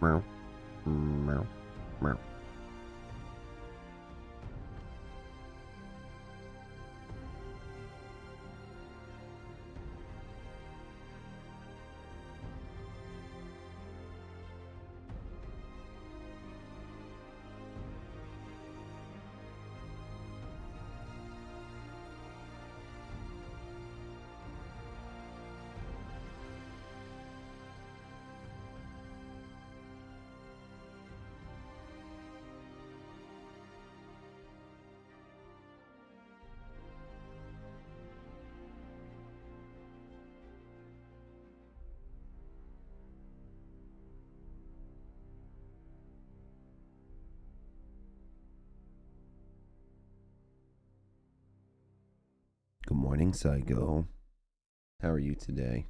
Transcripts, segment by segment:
Meow. Meow. Meow. Good morning, Psycho. How are you today?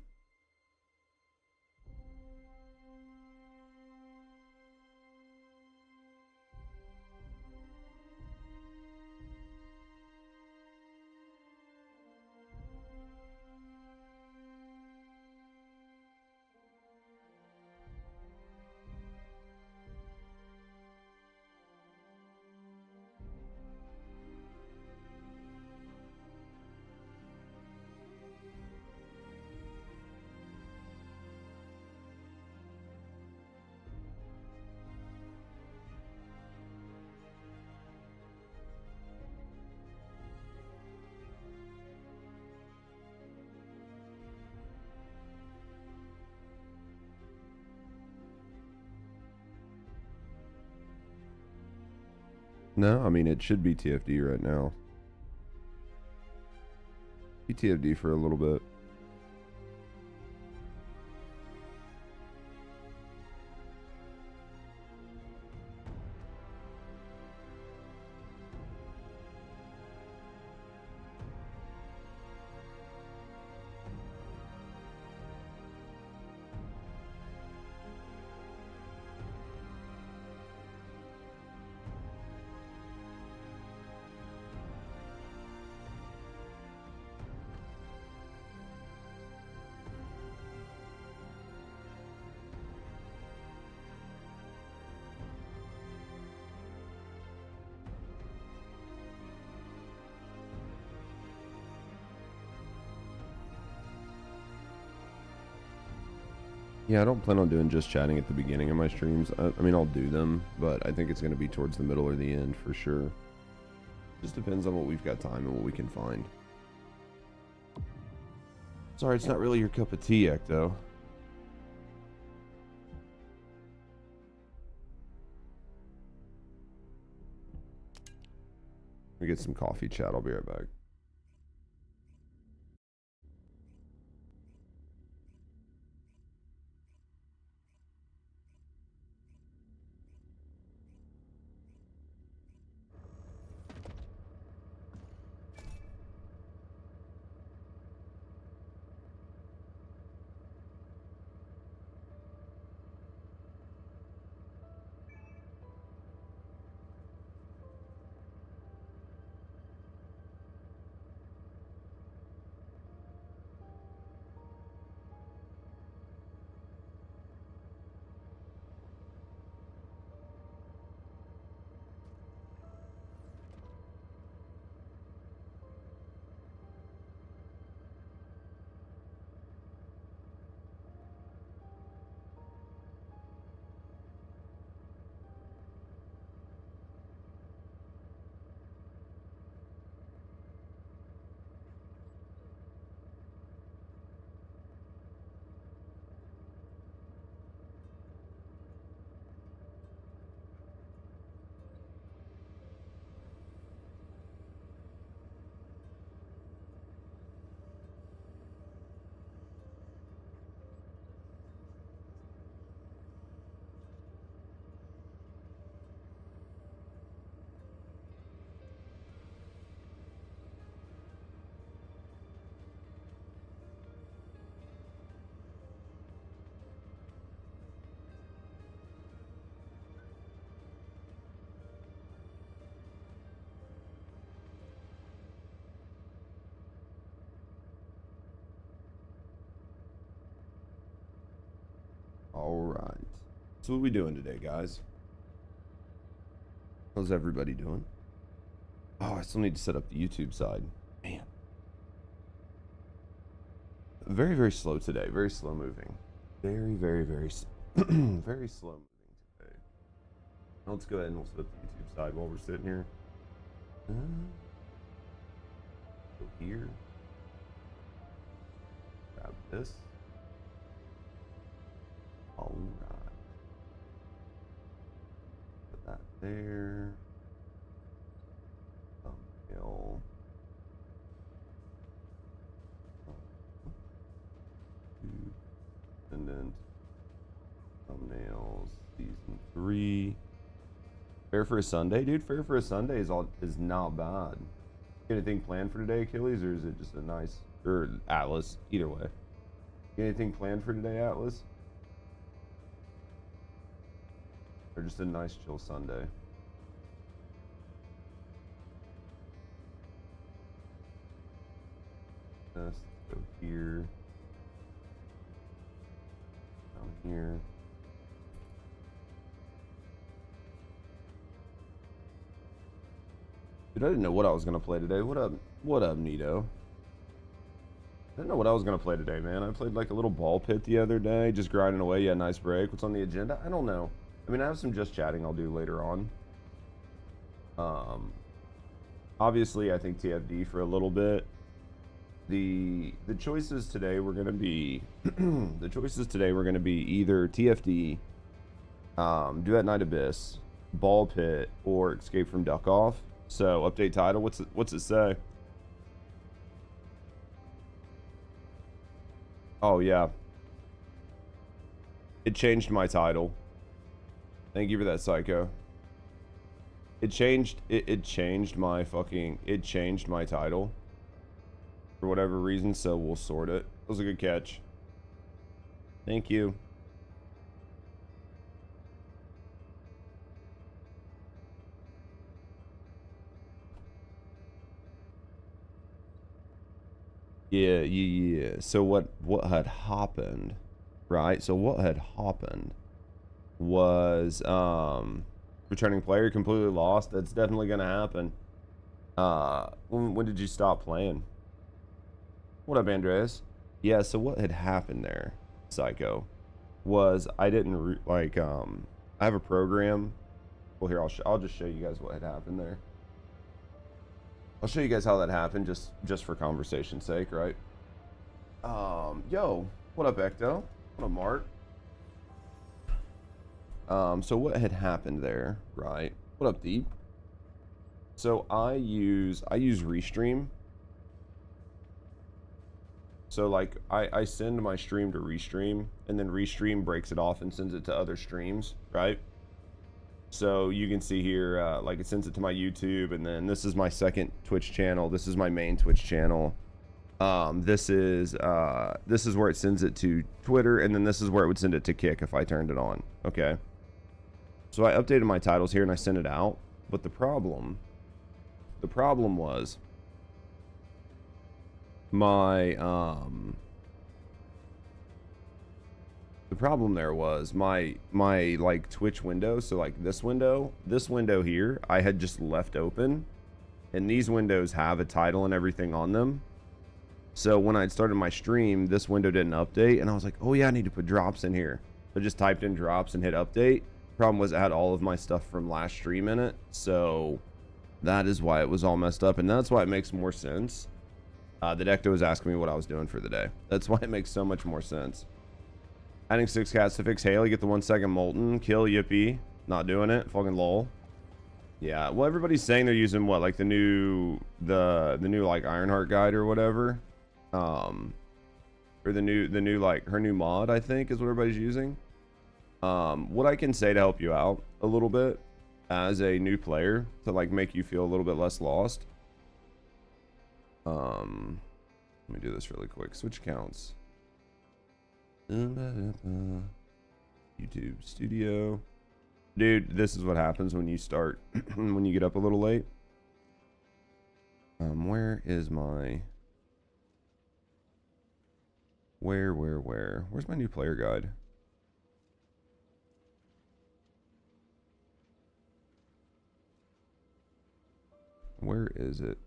No, I mean, it should be TFD right now. Be TFD for a little bit. Yeah, I don't plan on doing just chatting at the beginning of my streams. I mean, I'll do them, but I think it's going to be towards the middle or the end for sure. Just depends on what we've got time and what we can find. Sorry, it's not really your cup of tea, Ecto. Let me get some coffee, chat. I'll be right back. All right. So what we doing today, guys? How's everybody doing? Oh, I still need to set up the YouTube side. Man. Very, very slow today. Very slow moving. Very, very, very, very slow moving today. Let's go ahead and we'll set up the YouTube side while we're sitting here. Go here. Grab this. All right. Put that there. Thumbnail. Descendant. Thumbnails. Season 3. Fair for a Sunday, dude. Fair for a Sunday is not bad. Anything planned for today, Achilles, or is it just a nice, or Atlas? Either way. Anything planned for today, Atlas? Or just a nice chill Sunday? Let's go here. Down here. Dude, I didn't know what I was gonna play today. What up, Nito? I didn't know what I was gonna play today, man. I played like a little ball pit the other day, just grinding away. Yeah, nice break. What's on the agenda? I don't know. I mean, I have some just chatting I'll do later on. Obviously, I think TFD for a little bit. The choices today were gonna be the choices today were gonna be either TFD, Duet Night Abyss, Ball Pit, or Escape from Duck Off. So update title. What's it say? Oh yeah. It changed my title. Thank you for that, Psycho. It changed my title for whatever reason, so we'll sort it. That was a good catch. Thank you. Yeah. So what had happened, right? So what had happened was returning player completely lost. That's definitely gonna happen. When did you stop playing? What up, Andreas? Yeah, so what had happened there, Psycho, was I didn't I have a program. Well, here I'll just show you guys what had happened there. I'll show you guys how that happened, just for conversation's sake, right? Yo, what up, Ecto? What up, Mark? So what had happened there, right? What up, Deep? So I use Restream. So like I send my stream to Restream, and then Restream breaks it off and sends it to other streams, right? So you can see here, like it sends it to my YouTube, and then this is my second Twitch channel. This is my main Twitch channel. This is where it sends it to Twitter, and then this is where it would send it to Kick if I turned it on. Okay. So I updated my titles here and I sent it out, but the problem was my the problem there was my like Twitch window. So like this window here, I had just left open, and these windows have a title and everything on them. So when I started my stream, this window didn't update, and I was like, oh yeah, I need to put drops in here. So I just typed in drops and hit update. Problem was, I had all of my stuff from last stream in it, so that is why it was all messed up, and that's why it makes more sense that Ecto was asking me what I was doing for the day. That's why it makes so much more sense. Adding 6 cats to fix Haley, get the 1 second molten, kill Yippee, not doing it, fucking lol. Yeah, well, everybody's saying they're using what, like the new like Ironheart guide or whatever, or the new like her new mod, I think is what everybody's using. What I can say to help you out a little bit as a new player to like make you feel a little bit less lost. Let me do this really quick. Switch accounts. YouTube Studio. Dude, this is what happens when you start when you get up a little late. Where is my where's my new player guide? Where is it?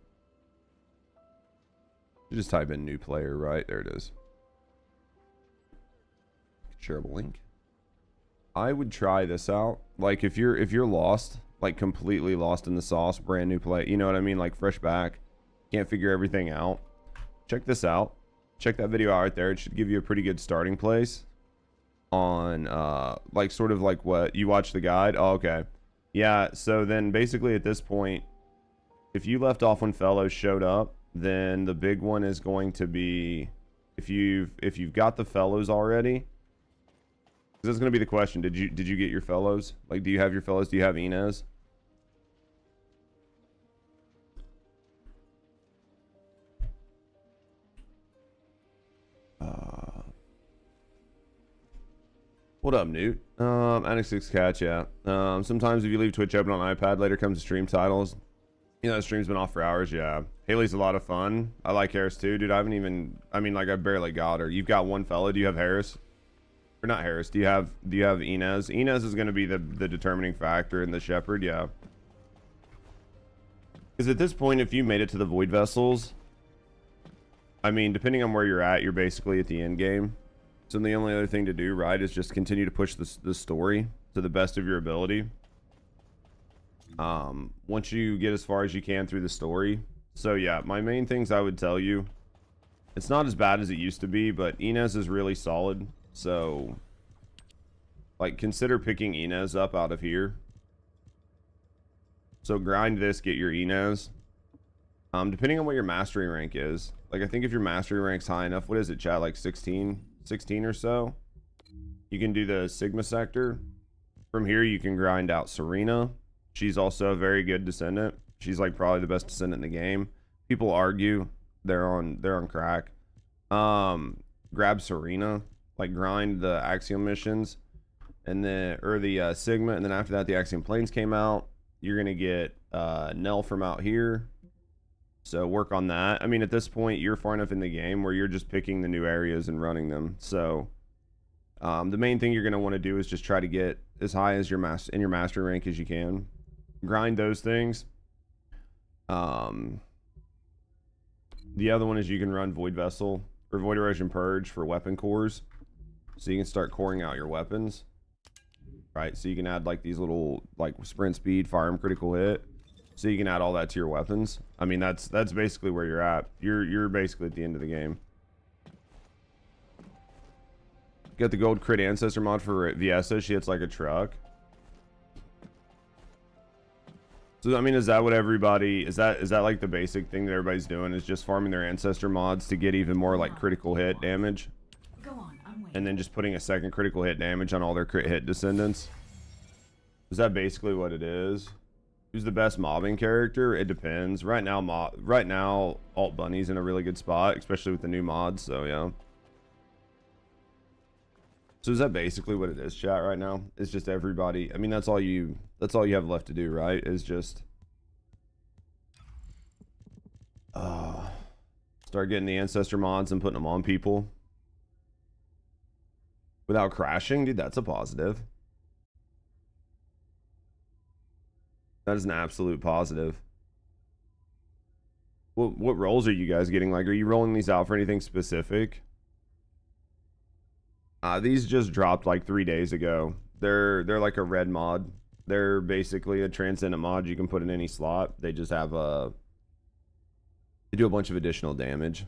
You just type in new player, right? There it is. Shareable link. I would try this out. Like if you're lost, like completely lost in the sauce, brand new play, you know what I mean? Like fresh back, can't figure everything out. Check this out. Check that video out right there. It should give you a pretty good starting place on like sort of like what you watch the guide. Oh, okay. Yeah, so then basically at this point, if you left off when fellows showed up, then the big one is going to be if you've got the fellows already. That's going to be the question. Did you get your fellows? Like, do you have your fellows? Do you have Inez? What up, Newt? Annex 6 Catch, yeah. Sometimes if you leave Twitch open on iPad, later comes the stream titles. You know, the stream's been off for hours, yeah. Haley's a lot of fun. I like Harris too, dude. I haven't even, I mean, like, I barely got her. You've got one fellow. Do you have Harris? Or not Harris. Do you have Inez? Inez is going to be the determining factor in the Shepherd, yeah. Because at this point, if you made it to the Void Vessels, I mean, depending on where you're at, you're basically at the end game. So the only other thing to do, right, is just continue to push the story to the best of your ability. Once you get as far as you can through the story. So yeah, my main things I would tell you, it's not as bad as it used to be, but Inez is really solid. So, like, consider picking Inez up out of here. So grind this, get your Inez. Depending on what your mastery rank is. Like, I think if your mastery rank's high enough, what is it, chat? Like 16 or so? You can do the Sigma sector. From here, you can grind out Serena. She's also a very good Descendant. She's, like, probably the best Descendant in the game. People argue they're on crack. Grab Serena. Like, grind the Axiom missions, and then, or the Sigma, and then after that, the Axiom Plains came out. You're gonna get Nell from out here, so work on that. I mean, at this point, you're far enough in the game where you're just picking the new areas and running them. So, the main thing you're gonna want to do is just try to get as high as your mastery rank as you can. Grind those things. The other one is you can run Void Vessel or Void Erosion Purge for weapon cores. So you can start coring out your weapons, right? So you can add like these little like sprint speed, firearm critical hit. So you can add all that to your weapons. I mean, that's basically where you're at. You're basically at the end of the game. Got the gold crit ancestor mod for Viesa. She hits like a truck. So I mean, is that what everybody is that like the basic thing that everybody's doing, is just farming their ancestor mods to get even more like critical hit damage? And then just putting a second critical hit damage on all their crit hit Descendants? Is that basically what it is? Who's the best mobbing character? It depends. Right now, Alt Bunny's in a really good spot, especially with the new mods. So yeah. So is that basically what it is, chat? Right now, it's just everybody. I mean, that's all you have left to do, right? Is just start getting the ancestor mods and putting them on people without crashing, dude. That's a positive. That is an absolute positive. What roles are you guys getting? Like, are you rolling these out for anything specific? These just dropped like 3 days ago. They're like a red mod. They're basically a transcendent mod you can put in any slot. They just have they do a bunch of additional damage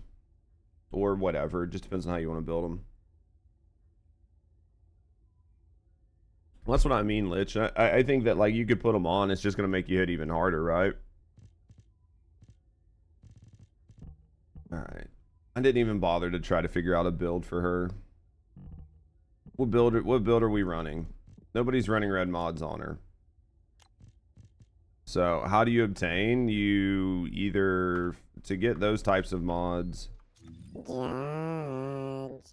or whatever. It just depends on how you want to build them. Well, that's what I mean, Lich. I think that like you could put them on. It's just gonna make you hit even harder, right? All right. I didn't even bother to try to figure out a build for her. What build are we running? Nobody's running red mods on her. So how do you obtain? You either, to get those types of mods. What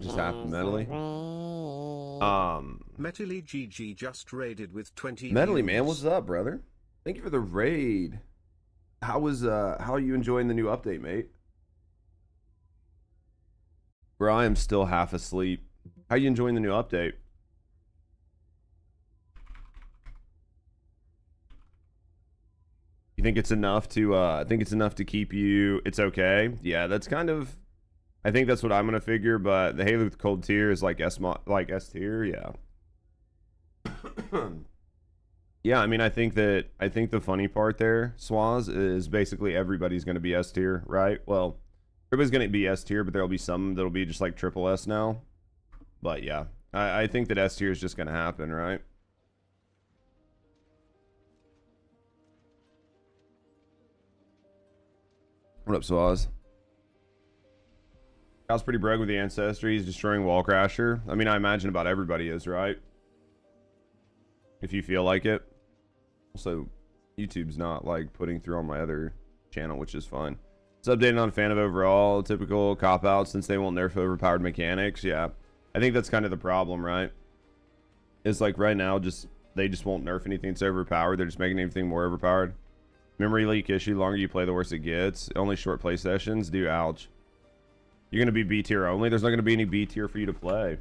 just happened, Medley? Metally GG just raided with 20 Medley, views. man, what's up, brother? Thank you for the raid. How are you enjoying the new update, mate? Bro, I am still half asleep. How are you enjoying the new update? You think it's enough to keep you, it's okay? Yeah, that's kind of, I think that's what I'm gonna figure, but the Halo with cold tier is like S tier, yeah. Yeah, I mean, I think the funny part there, Swaz, is basically everybody's gonna be S tier, right? Well, everybody's gonna be S tier, but there'll be some that'll be just like triple S now. But yeah, I think that S tier is just gonna happen, right? What up, Swaz? Kyle's pretty broke with the ancestry. He's destroying Wallcrasher. I mean, I imagine about everybody is, right? If you feel like it. Also, YouTube's not like putting through on my other channel, which is fine. It's updated on fan of overall. Typical cop out since they won't nerf overpowered mechanics. Yeah, I think that's kind of the problem, right? It's like right now, they just won't nerf anything that's overpowered. They're just making anything more overpowered. Memory leak issue. The longer you play, the worse it gets. Only short play sessions. Do ouch. You're going to be B tier only. There's not going to be any B tier for you to play.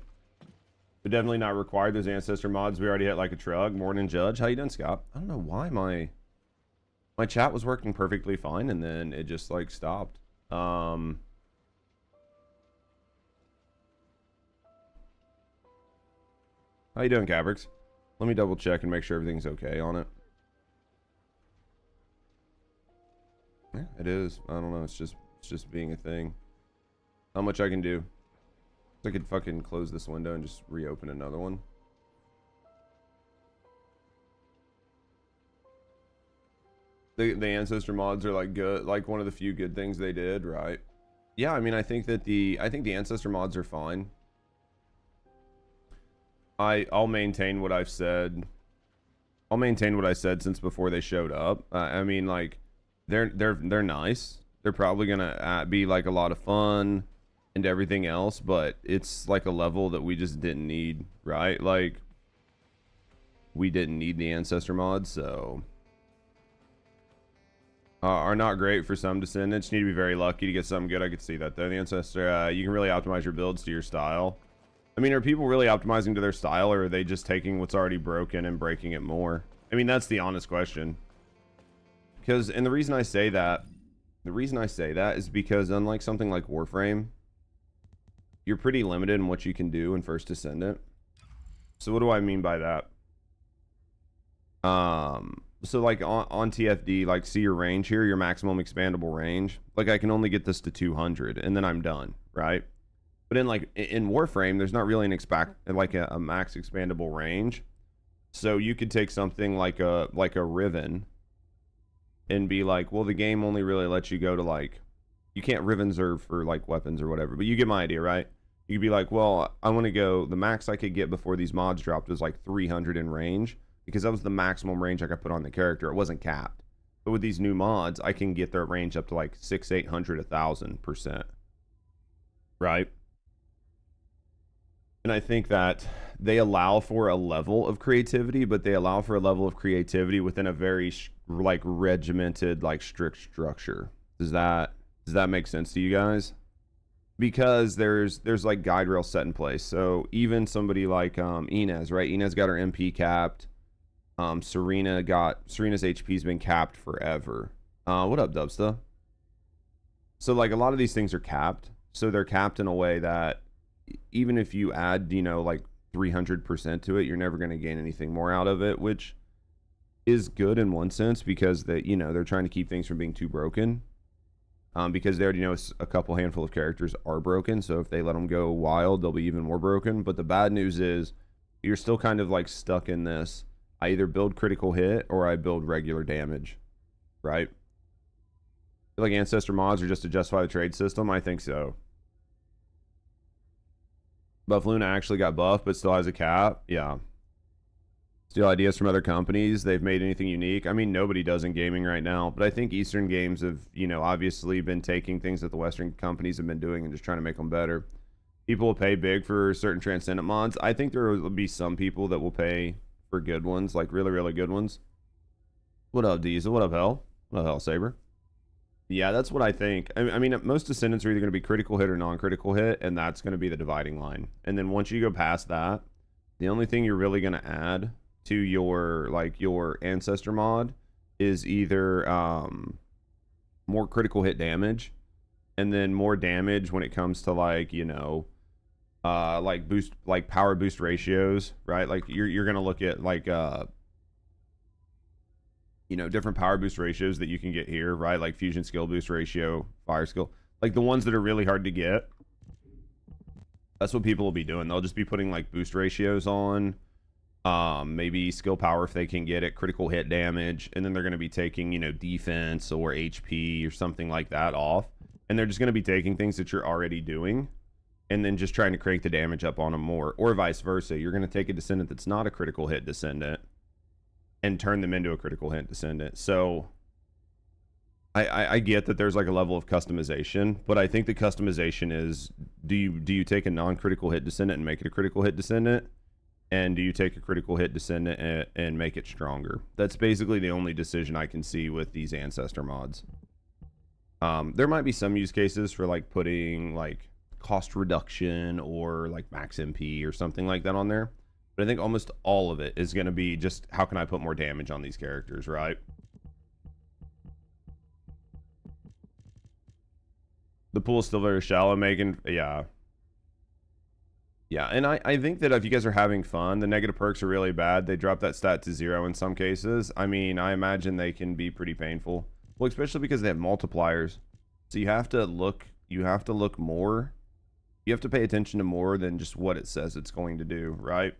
But definitely not required. Those ancestor mods we already hit like a truck. Morning, Judge. How you doing, Scott? I don't know why my chat was working perfectly fine and then it just like stopped. How you doing, Cabrix? Let me double check and make sure everything's okay on it. Yeah, it is. I don't know. It's just being a thing. How much I can do? I could fucking close this window and just reopen another one. The ancestor mods are like good, like one of the few good things they did, right? Yeah, I mean, I think the ancestor mods are fine. I'll maintain what I've said. I'll maintain what I said since before they showed up. I mean, like, they're nice. They're probably gonna be like a lot of fun and everything else, but it's like a level that we just didn't need, right? Like, we didn't need the ancestor mods, so are not great for some descendants. You need to be very lucky to get something good. I could see that though. The ancestor, you can really optimize your builds to your style. I mean, are people really optimizing to their style, or are they just taking what's already broken and breaking it more? I mean, that's the honest question. Because, and the reason I say that is because unlike something like Warframe, you're pretty limited in what you can do in First Descendant. So what do I mean by that? So like on TFD, like see your range here, your maximum expandable range. Like I can only get this to 200 and then I'm done, right? But in Warframe, there's not really a max expandable range. So you could take something like a Riven and be like, well, the game only really lets you go to like, you can't Rivenserve for like weapons or whatever, but you get my idea, right? You could be like, well, I want to go, the max I could get before these mods dropped was like 300 in range, because that was the maximum range I could put on the character. It wasn't capped. But with these new mods, I can get their range up to like 600, 800, 1,000%. Right? And I think that they allow for a level of creativity, but they allow for a level of creativity within a very like regimented, like strict structure. Does that make sense to you guys? Because there's like guide rails set in place. So even somebody like Inez, right? Inez got her MP capped. Serena's HP's been capped forever. What up, Dubsta? So like a lot of these things are capped. So they're capped in a way that even if you add, like 300% to it, you're never going to gain anything more out of it, which is good in one sense because they're trying to keep things from being too broken. Because they already know a couple handful of characters are broken, so if they let them go wild, they'll be even more broken. But the bad news is you're still kind of like stuck in this. I either build critical hit or I build regular damage, right? Like ancestor mods are just to justify the trade system. I think so. Buff Luna actually got buffed, but still has a cap. Yeah. Steal ideas from other companies. They've made anything unique. I mean, nobody does in gaming right now, but I think Eastern games have, obviously been taking things that the Western companies have been doing and just trying to make them better. People will pay big for certain Transcendent mods. I think there will be some people that will pay for good ones, like really, really good ones. What up, Diesel? What up, Hell? What up, Hell Saber? Yeah, that's what I think. I mean, most Descendants are either going to be critical hit or non-critical hit, and that's going to be the dividing line. And then once you go past that, the only thing you're really going to add to your ancestor mod is either more critical hit damage, and then more damage when it comes to like, you know, like boost, like power boost ratios, right? Like you're gonna look at like you know, different power boost ratios that you can get here, right? Like fusion skill boost ratio, fire skill, like the ones that are really hard to get. That's what people will be doing. They'll just be putting like boost ratios on, maybe skill power if they can get it, critical hit damage, and then they're going to be taking, you know, defense or HP or something like that off, and they're just going to be taking things that you're already doing and then just trying to crank the damage up on them more, or vice versa. You're going to take a descendant that's not a critical hit descendant and turn them into a critical hit descendant. So I get that there's like a level of customization, but I think the customization is, do you take a non-critical hit descendant and make it a critical hit descendant? And do you take a critical hit descendant and make it stronger? That's basically the only decision I can see with these ancestor mods. There might be some use cases for like putting like cost reduction or like max MP or something like that on there. But I think almost all of it is going to be just, how can I put more damage on these characters, right? The pool is still very shallow, Megan. Yeah. Yeah, and I think that if you guys are having fun, the negative perks are really bad. They drop that stat to 0 in some cases. I mean, I imagine they can be pretty painful. Well, especially because they have multipliers. So you have to look more. You have to pay attention to more than just what it says it's going to do, right?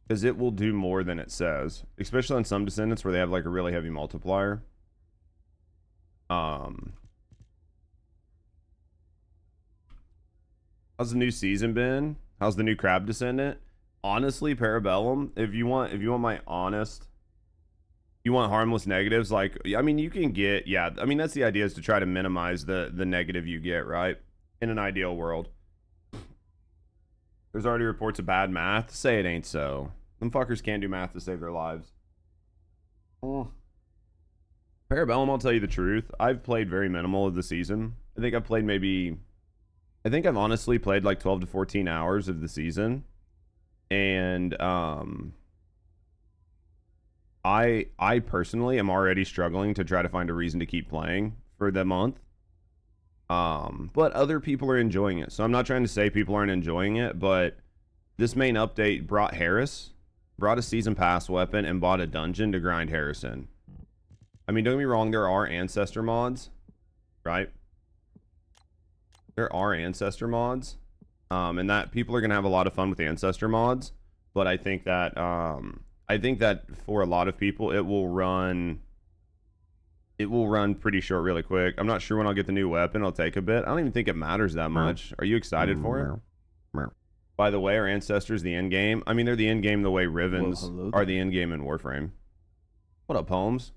Because it will do more than it says, especially on some descendants where they have like a really heavy multiplier. How's the new season been? How's the new crab descendant? Honestly, Parabellum, if you want my honest, you want harmless negatives, like, I mean, you can get, yeah, I mean, that's the idea, is to try to minimize the negative you get, right? In an ideal world. There's already reports of bad math. Say it ain't so. Them fuckers can't do math to save their lives. Oh. Parabellum, I'll tell you the truth. I've played very minimal of the season. I think I've played maybe... I think I've honestly played like 12 to 14 hours of the season. And I personally am already struggling to try to find a reason to keep playing for the month. But other people are enjoying it. So I'm not trying to say people aren't enjoying it, but this main update brought Harris, brought a season pass weapon, and bought a dungeon to grind Harrison. I mean, don't get me wrong, there are ancestor mods, right? There are ancestor mods, and that people are gonna have a lot of fun with ancestor mods. But I think that for a lot of people, it will run pretty short, really quick. I'm not sure when I'll get the new weapon. It'll take a bit. I don't even think it matters that much. Are you excited for it? By the way, are ancestors the end game? I mean, they're the end game the way Rivens are the end game in Warframe. What up, Holmes?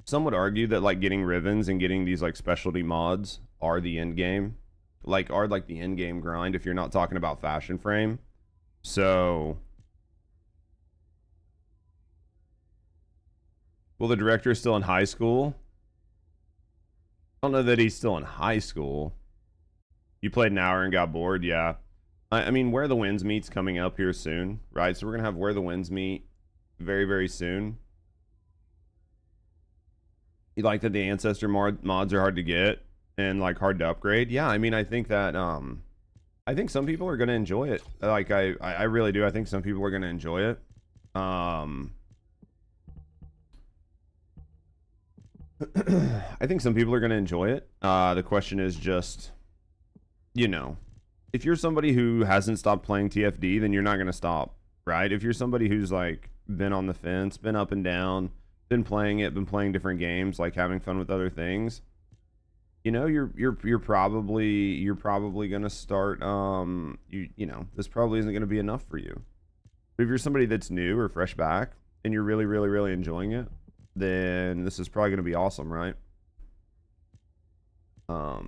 Some would argue that like getting Rivens and getting these like specialty mods are the end game, like the end game grind if you're not talking about fashion frame. So, well, the director is still in high school. I don't know that he's still in high school. You played an hour and got bored, yeah. I mean, Where the Winds Meet's coming up here soon, right? So we're gonna have Where the Winds Meet very, very soon. You like that the ancestor mods are hard to get and like hard to upgrade? Yeah, I mean, I think that I think some people are gonna enjoy it. Like I really do. I think some people are gonna enjoy it. I think some people are gonna enjoy it. The question is just, you know, if you're somebody who hasn't stopped playing TFD, then you're not gonna stop, right? If you're somebody who's like been on the fence, been up and down, been playing different games, like having fun with other things, you know, you're probably gonna start you know, this probably isn't gonna be enough for you. But if you're somebody that's new or fresh back and you're really enjoying it, then this is probably gonna be awesome, right? What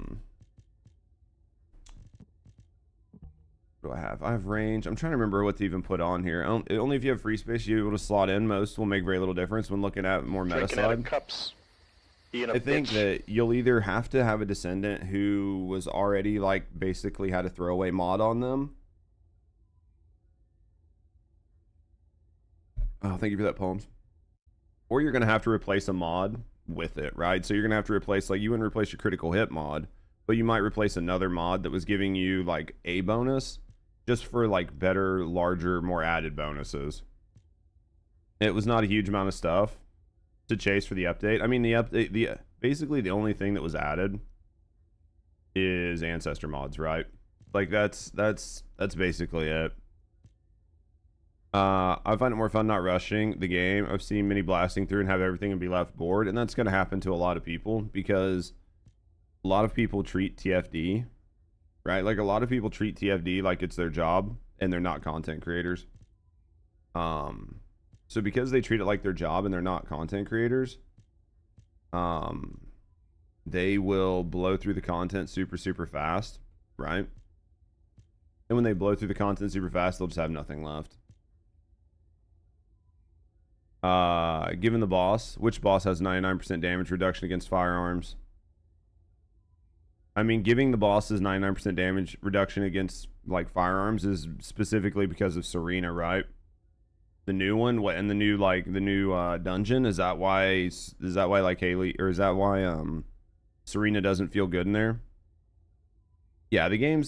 do I have? I have range. I'm trying to remember what to even put on here. Only if you have free space, you're able to slot in. Most will make very little difference when looking at more meta side. Cups. I think that you'll either have to have a descendant who was already like basically had a throwaway mod on them. Oh, thank you for that, Poems. Or you're going to have to replace a mod with it, right? So you're going to have to replace, like, you wouldn't replace your critical hit mod, but you might replace another mod that was giving you, like, a bonus just for, like, better, larger, more added bonuses. It was not a huge amount of stuff to chase for the update. I mean, the update, basically the only thing that was added is ancestor mods, right? Like, that's basically it. I find it more fun not rushing the game. I've seen many blasting through and have everything and be left bored, and that's going to happen to a lot of people because a lot of people treat TFD, right? Like, a lot of people treat TFD like it's their job, and they're not content creators. So because they treat it like their job and they're not content creators, they will blow through the content super fast, right? And when they blow through the content super fast, they'll just have nothing left. Given the boss, which boss has 99% damage reduction against firearms? I mean, giving the bosses 99% damage reduction against, like, firearms is specifically because of Serena, right? The new one, what, and the new dungeon? Is that why like Haley, or is that why Serena doesn't feel good in there? Yeah, this game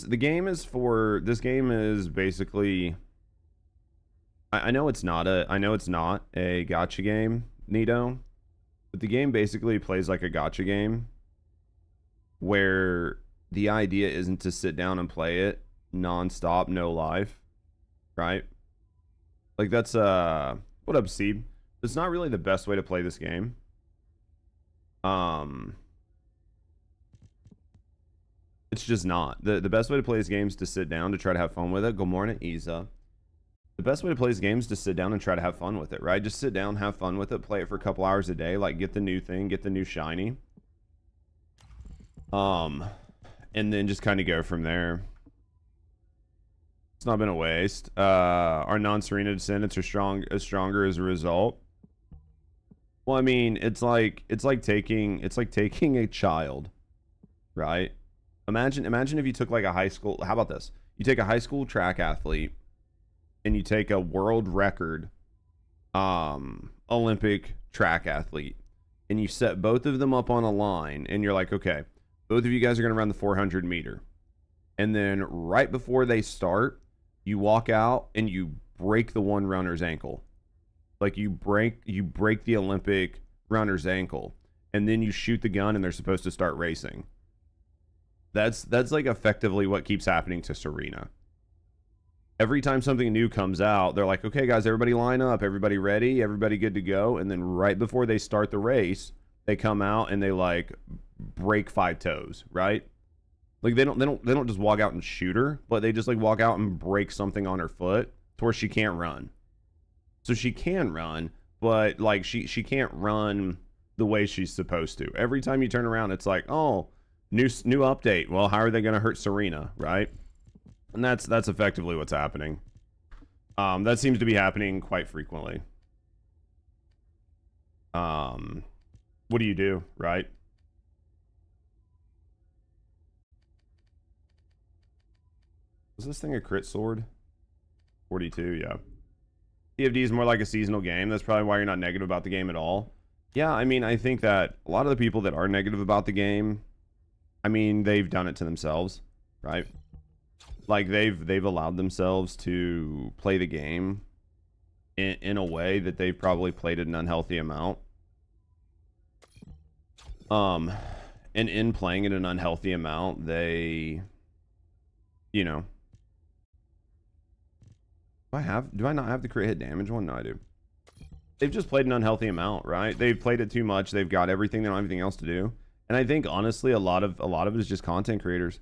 is basically, I know it's not a gotcha game, Nito, but the game basically plays like a gotcha game where the idea isn't to sit down and play it non-stop, no life, right? Like, that's what up, Seeb? It's not really the best way to play this game. It's just not. The best way to play this game is to sit down to try to have fun with it. Good morning, Isa. The best way to play this game is to sit down and try to have fun with it, right? Just sit down, have fun with it, play it for a couple hours a day, like, get the new thing, get the new shiny. And then just kind of go from there. It's not been a waste. Our non-Serena descendants are stronger as a result. Well, I mean, it's like taking a child, right? Imagine if you took, like, a high school. How about this? You take a high school track athlete, and you take a world record, Olympic track athlete, and you set both of them up on a line, and you're like, okay, both of you guys are gonna run the 400 meter, and then right before they start, you walk out and you break the one runner's ankle. Like, you break the Olympic runner's ankle, and then you shoot the gun and they're supposed to start racing. That's like effectively what keeps happening to Serena. Every time something new comes out, they're like, okay guys, everybody line up, everybody ready, everybody good to go, and then right before they start the race, they come out and they, like, break 5 toes, right? Like, they don't just walk out and shoot her, but they just, like, walk out and break something on her foot to where she can't run. So she can run, but, like, she can't run the way she's supposed to. Every time you turn around, it's like, oh, new update. Well, how are they going to hurt Serena, right? And that's effectively what's happening. That seems to be happening quite frequently. What do you do, right? Was this thing a crit sword? 42, yeah. TFD is more like a seasonal game. That's probably why you're not negative about the game at all. Yeah, I mean, I think that a lot of the people that are negative about the game, I mean, they've done it to themselves, right? Like, they've allowed themselves to play the game in a way that they've probably played it an unhealthy amount. And in playing it an unhealthy amount, they, you know, do I not have the crit hit damage one? No, I do. They've just played an unhealthy amount, right? They've played it too much. They've got everything. They don't have anything else to do. And I think, honestly, a lot of it is just content creators.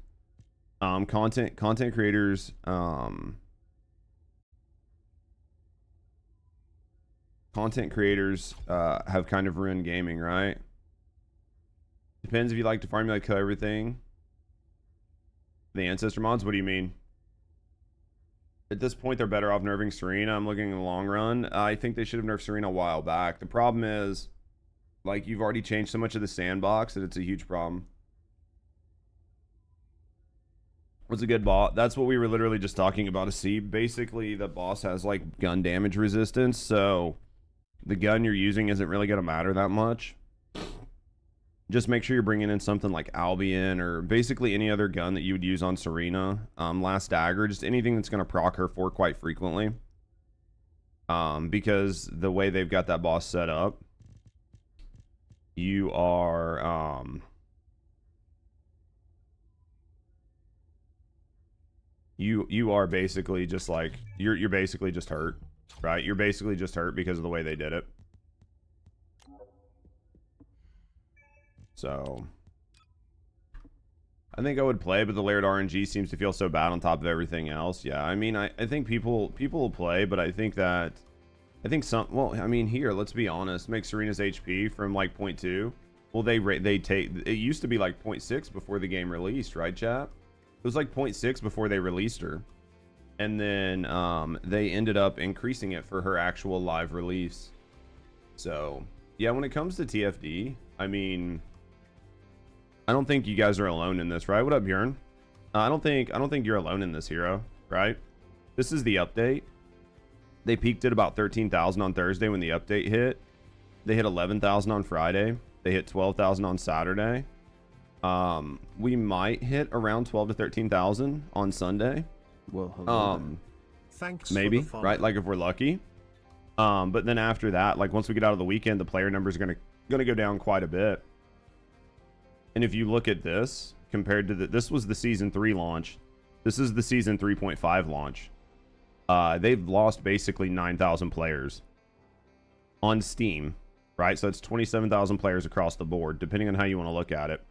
Content creators, have kind of ruined gaming, right? Depends if you like to farm, you like to kill everything. The ancestor mods, what do you mean? At this point, they're better off nerfing Serena. I'm looking in the long run. I think they should have nerfed Serena a while back. The problem is, like, you've already changed so much of the sandbox that it's a huge problem. What's a good boss? That's what we were literally just talking about. Basically, the boss has, like, gun damage resistance, so the gun you're using isn't really going to matter that much. Just make sure you're bringing in something like Albion or basically any other gun that you would use on Serena. Last Dagger, just anything that's going to proc her for quite frequently. Because the way they've got that boss set up, you are you are basically just like you're basically just hurt, right? You're basically just hurt because of the way they did it. So I think I would play, but the layered RNG seems to feel so bad on top of everything else. Yeah, I mean, I think people will play, but I think some, well, I mean, here, let's be honest, make Serena's HP from like 0.2. Well, they take, it used to be like 0.6 before the game released, right, chat? It was like 0.6 before they released her. And then they ended up increasing it for her actual live release. So, yeah, when it comes to TFD, I mean, I don't think you guys are alone in this, right? What up, Bjorn? I don't think you're alone in this, hero, right? This is the update. They peaked at about 13,000 on Thursday when the update hit. They hit 11,000 on Friday. They hit 12,000 on Saturday. We might hit around 12 to 13,000 on Sunday. Well, hello Thanks maybe, for the right? Like if we're lucky. But then after that, like once we get out of the weekend, the player numbers are gonna go down quite a bit. And if you look at this compared to this was the season 3 launch. This is the season 3.5 launch. They've lost basically 9,000 players on Steam, right? So it's 27,000 players across the board, depending on how you want to look at it.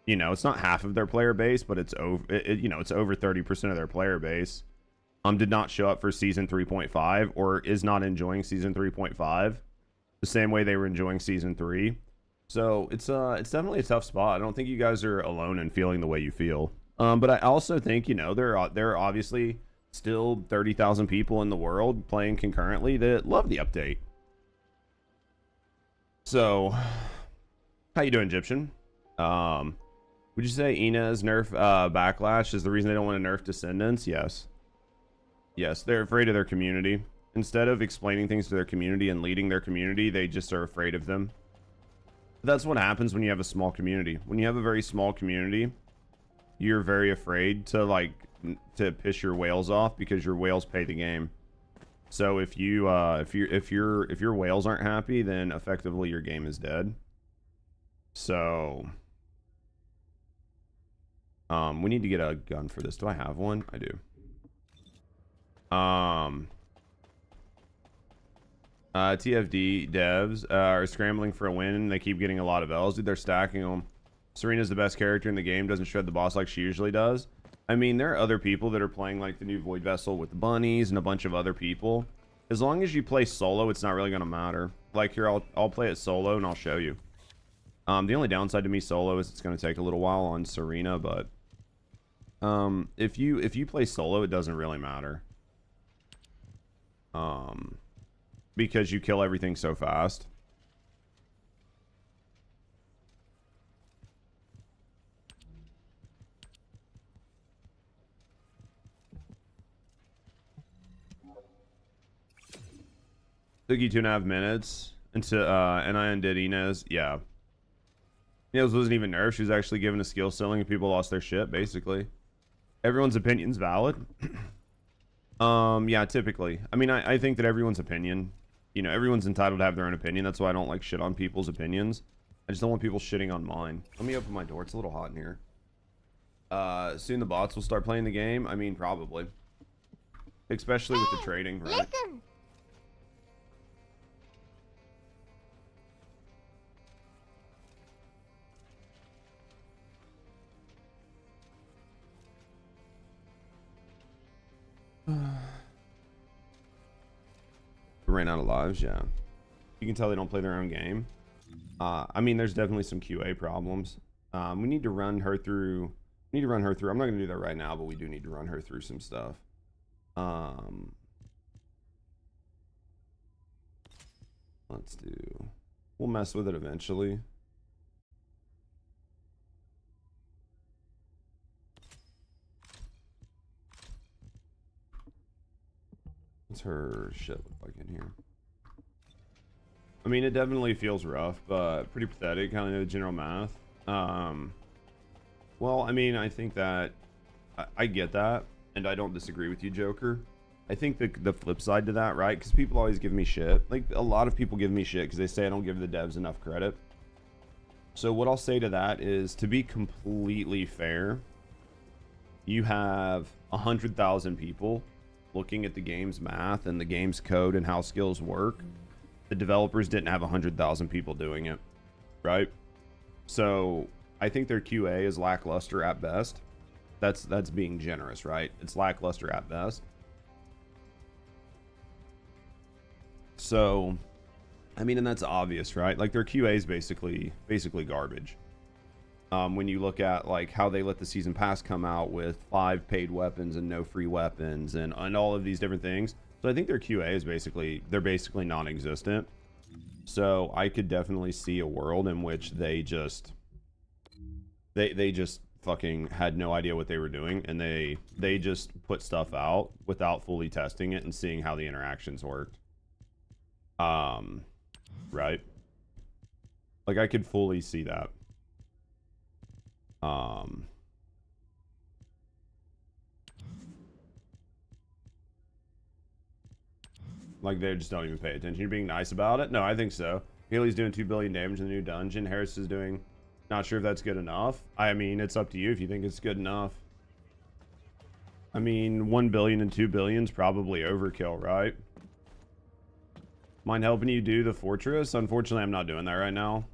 You know, it's not half of their player base, but it's over. You know, it's over 30% of their player base. Did not show up for season 3.5 or is not enjoying season 3.5 the same way they were enjoying season 3. So it's definitely a tough spot. I don't think you guys are alone in feeling the way you feel. But I also think, you know, there are obviously still 30,000 people in the world playing concurrently that love the update. So, how you doing, Egyptian? Would you say Inez nerf backlash is the reason they don't want to nerf Descendants? Yes. Yes, they're afraid of their community. Instead of explaining things to their community and leading their community, they just are afraid of them. That's what happens when you have a small community. When you have a very small community, you're very afraid to piss your whales off because your whales pay the game. So if your whales aren't happy, then effectively your game is dead. So we need to get a gun for this. Do I have one? I do. TFD devs are scrambling for a win and they keep getting a lot of L's. Dude, they're stacking them. Serena's the best character in the game, doesn't shred the boss like she usually does. I mean, there are other people that are playing like the new Void Vessel with the bunnies and a bunch of other people. As long as you play solo, it's not really going to matter. Like here, I'll play it solo and I'll show you. The only downside to me solo is it's going to take a little while on Serena, but if you play solo, it doesn't really matter. Because you kill everything so fast. Took you 2.5 minutes into and I undid Inez. Yeah. Inez wasn't even nerfed. She was actually given a skill ceiling and people lost their shit, basically. Everyone's opinion's valid. Yeah, typically. I mean, I think that everyone's opinion, you know, everyone's entitled to have their own opinion. That's why I don't like shit on people's opinions. I just don't want people shitting on mine. Let me open my door. It's a little hot in here. Soon the bots will start playing the game. I mean, probably. Especially with the trading, right? Listen. Ran out of lives, yeah. You can tell they don't play their own game. I mean, there's definitely some QA problems. We need to run her through. I'm not going to do that right now, but we do need to run her through some stuff. Let's do. We'll mess with it eventually. What's her shit look like in here? I mean, it definitely feels rough, but pretty pathetic. Kind of know the general math. Well, I mean, I think that I get that, and I don't disagree with you, Joker. I think the flip side to that, right? Because people always give me shit. Like, a lot of people give me shit because they say I don't give the devs enough credit. So what I'll say to that is, to be completely fair, you have 100,000 people looking at the game's math and the game's code and how skills work. The developers didn't have 100,000 people doing it, right? So I think their QA is lackluster at best. That's being generous, right? It's lackluster at best. So, I mean, and that's obvious, right? Like, their QA is basically garbage. When you look at like how they let the season pass come out with 5 paid weapons and no free weapons and all of these different things. So I think their QA is basically non-existent. So I could definitely see a world in which they just fucking had no idea what they were doing, and they just put stuff out without fully testing it and seeing how the interactions worked. Right? Like, I could fully see that. Like, they just don't even pay attention. You're being nice about it? No, I think so. Haley's doing 2 billion damage in the new dungeon. Harris is doing... Not sure if that's good enough. I mean, it's up to you if you think it's good enough. I mean, 1 billion and 2 billion is probably overkill, right? Mind helping you do the fortress? Unfortunately, I'm not doing that right now.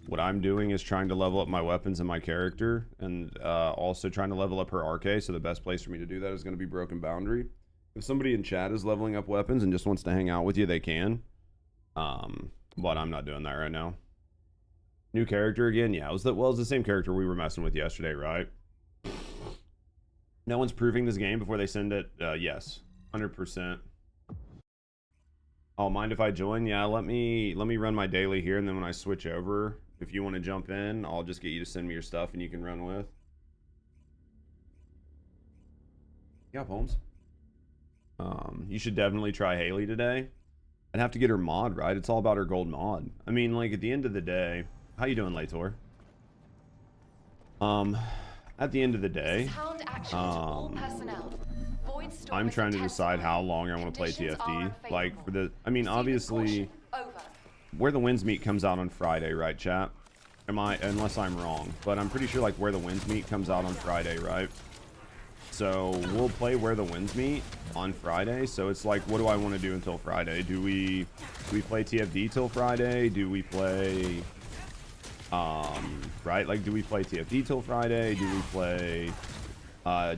What I'm doing is trying to level up my weapons and my character, and also trying to level up her Arche, so the best place for me to do that is going to be Broken Boundary. If somebody in chat is leveling up weapons and just wants to hang out with you, they can. But I'm not doing that right now. New character again? Yeah, it was the same character we were messing with yesterday, right? No one's proving this game before they send it? Yes, 100%. Oh, mind if I join? Yeah, let me run my daily here, and then when I switch over, if you want to jump in, I'll just get you to send me your stuff and you can run with. Yeah, Holmes. You should definitely try Haley today. I'd have to get her mod, right? It's all about her gold mod. I mean, like, at the end of the day... How you doing, Lator? At the end of the day, I'm trying to decide how long I want to play TFT. Like, for the... I mean, obviously, Where the Winds Meet comes out on Friday, right, chat? Unless I'm wrong. But I'm pretty sure, like, Where the Winds Meet comes out on Friday, right? So, we'll play Where the Winds Meet on Friday. So, it's like, what do I want to do until Friday? Do we play TFD till Friday? Do we play... right? Like, do we play TFD till Friday? Do we play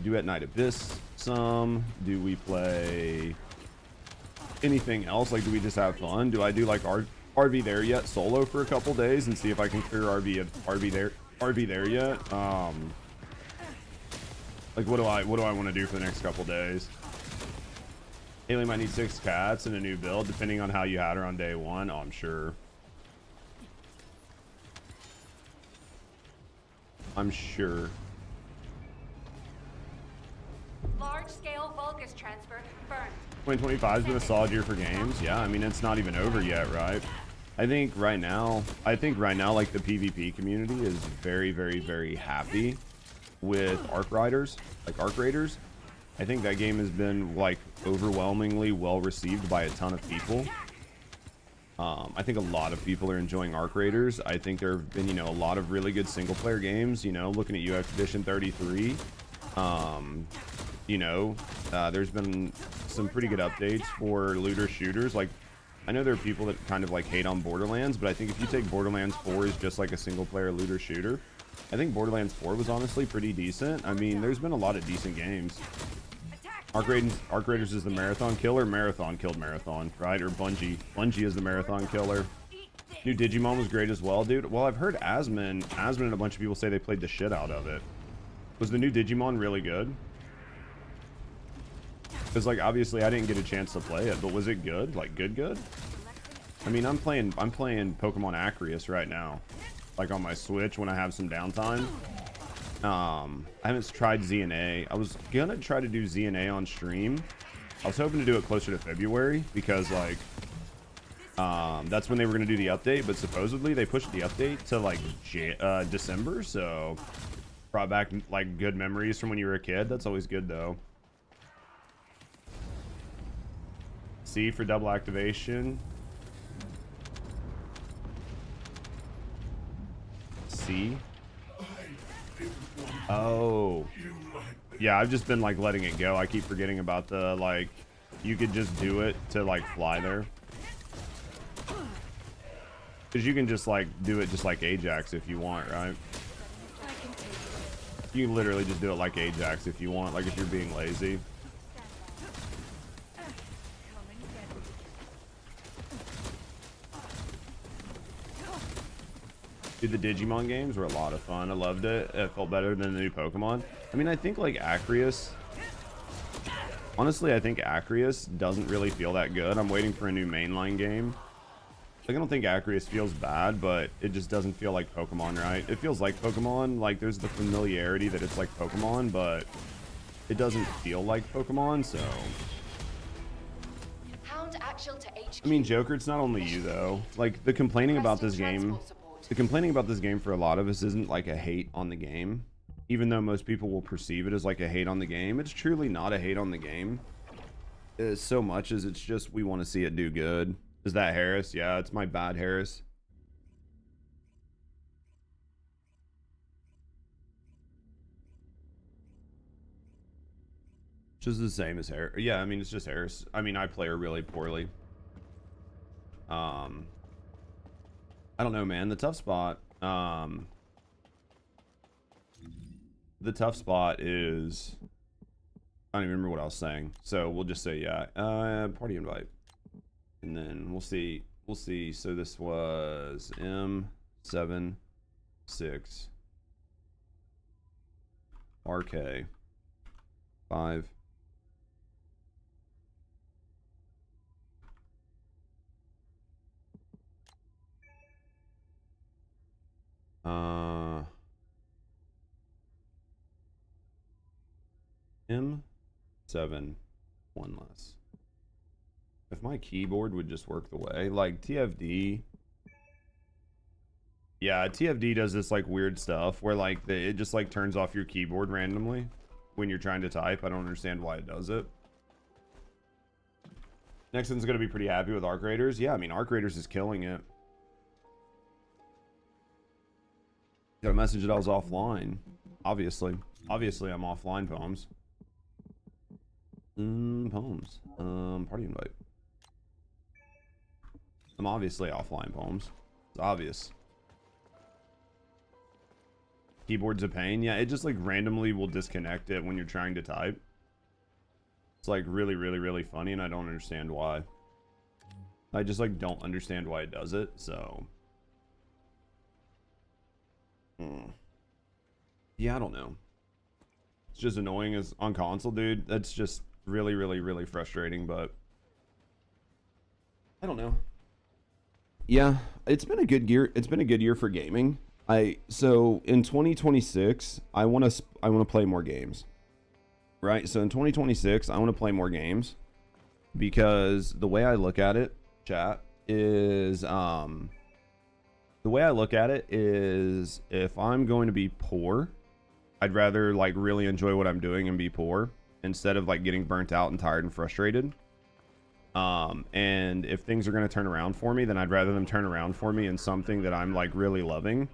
Duet Night Abyss some? Do we play anything else? Like, do we just have fun? Do I do like RV There Yet solo for a couple days and see if I can clear RV There Yet? Like, what do I want to do for the next couple days? Haley might need 6 cats and a new build depending on how you had her on day 1. Oh, I'm sure. I'm sure. Large-scale Vulgus transfer confirmed. 2025 has been a solid year for games. Yeah, I mean, it's not even over yet, right? I think right now, like, the PvP community is very, very, very happy with Arc Raiders. I think that game has been, like, overwhelmingly well received by a ton of people. I think a lot of people are enjoying Arc Raiders. I think there have been, you know, a lot of really good single player games, you know, looking at UX Edition 33. You know, there's been some pretty good updates for looter shooters. Like, I know there are people that kind of like hate on Borderlands, but I think if you take Borderlands 4 as just like a single player looter shooter, I think Borderlands 4 was honestly pretty decent. I mean, there's been a lot of decent games. Arc Raiders is the marathon killer. Marathon killed Marathon, right? Or Bungie. Bungie is the marathon killer. New Digimon was great as well, dude. Well, I've heard Asmon and a bunch of people say they played the shit out of it. Was the new Digimon really good? Because, like, obviously I didn't get a chance to play it, but was it good? Like, good? I mean, I'm playing Pokemon Acreus right now, like on my Switch when I have some downtime. I haven't tried ZNA. I was gonna try to do ZNA on stream. I was hoping to do it closer to February because, like, That's when they were going to do the update, but supposedly they pushed the update to like December, so brought back like good memories from when you were a kid. That's always good though. C for double activation. C. Oh. Yeah, I've just been like letting it go. I keep forgetting about the like, you could just do it to like fly there. Because you can just like do it just like Ajax if you want, right? You can literally just do it like Ajax if you want, like if you're being lazy. Dude, the Digimon games were a lot of fun. I loved it. It felt better than the new Pokemon. I mean, I think like Acrius. Honestly, I think Acrius doesn't really feel that good. I'm waiting for a new mainline game. Like, I don't think Acrius feels bad, but it just doesn't feel like Pokemon, right? It feels like Pokemon. Like, there's the familiarity that it's like Pokemon, but it doesn't feel like Pokemon, so. I mean, Joker, it's not only you, though. Like, the complaining about this game for a lot of us isn't like a hate on the game. Even though most people will perceive it as like a hate on the game, it's truly not a hate on the game. It's so much as it's just we want to see it do good. Is that Harris? Yeah, it's my bad Harris. Just the same as Harris. Yeah, I mean, it's just Harris. I mean, I play her really poorly. I don't know, man. The tough spot is, I don't even remember what I was saying. So we'll just say, yeah, party invite. And then we'll see. So this was M7 6 RK 5. M7 1 less. If my keyboard would just work the way, like TFD. Yeah, TFD does this like weird stuff where like it just like turns off your keyboard randomly when you're trying to type. I don't understand why it does it. Nexon's gonna be pretty happy with Arc Raiders. Yeah, I mean Arc Raiders is killing it. Got a message that I was offline. Obviously I'm offline, Poems. Poems. Party invite. I'm obviously offline, Poems. It's obvious. Keyboard's a pain. Yeah, it just like randomly will disconnect it when you're trying to type. It's like really, really, really funny, and I don't understand why. I just like don't understand why it does it, so. Yeah, I don't know. It's just annoying as on console, dude. That's just really, really, really frustrating, but I don't know. Yeah, it's been a good year. It's been a good year for gaming. So in 2026, I want to play more games. Right? So in 2026, I want to play more games because the way I look at it, chat, is the way I look at it is if I'm going to be poor, I'd rather like really enjoy what I'm doing and be poor instead of like getting burnt out and tired and frustrated. And if things are going to turn around for me, then I'd rather them turn around for me in something that I'm like really loving,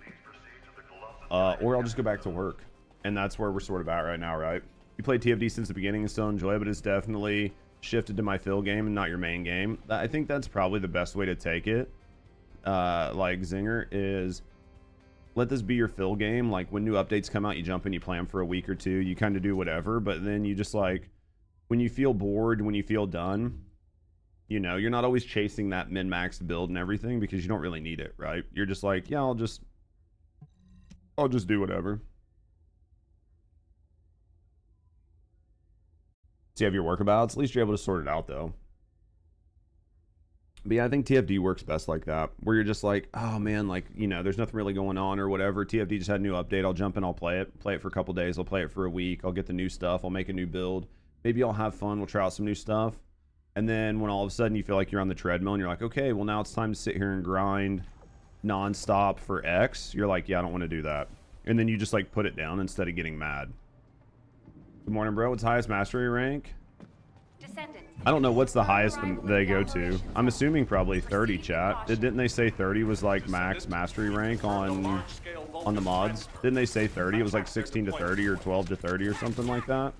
or I'll just go back to work. And that's where we're sort of at right now, right? You played TFD since the beginning and still enjoy it, but it's definitely shifted to my fill game and not your main game. I think that's probably the best way to take it. Like Zinger is, let this be your fill game. Like when new updates come out, you jump in, you play them for a week or two, you kind of do whatever, but then you just like, when you feel bored, when you feel done, you know, you're not always chasing that min-max build and everything because you don't really need it, right? You're just like, yeah, I'll just do whatever. So you have your workabouts. At least you're able to sort it out, though. But yeah, I think TFD works best like that, where you're just like, oh man, like, you know, there's nothing really going on or whatever. TFD just had a new update. I'll jump in, I'll play it for a couple days. I'll play it for a week. I'll get the new stuff. I'll make a new build. Maybe I'll have fun. We'll try out some new stuff. And then when all of a sudden you feel like you're on the treadmill and you're like, okay, well now it's time to sit here and grind nonstop for X. You're like, yeah, I don't want to do that. And then you just like put it down instead of getting mad. Good morning, bro. What's highest mastery rank? Descendant. I don't know what's the highest they go to. I'm assuming probably 30, chat. Didn't they say 30 was like max mastery rank on the mods? Didn't they say 30? It was like 16 to 30 or 12 to 30 or something like that.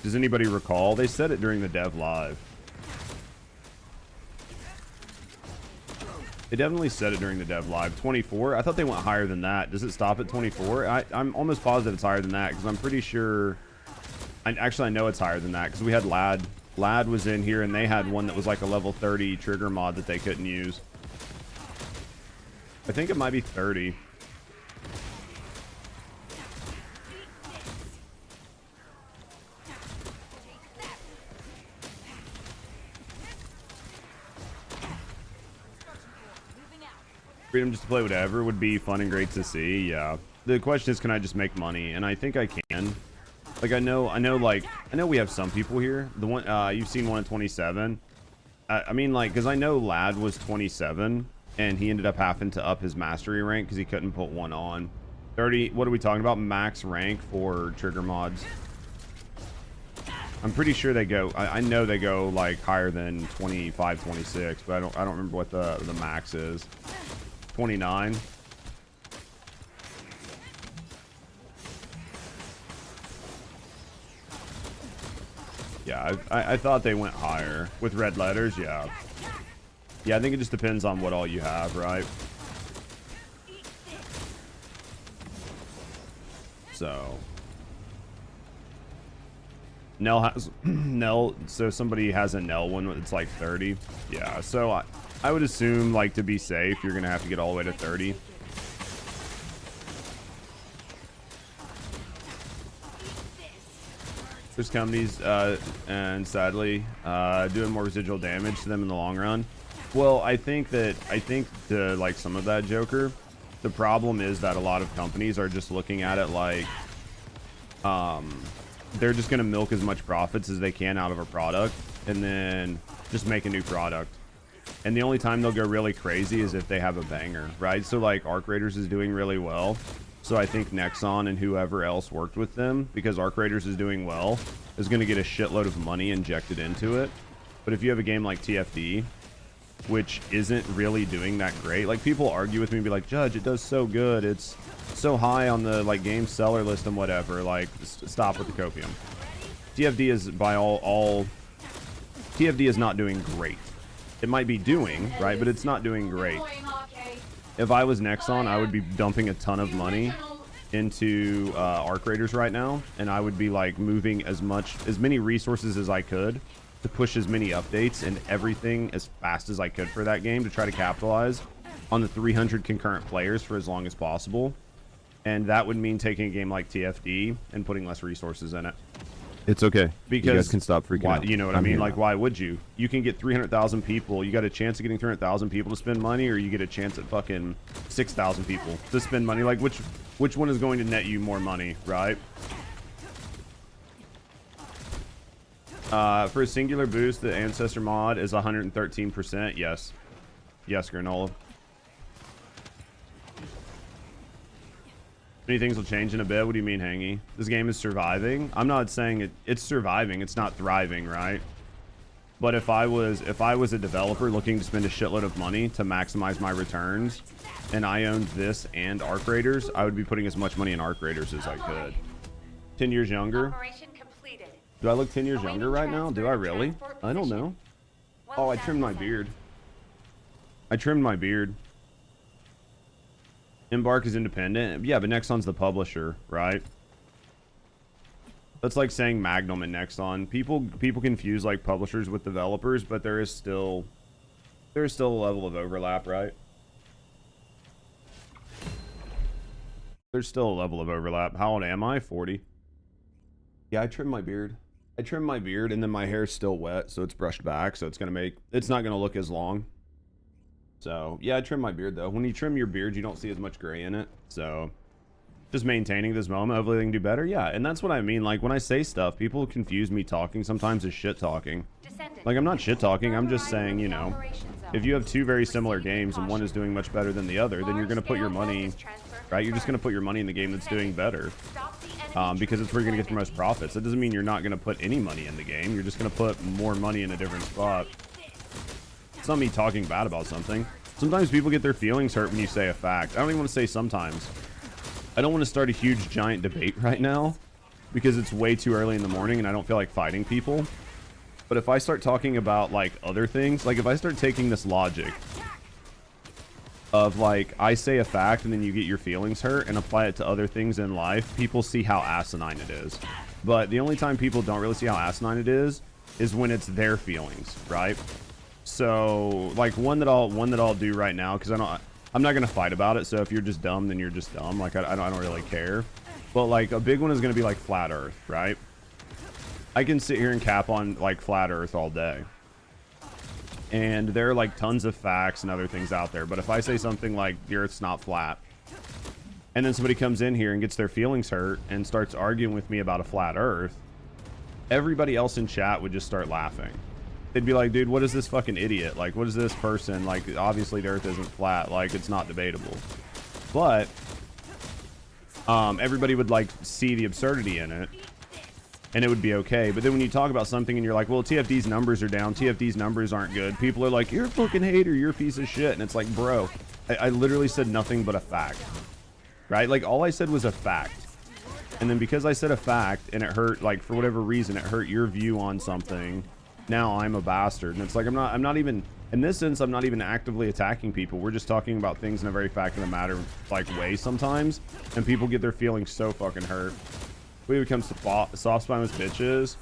Does anybody recall? They said it during the dev live. They definitely said it during the dev live. 24? I thought they went higher than that. Does it stop at 24? I'm almost positive it's higher than that because I'm pretty sure... Actually, I know it's higher than that because we had Lad. Lad was in here and they had one that was like a level 30 trigger mod that they couldn't use. I think it might be 30. Freedom just to play whatever would be fun and great to see. Yeah. The question is, can I just make money? And I think I can. Like I know we have some people here. The one you've seen one at 27. I mean, like, because I know Lad was 27 and he ended up having to up his mastery rank because he couldn't put one on. 30. What are we talking about? Max rank for trigger mods. I'm pretty sure they go. I know they go like higher than 25, 26, but I don't remember what the max is. 29. Yeah, I thought they went higher with red letters. Yeah, I think it just depends on what all you have, right? So Nell has Nell, so somebody has a Nell one. It's like 30. Yeah, so I would assume, like, to be safe, you're gonna have to get all the way to 30. There's companies, and sadly, doing more residual damage to them in the long run. Well, I think to like some of that, Joker, the problem is that a lot of companies are just looking at it like, they're just gonna milk as much profits as they can out of a product, and then just make a new product. And the only time they'll go really crazy is if they have a banger, right? So like Arc Raiders is doing really well. So I think Nexon and whoever else worked with them, because Arc Raiders is doing well, is going to get a shitload of money injected into it. But if you have a game like TFD, which isn't really doing that great, like people argue with me and be like, Judge, it does so good. It's so high on the like game seller list and whatever. Like, stop with the copium. TFD is by all TFD is not doing great. It might be doing, right? But it's not doing great. If I was Nexon, I would be dumping a ton of money into Arc Raiders right now, and I would be like moving as many resources as I could to push as many updates and everything as fast as I could for that game to try to capitalize on the 300 concurrent players for as long as possible. And that would mean taking a game like TFD and putting less resources in it. It's okay. Because you guys can stop freaking out. You know what I mean? Like, why would you? You can get 300,000 people. You got a chance of getting 300,000 people to spend money, or you get a chance at fucking 6,000 people to spend money. Like, which one is going to net you more money, right? For a singular boost, the Ancestor mod is 113%. Yes. Yes, Granola. Many things will change in a bit. What do you mean, Hangy? This game is surviving. I'm not saying it's surviving. It's not thriving, right? But if I was a developer looking to spend a shitload of money to maximize my returns, and I owned this and Arc Raiders, I would be putting as much money in Arc Raiders as I could. 10 years younger? Operation completed. Do I look 10 years younger right now? Do I really? I don't know. Oh, I trimmed my beard. I trimmed my beard. Embark is independent. Yeah, but Nexon's the publisher, right? That's like saying Magnum and Nexon. People confuse like publishers with developers, but there is still a level of overlap, right? There's still a level of overlap. How old am I? 40. Yeah, I trimmed my beard. I trimmed my beard, and then my hair's still wet, so it's brushed back, so it's not gonna look as long. So, yeah, I trimmed my beard, though. When you trim your beard, you don't see as much gray in it. So, just maintaining this moment. Hopefully they can do better. Yeah, and that's what I mean. Like, when I say stuff, people confuse me talking sometimes as shit talking. Like, I'm not shit talking. I'm just saying, you know, if you have two very similar games and one is doing much better than the other, then you're going to put your money, right? You're just going to put your money in the game that's doing better. Because it's where you're going to get the most profits. That doesn't mean you're not going to put any money in the game. You're just going to put more money in a different spot. It's not me talking bad about something. Sometimes people get their feelings hurt when you say a fact. I don't even want to say sometimes. I don't want to start a huge giant debate right now because it's way too early in the morning and I don't feel like fighting people. But if I start talking about like other things, like if I start taking this logic of like I say a fact and then you get your feelings hurt and apply it to other things in life, people see how asinine it is. But the only time people don't really see how asinine it is when it's their feelings, right? So like one that I'll do right now, because I'm not gonna fight about it. So if you're just dumb, then you're just dumb. Like I don't really care. But like a big one is gonna be like flat Earth, right? I can sit here and cap on like flat Earth all day, and there are like tons of facts and other things out there. But if I say something like the Earth's not flat, and then somebody comes in here and gets their feelings hurt and starts arguing with me about a flat Earth, everybody else in chat would just start laughing. They'd be like, dude, what is this fucking idiot? Like, what is this person? Like, obviously the Earth isn't flat. Like, it's not debatable. But everybody would like see the absurdity in it and it would be okay. But then when you talk about something and you're like, well, TFD's numbers are down, TFD's numbers aren't good, people are like, you're a fucking hater, you're a piece of shit. And it's like, bro, I literally said nothing but a fact, right? Like, all I said was a fact. And then because I said a fact and it hurt, like, for whatever reason, it hurt your view on something, now I'm a bastard. And it's like, I'm not even, in this sense, I'm not even actively attacking people. We're just talking about things in a very fact of the matter, like, way sometimes. And people get their feelings so fucking hurt. We become soft spineless bitches.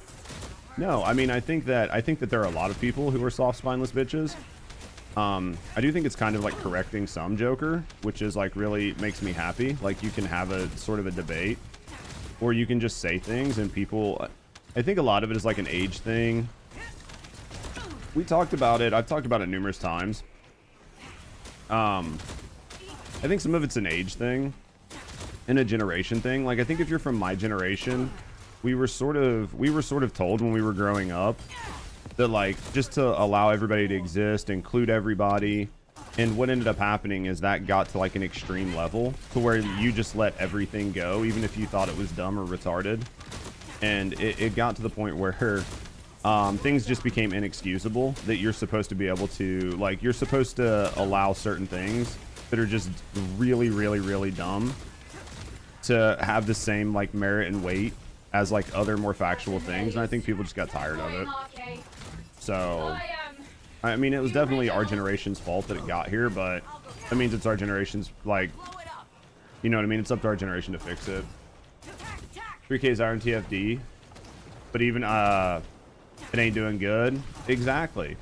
No, I mean, I think that there are a lot of people who are soft spineless bitches. I do think it's kind of like correcting some Joker, which is like really makes me happy. Like, you can have a sort of a debate, or you can just say things and people, I think a lot of it is like an age thing. We talked about it. I've talked about it numerous times. I think some of it's an age thing and a generation thing. Like, I think if you're from my generation, we were sort of told when we were growing up that, like, just to allow everybody to exist, include everybody. And what ended up happening is that got to like an extreme level to where you just let everything go, even if you thought it was dumb or retarded. And it got to the point where things just became inexcusable, that you're supposed to be able to, like, you're supposed to allow certain things that are just really, really, really dumb to have the same, like, merit and weight as, like, other more factual things. And I think people just got tired of it. So, I mean, it was definitely our generation's fault that it got here, but that means it's our generation's, like, you know what I mean? It's up to our generation to fix it. 3K's Iron TFD, but even, it ain't doing good. Exactly.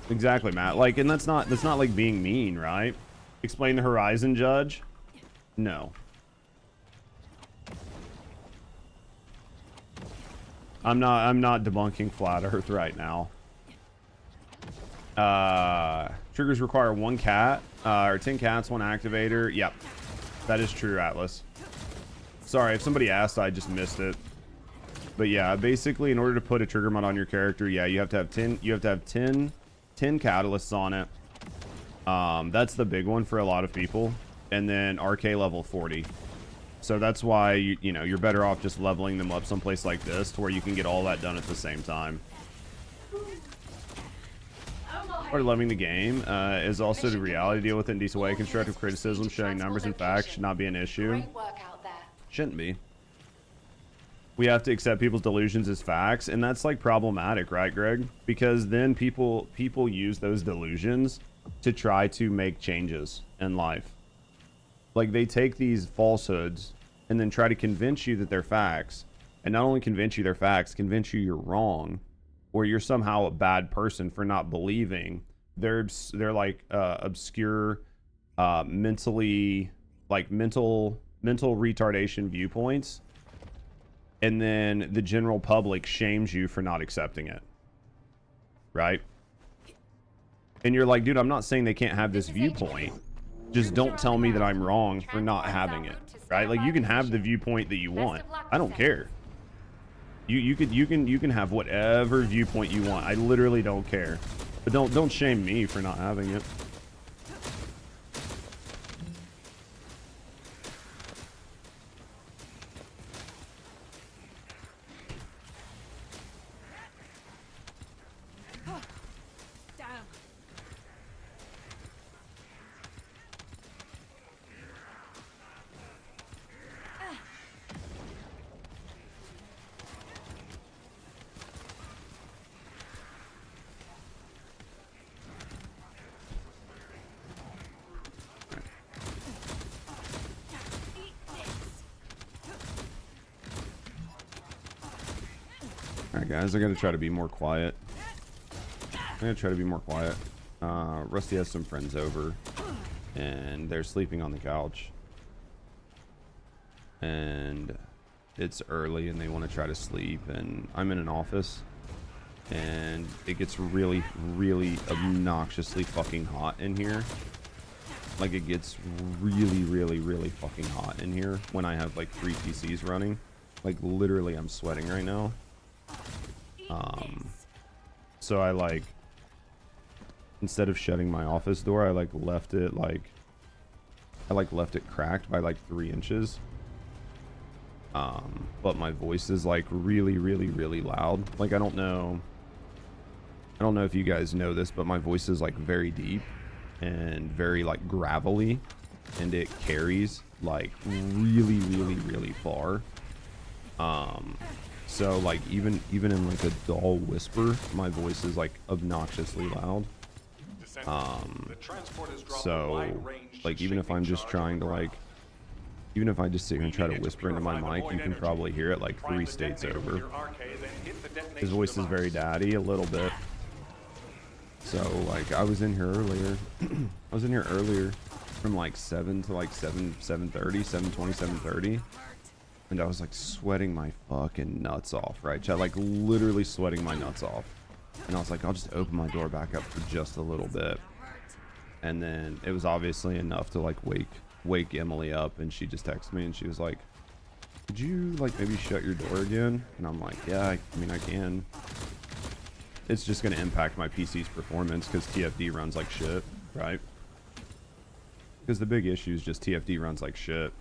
Exactly, Matt. Like, and that's not like being mean, right? Explain the horizon, Judge. No. I'm not debunking flat Earth right now. Triggers require 1 cat, or 10 cats, 1 activator. Yep. That is true, Atlas. Sorry, if somebody asked, I just missed it. But yeah, basically, in order to put a trigger mod on your character, yeah, you have to have 10 catalysts on it. That's the big one for a lot of people. And then Arche level 40. So that's why you know, you're better off just leveling them up someplace like this to where you can get all that done at the same time. Part of loving the game is also the reality deal with it in a decent way. Constructive criticism, showing numbers and facts should not be an issue. Shouldn't be. We have to accept people's delusions as facts, and that's like problematic, right, Greg? Because then people use those delusions to try to make changes in life. Like, they take these falsehoods and then try to convince you that they're facts, and not only convince you they're facts, convince you you're wrong, or you're somehow a bad person for not believing. They're like obscure, mentally, like mental retardation viewpoints. And then the general public shames you for not accepting it. Right? And you're like, dude, I'm not saying they can't have this viewpoint. just don't tell me that I'm wrong for not having it, right? Like, you can have the viewpoint that you want. I don't care. You can have whatever viewpoint you want. I literally don't care. But don't shame me for not having it. Alright guys, I gotta try to be more quiet. Rusty has some friends over and they're sleeping on the couch. And it's early and they want to try to sleep, and I'm in an office and it gets really, really obnoxiously fucking hot in here. Like, it gets really, really, really fucking hot in here when I have like 3 PCs running. Like, literally I'm sweating right now. So I like, instead of shutting my office door, I left it cracked by like 3 inches. But my voice is like really, really, really loud. Like, I don't know if you guys know this, but my voice is like very deep and very like gravelly, and it carries like really, really, really far. So like even in like a dull whisper, my voice is like obnoxiously loud. So like even if I'm just trying to like, even if I just sit here and try to whisper into my mic, you can probably hear it like 3 states over. His voice is very daddy a little bit. So like I was in here earlier. I was in here earlier from like 7 to like 7:30, 7:20, 7:30. And I was like sweating my fucking nuts off, right? Like literally sweating my nuts off. And I was like, I'll just open my door back up for just a little bit. And then it was obviously enough to like wake Emily up, and she just texted me and she was like, could you like maybe shut your door again? And I'm like, yeah, I mean I can. It's just going to impact my PC's performance because TFD runs like shit, right? Because the big issue is just TFD runs like shit.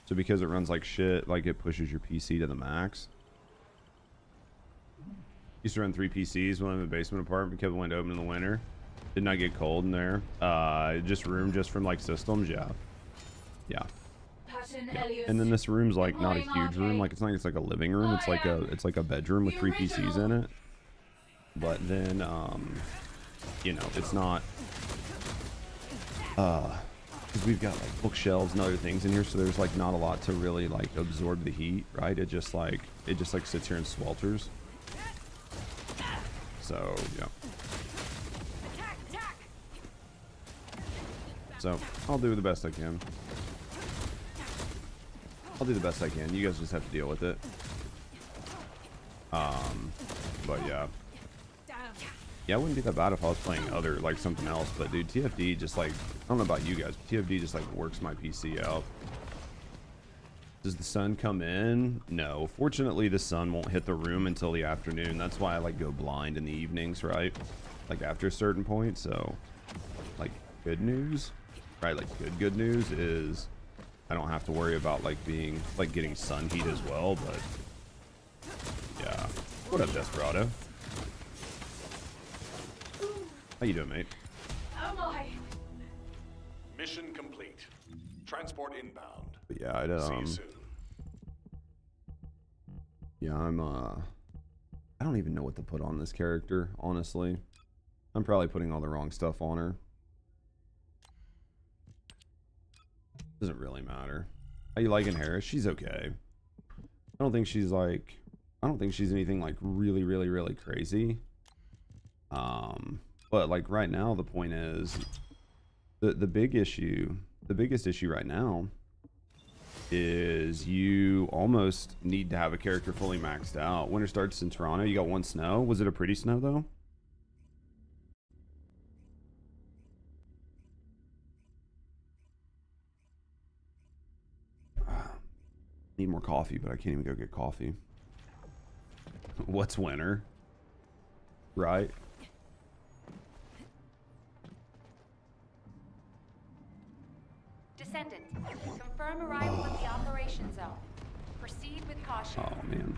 So because it runs like shit, like it pushes your PC to the max. Used to run 3 PCs when I'm in the basement apartment, kept the window open in the winter. Did not get cold in there. Just room just from like systems, yeah. Yeah. And then this room's like not a huge room, like it's not, it's like a living room, it's like a bedroom with 3 PCs in it. But then you know, it's not because we've got like bookshelves and other things in here, so there's like not a lot to really like absorb the heat, right? It just like sits here and swelters. So yeah. So I'll do the best I can. I'll do the best I can. You guys just have to deal with it. But yeah. Yeah, it wouldn't be that bad if I was playing other, like something else, but dude, TFD just like, I don't know about you guys, but TFD just like works my PC out. Does the sun come in? No. Fortunately, the sun won't hit the room until the afternoon. That's why I like go blind in the evenings, right? Like after a certain point. So like good news, right? Like good news is I don't have to worry about like being, like getting sun heat as well, but yeah. What up, Desperado? How you doing, mate? Oh my. Mission complete. Transport inbound. But yeah, I'd See you soon. Yeah, I don't even know what to put on this character, honestly. I'm probably putting all the wrong stuff on her. Doesn't really matter. How you liking Harris? She's okay. I don't think she's anything like really, really, really crazy. But like right now, the point is the biggest issue right now is you almost need to have a character fully maxed out. Winter starts in Toronto. You got 1 snow. Was it a pretty snow though? Need more coffee, but I can't even go get coffee. What's winter? Right? Descendant, confirm arrival at the operation zone. Proceed with caution. Oh, man.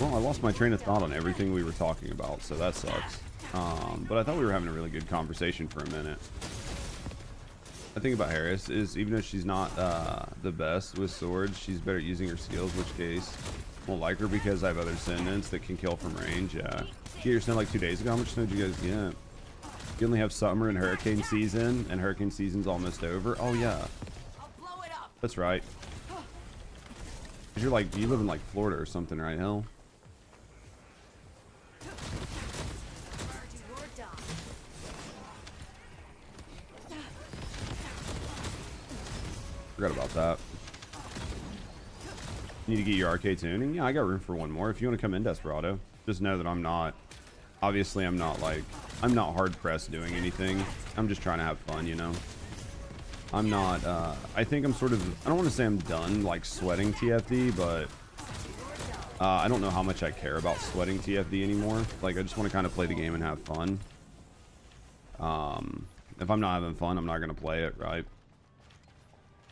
Well, I lost my train of thought on everything we were talking about, so that sucks. But I thought we were having a really good conversation for a minute. The thing about Harris is, even though she's not the best with swords, she's better at using her skills, which case won't like her because I have other descendants that can kill from range. Yeah. You get your snow like 2 days ago. How much snow did you guys get? You only have summer and hurricane season, and hurricane season's almost over. Oh, yeah. That's right. Cause you're like, you live in like Florida or something, right, Hell? Forgot about that. Need to get your Arche Tuning? Yeah, I got room for one more. If you want to come in, Desperado, just know that I'm not, obviously I'm not like, I'm not hard pressed doing anything. I'm just trying to have fun, you know? I'm not, I think I'm sort of, I don't want to say I'm done like sweating TFD, but I don't know how much I care about sweating TFD anymore. Like, I just want to kind of play the game and have fun. If I'm not having fun, I'm not going to play it, right?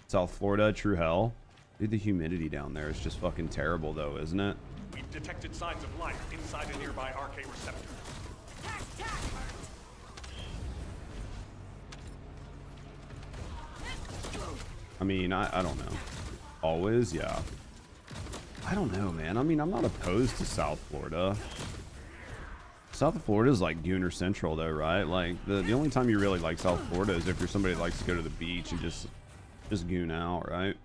South Florida, true hell. Dude, the humidity down there is just fucking terrible though, isn't it? We've detected signs of life inside a nearby Arche receptor. I mean, I don't know. Always, yeah. I don't know, man. I mean, I'm not opposed to South Florida. South Florida is like Gooner Central though, right? Like, the only time you really like South Florida is if you're somebody that likes to go to the beach and just goon out, right?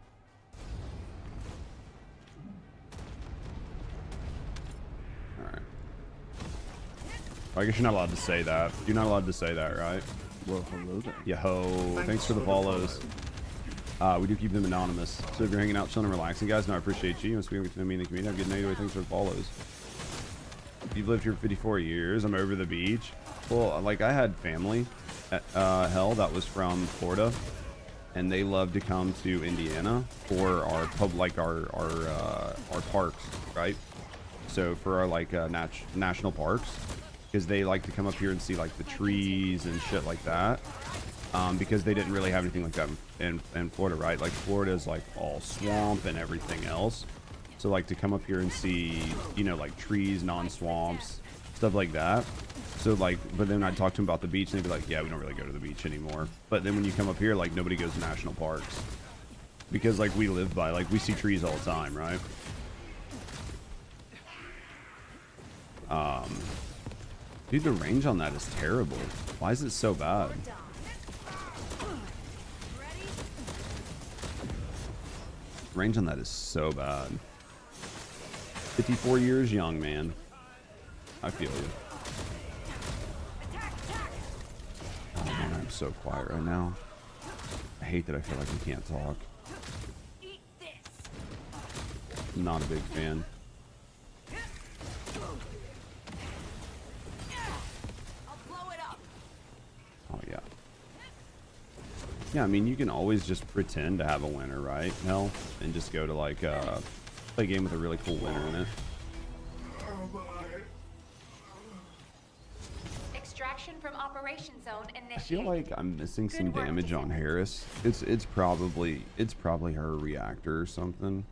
Alright. I guess you're not allowed to say that. You're not allowed to say that, right? Well, hello there. Yo, thanks for the follows. We do keep them anonymous. So if you're hanging out, chilling, and relaxing, guys, no, I appreciate you. Once we get to know me in the community, have a good night. Anyway, thanks for the follows. You've lived here for 54 years. I'm over the beach. Well, like, I had family at Hell that was from Florida, and they love to come to Indiana for our our parks, right? So for our like national parks, because they like to come up here and see like the trees and shit like that. Because they didn't really have anything like that in Florida, right? Like Florida is like all swamp and everything else. So like to come up here and see, you know, like trees, non-swamps, stuff like that. So like, but then I'd talk to them about the beach and they'd be like, yeah, we don't really go to the beach anymore. But then when you come up here, like nobody goes to national parks because like we live by, like we see trees all the time, right? Dude, the range on that is terrible. Why is it so bad? Range on that is so bad. 54 years young, man. I feel you. Oh man, I'm so quiet right now. I hate that I feel like I can't talk. Not a big fan. Oh yeah. Yeah, I mean, you can always just pretend to have a winner, right? Hell, and just go to like play a game with a really cool winner in it. Extraction from operation zone initiated. I feel like I'm missing some damage on Harris. It's probably her reactor or something.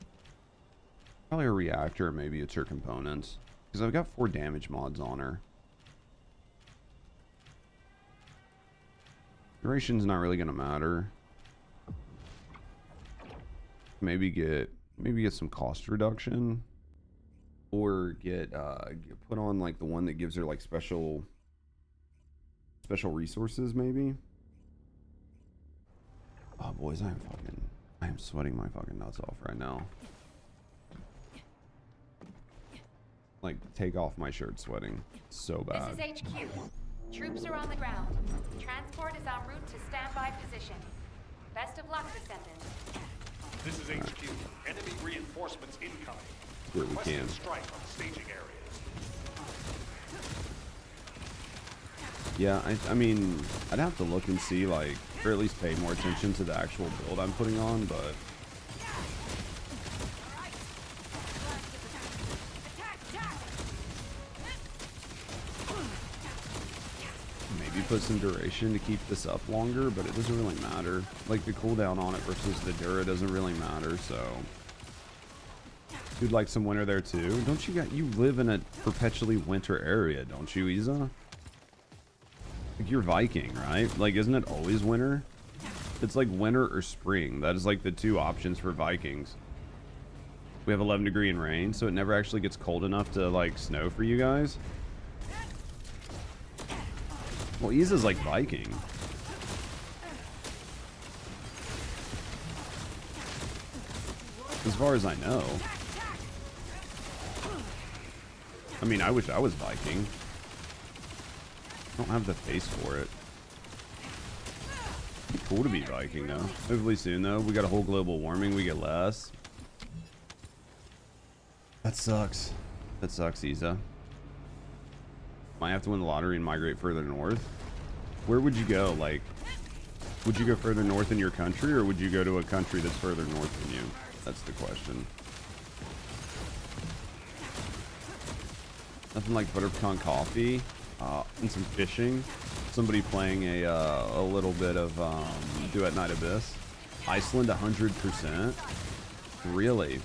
Probably her reactor, or maybe it's her components. Because I've got 4 damage mods on her. Duration's not really gonna matter. Maybe get some cost reduction, or get put on like the one that gives her like special resources, maybe. Oh boys, I am sweating my fucking nuts off right now. Like, take off my shirt sweating. So bad. This is HQ. Troops are on the ground. Transport is en route to standby position. Best of luck, Descendant. This is HQ. Enemy reinforcements incoming. Do what we Requesting can. strike on staging areas. Yeah, I mean, I'd have to look and see, like, or at least pay more attention to the actual build I'm putting on, but put some duration to keep this up longer, but it doesn't really matter. Like the cooldown on it versus the Dura doesn't really matter, so. You'd like some winter there too. Don't you live in a perpetually winter area, don't you, Isa? Like you're Viking, right? Like isn't it always winter? It's like winter or spring. That is like the two options for Vikings. We have 11 degree and rain, so it never actually gets cold enough to like snow for you guys. Well, Isa's like Viking. As far as I know. I mean, I wish I was Viking. I don't have the face for it. It'd be cool to be Viking though. Hopefully soon though. We got a whole global warming. We get less. That sucks. That sucks, Isa. Might have to win the lottery and migrate further north. Where would you go? Like, would you go further north in your country, or would you go to a country that's further north than you? That's the question. Nothing like butter pecan coffee and some fishing. Somebody playing a little bit of Duet Night Abyss. Iceland 100%. Really?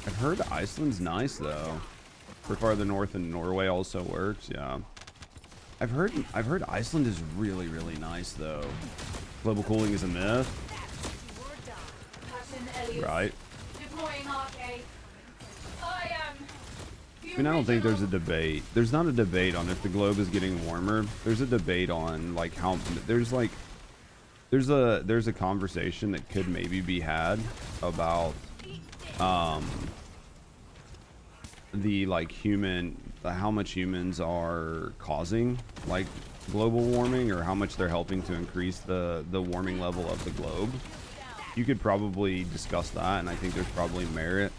I've heard Iceland's nice though. For farther north, and Norway also works. Yeah. I've heard Iceland is really, really nice though. Global cooling is a myth. Right. I mean, I don't think there's a debate. There's not a debate on if the globe is getting warmer. There's a debate on like how there's a conversation that could maybe be had about the like how much humans are causing like global warming, or how much they're helping to increase the warming level of the globe. You could probably discuss that, and I think there's probably merit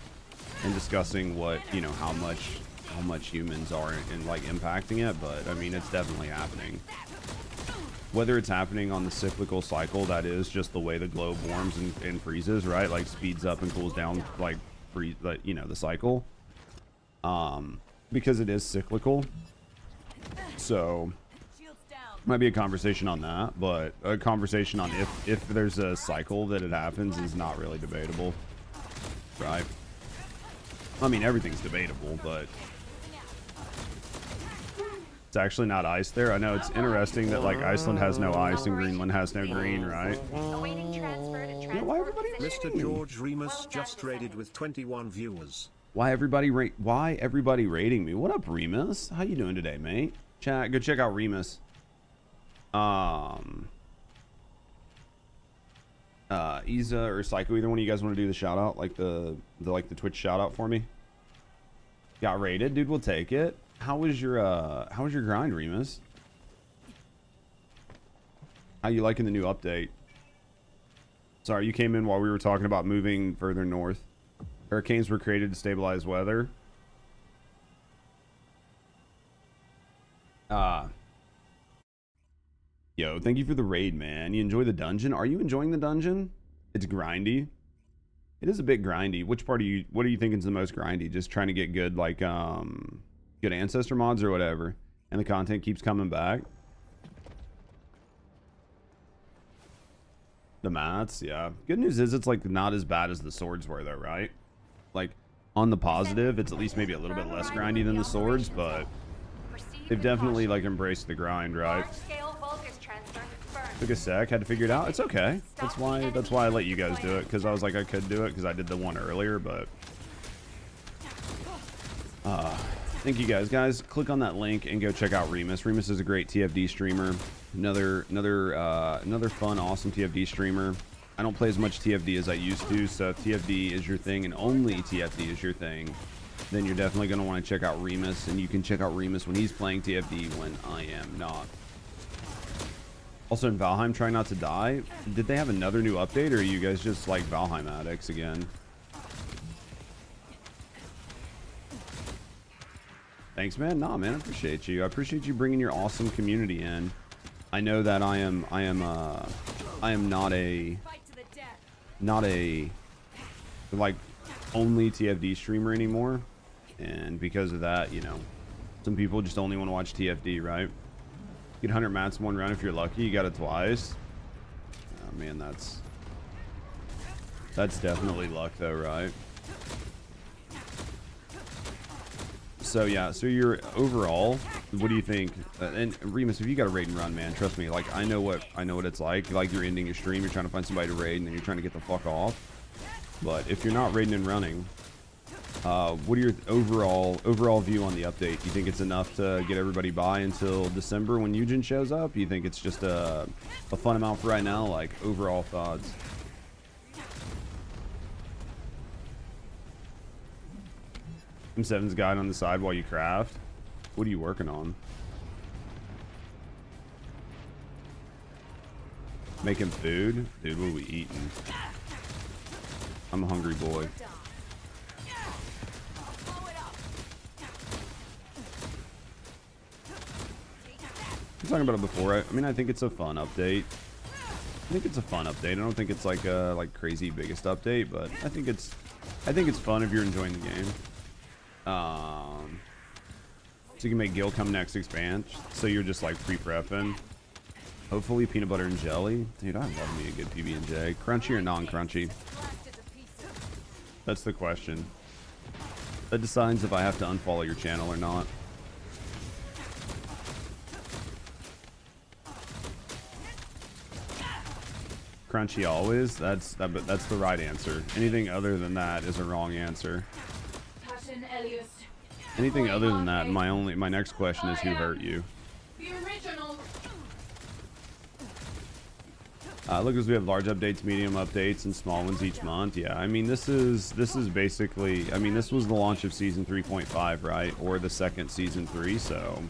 in discussing what, you know, how much humans are in like impacting it. But I mean, it's definitely happening. Whether it's happening on the cyclical cycle, that is just the way the globe warms and freezes, right? Like speeds up and cools down, like you know, the cycle. Because it is cyclical. So might be a conversation on that, but a conversation on if there's a cycle that it happens is not really debatable, right? I mean, everything's debatable, but it's actually not ice there. I know it's interesting that like Iceland has no ice and Greenland has no green, right? Awaiting transfer to Yeah, why everybody Mr. George Remus just raided with 21 viewers. Why everybody rating me? What up, Remus? How you doing today, mate? Chat, go check out Remus. Isa or Psycho, either one of you guys want to do the shout out, like the Twitch shout out for me? Got rated, dude. We'll take it. How was your grind, Remus? How you liking the new update? Sorry, you came in while we were talking about moving further north. Hurricanes were created to stabilize weather. Yo, thank you for the raid, man. You enjoy the dungeon? Are you enjoying the dungeon? It's grindy. It is a bit grindy. Which part what are you thinking is the most grindy? Just trying to get good, like, good ancestor mods or whatever, and the content keeps coming back. The mats, yeah. Good news is it's like not as bad as the swords were though, right? Like on the positive, it's at least maybe a little bit less grindy than the swords, but they've definitely like embraced the grind, right? Took a sec, had to figure it out. It's okay. That's why I let you guys do it, because I was like I could do it because I did the one earlier, but thank you guys. Click on that link and go check out Remus. Remus is a great TFD streamer. Another fun, awesome TFD streamer. I don't play as much TFD as I used to, so if TFD is your thing and only TFD is your thing, then you're definitely going to want to check out Remus, and you can check out Remus when he's playing TFD when I am not. Also in Valheim, try not to die. Did they have another new update, or are you guys just like Valheim addicts again? Thanks, man. Nah, man, I appreciate you. I appreciate you bringing your awesome community in. I know that I am not a like only TFD streamer anymore, and because of that, you know, some people just only want to watch TFD, right? Get 100 mats in one run if you're lucky. You got it twice. Oh man, that's definitely luck though, right? So yeah, so you're overall, what do you think? And Remus, if you got a raid and run, man, trust me, like I know what it's like. Like you're ending your stream, you're trying to find somebody to raid, and then you're trying to get the fuck off. But if you're not raiding and running, what are your overall view on the update? Do you think it's enough to get everybody by until December when Eugen shows up? Do you think it's just a fun amount for right now? Like overall thoughts? M7's guide on the side while you craft. What are you working on? Making food? Dude, what are we eating? I'm a hungry boy. I was talking about it before. I mean, I think it's a fun update. I don't think it's like a crazy biggest update, but I think it's fun if you're enjoying the game. So you can make Gil come next expansion. So you're just like pre-prepping. Hopefully peanut butter and jelly. Dude, I love me a good PB&J. Crunchy or non-crunchy? That's the question. That decides if I have to unfollow your channel or not. Crunchy always. That's the right answer. Anything other than that is a wrong answer. Anything other than that, my next question is who hurt you? Look, as we have large updates, medium updates, and small ones each month. Yeah, I mean this is basically, I mean this was the launch of season 3.5, right? Or the second season 3, so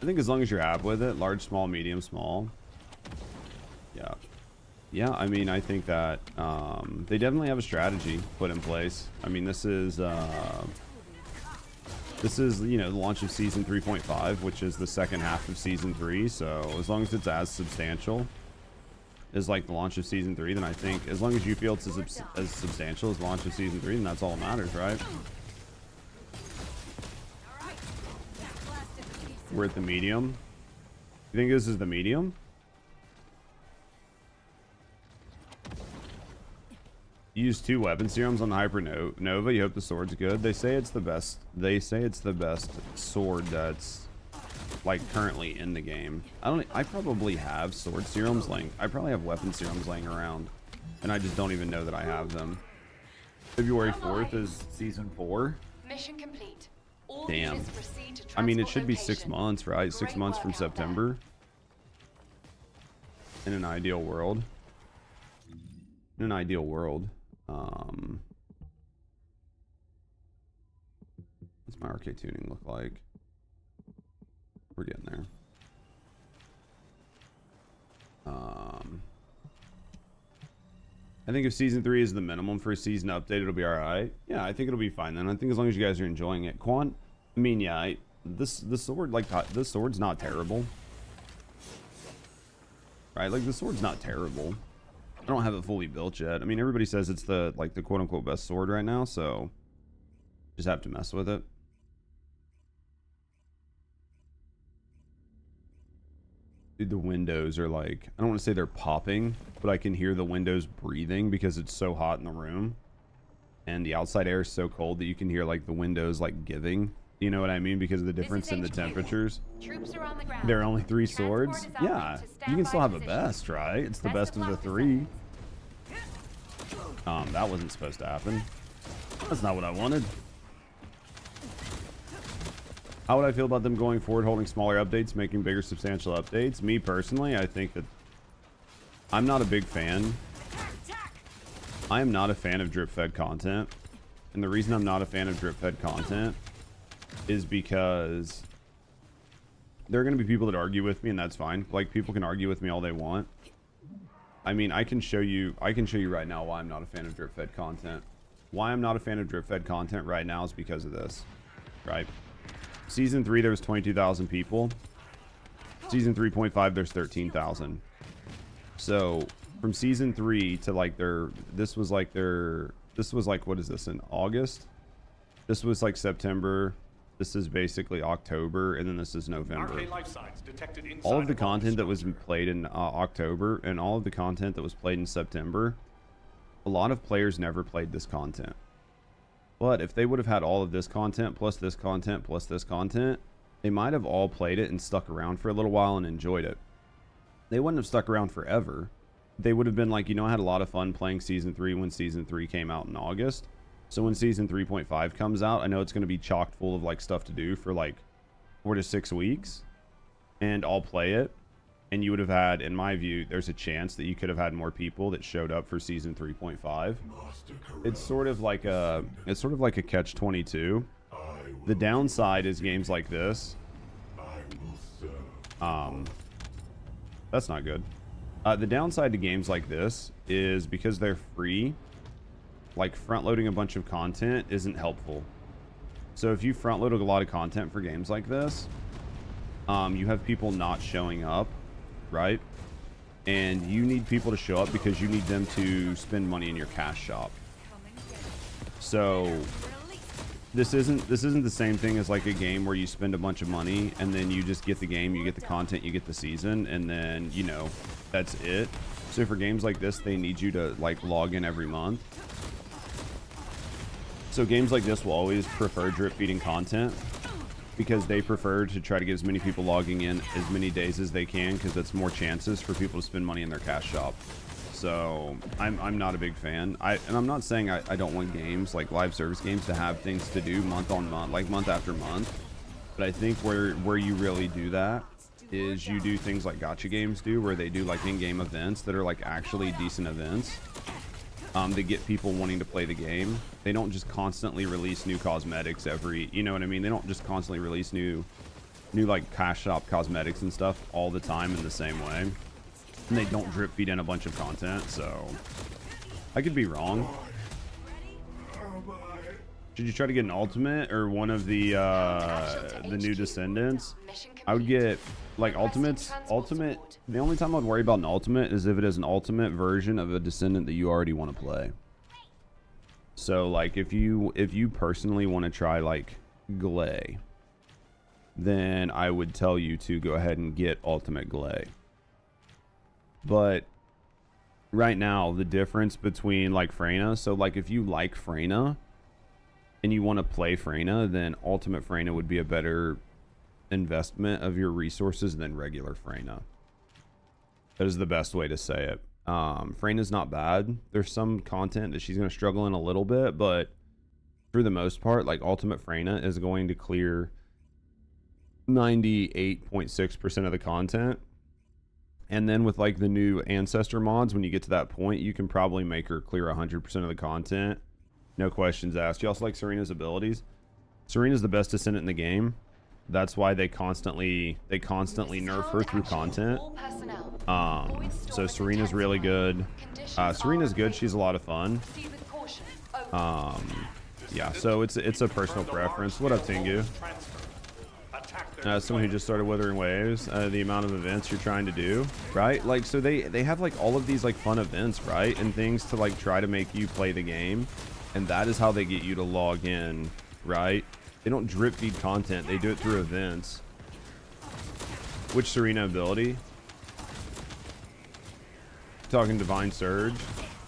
I think as long as you're happy with it, large, small, medium, small. Yeah, I mean, I think that they definitely have a strategy put in place. I mean, this is you know, the launch of season 3.5, which is the second half of season 3. So as long as it's as substantial as like the launch of season 3, then I think as long as you feel it's as substantial as the launch of season 3, then that's all that matters, right? We're at the medium. You think this is the medium? Use 2 weapon serums on the Hypernova. You hope the sword's good. They say it's the best. They say it's the best sword that's like currently in the game. I probably have sword serums laying. I probably have weapon serums laying around, and I just don't even know that I have them. February 4th is season 4. Mission complete. Damn. I mean, it should be 6 months, right? 6 months from September. In an ideal world. In an ideal world. What's my Arche Tuning look like? We're getting there. I think if season 3 is the minimum for a season update, it'll be alright. Yeah, I think it'll be fine then. I think as long as you guys are enjoying it. I mean, yeah, this sword, like, this sword's not terrible. Right, like, the sword's not terrible. I don't have it fully built yet. I mean, everybody says it's the quote-unquote best sword right now, so just have to mess with it. Dude, the windows are like, I don't want to say they're popping, but I can hear the windows breathing because it's so hot in the room. And the outside air is so cold that you can hear like the windows like giving. You know what I mean? Because of the difference in the temperatures. Troops are on the ground. There are only 3 swords. Yeah, you can still have a best, right? It's the best of the 3. That wasn't supposed to happen. That's not what I wanted. How would I feel about them going forward, holding smaller updates, making bigger substantial updates? Me personally, I think that I'm not a big fan. I am not a fan of drip-fed content. And the reason I'm not a fan of drip-fed content is because there are going to be people that argue with me, and that's fine. Like, people can argue with me all they want. I mean, I can show you right now why I'm not a fan of drip-fed content. Why I'm not a fan of drip-fed content right now is because of this, right? Season 3, there was 22,000 people. Season 3.5, there's 13,000. So from season 3 to like this was like, what is this, in August? This was like September. This is basically October, and then this is November. Arche life signs detected inside All of the a content that was structure. played in October and all of the content that was played in September, a lot of players never played this content. But if they would have had all of this content plus this content plus this content, they might have all played it and stuck around for a little while and enjoyed it. They wouldn't have stuck around forever. They would have been like, you know, I had a lot of fun playing Season 3 when Season 3 came out in August. So when Season 3.5 comes out, I know it's going to be chocked full of like stuff to do for like 4 to 6 weeks. And I'll play it. And you would have had, in my view, there's a chance that you could have had more people that showed up for Season 3.5. It's sort of like a catch-22. The downside is games like this. That's not good. The downside to games like this is because they're free, like front-loading a bunch of content isn't helpful. So if you front-load a lot of content for games like this, you have people not showing up, right? And you need people to show up because you need them to spend money in your cash shop. So this isn't the same thing as like a game where you spend a bunch of money and then you just get the game, you get the content, you get the season, and then, you know, that's it. So for games like this, they need you to like log in every month. So games like this will always prefer drip feeding content because they prefer to try to get as many people logging in as many days as they can, because that's more chances for people to spend money in their cash shop. So I'm not a big fan. And I'm not saying I don't want games like live service games to have things to do month on month, like month after month. But I think where you really do that is you do things like gacha games do, where they do like in-game events that are like actually decent events. They get people wanting to play the game. They don't just constantly release new cosmetics every, you know what I mean? They don't just constantly release new like cash shop cosmetics and stuff all the time in the same way. And they don't drip feed in a bunch of content, so I could be wrong. Should you try to get an ultimate or one of the new Descendants? I would get like ultimate. The only time I'd worry about an ultimate is if it is an ultimate version of a Descendant that you already want to play. So like if you personally want to try like Glay, then I would tell you to go ahead and get ultimate Glay. But right now, the difference between like Freyna, so like if you like Freyna and you want to play Freyna, then ultimate Freyna would be a better investment of your resources than regular Freyna. That is the best way to say it. Freyna's not bad. There's some content that she's going to struggle in a little bit, but for the most part, like ultimate Freyna is going to clear 98.6% of the content. And then with like the new ancestor mods, when you get to that point, you can probably make her clear 100% of the content. No questions asked. You also like Serena's abilities. Serena's the best Descendant in the game. That's why they constantly nerf her through content. So Serena's really good. Serena's good. She's a lot of fun. Yeah, so it's a personal preference. What up, Tengu? Someone who just started Withering Waves, the amount of events you're trying to do, right? Like, so they have like all of these like fun events, right? And things to like try to make you play the game. And that is how they get you to log in, right? They don't drip feed content. They do it through events. Which Serena ability? Talking Divine Surge.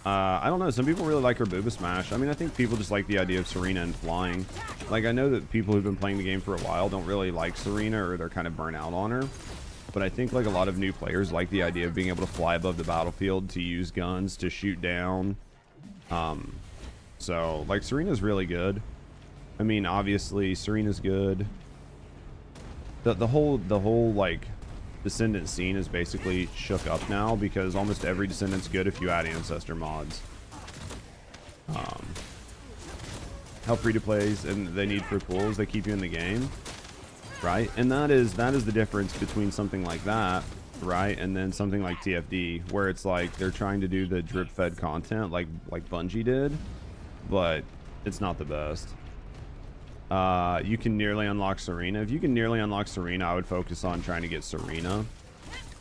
I don't know. Some people really like her Booba Smash. I mean, I think people just like the idea of Serena and flying. Like, I know that people who've been playing the game for a while don't really like Serena, or they're kind of burnt out on her. But I think like a lot of new players like the idea of being able to fly above the battlefield, to use guns, to shoot down. So like Serena's really good. I mean, obviously Serena's good. The whole like Descendant scene is basically shook up now, because almost every Descendant's good if you add ancestor mods. How free to plays and they need for pools, they keep you in the game, right? And that is the difference between something like that, right, and then something like TFD, where it's like they're trying to do the drip fed content like Bungie did, but it's not the best. You can nearly unlock Serena. If you can nearly unlock Serena, I would focus on trying to get Serena.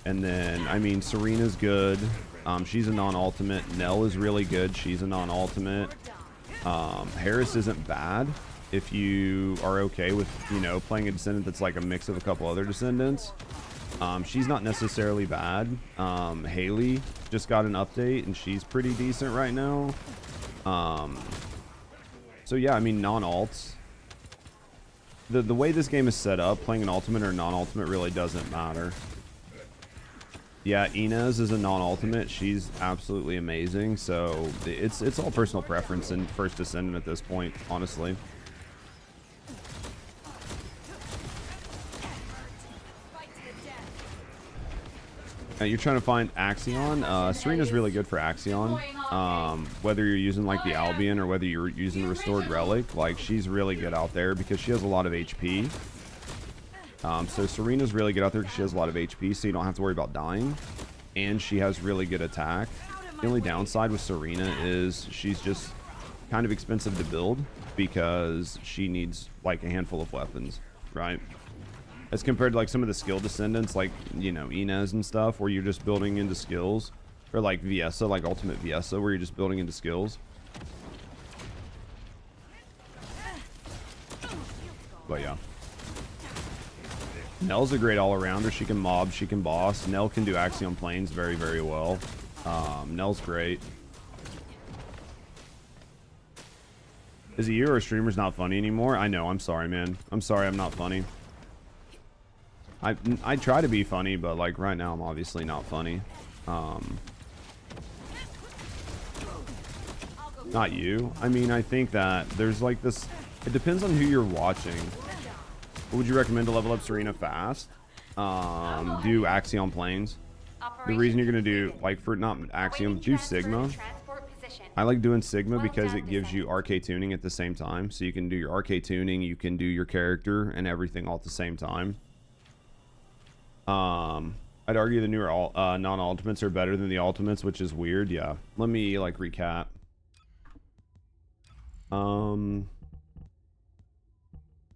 And then, I mean, Serena's good. She's a non-ultimate. Nell is really good. She's a non-ultimate. Harris isn't bad. if you are okay with, you know, playing a Descendant that's like a mix of a couple other Descendants. She's not necessarily bad. Haley just got an update and she's pretty decent right now. So yeah, I mean, non-alts. The way this game is set up, playing an ultimate or non-ultimate really doesn't matter. Yeah, Inez is a non-ultimate. She's absolutely amazing. So it's all personal preference in First Descendant at this point, honestly. You're trying to find Axiom. Serena's really good for Axiom. Whether you're using like the Albion or whether you're using the Restored Relic, like she's really good out there because she has a lot of HP. So Serena's really good out there because she has a lot of HP, so you don't have to worry about dying. And she has really good attack. The only downside with Serena is she's just kind of expensive to build because she needs like a handful of weapons, right? As compared to like some of the skill Descendants, like, you know, Inez and stuff, where you're just building into skills. Or like Viesa, like Ultimate Viesa, where you're just building into skills. But yeah. Nell's a great all-arounder. She can mob, she can boss. Nell can do Axiom Plains very, very well. Nell's great. Is it you or streamer's not funny anymore? I know, I'm sorry, man. I'm sorry I'm not funny. I try to be funny, but like right now I'm obviously not funny. Not you. I mean, I think that there's like this, it depends on who you're watching. What would you recommend to level up Serena fast? Do Axiom Plains. The reason you're gonna do, like, for not Axiom, do Sigma. I like doing Sigma because it gives you Arche Tuning at the same time. So you can do your Arche Tuning, you can do your character and everything all at the same time. I'd argue the newer non-ultimates are better than the ultimates, which is weird. Yeah. Let me like recap.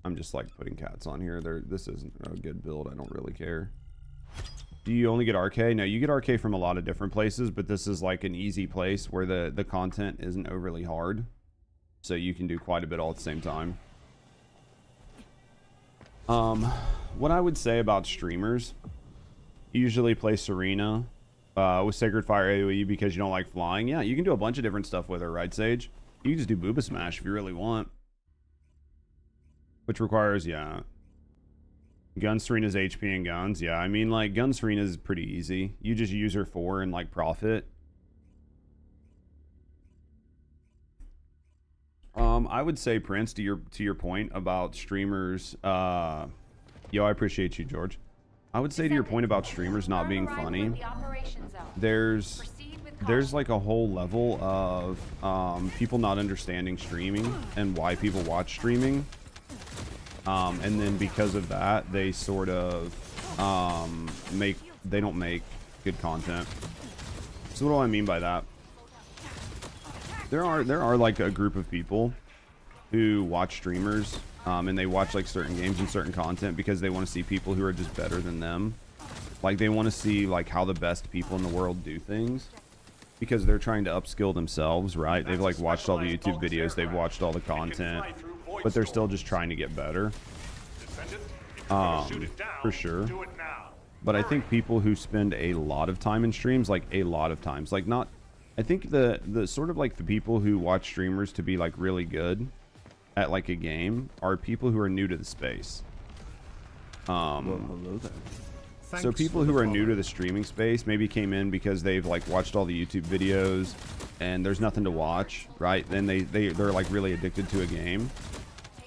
I'm just like putting cats on here. This isn't a good build. I don't really care. Do you only get Arche? No, you get Arche from a lot of different places, but this is like an easy place where the content isn't overly hard. So you can do quite a bit all at the same time. What I would say about streamers, usually play Serena with Sacred Fire AoE because you don't like flying. Yeah, you can do a bunch of different stuff with her, right, Sage? You can just do Booba Smash if you really want. Which requires, yeah. Gun Serena's HP and guns. Yeah, I mean, like, Gun Serena is pretty easy. You just use her for and, like, profit. I would say, Prince, to your point about streamers, yo, I appreciate you, George. I would say to your point about streamers not being funny, there's like a whole level of people not understanding streaming and why people watch streaming. And then because of that, they sort of they don't make good content. So what do I mean by that? There are like a group of people who watch streamers and they watch like certain games and certain content because they want to see people who are just better than them. Like they want to see like how the best people in the world do things because they're trying to upskill themselves, right? They've like watched all the YouTube videos, they've watched all the content, but they're still just trying to get better. For sure. But I think people who spend a lot of time in streams, like a lot of times, like not, I think the sort of like the people who watch streamers to be like really good at like a game are people who are new to the space. Well, hello there. So people who are new to the streaming space maybe came in because they've like watched all the YouTube videos and there's nothing to watch, right? Then they're like really addicted to a game.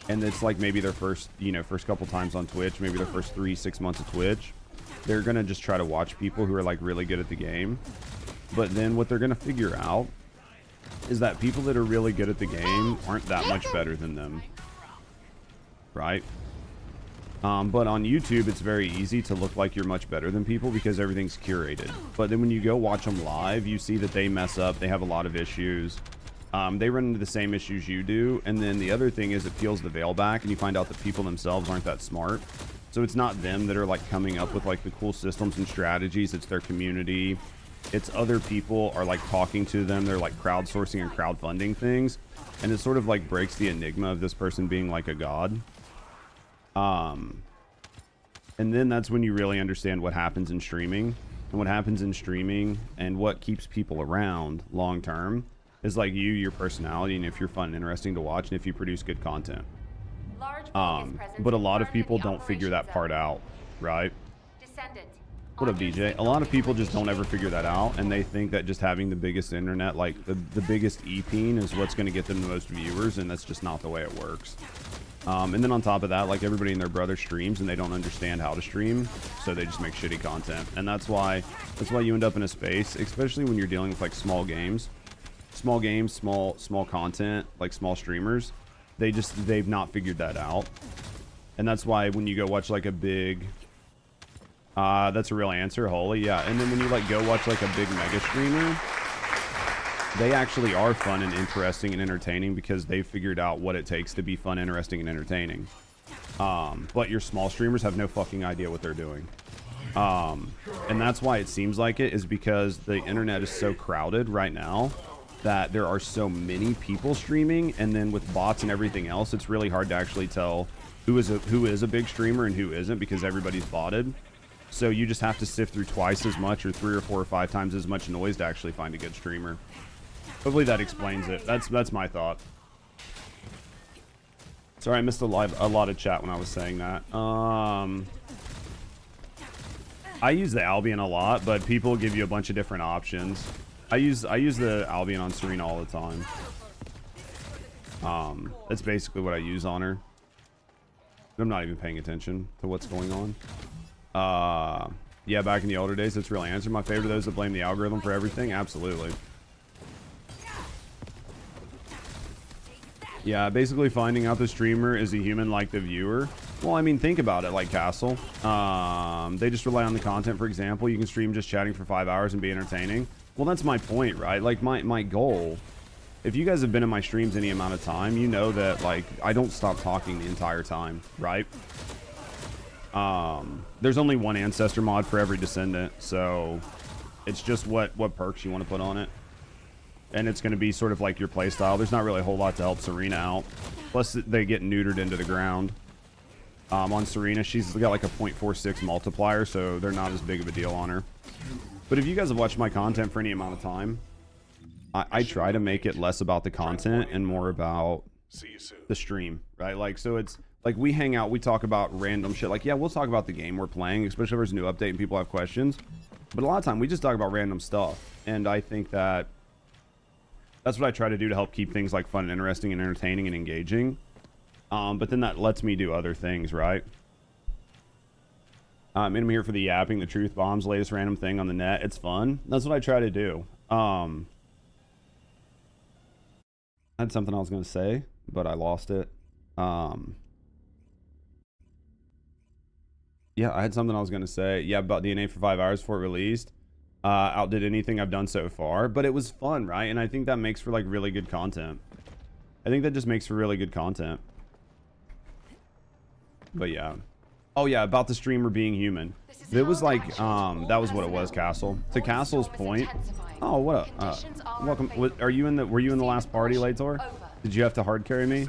And it's like maybe their first couple times on Twitch, maybe their first 3-6 months of Twitch. They're going to just try to watch people who are like really good at the game. But then what they're going to figure out is that people that are really good at the game aren't that much better than them. Right? But on YouTube, it's very easy to look like you're much better than people because everything's curated. But then when you go watch them live, you see that they mess up. They have a lot of issues. They run into the same issues you do. And then the other thing is it peels the veil back and you find out that people themselves aren't that smart. So it's not them that are like coming up with like the cool systems and strategies. It's their community. It's other people are like talking to them. They're like crowdsourcing and crowdfunding things. And it sort of like breaks the enigma of this person being like a god. And then that's when you really understand what happens in streaming. And what happens in streaming and what keeps people around long term is like you, your personality, and if you're fun and interesting to watch, and if you produce good content. But a lot of people don't figure that part out, right? Descendant. What up, DJ? A lot of people just don't ever figure that out, and they think that just having the biggest internet, like the biggest EP is what's going to get them the most viewers, and that's just not the way it works. And then on top of that, like everybody and their brother streams, and they don't understand how to stream, so they just make shitty content, and that's why you end up in a space, especially when you're dealing with like small games, small content, like small streamers. They've not figured that out, and that's why when you go watch like a big that's a real answer, holy, yeah. And then when you like go watch like a big mega streamer, they actually are fun and interesting and entertaining because they've figured out what it takes to be fun, interesting, and entertaining. But your small streamers have no fucking idea what they're doing. And that's why it seems like it, is because the internet is so crowded right now that there are so many people streaming, and then with bots and everything else, it's really hard to actually tell who is a big streamer and who isn't, because everybody's botted. So you just have to sift through twice as much, or 3 or 4 or 5 times as much noise to actually find a good streamer. Hopefully that explains it. That's my thought. Sorry, I missed a lot of chat when I was saying that. I use the Albion a lot, but people give you a bunch of different options. I use the Albion on Serena all the time. That's basically what I use on her. I'm not even paying attention to what's going on. Yeah, back in the older days, that's really answer. My favorite of those that blame the algorithm for everything. Absolutely. Yeah, basically finding out the streamer is a human like the viewer. Well, I mean, think about it, like Castle. They just rely on the content. For example, you can stream just chatting for 5 hours and be entertaining. Well, that's my point, right? Like my goal, if you guys have been in my streams any amount of time, you know that like I don't stop talking the entire time, right? There's only one ancestor mod for every descendant, so it's just what perks you want to put on it. And it's going to be sort of like your playstyle. There's not really a whole lot to help Serena out. Plus, they get neutered into the ground. On Serena, she's got like a 0.46 multiplier, so they're not as big of a deal on her. But if you guys have watched my content for any amount of time, I try to make it less about the content and more about the stream, right? Like, so it's like we hang out, we talk about random shit. Like, yeah, we'll talk about the game we're playing, especially if there's a new update and people have questions. But a lot of time, we just talk about random stuff. And I think that that's what I try to do to help keep things like fun and interesting and entertaining and engaging. But then that lets me do other things, right? And I'm here for the yapping, the truth bombs, latest random thing on the net. It's fun. That's what I try to do. I had something I was going to say, but I lost it. Yeah, I had something I was going to say. Yeah, about DNA for 5 hours before it released. Outdid anything I've done so far, but it was fun, right? And I think that makes for like really good content. I think that just makes for really good content. But yeah. Oh yeah, about the streamer being human. It was like, that was what it was, Castle. To Castle's point. Oh, what up? Welcome. Were you in the last party, Lator? Did you have to hard carry me?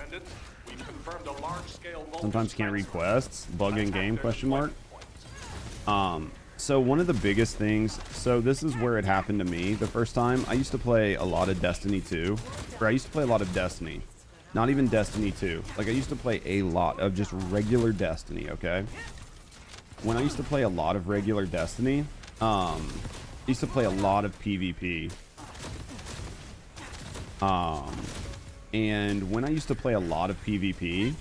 Sometimes can't read quests. Bug in game, question mark. So one of the biggest things, so this is where it happened to me the first time. I used to play a lot of Destiny 2, or I used to play a lot of Destiny. Not even Destiny 2. Like, I used to play a lot of just regular Destiny, okay? When I used to play a lot of regular Destiny, I used to play a lot of PvP. And when I used to play a lot of PvP,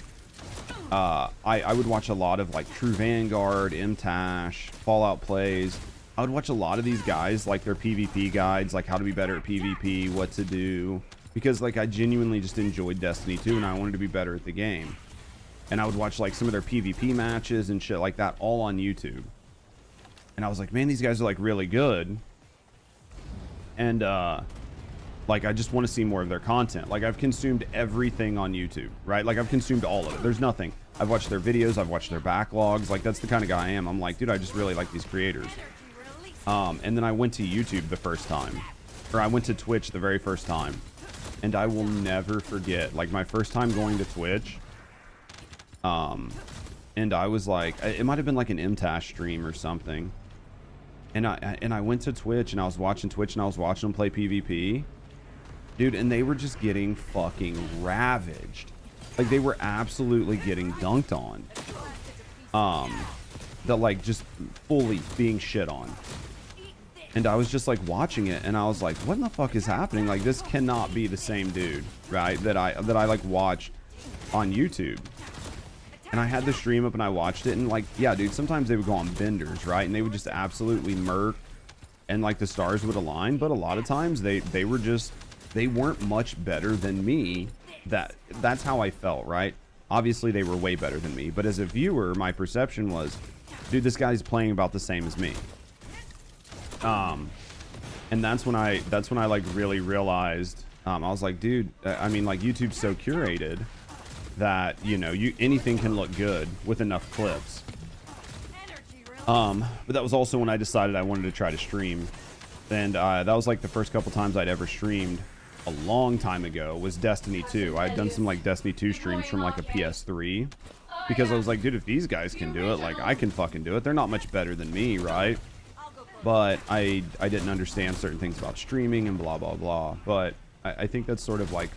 I would watch a lot of like True Vanguard, MTash, Fallout Plays. I would watch a lot of these guys, like their PvP guides, like how to be better at PvP, what to do. Because like I genuinely just enjoyed Destiny 2 and I wanted to be better at the game. And I would watch like some of their PvP matches and shit like that all on YouTube. And I was like, man, these guys are like really good. And like I just want to see more of their content. Like I've consumed everything on YouTube, right? Like I've consumed all of it. There's nothing. I've watched their videos, I've watched their backlogs. Like that's the kind of guy I am. I'm like, dude, I just really like these creators. And then I went to YouTube the first time, or I went to Twitch the very first time, and I will never forget, like, my first time going to Twitch. And I was like, it might have been like an MTash stream or something. And I went to Twitch and I was watching Twitch and I was watching them play PvP. Dude, and they were just getting fucking ravaged. Like, they were absolutely getting dunked on. That, like, just fully being shit on. And I was just like watching it and I was like, what in the fuck is happening? Like, this cannot be the same dude, right? That I like watched on YouTube. And I had the stream up and I watched it, and like, yeah, dude, sometimes they would go on benders, right? And they would just absolutely murk, and like the stars would align. But a lot of times they weren't much better than me. That's how I felt, right? Obviously they were way better than me, but as a viewer, my perception was, dude, this guy's playing about the same as me. And that's when I like really realized, I was like, dude, I mean, like, YouTube's so curated that, you know, anything can look good with enough clips. But that was also when I decided I wanted to try to stream, and that was like the first couple times I'd ever streamed a long time ago was Destiny 2. I had done some like Destiny 2 streams from like a PS3 because I was like, dude, if these guys can do it, like, I can fucking do it. They're not much better than me, right? But I didn't understand certain things about streaming and blah blah blah. But I think that's sort of like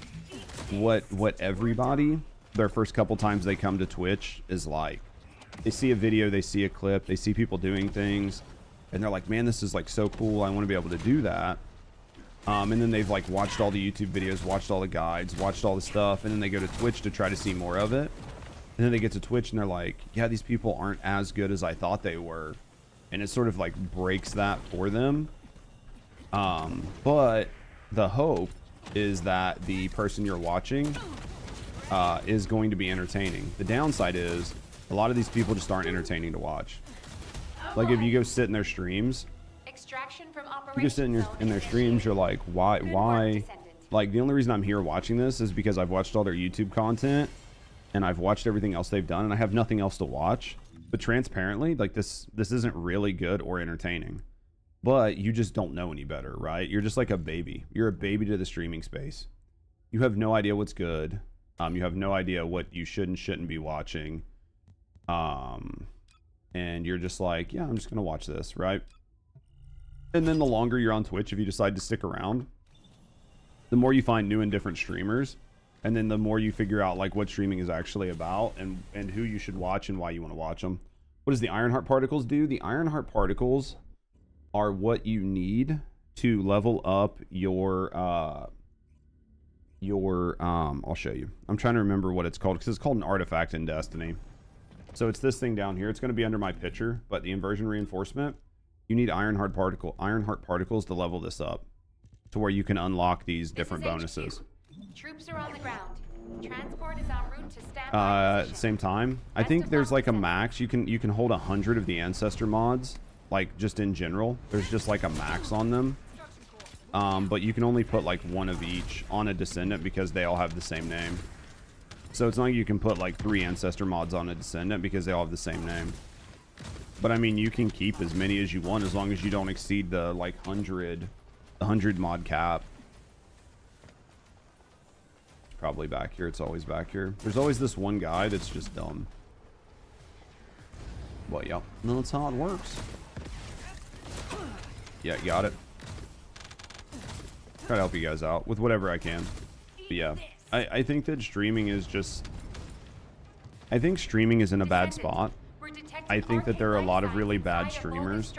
what everybody, their first couple times they come to Twitch is like. They see a video, they see a clip, they see people doing things, and they're like, man, this is like so cool, I want to be able to do that. And then they've like watched all the YouTube videos, watched all the guides, watched all the stuff, and then they go to Twitch to try to see more of it. And then they get to Twitch and they're like, yeah, these people aren't as good as I thought they were. And it sort of like breaks that for them. But the hope is that the person you're watching is going to be entertaining. The downside is a lot of these people just aren't entertaining to watch. Like, if you go sit in their streams, you go sit in their streams, you're like, why? Like, the only reason I'm here watching this is because I've watched all their YouTube content and I've watched everything else they've done and I have nothing else to watch. But transparently, like, this isn't really good or entertaining. But you just don't know any better, right? You're just like a baby. You're a baby to the streaming space. You have no idea what's good. You have no idea what you should and shouldn't be watching. And you're just like, yeah, I'm just gonna watch this, right? And then the longer you're on Twitch, if you decide to stick around, the more you find new and different streamers, and then the more you figure out like what streaming is actually about and who you should watch and why you want to watch them. What does the Ironheart particles do? The Ironheart particles are what you need to level up your I'll show you. I'm trying to remember what it's called because it's called an artifact in Destiny. So it's this thing down here. It's going to be under my picture, but the inversion reinforcement, you need Ironheart particles to level this up to where you can unlock these different bonuses. Troops are on the ground. Transport is en route to standby position. Same time, I think there's like a max. You can hold 100 of the ancestor mods, like just in general. There's just like a max on them. But you can only put like one of each on a descendant because they all have the same name. So it's not like you can put like 3 ancestor mods on a descendant because they all have the same name. But I mean, you can keep as many as you want as long as you don't exceed the like 100 mod cap. It's probably back here. It's always back here. There's always this one guy that's just dumb. Well, yeah, no, that's how it works. Yeah, got it. Try to help you guys out with whatever I can. But yeah, I think that streaming is just... I think streaming is in a bad spot. I think that there are a lot of really bad streamers.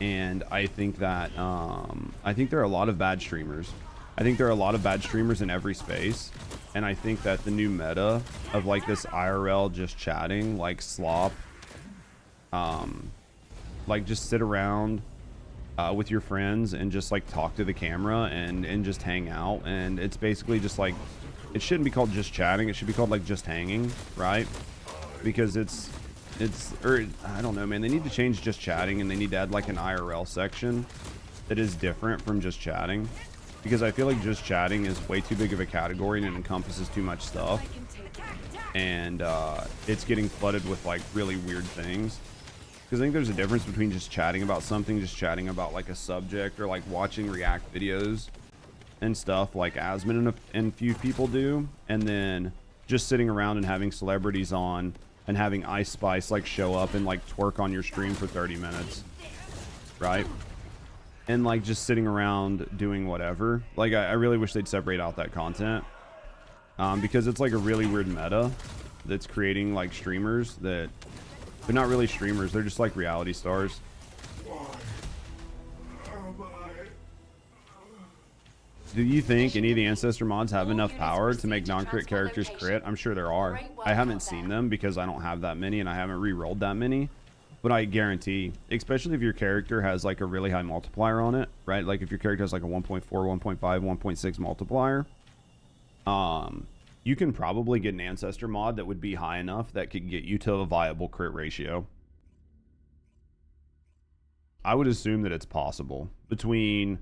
And I think that, I think there are a lot of bad streamers. I think there are a lot of bad streamers in every space. And I think that the new meta of like this IRL just chatting, like slop, like just sit around with your friends and just like talk to the camera and just hang out. And it's basically just like, it shouldn't be called just chatting. It should be called like just hanging, right? Because it's or I don't know, man, they need to change just chatting and they need to add like an IRL section that is different from just chatting, because I feel like just chatting is way too big of a category and it encompasses too much stuff, and it's getting flooded with like really weird things. Because I think there's a difference between just chatting about something, just chatting about like a subject, or like watching react videos and stuff like Asmon and few people do, and then just sitting around and having celebrities on and having Ice Spice like show up and like twerk on your stream for 30 minutes, right? And like just sitting around doing whatever. Like I really wish they'd separate out that content, because it's like a really weird meta that's creating like streamers that they're not really streamers, they're just like reality stars. Do you think any of the Ancestor mods have enough power to make non-crit characters crit? I'm sure there are. I haven't seen them because I don't have that many and I haven't re-rolled that many. But I guarantee, especially if your character has like a really high multiplier on it, right? Like if your character has like a 1.4, 1.5, 1.6 multiplier, you can probably get an Ancestor mod that would be high enough that could get you to a viable crit ratio. I would assume that it's possible between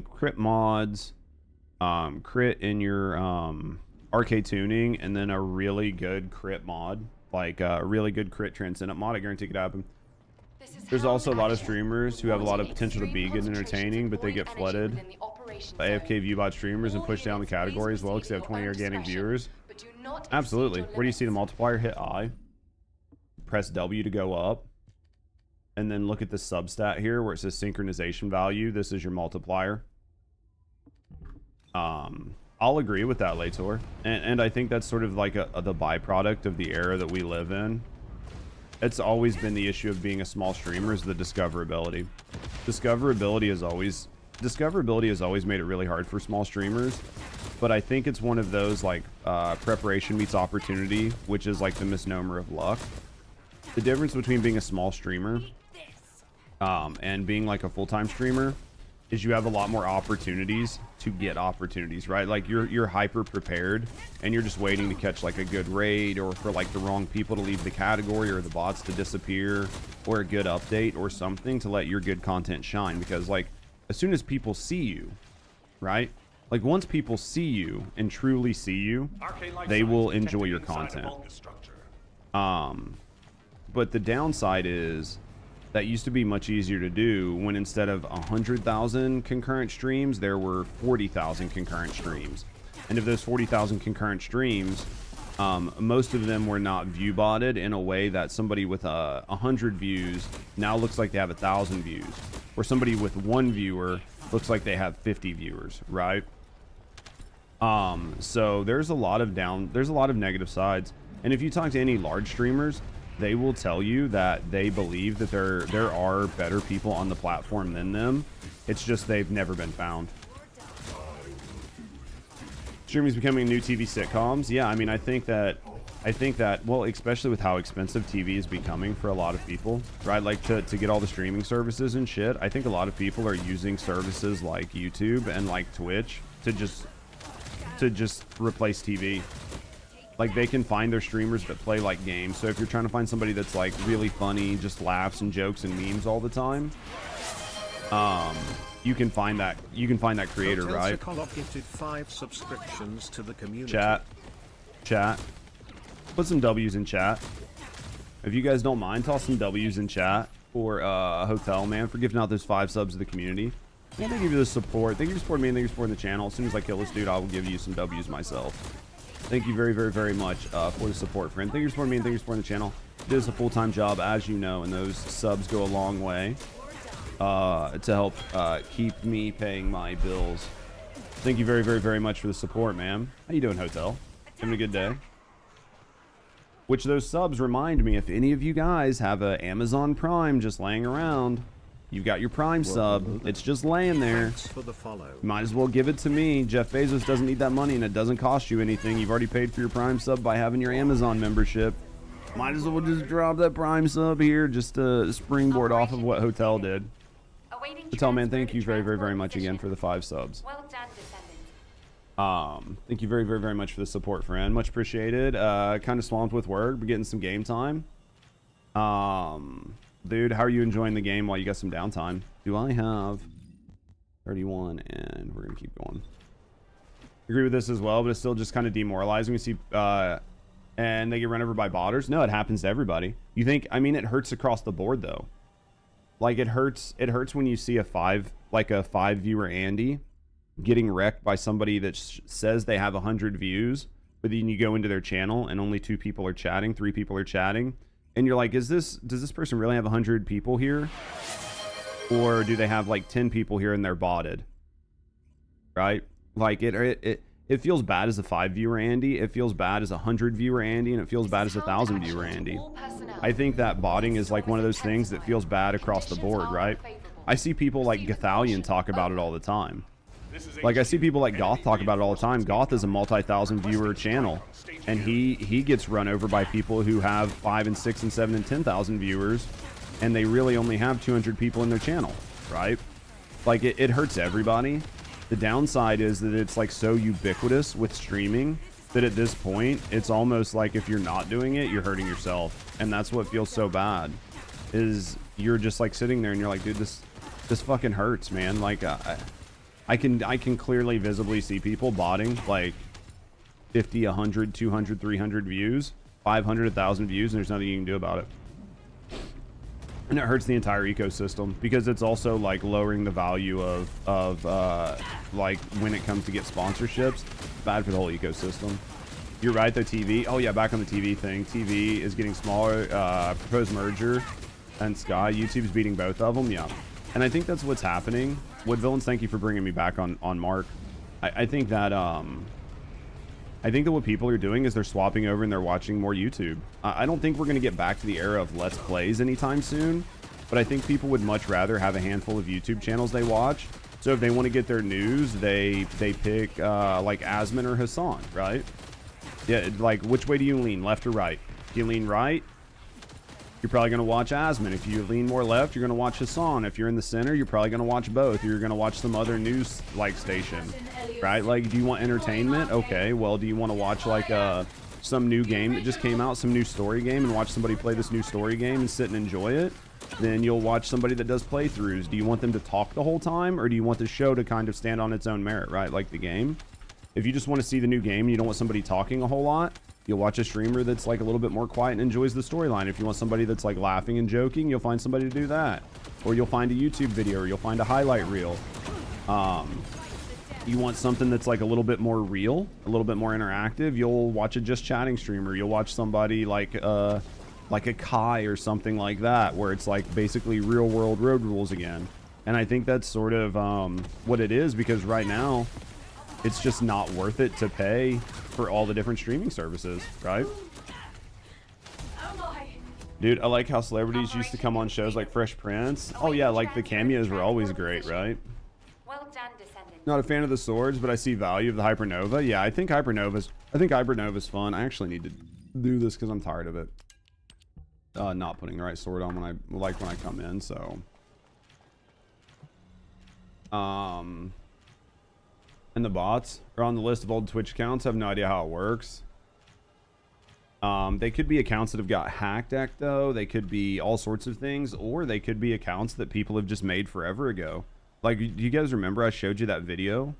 crit mods, crit in your Arche Tuning, and then a really good crit mod, like a really good crit Transcendent mod. I guarantee it could happen. There's also a lot of streamers who have a lot of potential to be good and entertaining, but they get flooded by AFK viewbot streamers and push down the category as well because they have 20 organic viewers. Absolutely. Where do you see the multiplier? Hit I, press W to go up, and then look at the substat here where it says synchronization value. This is your multiplier. I'll agree with that, Lator, and I think that's sort of like the byproduct of the era that we live in. It's always been the issue of being a small streamer, is the discoverability. Discoverability has always made it really hard for small streamers, but I think it's one of those like preparation meets opportunity, which is like the misnomer of luck. The difference between being a small streamer and being like a full-time streamer is you have a lot more opportunities to get opportunities, right? Like you're hyper prepared and you're just waiting to catch like a good raid, or for like the wrong people to leave the category, or the bots to disappear, or a good update or something to let your good content shine. Because like as soon as people see you, right? Like once people see you and truly see you, they will enjoy your content. But the downside is that used to be much easier to do when instead of 100,000 concurrent streams, there were 40,000 concurrent streams. And of those 40,000 concurrent streams, most of them were not view botted in a way that somebody with 100 views now looks like they have 1,000 views, or somebody with 1 viewer looks like they have 50 viewers, right? So there's a lot of negative sides. And if you talk to any large streamers, they will tell you that they believe that there are better people on the platform than them. It's just they've never been found. Streaming is becoming new TV sitcoms. Yeah, I mean, I think that, well, especially with how expensive TV is becoming for a lot of people, right? Like to get all the streaming services and shit. I think a lot of people are using services like YouTube and like Twitch to just replace TV. Like they can find their streamers that play like games. So if you're trying to find somebody that's like really funny, just laughs and jokes and memes all the time, you can find that creator, right? Gifted 5 subscriptions to the community. Chat. Put some W's in chat. If you guys don't mind, toss some W's in chat for Hotel Man for giving out those 5 subs to the community. And thank you for the support. Thank you for supporting me and thank you for supporting the channel. As soon as I kill this dude, I will give you some W's myself. Thank you very, very, very much for the support, friend. Thank you for supporting me and thank you for supporting the channel. It is a full-time job, as you know, and those subs go a long way to help keep me paying my bills. Thank you very, very, very much for the support, ma'am. How you doing, Hotel? Having a good day? Which those subs remind me, if any of you guys have an Amazon Prime just laying around, you've got your Prime sub. It's just laying there. For the follow. Might as well give it to me. Jeff Bezos doesn't need that money and it doesn't cost you anything. You've already paid for your Prime sub by having your Amazon membership. Might as well just drop that Prime sub here just to springboard off of what Hotel did. Hotel Man, thank you very, very, very much again for the 5 subs. Well done, Descendant. Thank you very, very, very much for the support, friend. Much appreciated. Kind of swamped with work, but getting some game time. Dude, how are you enjoying the game while you got some downtime? Do I have 31? And we're gonna keep going. Agree with this as well, but it's still just kind of demoralizing. We see and they get run over by botters. No, it happens to everybody. You think, I mean, it hurts across the board though. Like it hurts when you see a five viewer Andy getting wrecked by somebody that says they have 100 views, but then you go into their channel and only 2 people are chatting, 3 people are chatting, and you're like, does this person really have 100 people here, or do they have like 10 people here and they're botted? Right? Like it feels bad as a 5 viewer Andy, it feels bad as a 100 viewer Andy, and it feels bad as a 1,000 viewer Andy. I think that botting is like one of those things that feels bad across the board, right? I see people like Gothalion talk about it all the time. Like I see people like Goth talk about it all the time. Goth is a multi-thousand viewer channel, and he gets run over by people who have 5 and 6 and 7 and 10,000 viewers, and they really only have 200 people in their channel, right? Like it hurts everybody. The downside is that it's like so ubiquitous with streaming that at this point it's almost like if you're not doing it, you're hurting yourself, and that's what feels so bad. Is you're just like sitting there and you're like, dude, this fucking hurts, man. Like I can clearly visibly see people botting like 50, 100, 200, 300 views, 500, 1,000 views, and there's nothing you can do about it. And it hurts the entire ecosystem because it's also like lowering the value of like when it comes to get sponsorships. It's bad for the whole ecosystem. You're right though, TV. Oh yeah, back on the TV thing. TV is getting smaller. Proposed merger and Sky. YouTube's beating both of them. Yeah. And I think that's what's happening. Woodvillains, thank you for bringing me back on Mark. I think that what people are doing is they're swapping over and they're watching more YouTube. I don't think we're going to get back to the era of Let's Plays anytime soon, but I think people would much rather have a handful of YouTube channels they watch. So if they want to get their news, they pick like Asmin or Hassan, right? Yeah, like which way do you lean, left or right? If you lean right, you're probably going to watch Asmin. If you lean more left, you're going to watch Hassan. If you're in the center, you're probably going to watch both. You're going to watch some other news like station, right? Like, do you want entertainment? Okay, well, do you want to watch like some new game that just came out, some new story game, and watch somebody play this new story game and sit and enjoy it? Then you'll watch somebody that does playthroughs. Do you want them to talk the whole time, or do you want the show to kind of stand on its own merit, right? Like the game. If you just want to see the new game and you don't want somebody talking a whole lot, you'll watch a streamer that's like a little bit more quiet and enjoys the storyline. If you want somebody that's like laughing and joking, you'll find somebody to do that. Or you'll find a YouTube video, or you'll find a highlight reel. You want something that's like a little bit more real, a little bit more interactive, you'll watch a just chatting streamer. You'll watch somebody like a Kai or something like that, where it's like basically real world road rules again. And I think that's sort of what it is, because right now it's just not worth it to pay for all the different streaming services, right? Dude, I like how celebrities used to come on shows like Fresh Prince. Oh yeah, like the cameos were always great, right? Well done, Descendant. Not a fan of the swords, but I see value of the Hypernova. Yeah, I think Hypernova's fun. I actually need to do this because I'm tired of it. Not putting the right sword on when I come in, so. And the bots are on the list of old Twitch accounts. I have no idea how it works. They could be accounts that have got hacked, though. They could be all sorts of things, or they could be accounts that people have just made forever ago. Like, do you guys remember I showed you that video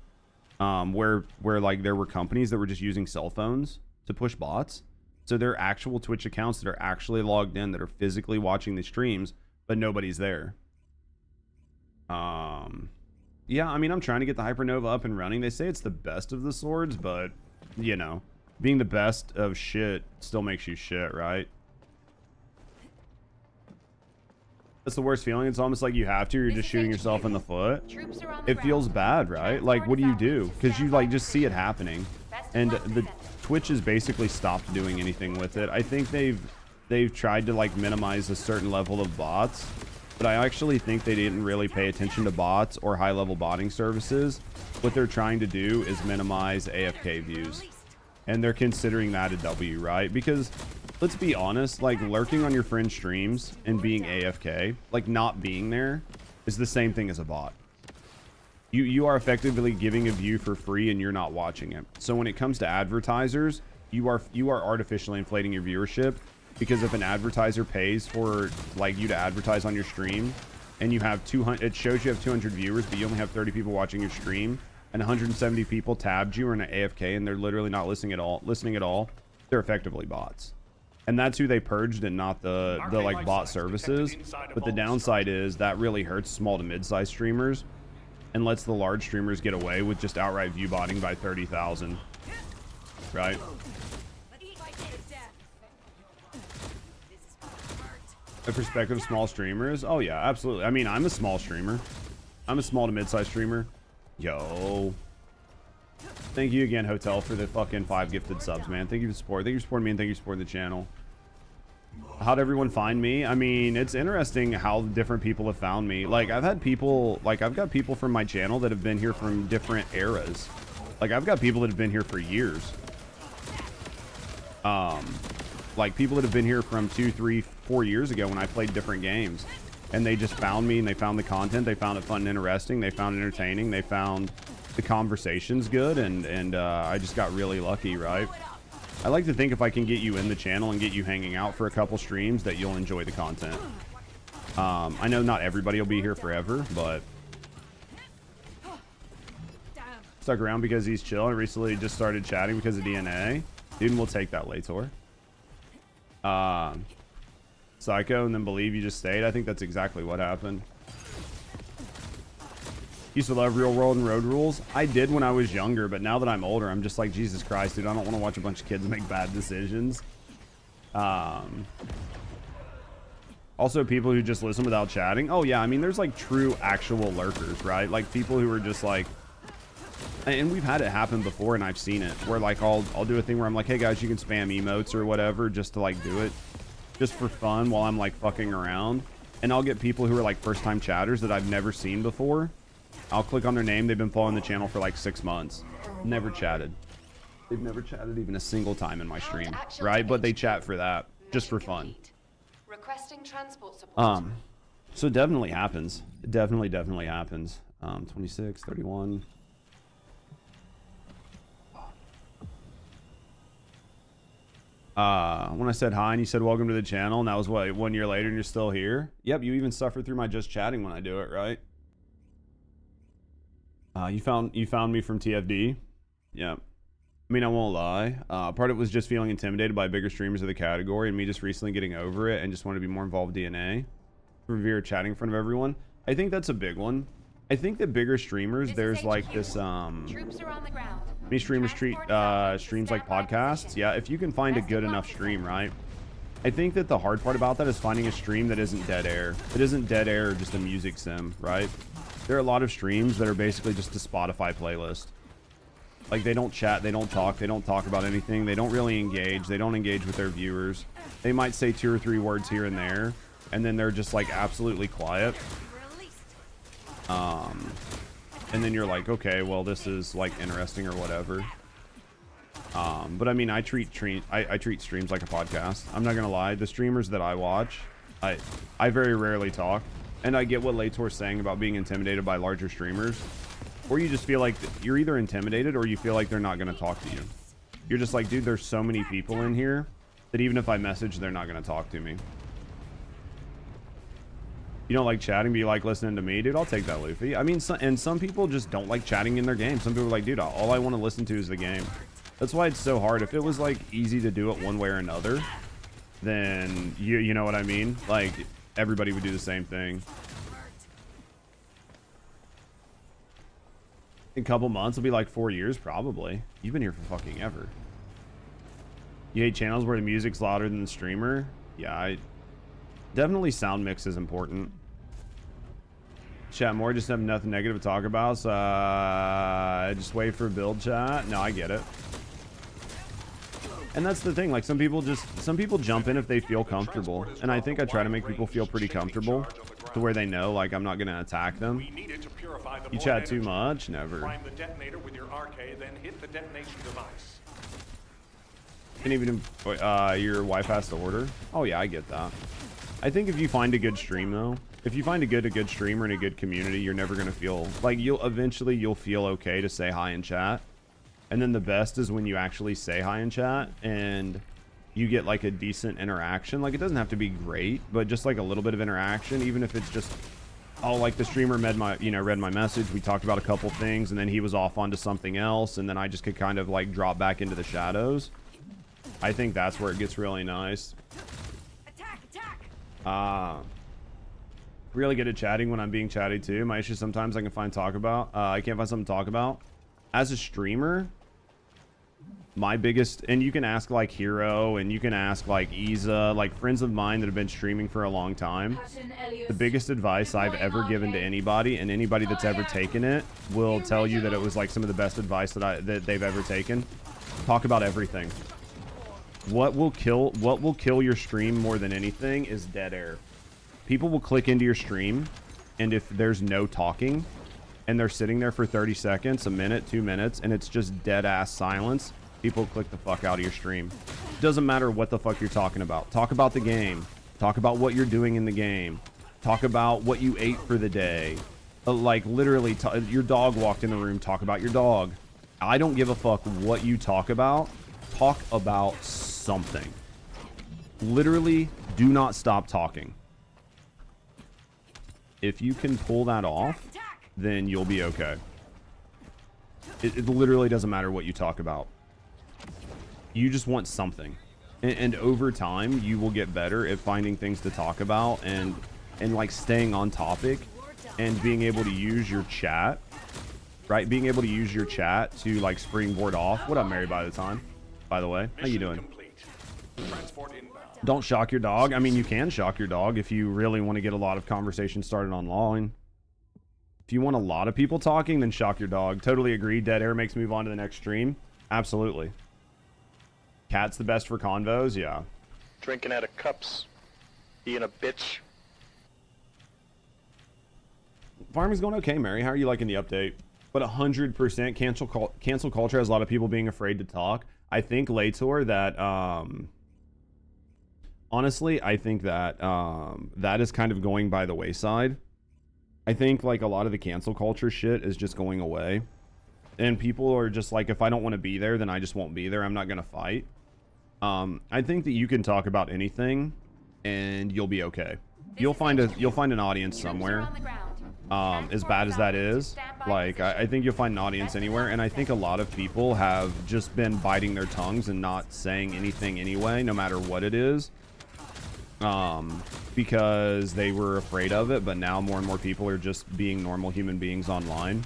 where like there were companies that were just using cell phones to push bots? So they're actual Twitch accounts that are actually logged in, that are physically watching the streams, but nobody's there. Yeah, I mean, I'm trying to get the Hypernova up and running. They say it's the best of the swords, but, you know, being the best of shit still makes you shit, right? That's the worst feeling. It's almost like you have to. You're just shooting yourself in the foot. It feels bad, right? Like, what do you do? Because you, like, just see it happening. And the Twitch has basically stopped doing anything with it. I think they've tried to, like, minimize a certain level of bots. But I actually think they didn't really pay attention to bots or high-level botting services. What they're trying to do is minimize AFK views. And they're considering that a W, right? Because, let's be honest, like, lurking on your friend's streams and being AFK, like, not being there, is the same thing as a bot. You are effectively giving a view for free and you're not watching it. So when it comes to advertisers, you are artificially inflating your viewership. Because if an advertiser pays for like you to advertise on your stream, and you have 200, it shows you have 200 viewers, but you only have 30 people watching your stream, and 170 people tabbed you or in an AFK, and they're literally not listening at all, they're effectively bots. And that's who they purged, and not the like bot services. But the downside is that really hurts small to mid-sized streamers and lets the large streamers get away with just outright view botting by 30,000. Right? The perspective of small streamers. Oh yeah, absolutely. I mean, I'm a small streamer. I'm a small to mid-sized streamer. Yo. Thank you again, Hotel, for the fucking 5 gifted subs, man. Thank you for the support. Thank you for supporting me, and thank you for supporting the channel. How'd everyone find me? I mean, it's interesting how different people have found me. Like, I've had people, like, I've got people from my channel that have been here from different eras. Like, I've got people that have been here for years. Like, people that have been here from 2, 3, 4 years ago when I played different games. And they just found me, and they found the content. They found it fun and interesting. They found it entertaining. They found the conversations good, and I just got really lucky, right? I like to think if I can get you in the channel and get you hanging out for a couple streams, that you'll enjoy the content. I know not everybody will be here forever, but stuck around because he's chill and recently just started chatting because of DNA. Dude, we'll take that later. Psycho, and then believe you just stayed. I think that's exactly what happened. Used to love real world and road rules. I did when I was younger, but now that I'm older, I'm just like, Jesus Christ, dude, I don't want to watch a bunch of kids make bad decisions. Also, people who just listen without chatting. Oh yeah, I mean, there's like true actual lurkers, right? Like people who are just like, and we've had it happen before, and I've seen it where like I'll do a thing where I'm like, hey guys, you can spam emotes or whatever just to like do it just for fun while I'm like fucking around. And I'll get people who are like first time chatters that I've never seen before. I'll click on their name. They've been following the channel for like 6 months. Never chatted. They've never chatted even a single time in my stream, right? But they chat for that, just for fun. Requesting transport support. So it definitely happens. It definitely happens. 26, 31. When I said hi and you said welcome to the channel, and that was what, 1 year later and you're still here? Yep, you even suffer through my just chatting when I do it, right? You found me from TFD. Yeah. I mean, I won't lie. Part of it was just feeling intimidated by bigger streamers of the category, and me just recently getting over it and just wanted to be more involved with DNA. Revere chatting in front of everyone. I think that's a big one. I think that bigger streamers, there's like this Troops are on the ground. many streamers treat streams like podcasts. Yeah, if you can find a good enough stream, right? I think that the hard part about that is finding a stream that isn't dead air. It isn't dead air or just a music sim, right? There are a lot of streams that are basically just a Spotify playlist. Like, they don't chat, they don't talk about anything, they don't really engage, they don't engage with their viewers. They might say 2 or 3 words here and there, and then they're just like absolutely quiet. And then you're like, okay, well, this is like interesting or whatever. But I mean, I treat streams like a podcast. I'm not gonna lie, the streamers that I watch, I very rarely talk, and I get what Lator's saying about being intimidated by larger streamers, or you just feel like you're either intimidated or you feel like they're not gonna talk to you. You're just like, dude, there's so many people in here that even if I message, they're not gonna talk to me. You don't like chatting, but you like listening to me, dude? I'll take that, Luffy. I mean, some people just don't like chatting in their game. Some people are like, dude, all I want to listen to is the game. That's why it's so hard. If it was like easy to do it one way or another, then you know what I mean? Like, everybody would do the same thing. In a couple months, it'll be like 4 years, probably. You've been here for fucking ever. You hate channels where the music's louder than the streamer? Yeah, definitely sound mix is important. Chat more, just have nothing negative to talk about, so just wait for build chat. No, I get it. And that's the thing, like some people jump in if they feel comfortable, and I think I try to make people feel pretty comfortable to where they know like I'm not gonna attack them. You chat too much? Never. Prime the detonator with your Arche, then hit the detonation device. And even your wife has to order. Oh yeah, I get that. I think if you find a good stream though, if you find a good streamer and a good community, you're never gonna feel like you'll feel okay to say hi in chat. And then the best is when you actually say hi in chat and you get like a decent interaction. Like, it doesn't have to be great, but just like a little bit of interaction, even if it's just, oh, like the streamer read my message, we talked about a couple things, and then he was off onto something else, and then I just could kind of like drop back into the shadows. I think that's where it gets really nice. Attack! Attack! Really good at chatting when I'm being chatty too. My issue sometimes I can't find something to talk about. As a streamer, my biggest, and you can ask like Hero and you can ask like Isa, like friends of mine that have been streaming for a long time. The biggest advice I've ever given to anybody, and anybody that's ever taken it will tell you that it was like some of the best advice that they've ever taken. Talk about everything. What will kill your stream more than anything is dead air. People will click into your stream, and if there's no talking, and they're sitting there for 30 seconds, a minute, 2 minutes, and it's just dead ass silence, people click the fuck out of your stream. Doesn't matter what the fuck you're talking about. Talk about the game. Talk about what you're doing in the game. Talk about what you ate for the day. Like literally, your dog walked in the room. Talk about your dog. I don't give a fuck what you talk about. Talk about something. Literally, do not stop talking. If you can pull that off, then you'll be okay. It literally doesn't matter what you talk about. You just want something. And over time, you will get better at finding things to talk about and like staying on topic and being able to use your chat, right? Being able to use your chat to like springboard off. What up, Mary, by the way? How you doing? Don't shock your dog. I mean, you can shock your dog if you really want to get a lot of conversation started online. If you want a lot of people talking, then shock your dog. Totally agree. Dead air makes move on to the next stream. Absolutely. Cat's the best for convos. Yeah. Drinking out of cups. Being a bitch. Farming's going okay, Mary. How are you liking the update? But 100% cancel culture has a lot of people being afraid to talk. I think, Lator, that... honestly, I think that that is kind of going by the wayside. I think like a lot of the cancel culture shit is just going away. And people are just like, if I don't want to be there, then I just won't be there. I'm not going to fight. I think that you can talk about anything and you'll be okay. You'll find an audience somewhere. As bad as that is, like I think you'll find an audience anywhere. And I think a lot of people have just been biting their tongues and not saying anything anyway, no matter what it is. Because they were afraid of it, but now more and more people are just being normal human beings online.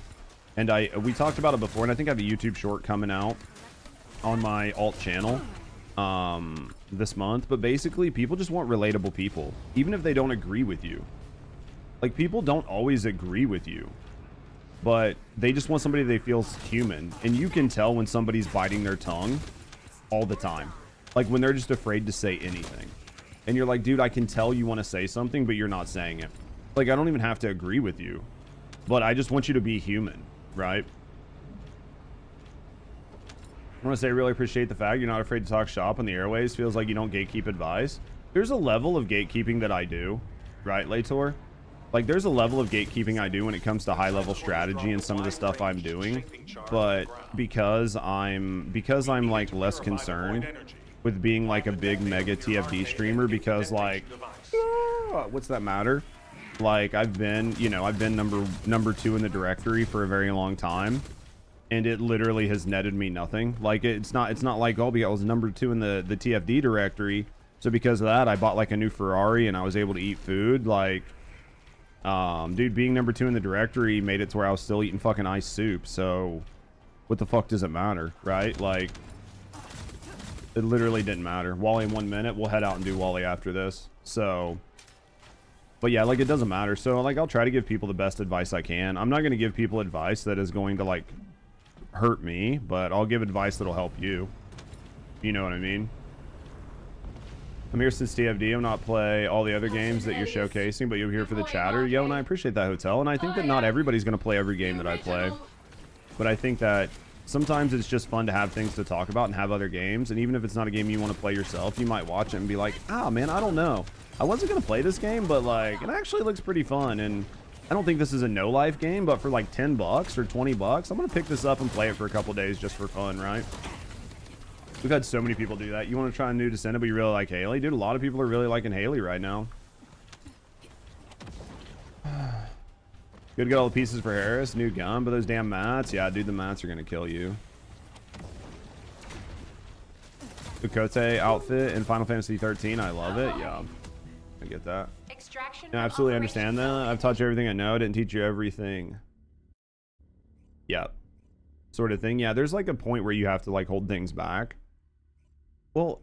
And we talked about it before, and I think I have a YouTube short coming out on my alt channel this month. But basically, people just want relatable people, even if they don't agree with you. Like, people don't always agree with you, but they just want somebody they feel's human. And you can tell when somebody's biting their tongue all the time, like when they're just afraid to say anything. And you're like, dude, I can tell you want to say something, but you're not saying it. Like, I don't even have to agree with you, but I just want you to be human, right? I want to say I really appreciate the fact you're not afraid to talk shop on the airways. Feels like you don't gatekeep advice. There's a level of gatekeeping that I do, right, Lator? Like, there's a level of gatekeeping I do when it comes to high-level strategy and some of the stuff I'm doing. But because I'm like less concerned with being like a big mega TFD streamer, because like, what's that matter? Like, I've been number 2 in the directory for a very long time, and it literally has netted me nothing. Like, it's not like, oh, because I was number 2 in the TFD directory, so because of that I bought like a new Ferrari and I was able to eat food. Like, dude, being number 2 in the directory made it to where I was still eating fucking ice soup. So what the fuck does it matter, right? Like, it literally didn't matter. Wally in 1 minute. We'll head out and do Wally after this. So, but yeah, like, it doesn't matter. So, like, I'll try to give people the best advice I can. I'm not going to give people advice that is going to, like, hurt me, but I'll give advice that'll help you. You know what I mean? I'm here since TFD. I'm not play all the other games that you're showcasing, but you're here for the chatter. Yo, and I appreciate that, Hotel. And I think that not everybody's going to play every game that I play. But I think that sometimes it's just fun to have things to talk about and have other games. And even if it's not a game you want to play yourself, you might watch it and be like, ah, man, I don't know. I wasn't going to play this game, but like, it actually looks pretty fun. And I don't think this is a no-life game, but for like 10 bucks or 20 bucks, I'm going to pick this up and play it for a couple days just for fun, right? We've had so many people do that. You want to try a new Descendant, but you really like Haley? Dude, a lot of people are really liking Haley right now. Good to get all the pieces for Harris. New gun, but those damn mats. Yeah, dude, the mats are going to kill you. Ukote outfit in Final Fantasy 13. I love it. Yeah, I get that. Extraction I from absolutely Operation understand that. I've taught you everything I know. I didn't teach you everything. Yep. Sort of thing. Yeah, there's like a point where you have to like hold things back. Well,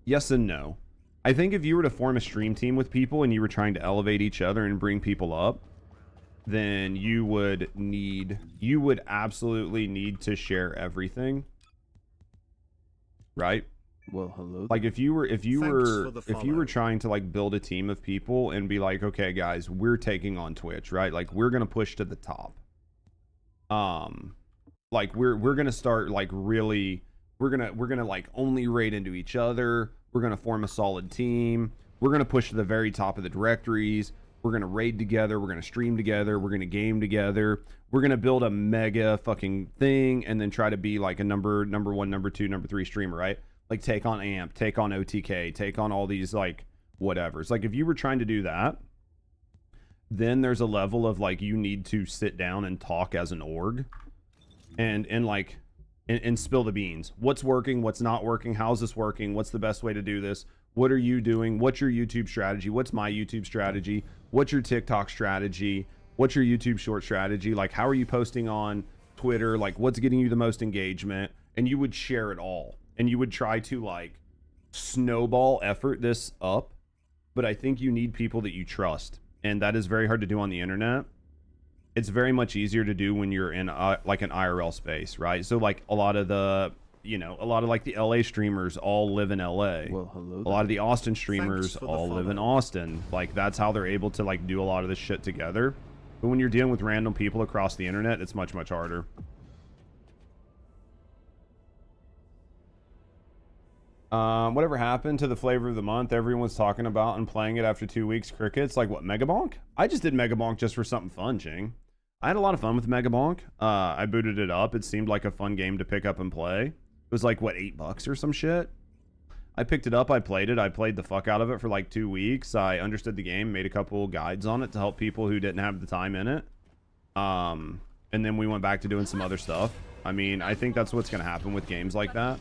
yes and no. I think if you were to form a stream team with people and you were trying to elevate each other and bring people up, then you would absolutely need to share everything. Right? Well, hello. Like if you were follow. trying to like build a team of people and be like, okay guys, we're taking on Twitch, right? Like we're gonna push to the top. Like we're gonna start like really, we're gonna like only raid into each other. We're gonna form a solid team. We're gonna push to the very top of the directories. We're gonna raid together. We're gonna stream together. We're gonna game together. We're gonna build a mega fucking thing and then try to be like a number one, number two, number three streamer, right? Like take on AMP, take on OTK, take on all these like whatever. It's like if you were trying to do that, then there's a level of like you need to sit down and talk as an org and spill the beans. What's working, what's not working, how's this working, what's the best way to do this, what are you doing, what's your YouTube strategy, what's my YouTube strategy, what's your TikTok strategy, what's your YouTube short strategy, like how are you posting on Twitter, like what's getting you the most engagement, and you would share it all. And you would try to like snowball effort this up, but I think you need people that you trust, and that is very hard to do on the internet. It's very much easier to do when you're in like an IRL space, right? So like a lot of like the LA streamers all live in LA. Well, hello. A lot of the Austin streamers for the all live in follow. Austin. Like that's how they're able to like do a lot of this shit together. But when you're dealing with random people across the internet, it's much harder. Whatever happened to the flavor of the month everyone's talking about and playing it after 2 weeks? Crickets? Like what, Megabonk? I just did Megabonk just for something fun, Ching. I had a lot of fun with Megabonk. I booted it up. It seemed like a fun game to pick up and play. It was like, what, $8 or some shit? I picked it up, I played it. I played the fuck out of it for like 2 weeks. I understood the game, made a couple guides on it to help people who didn't have the time in it. And then we went back to doing some other stuff. I mean, I think that's what's going to happen with games like that.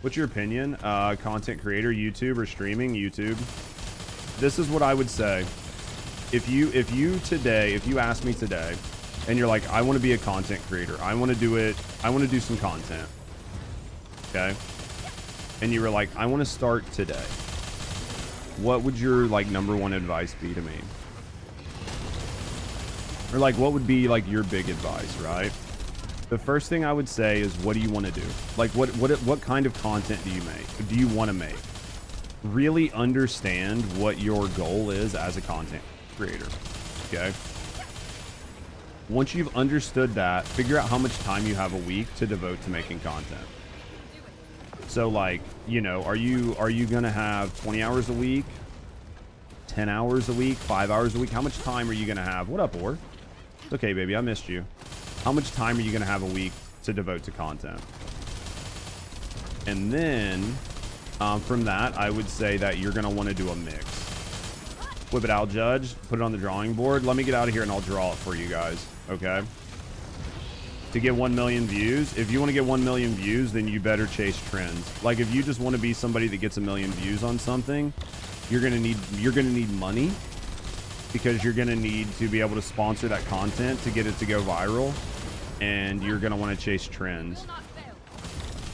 What's your opinion? Content creator, YouTube, or streaming? YouTube. This is what I would say. If you ask me today, and you're like, I want to be a content creator. I want to do some content. Okay? And you were like, I want to start today. What would your like number one advice be to me? Or like, what would be like your big advice, right? The first thing I would say is, what do you want to do? Like, what kind of content do you make? Do you want to make? Really understand what your goal is as a content creator, okay? Once you've understood that, figure out how much time you have a week to devote to making content. So, like, you know, are you gonna have 20 hours a week, 10 hours a week, 5 hours a week? How much time are you gonna have? What up, Or? It's okay, baby, I missed you. How much time are you going to have a week to devote to content? And then from that, I would say that you're going to want to do a mix. Whip it out, Judge. Put it on the drawing board. Let me get out of here and I'll draw it for you guys. Okay? To get 1 million views. If you want to get 1 million views, then you better chase trends. Like if you just want to be somebody that gets 1 million views on something, you're going to need money. Because you're going to need to be able to sponsor that content to get it to go viral. And you're going to want to chase trends.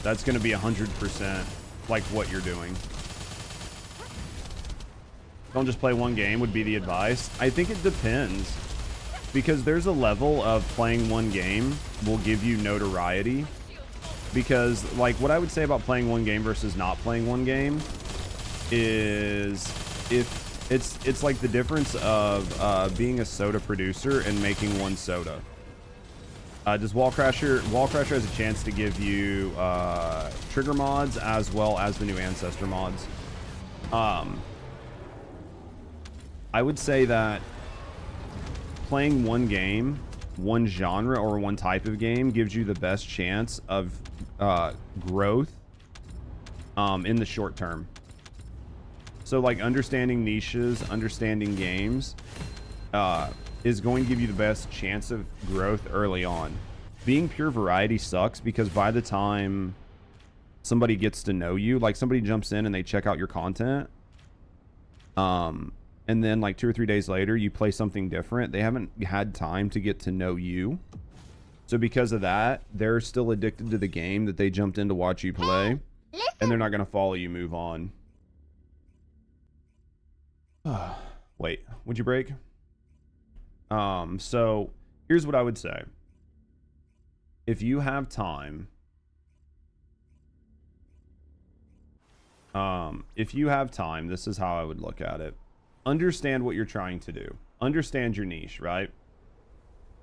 That's going to be 100% like what you're doing. Don't just play one game would be the advice. I think it depends. Because there's a level of playing one game will give you notoriety. Because like what I would say about playing one game versus not playing one game is if it's like the difference of being a soda producer and making one soda. Does Wallcrasher has a chance to give you trigger mods as well as the new ancestor mods. I would say that playing one game, one genre or one type of game gives you the best chance of growth in the short term. So like understanding niches, understanding games is going to give you the best chance of growth early on. Being pure variety sucks because by the time somebody gets to know you, like somebody jumps in and they check out your content, and then like 2 or 3 days later you play something different, they haven't had time to get to know you. So because of that, they're still addicted to the game that they jumped in to watch you play, and they're not going to follow you move on. Wait, would you break? So here's what I would say. If you have time, this is how I would look at it. Understand what you're trying to do. Understand your niche, right?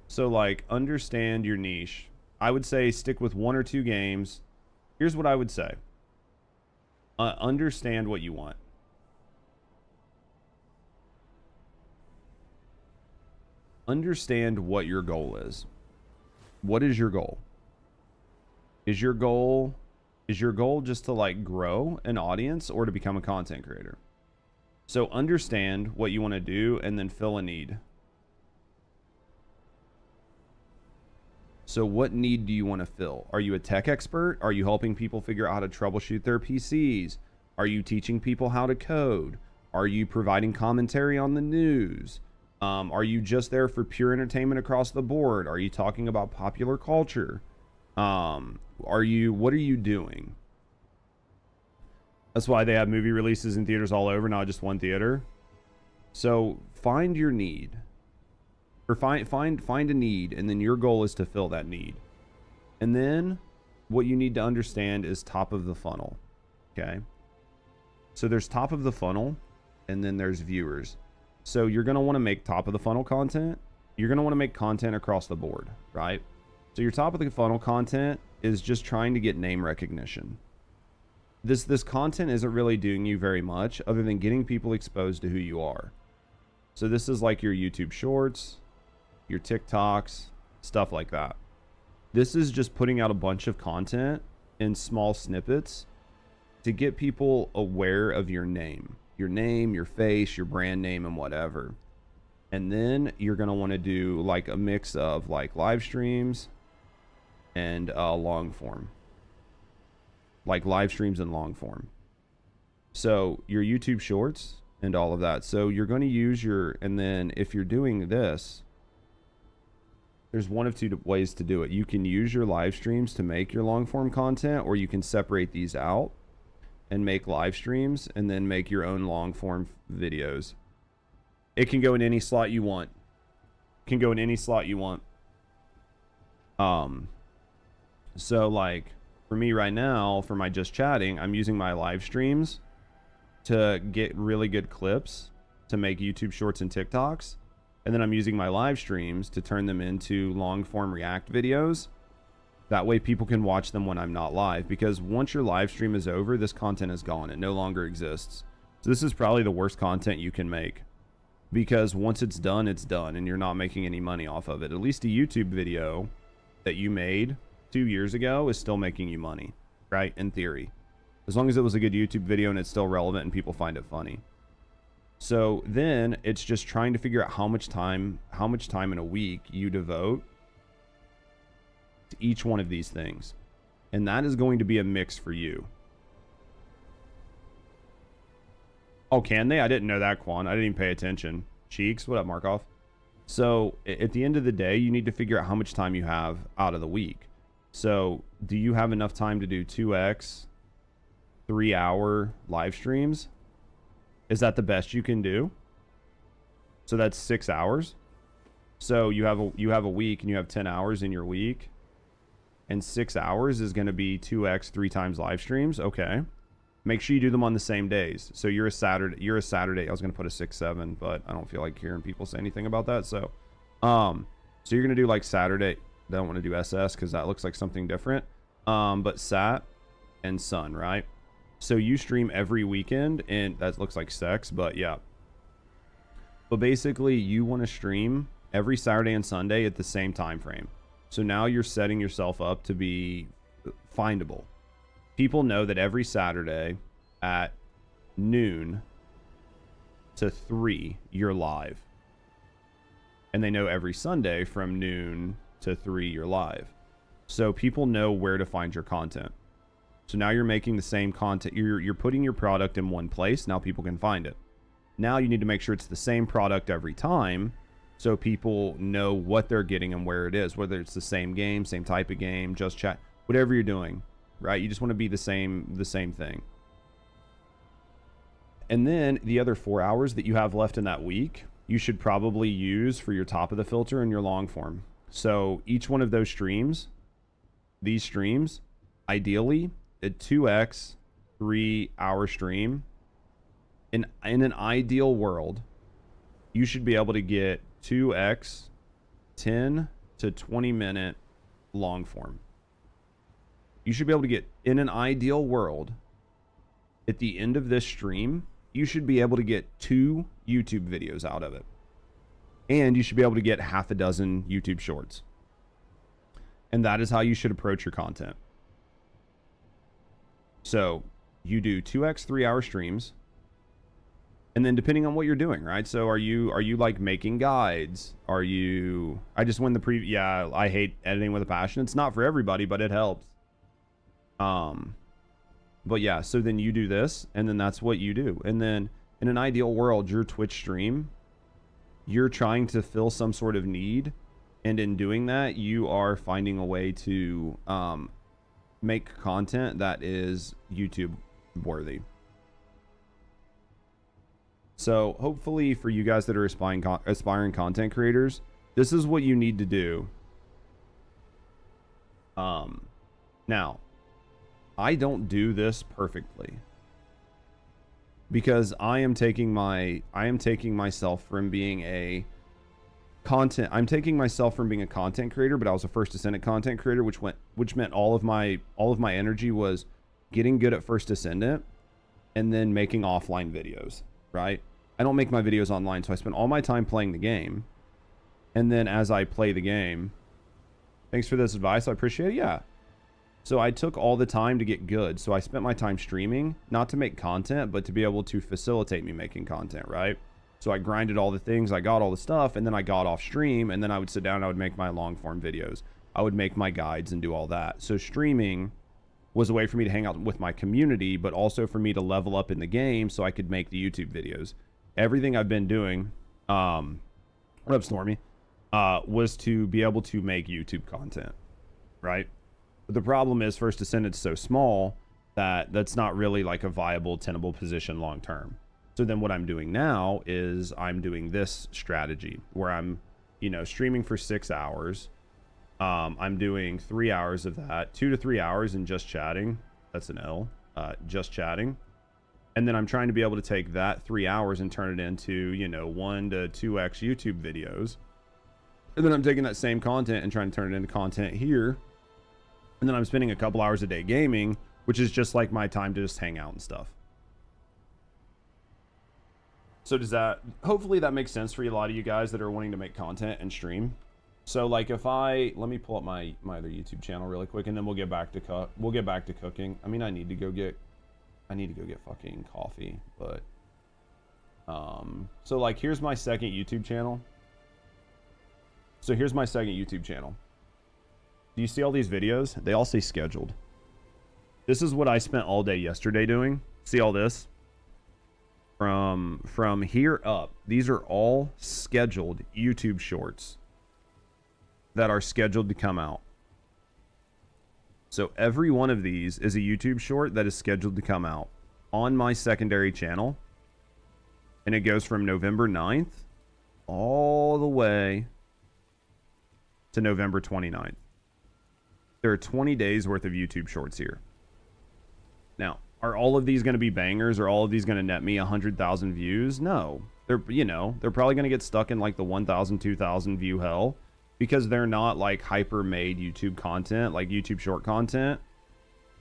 So like, understand your niche. I would say stick with 1 or 2 games. Here's what I would say. Understand what you want. Understand what your goal is. What is your goal? Is your goal just to like grow an audience or to become a content creator? So understand what you want to do and then fill a need. So what need do you want to fill? Are you a tech expert? Are you helping people figure out how to troubleshoot their PCs? Are you teaching people how to code? Are you providing commentary on the news? Are you just there for pure entertainment across the board? Are you talking about popular culture? What are you doing? That's why they have movie releases in theaters all over, not just one theater. So find your need. Or find a need, and then your goal is to fill that need. And then what you need to understand is top of the funnel. Okay? So there's top of the funnel, and then there's viewers. So you're going to want to make top of the funnel content. You're going to want to make content across the board, right? So your top of the funnel content is just trying to get name recognition. This content isn't really doing you very much other than getting people exposed to who you are. So this is like your YouTube shorts, your TikToks, stuff like that. This is just putting out a bunch of content in small snippets to get people aware of your name, your face, your brand name, and whatever. And then you're going to want to do like a mix of like live streams and long form. Like live streams and long form. So your YouTube shorts and all of that. So you're going to use and then if you're doing this, there's one of 2 ways to do it. You can use your live streams to make your long form content, or you can separate these out and make live streams and then make your own long form videos. It can go in any slot you want. So like for me right now, for my just chatting, I'm using my live streams to get really good clips to make YouTube shorts and TikToks. And then I'm using my live streams to turn them into long form React videos. That way people can watch them when I'm not live, because once your live stream is over, this content is gone. It no longer exists. So this is probably the worst content you can make, because once it's done and you're not making any money off of it. At least a YouTube video that you made 2 years ago is still making you money, right? In theory, as long as it was a good YouTube video and it's still relevant and people find it funny. So then it's just trying to figure out how much time in a week you devote to each one of these things. And that is going to be a mix for you. Oh, can they? I didn't know that, Quan. I didn't even pay attention. Cheeks, what up, Markov? So at the end of the day, you need to figure out how much time you have out of the week. So do you have enough time to do 2x 3-hour live streams? Is that the best you can do? So that's 6 hours. So you have a week and you have 10 hours in your week, and 6 hours is going to be 2x 3 times live streams. Okay. Make sure you do them on the same days. So you're a Saturday. I was going to put a 6-7, but I don't feel like hearing people say anything about that. So you're going to do like Saturday. I don't want to do SS because that looks like something different. But Sat and Sun, right? So you stream every weekend, and that looks like sex, but yeah. But basically, you want to stream every Saturday and Sunday at the same time frame. So now you're setting yourself up to be findable. People know that every Saturday at noon to 3, you're live. And they know every Sunday from noon to 3, you're live. So people know where to find your content. So now you're making the same content. You're putting your product in one place. Now people can find it. Now you need to make sure it's the same product every time, so people know what they're getting and where it is, whether it's the same game, same type of game, just chat, whatever you're doing, right? You just want to be the same thing. And then the other 4 hours that you have left in that week, you should probably use for your top of the filter and your long form. So each one of those streams, these streams, ideally a 2x 3-hour stream. In an ideal world, you should be able to get 2x 10 to 20 minute long form. You should be able to get, in an ideal world, at the end of this stream, you should be able to get 2 YouTube videos out of it. And you should be able to get half a dozen YouTube shorts. And that is how you should approach your content. So you do 2x 3-hour streams. And then depending on what you're doing, right? So are you like making guides? Are you, I just win the yeah, I hate editing with a passion. It's not for everybody, but it helps. But yeah, so then you do this, and then that's what you do. And then in an ideal world, your Twitch stream, you're trying to fill some sort of need. And in doing that, you are finding a way to make content that is YouTube worthy. So hopefully for you guys that are aspiring content creators, this is what you need to do. Now, I don't do this perfectly because I am taking myself from being a content creator, but I was a First Descendant content creator, which meant all of my energy was getting good at First Descendant and then making offline videos, right? I don't make my videos online, so I spend all my time playing the game. And then as I play the game, thanks for this advice, I appreciate it. Yeah. So I took all the time to get good. So I spent my time streaming, not to make content, but to be able to facilitate me making content, right? So I grinded all the things, I got all the stuff, and then I got off stream, and then I would sit down and I would make my long form videos. I would make my guides and do all that. So streaming was a way for me to hang out with my community, but also for me to level up in the game so I could make the YouTube videos. Everything I've been doing, what up, Stormy, was to be able to make YouTube content, right? But the problem is First Descendant's so small that that's not really like a viable, tenable position long term. So then what I'm doing now is I'm doing this strategy where I'm, streaming for 6 hours. I'm doing 3 hours of that, 2 to 3 hours in just chatting. That's an L, just chatting. And then I'm trying to be able to take that 3 hours and turn it into, 1 to 2x YouTube videos. And then I'm taking that same content and trying to turn it into content here. And then I'm spending a couple hours a day gaming, which is just like my time to just hang out and stuff. So hopefully that makes sense for a lot of you guys that are wanting to make content and stream. So like let me pull up my other YouTube channel really quick, and then we'll get back to cooking. I mean, I need to go get fucking coffee, but so like here's my second YouTube channel. Do you see all these videos? They all say scheduled. This is what I spent all day yesterday doing. See all this? From here up, these are all scheduled YouTube shorts that are scheduled to come out. So every one of these is a YouTube short that is scheduled to come out on my secondary channel. And it goes from November 9th all the way to November 29th. There are 20 days worth of YouTube shorts here. Now, are all of these going to be bangers? Are all of these going to net me 100,000 views? No. They're probably going to get stuck in like the 1,000, 2,000 view hell because they're not like hyper made YouTube content, like YouTube short content,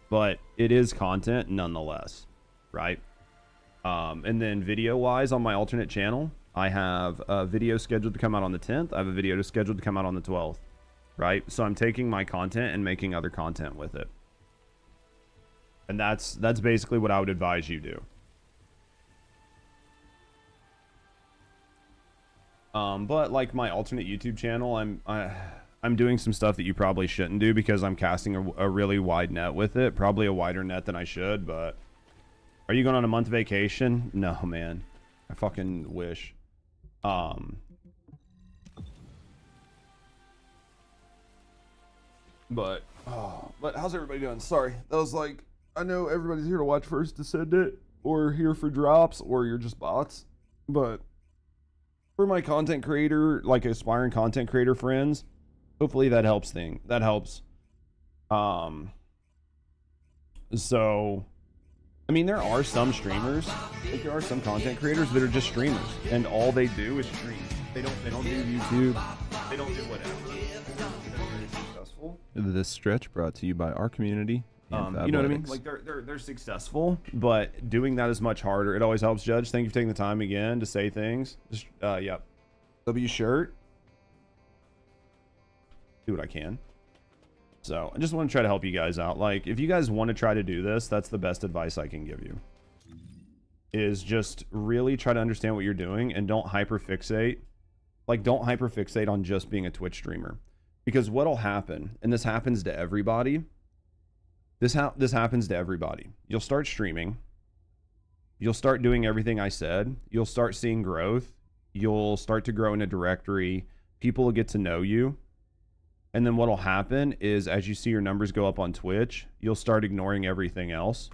but it is content nonetheless, right? And then video wise on my alternate channel, I have a video scheduled to come out on the 10th. I have a video scheduled to come out on the 12th, right? So I'm taking my content and making other content with it. And that's basically what I would advise you do. But like my alternate YouTube channel, I'm doing some stuff that you probably shouldn't do because I'm casting a really wide net with it. Probably a wider net than I should, but... Are you going on a month vacation? No, man. I fucking wish. But how's everybody doing? Sorry. That was like... I know everybody's here to watch First Descendant, or here for drops, or you're just bots. But for my content creator, like aspiring content creator friends... Hopefully that helps that helps. So, I mean, there are some streamers, like there are some content creators that are just streamers, and all they do is stream. They don't do YouTube. They don't do whatever. They're very successful. This stretch brought to you by our community. You know what I mean? Like they're successful, but doing that is much harder. It always helps. Judge, thank you for taking the time again to say things. Just, yep. W shirt. Do what I can. So I just want to try to help you guys out. Like, if you guys want to try to do this, that's the best advice I can give you, is just really try to understand what you're doing and don't hyperfixate. Like, don't hyperfixate on just being a Twitch streamer, because what'll happen, and this happens to everybody, this happens to everybody. You'll start streaming, you'll start doing everything I said, you'll start seeing growth, you'll start to grow in a directory, people will get to know you. And then what'll happen is, as you see your numbers go up on Twitch, you'll start ignoring everything else.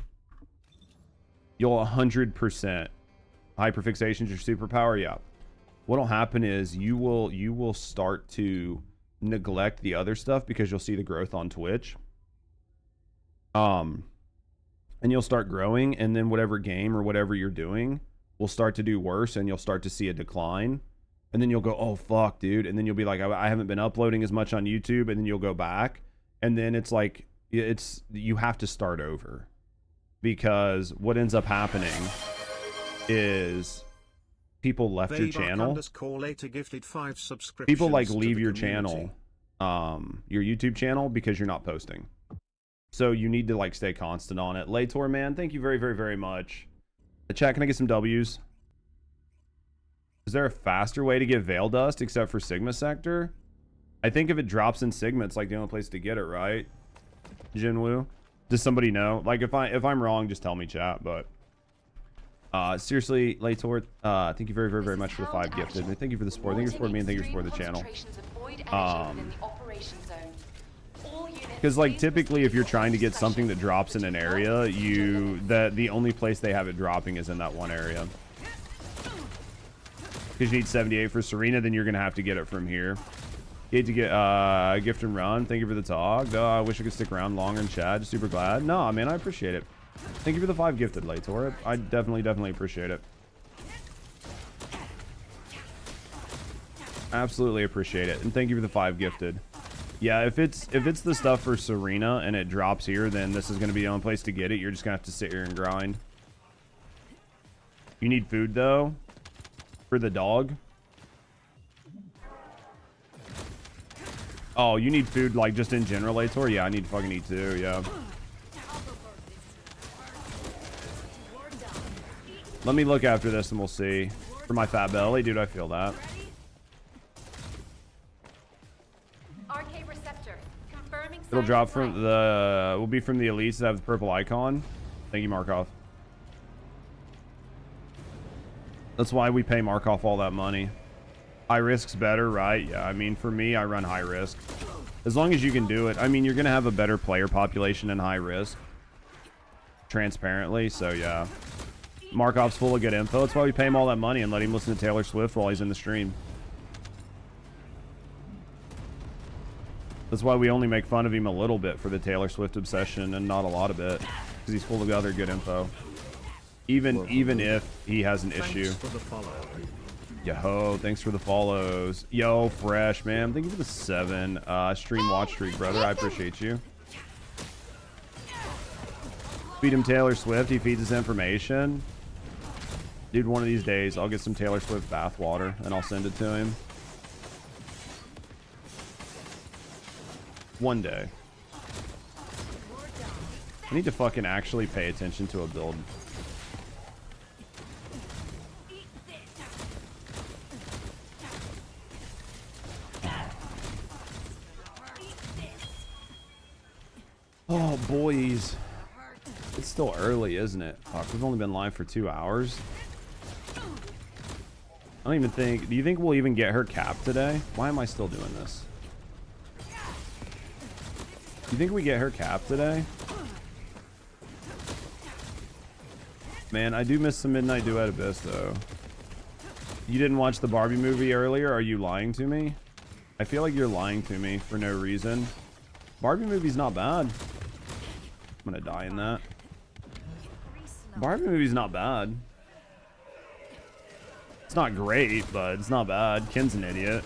You'll 100% hyperfixation's your superpower. Yeah. What'll happen is you will start to neglect the other stuff because you'll see the growth on Twitch. And you'll start growing, and then whatever game or whatever you're doing will start to do worse, and you'll start to see a decline. And then you'll go, oh, fuck, dude. And then you'll be like, I haven't been uploading as much on YouTube. And then you'll go back. And then it's like, you have to start over. Because what ends up happening is people left your channel. People like leave your channel, your YouTube channel, because you're not posting. So you need to like stay constant on it. Lator, man, thank you very, very, very much. Chat, can I get some W's? Is there a faster way to get Veil Dust except for Sigma Sector? I think if it drops in Sigma, it's like the only place to get it, right? Jinwoo? Does somebody know? Like, if I'm wrong, just tell me, chat. But seriously, Lator, thank you very, very, very much for the 5 gifted. And thank you for the support. Thank you for supporting me, and thank you for supporting the channel. Because like typically, if you're trying to get something that drops in an area, the only place they have it dropping is in that one area. Because you need 78 for Serena, then you're gonna have to get it from here. You hate to get gift and run. Thank you for the talk. I wish I could stick around longer in chat. Just super glad. No, man, I appreciate it. Thank you for the 5 gifted, Lator. I definitely appreciate it. Absolutely appreciate it, and thank you for the 5 gifted. Yeah, if it's the stuff for Serena and it drops here, then this is gonna be the only place to get it. You're just gonna have to sit here and grind. You need food though. For the dog. Oh, you need food like just in general, Lator? Yeah, I need to fucking eat too, yeah. Let me look after this and we'll see. For my fat belly, dude, I feel that. Arche receptor. Confirming. It'll drop from the will be from the elites that have the purple icon. Thank you, Markov. That's why we pay Markov all that money. High risk's better, right? Yeah, I mean, for me, I run high risk. As long as you can do it. I mean, you're going to have a better player population in high risk. Transparently, so yeah. Markov's full of good info. That's why we pay him all that money and let him listen to Taylor Swift while he's in the stream. That's why we only make fun of him a little bit for the Taylor Swift obsession and not a lot of it. Because he's full of other good info. Even if he has an issue. Yo, thanks for the follows. Yo, Fresh, man. Thank you for the 7 stream watch streak, brother. I appreciate you. Feed him Taylor Swift. He feeds us information. Dude, one of these days, I'll get some Taylor Swift bath water and I'll send it to him. One day. I need to fucking actually pay attention to a build. Oh, boys. It's still early, isn't it? Fuck, we've only been live for 2 hours. I don't even think... Do you think we'll even get her capped today? Why am I still doing this? Do you think we get her capped today? Man, I do miss some Midnight Duet Abyss, though. You didn't watch the Barbie movie earlier? Are you lying to me? I feel like you're lying to me for no reason. Barbie movie's not bad. I'm gonna die in that. Barbie movie's not bad. It's not great, but it's not bad. Ken's an idiot.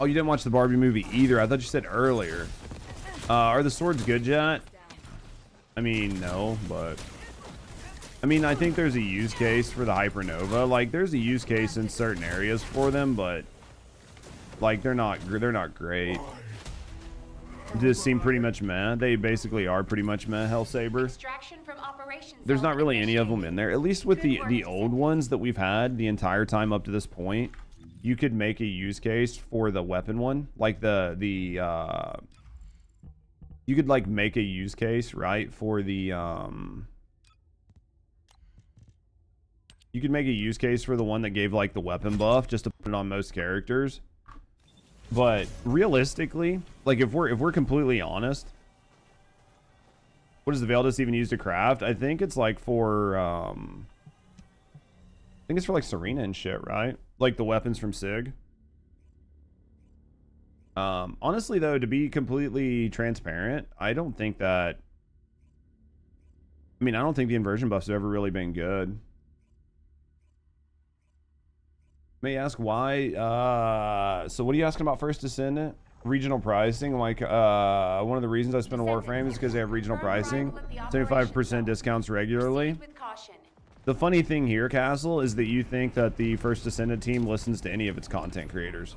Oh, you didn't watch the Barbie movie either. I thought you said earlier. Are the swords good yet? I mean, no, but... I mean, I think there's a use case for the Hypernova. Like, there's a use case in certain areas for them, but... Like, they're not great. Just seem pretty much meh. They basically are pretty much meh, Hellsaber. There's not really any of them in there. At least with the old ones that we've had the entire time up to this point, you could make a use case for the weapon one. Like, you could, like, make a use case, right, for the, you could make a use case for the one that gave, like, the weapon buff, just to put it on most characters. But, realistically, like, if we're completely honest, what does the Veldis even use to craft? I think it's, like, for, I think it's for, like, Serena and shit, right? Like, the weapons from Sig. Honestly, though, to be completely transparent, I don't think that... I mean, I don't think the inversion buffs have ever really been good. May I ask why? So what are you asking about First Descendant? Regional pricing. Like, one of the reasons I spend on Warframe is because they have regional pricing. 75% discounts regularly. The funny thing here, Castle, is that you think that the First Descendant team listens to any of its content creators.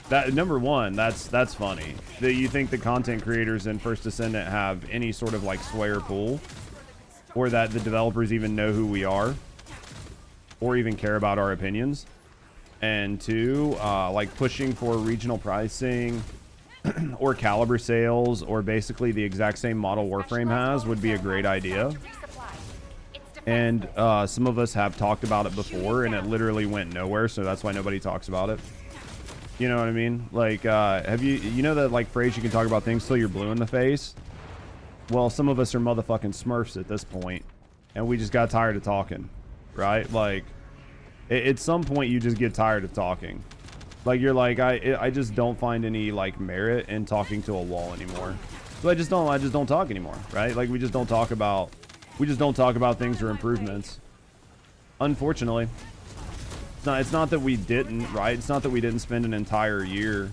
That, number one, that's funny. That you think the content creators in First Descendant have any sort of, like, sway or pull. Or that the developers even know who we are. Or even care about our opinions. And two, like, pushing for regional pricing or caliber sales, or basically the exact same model Warframe has, would be a great idea. And some of us have talked about it before, and it literally went nowhere, so that's why nobody talks about it. You know what I mean? Like, have you know that, like, phrase, you can talk about things till you're blue in the face? Well, some of us are motherfucking Smurfs at this point, and we just got tired of talking, right? Like, at some point you just get tired of talking. Like, you're like, I just don't find any, like, merit in talking to a wall anymore. So I just don't talk anymore, right? Like, we just don't talk about things or improvements. Unfortunately. It's not that we didn't, right? It's not that we didn't spend an entire year,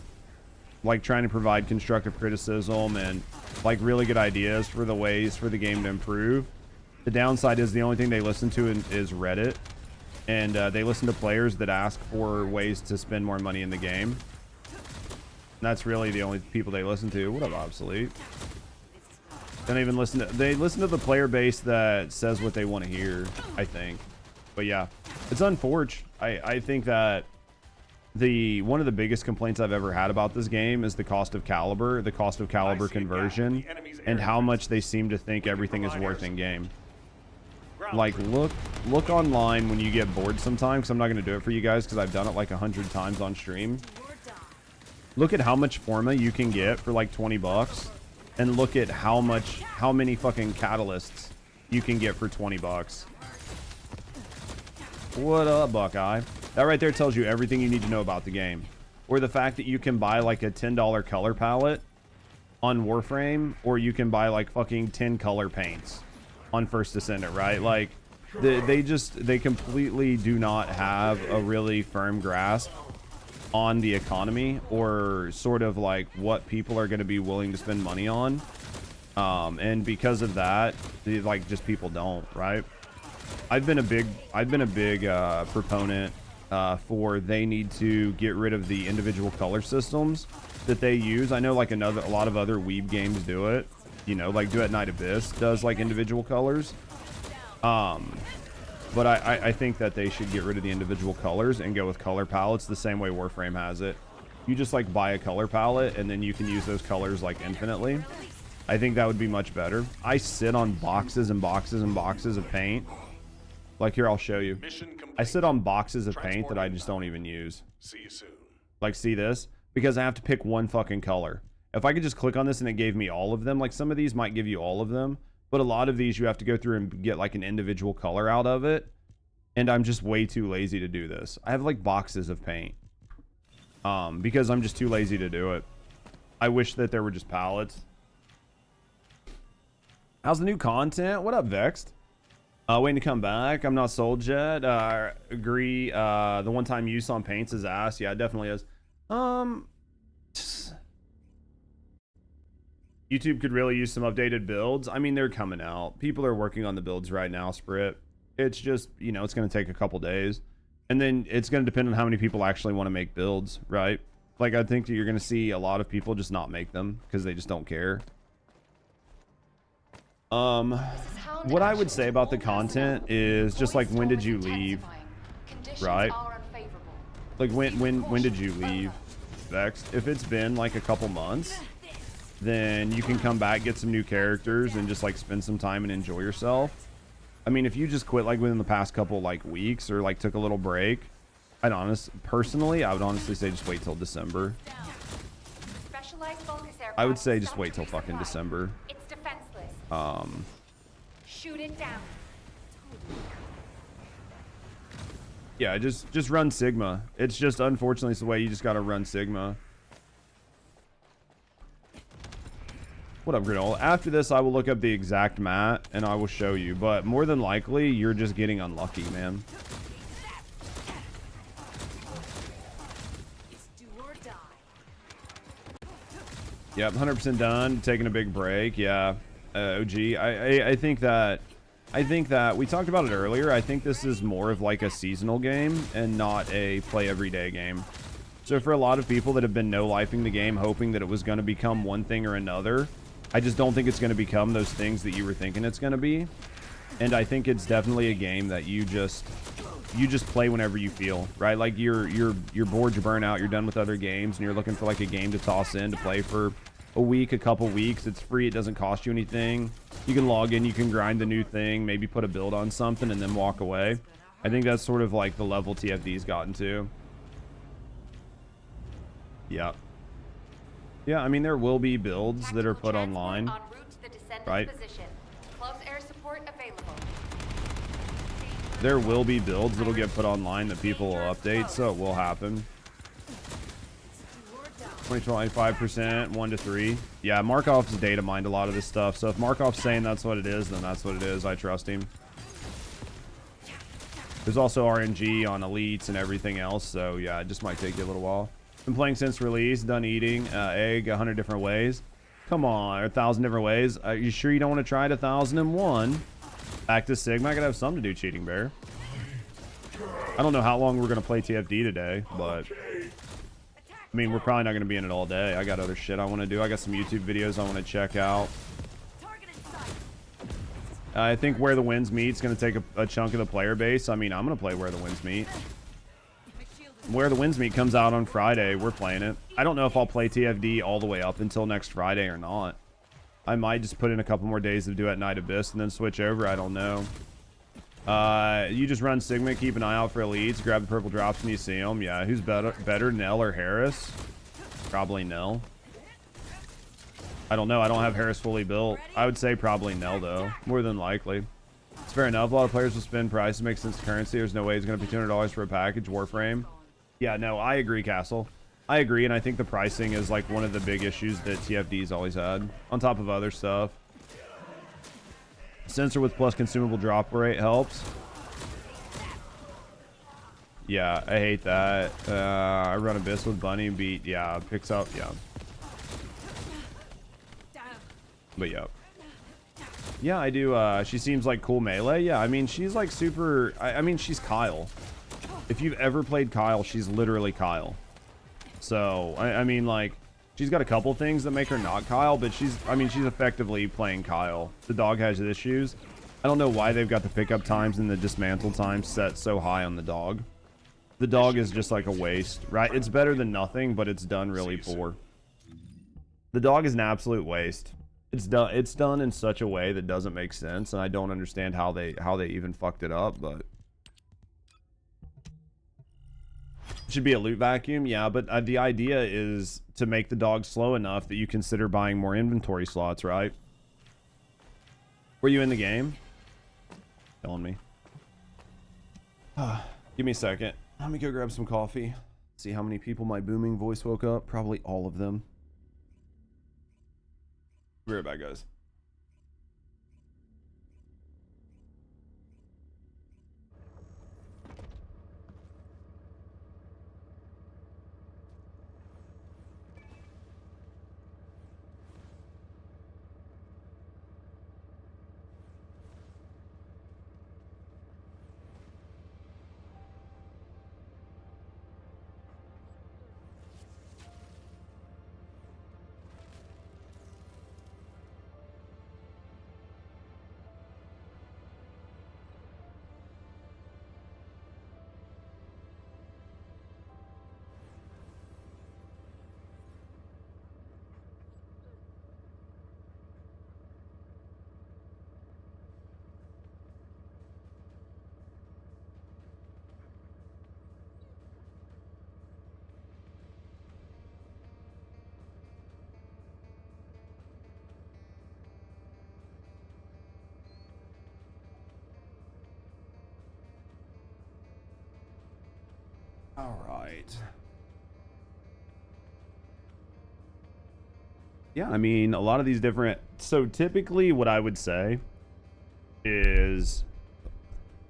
like, trying to provide constructive criticism and, like, really good ideas for the ways for the game to improve. The downside is the only thing they listen to is Reddit. And they listen to players that ask for ways to spend more money in the game. And that's really the only people they listen to. What up, Obsolete? They don't even listen to... They listen to the player base that says what they want to hear, I think. But yeah, it's unfortunate. I think that one of the biggest complaints I've ever had about this game is the cost of caliber conversion, and how much they seem to think everything is worth in game. Like, look online when you get bored sometimes, because I'm not going to do it for you guys because I've done it like 100 times on stream. Look at how much Forma you can get for like 20 bucks, and look at how many fucking catalysts you can get for 20 bucks. What up, Buckeye? That right there tells you everything you need to know about the game. Or the fact that you can buy like a $10 color palette on Warframe, or you can buy like fucking 10 color paints on First Descendant, right? Like, they completely do not have a really firm grasp on the economy, or sort of like what people are going to be willing to spend money on. And because of that, like, just people don't, right? I've been a big proponent for they need to get rid of the individual color systems that they use. I know, like, a lot of other weeb games do it. You know, like Duet Night Abyss does like individual colors. But I think that they should get rid of the individual colors and go with color palettes the same way Warframe has it. You just like buy a color palette and then you can use those colors like infinitely. I think that would be much better. I sit on boxes and boxes and boxes of paint. Like here, I'll show you. I sit on boxes of paint that I just don't even use. See you soon. Like, see this? Because I have to pick one fucking color. If I could just click on this and it gave me all of them, like some of these might give you all of them, but a lot of these you have to go through and get like an individual color out of it. And I'm just way too lazy to do this. I have like boxes of paint. Because I'm just too lazy to do it. I wish that there were just palettes. How's the new content? What up, Vexed? Waiting to come back. I'm not sold yet. Agree. The one-time use on paints is ass. Yeah, it definitely is. YouTube could really use some updated builds. I mean, they're coming out. People are working on the builds right now, Sprit. It's just, you know, it's going to take a couple days. And then it's going to depend on how many people actually want to make builds, right? Like, I think that you're going to see a lot of people just not make them because they just don't care. What I would say about the content is just like, when did you leave? Right? Like, when did you leave, Vexed? If it's been like a couple months, then you can come back, get some new characters, and just like spend some time and enjoy yourself. I mean, if you just quit like within the past couple like weeks or like took a little break, personally, I would honestly say just wait till December. I would say just wait till fucking December. It's defenseless. Shoot it down. Yeah, just run Sigma. It's just, unfortunately, it's the way you just gotta run Sigma. What up, Griddle? After this, I will look up the exact mat and I will show you. But more than likely, you're just getting unlucky, man. Yep, 100% done. Taking a big break. Yeah, OG. I think that we talked about it earlier. I think this is more of like a seasonal game and not a play everyday game. So for a lot of people that have been no-lifing the game, hoping that it was going to become one thing or another, I just don't think it's going to become those things that you were thinking it's going to be. And I think it's definitely a game that you just play whenever you feel, right? Like you're bored, you burn out, you're done with other games, and you're looking for like a game to toss in to play for a week, a couple weeks. It's free, it doesn't cost you anything. You can log in, you can grind the new thing, maybe put a build on something and then walk away. I think that's sort of like the level TFD's gotten to. Yeah. Yeah, I mean, there will be builds that are put online, right? There will be builds that'll get put online that people will update, so it will happen. 25%, 1 to 3. Yeah, Markov's data mined a lot of this stuff, so if Markov's saying that's what it is, then that's what it is. I trust him. There's also RNG on elites and everything else, so yeah, it just might take you a little while. Been playing since release, done eating egg 100 different ways. Come on, 1,000 different ways. Are you sure you don't want to try it 1,001? Back to Sigma. I gotta have something to do, Cheating Bear. I don't know how long we're gonna play TFD today, but I mean, we're probably not gonna be in it all day. I got other shit I want to do. I got some YouTube videos I want to check out. I think Where the Winds Meet is gonna take a chunk of the player base. I mean, I'm gonna play Where the Winds Meet. Where the Winds Meet comes out on Friday, we're playing it. I don't know if I'll play TFD all the way up until next Friday or not. I might just put in a couple more days to do at Night Abyss and then switch over. I don't know. You just run Sigma, keep an eye out for elites, grab the purple drops when you see them. Yeah, who's better, Nell or Harris? Probably Nell. I don't know. I don't have Harris fully built. I would say probably Nell, though. More than likely. It's fair enough. A lot of players will spend price to make sense of currency. There's no way it's going to be $200 for a package. Warframe. Yeah, no, I agree, Castle. I agree, and I think the pricing is like one of the big issues that TFD's always had, on top of other stuff. Sensor with plus consumable drop rate helps. Yeah, I hate that. I run Abyss with Bunny and beat. Yeah, picks up. Yeah. But yeah. Yeah, I do. She seems like cool melee. Yeah, I mean, she's like super. I mean, she's Kyle. If you've ever played Kyle, she's literally Kyle. So, I mean, like, she's got a couple things that make her not Kyle, but she's effectively playing Kyle. The dog has issues. I don't know why they've got the pickup times and the dismantle times set so high on the dog. The dog is just like a waste, right? It's better than nothing, but it's done really poor. The dog is an absolute waste. It's done in such a way that doesn't make sense, and I don't understand how they even fucked it up, but it should be a loot vacuum, yeah, but the idea is to make the dog slow enough that you consider buying more inventory slots, right? Were you in the game? Killing me. Give me a second. Let me go grab some coffee. See how many people my booming voice woke up. Probably all of them. Be right back, guys. All right. Yeah, I mean, a lot of these different... So typically what I would say is,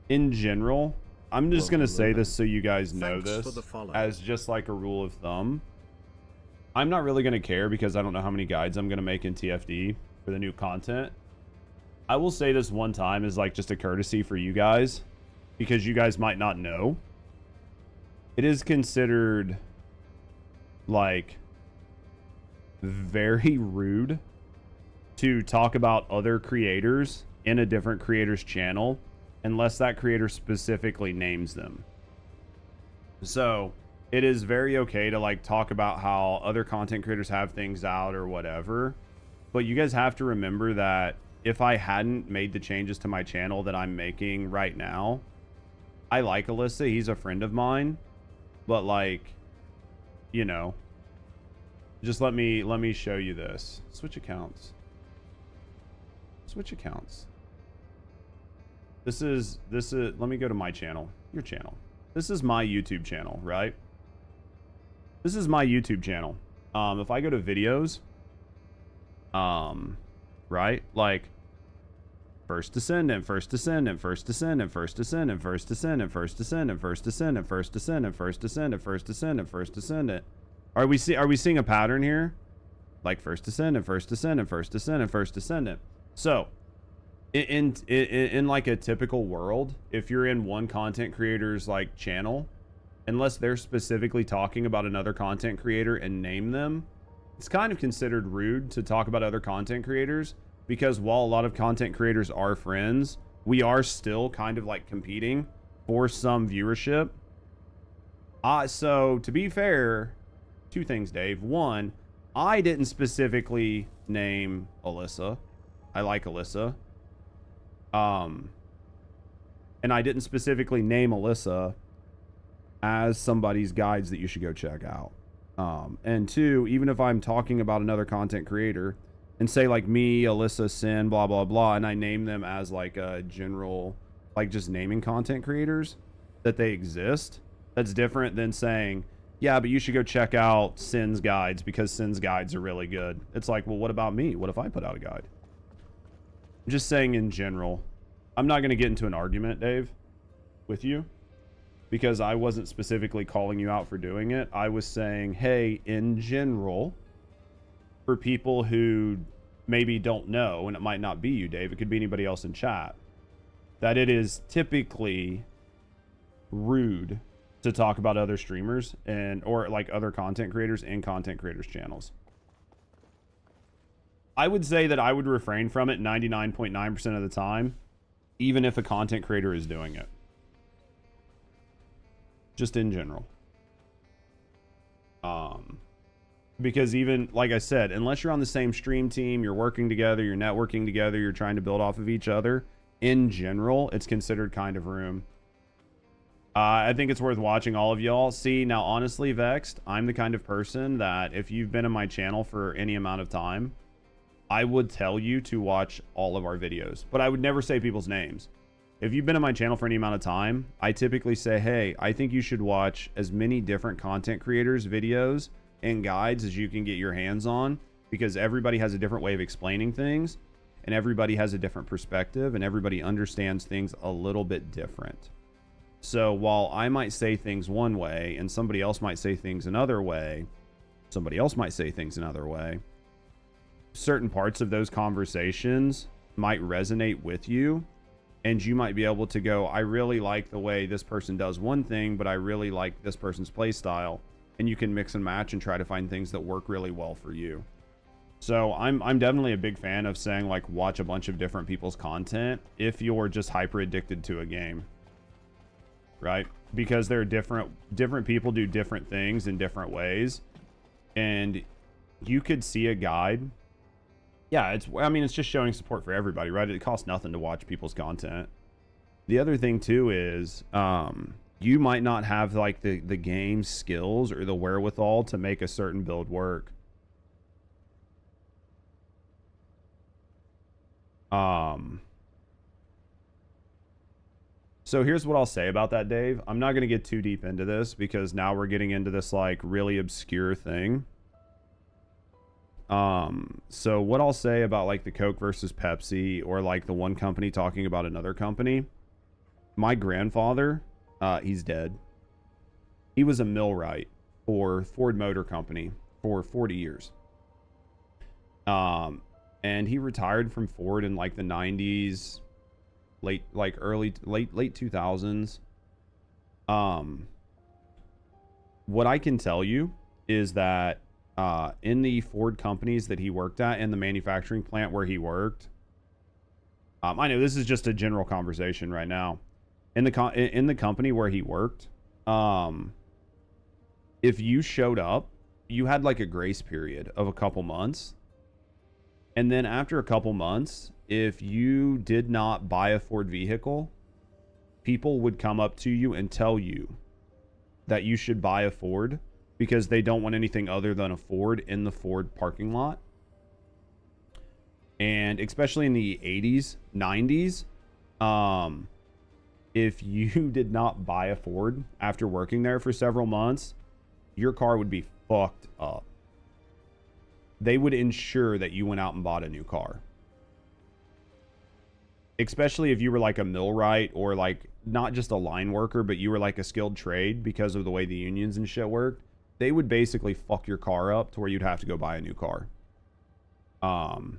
in general, I'm just going to say this so you guys know this as just like a rule of thumb. I'm not really going to care because I don't know how many guides I'm going to make in TFD for the new content. I will say this one time as like just a courtesy for you guys, because you guys might not know. It is considered like very rude to talk about other creators in a different creator's channel unless that creator specifically names them. So it is very okay to like talk about how other content creators have things out or whatever, but you guys have to remember that if I hadn't made the changes to my channel that I'm making right now, I like Alyssa, he's a friend of mine, but like, you know, just let me show you this. Switch accounts. Switch accounts. This is, let me go to my channel, your channel. This is my YouTube channel, right? This is my YouTube channel. If I go to videos, right? Like First Descendant, First Descendant, First Descendant, First Descendant, First Descendant, First Descendant, First Descendant, First Descendant, First Descendant, First Descendant, First Descendant. Are we seeing a pattern here? Like First Descendant, First Descendant, First Descendant, First Descendant. So in like a typical world, if you're in one content creator's like channel, unless they're specifically talking about another content creator and name them, it's kind of considered rude to talk about other content creators, because while a lot of content creators are friends, we are still kind of like competing for some viewership. So to be fair, two things, Dave. One, I didn't specifically name Alyssa. I like Alyssa. And I didn't specifically name Alyssa as somebody's guides that you should go check out. And two, even if I'm talking about another content creator and say like me, Alyssa, Sin, blah, blah, blah, and I name them as like a general, like just naming content creators that they exist, that's different than saying, yeah, but you should go check out Sin's guides because Sin's guides are really good. It's like, well, what about me? What if I put out a guide? I'm just saying in general. I'm not going to get into an argument, Dave, with you, because I wasn't specifically calling you out for doing it. I was saying, hey, in general, for people who maybe don't know, and it might not be you, Dave, it could be anybody else in chat, that it is typically rude to talk about other streamers and or like other content creators in content creators channels. I would say that I would refrain from it 99.9% of the time, even if a content creator is doing it. Just in general. Because even, like I said, unless you're on the same stream team, you're working together, you're networking together, you're trying to build off of each other, in general, it's considered kind of room. I think it's worth watching all of y'all. See, now, honestly, Vexed, I'm the kind of person that if you've been in my channel for any amount of time, I would tell you to watch all of our videos, but I would never say people's names. If you've been in my channel for any amount of time, I typically say, hey, I think you should watch as many different content creators' videos and guides as you can get your hands on, because everybody has a different way of explaining things, and everybody has a different perspective, and everybody understands things a little bit different. So while I might say things one way, and somebody else might say things another way, somebody else might say things another way, certain parts of those conversations might resonate with you, and you might be able to go, I really like the way this person does one thing, but I really like this person's play style. And you can mix and match and try to find things that work really well for you. So I'm definitely a big fan of saying, like, watch a bunch of different people's content if you're just hyper addicted to a game, right? Because there are different people do different things in different ways, and you could see a guide. Yeah, it's just showing support for everybody, right? It costs nothing to watch people's content. The other thing too is you might not have like the game skills or the wherewithal to make a certain build work. So here's what I'll say about that, Dave. I'm not going to get too deep into this because now we're getting into this like really obscure thing. So what I'll say about like the Coke versus Pepsi, or like the one company talking about another company. My grandfather, he's dead. He was a millwright for Ford Motor Company for 40 years. And he retired from Ford in like the 90s, late 2000s. What I can tell you is that in the Ford companies that he worked at, in the manufacturing plant where he worked, I know this is just a general conversation right now. In the company where he worked, if you showed up, you had like a grace period of a couple months. And then after a couple months, if you did not buy a Ford vehicle, people would come up to you and tell you that you should buy a Ford because they don't want anything other than a Ford in the Ford parking lot. And especially in the 80s, 90s, if you did not buy a Ford after working there for several months, your car would be fucked up. They would ensure that you went out and bought a new car. Especially if you were like a millwright, or like not just a line worker, but you were like a skilled trade, because of the way the unions and shit worked. They would basically fuck your car up to where you'd have to go buy a new car.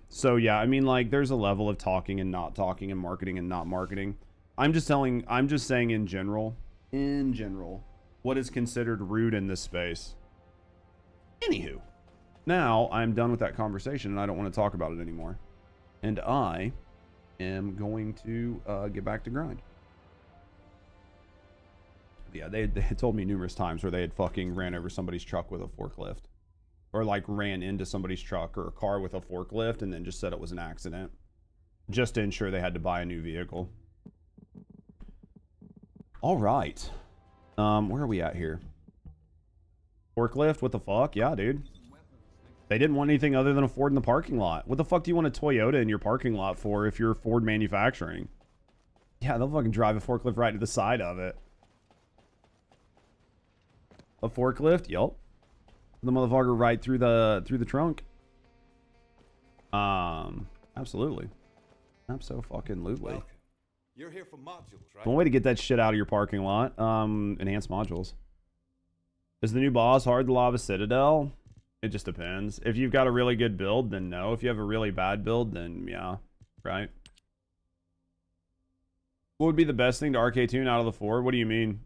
So yeah, I mean, like, there's a level of talking and not talking, and marketing and not marketing. I'm just saying in general, what is considered rude in this space. Anywho, now I'm done with that conversation and I don't want to talk about it anymore. And I am going to get back to grind. Yeah, they had told me numerous times where they had fucking ran over somebody's truck with a forklift. Or like ran into somebody's truck or a car with a forklift and then just said it was an accident. Just to ensure they had to buy a new vehicle. All right. Where are we at here? Forklift? What the fuck? Yeah, dude. They didn't want anything other than a Ford in the parking lot. What the fuck do you want a Toyota in your parking lot for if you're Ford manufacturing? Yeah, they'll fucking drive a forklift right to the side of it. A forklift? Yup. The motherfucker right through the trunk. Absolutely. Abso-fucking-lutely. You're here for modules, right? One way to get that shit out of your parking lot. Enhanced modules. Is the new boss hard to lava Citadel? It just depends. If you've got a really good build, then no. If you have a really bad build, then yeah. Right? What would be the best thing to Arche Tune out of the Ford? What do you mean?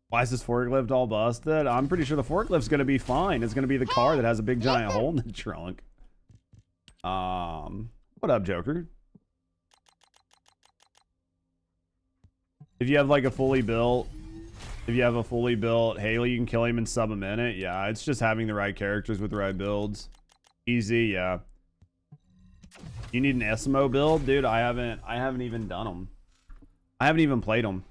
Why is this forklift all busted? I'm pretty sure the forklift's going to be fine. It's going to be the car that has a big giant hole in the trunk. What up, Joker? If you have like a fully built, Haley, you can kill him in sub a minute. Yeah, it's just having the right characters with the right builds. Easy, yeah. You need an SMO build, dude. I haven't even done them. I haven't even played them.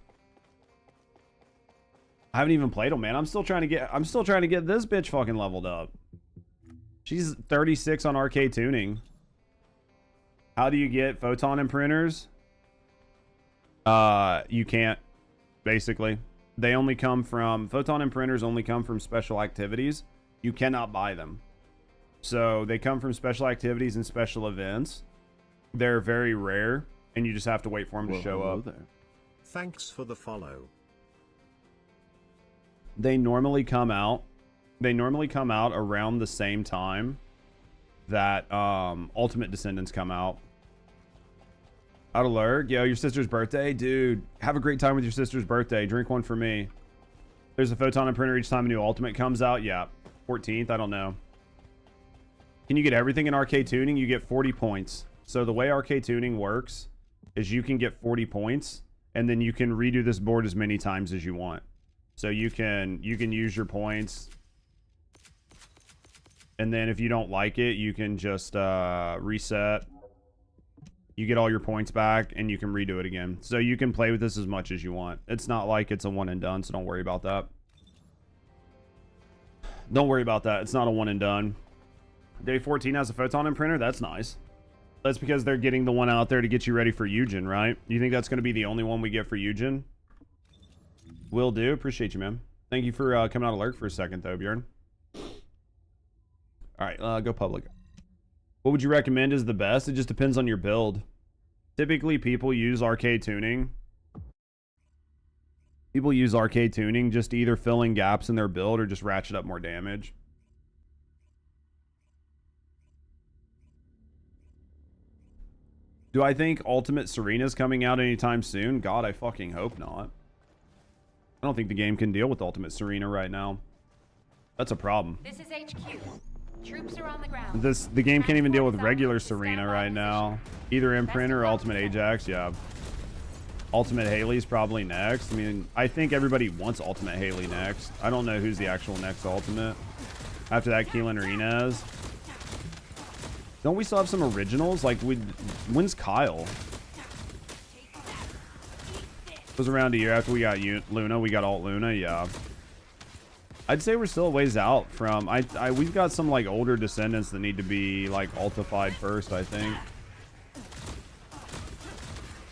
Man. I'm still trying to get this bitch fucking leveled up. She's 36 on Arche Tuning. How do you get photon imprinters? You can't, basically. They only come from, photon imprinters only come from special activities. You cannot buy them. So they come from special activities and special events. They're very rare, and you just have to wait for them to show up. There. Thanks for the follow. They normally come out around the same time that Ultimate Descendants come out. Out of lurk, yo, your sister's birthday, dude. Have a great time with your sister's birthday. Drink one for me. There's a photon imprinter each time a new Ultimate comes out. Yeah, 14th. I don't know. Can you get everything in Arche Tuning? You get 40 points. So the way Arche Tuning works is you can get 40 points, and then you can redo this board as many times as you want. So you can use your points, and then if you don't like it, you can just reset. You get all your points back, and you can redo it again. So you can play with this as much as you want. It's not like it's a one and done, so don't worry about that. Don't worry about that. It's not a one and done. Day 14 has a photon imprinter. That's nice. That's because they're getting the one out there to get you ready for Eugen, right? You think that's going to be the only one we get for Eugen? Will do. Appreciate you, man. Thank you for coming out of lurk for a second, though, Bjorn. All right, go public. What would you recommend is the best? It just depends on your build. Typically, people use Arche Tuning. People use Arche Tuning just to either fill in gaps in their build or just ratchet up more damage. Do I think Ultimate Serena's coming out anytime soon? God, I fucking hope not. I don't think the game can deal with Ultimate Serena right now. That's a problem. This is HQ. Troops are on the ground. The game can't even deal with regular Serena right now. Either Imprint or Ultimate Ajax, yeah. Ultimate Haley's probably next. I mean, I think everybody wants Ultimate Haley next. I don't know who's the actual next Ultimate. After that, Keelan Reyes. Don't we still have some originals? Like, when's Kyle? It was around a year after we got Luna. We got Alt Luna, yeah. I'd say we're still a ways out from... we've got some, like, older Descendants that need to be, like, ultified first, I think.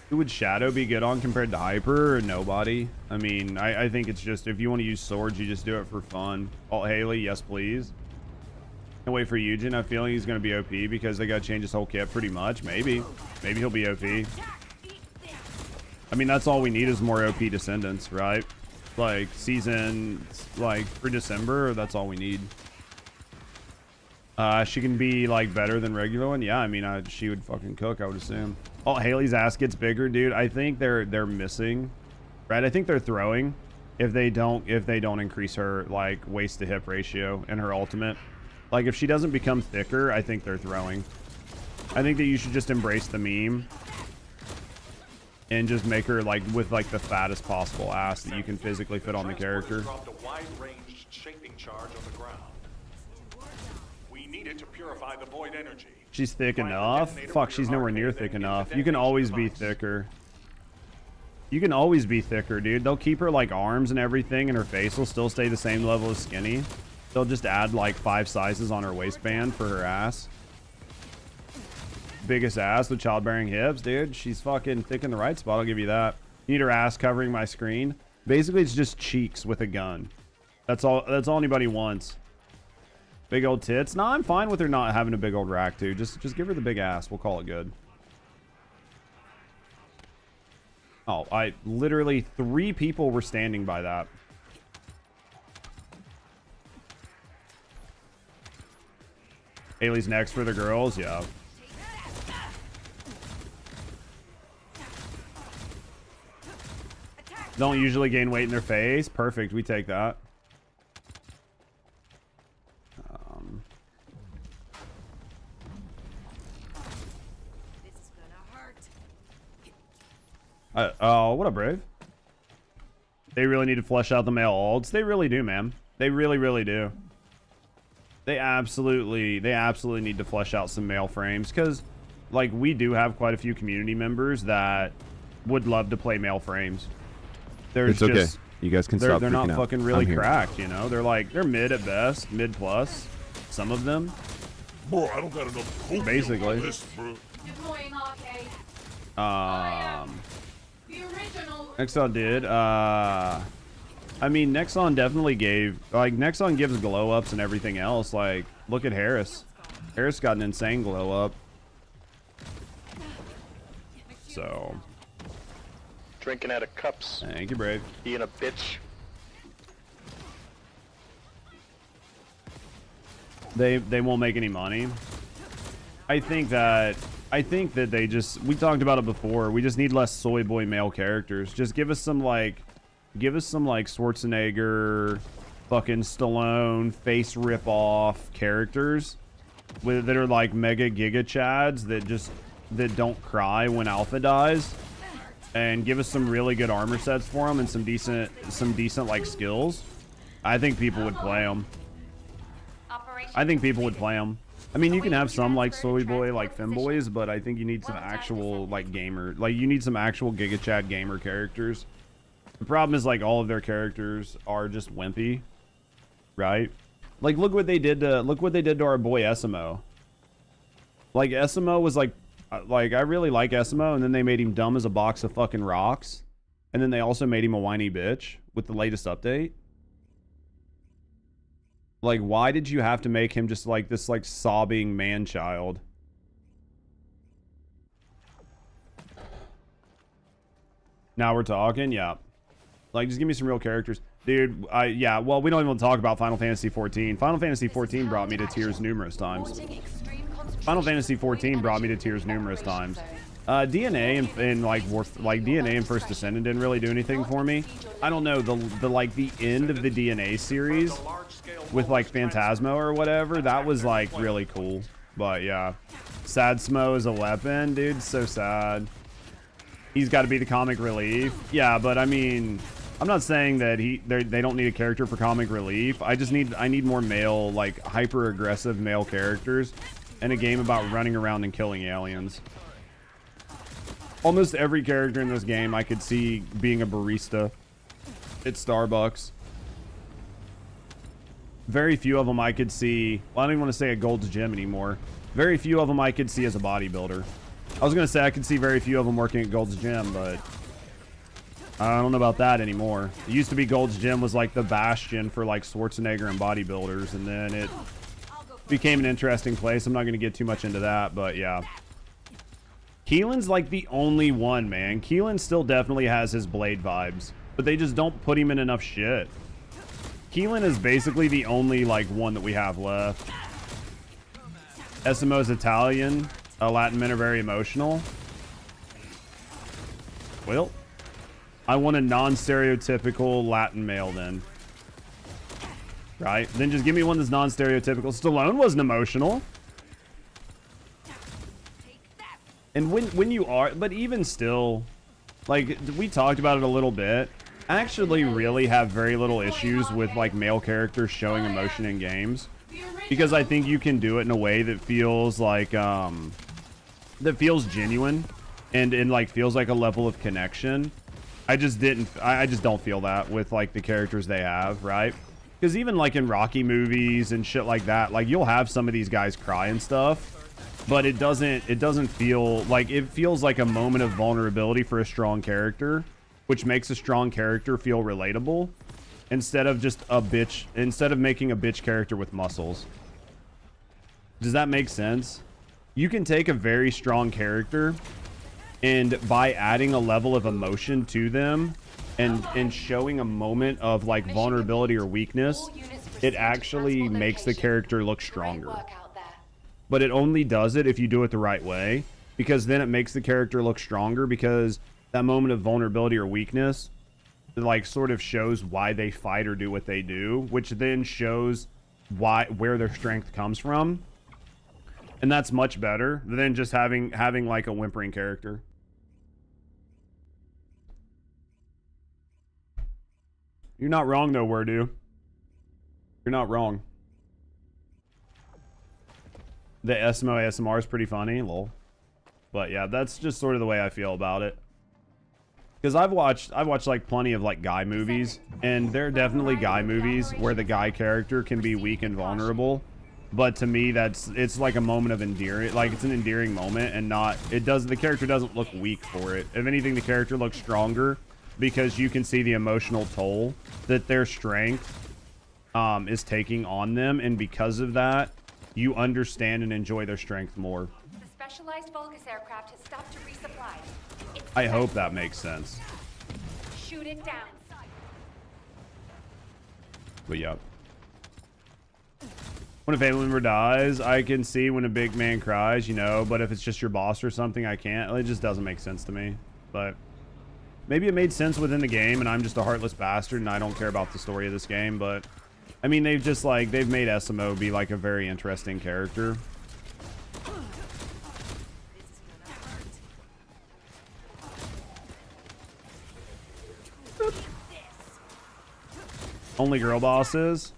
Who would Shadow be good on compared to Hyper? Or nobody? I mean, I think it's just... If you want to use swords, you just do it for fun. Alt Haley, yes, please. Can't wait for Eugen. I have a feeling he's going to be OP because they got to change his whole kit pretty much. Maybe. Maybe he'll be OP. I mean, that's all we need is more OP Descendants, right? Like, season, like, for December, that's all we need. She can be, like, better than regular one. Yeah, I mean, she would fucking cook, I would assume. Oh, Haley's ass gets bigger, dude. I think they're missing, right? I think they're throwing if they don't increase her, like, waist to hip ratio in her ultimate. Like, if she doesn't become thicker, I think they're throwing. I think that you should just embrace the meme and just make her, like, with, like, the fattest possible ass that you can physically fit on the character. Dropped a wide-ranged shaping charge on the ground. We need it to purify the void energy. She's thick enough? Fuck, she's nowhere near thick enough. You can always be thicker. You can always be thicker, dude. They'll keep her, like, arms and everything, and her face will still stay the same level as skinny. They'll just add, like, 5 sizes on her waistband for her ass. Biggest ass with childbearing hips, dude. She's fucking thick in the right spot, I'll give you that. You need her ass covering my screen. Basically, it's just cheeks with a gun. That's all anybody wants. Big old tits. No, I'm fine with her not having a big old rack, dude. Just give her the big ass. We'll call it good. Oh, literally 3 people were standing by that. Haley's next for the girls, yeah. Don't usually gain weight in their face. Perfect, we take that. Oh, what up, Brave? They really need to flesh out the male alts. They really do, man. They really, really do. They absolutely need to flesh out some male frames, because, like, we do have quite a few community members that would love to play male frames. It's okay. You guys can stop They're not freaking out. fucking really I'm here. cracked, you know? They're mid at best, mid plus. Some of them. Bro, I don't got enough coke Basically. on my list, bro. Deploying Arche. The original. Nexon did. I mean, Nexon definitely gave, like, Nexon gives glow ups and everything else. Like, look at Harris. Harris got an insane glow up. So, Drinking out of cups. thank you, Brave. Being a bitch. They won't make any money. I think that they just, we talked about it before. We just need less soy boy male characters. Just give us some like Schwarzenegger, fucking Stallone face rip off characters that are like mega giga chads that don't cry when Alpha dies, and give us some really good armor sets for them and some decent like skills. I think people would play them. I think people would play them. I mean, you can have some like soy boy, like femboys, but I think you need some actual like gamer, like you need some actual Giga Chat gamer characters. The problem is like all of their characters are just wimpy, right? Like look what they did to our boy SMO. Like SMO was like I really like SMO, and then they made him dumb as a box of fucking rocks, and then they also made him a whiny bitch with the latest update. Like, why did you have to make him just like this, like, sobbing man-child? Now we're talking? Yeah. Like, just give me some real characters. Dude, yeah, well, we don't even talk about Final Fantasy XIV. Final Fantasy XIV brought me to tears numerous times. Final Fantasy XIV brought me to tears numerous times. DNA and like DNA and First Descendant didn't really do anything for me. I don't know, the end of the DNA series with like Phantasmo or whatever, that was like really cool. But yeah, Sad Smo is a weapon, dude. So sad. He's got to be the comic relief. Yeah, but I mean, I'm not saying that they don't need a character for comic relief. I need more male, like hyper aggressive male characters in a game about running around and killing aliens. Almost every character in this game I could see being a barista at Starbucks. Very few of them I could see, well, I don't even want to say a Gold's Gym anymore. Very few of them I could see as a bodybuilder. I was going to say I could see very few of them working at Gold's Gym, but I don't know about that anymore. It used to be Gold's Gym was like the bastion for like Schwarzenegger and bodybuilders, and then it became an interesting place. I'm not going to get too much into that, but yeah. Keelan's like the only one, man. Keelan still definitely has his Blade vibes, but they just don't put him in enough shit. Keelan is basically the only like one that we have left. SMO's Italian. Latin men are very emotional. Well, I want a non-stereotypical Latin male then. Right? Then just give me one that's non-stereotypical. Stallone wasn't emotional. And when you are, but even still, like, we talked about it a little bit. I actually really have very little issues with, like, male characters showing emotion in games. Because I think you can do it in a way that feels like, that feels genuine. And like, feels like a level of connection. I just don't feel that with, like, the characters they have, right? Because even, like, in Rocky movies and shit like that, like, you'll have some of these guys cry and stuff. But it doesn't feel like, it feels like a moment of vulnerability for a strong character, which makes a strong character feel relatable instead of just a bitch, instead of making a bitch character with muscles. Does that make sense? You can take a very strong character and by adding a level of emotion to them and showing a moment of like vulnerability or weakness, it actually makes the character look stronger. But it only does it if you do it the right way, because then it makes the character look stronger, because that moment of vulnerability or weakness, like, sort of shows why they fight or do what they do, which then shows where their strength comes from. And that's much better than just having like a whimpering character. You're not wrong though, Wordu. You're not wrong. The SMO ASMR is pretty funny, lol. But yeah, that's just sort of the way I feel about it. Because I've watched like plenty of like guy movies, and there are definitely guy movies where the guy character can be weak and vulnerable. But to me, it's like a moment of endearing, like it's an endearing moment, and not the character doesn't look weak for it. If anything, the character looks stronger because you can see the emotional toll that their strength is taking on them, and because of that, you understand and enjoy their strength more. The specialized Vulcus aircraft has stopped to resupply. I hope that makes sense. Shoot it down. But yeah. When a family member dies, I can see when a big man cries, you know, but if it's just your boss or something, I can't. It just doesn't make sense to me. But maybe it made sense within the game, and I'm just a heartless bastard, and I don't care about the story of this game. But I mean, they've made SMO be like a very interesting character. Only girl bosses.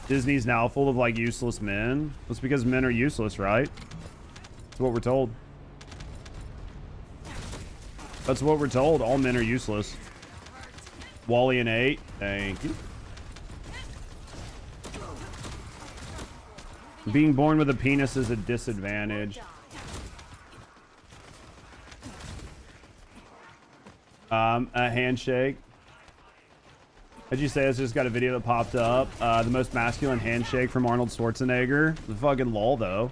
Disney's now full of like useless men. That's because men are useless, right? That's what we're told. That's what we're told. All men are useless. Wally and 8. Thank you. Being born with a penis is a disadvantage. A handshake. As you say, I just got a video that popped up. The most masculine handshake from Arnold Schwarzenegger. The fucking lol, though.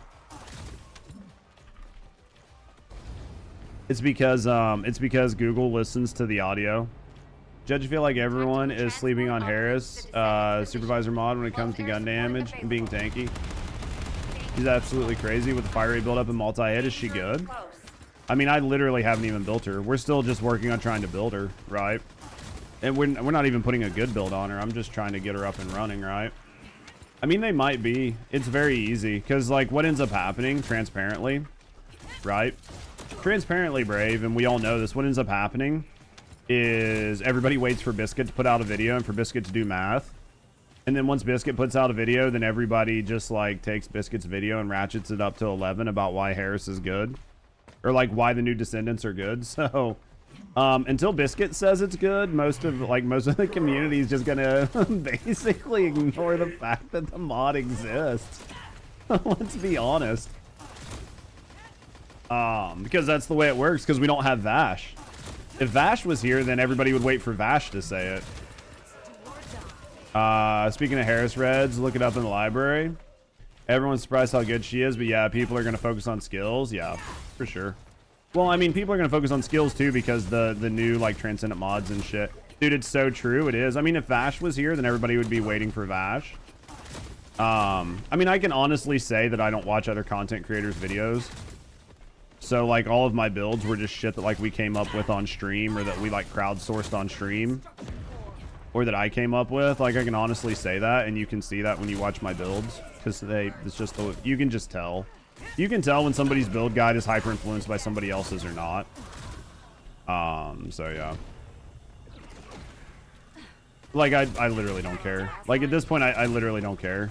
It's because Google listens to the audio. Judge, I feel like everyone is sleeping on Harris, Supervisor Mod, when it comes to gun damage and being tanky. She's absolutely crazy with the fire rate build-up and multi-hit. Is she good? I mean, I literally haven't even built her. We're still just working on trying to build her, right? And we're not even putting a good build on her. I'm just trying to get her up and running, right? I mean, they might be. It's very easy. Because, like, what ends up happening, transparently, right? Transparently, Brave, and we all know this. What ends up happening is everybody waits for Biscuit to put out a video and for Biscuit to do math. And then once Biscuit puts out a video, then everybody just, like, takes Biscuit's video and ratchets it up to 11 about why Harris is good. Or, like, why the new Descendants are good. So... until Biscuit says it's good, most of the community is just gonna basically ignore the fact that the mod exists. Let's be honest. Because that's the way it works, because we don't have Vash. If Vash was here, then everybody would wait for Vash to say it. Speaking of Harris Reds, look it up in the library. Everyone's surprised how good she is, but yeah, people are gonna focus on skills. Yeah, for sure. Well, I mean, people are going to focus on skills, too, because the new, like, Transcendent mods and shit. Dude, it's so true. It is. I mean, if Vash was here, then everybody would be waiting for Vash. I mean, I can honestly say that I don't watch other content creators' videos. So, like, all of my builds were just shit that, like, we came up with on stream or that we, like, crowdsourced on stream. Or that I came up with. Like, I can honestly say that, and you can see that when you watch my builds. Because it's just, you can just tell. You can tell when somebody's build guide is hyper influenced by somebody else's or not. So yeah. Like, I literally don't care. Like, at this point, I literally don't care.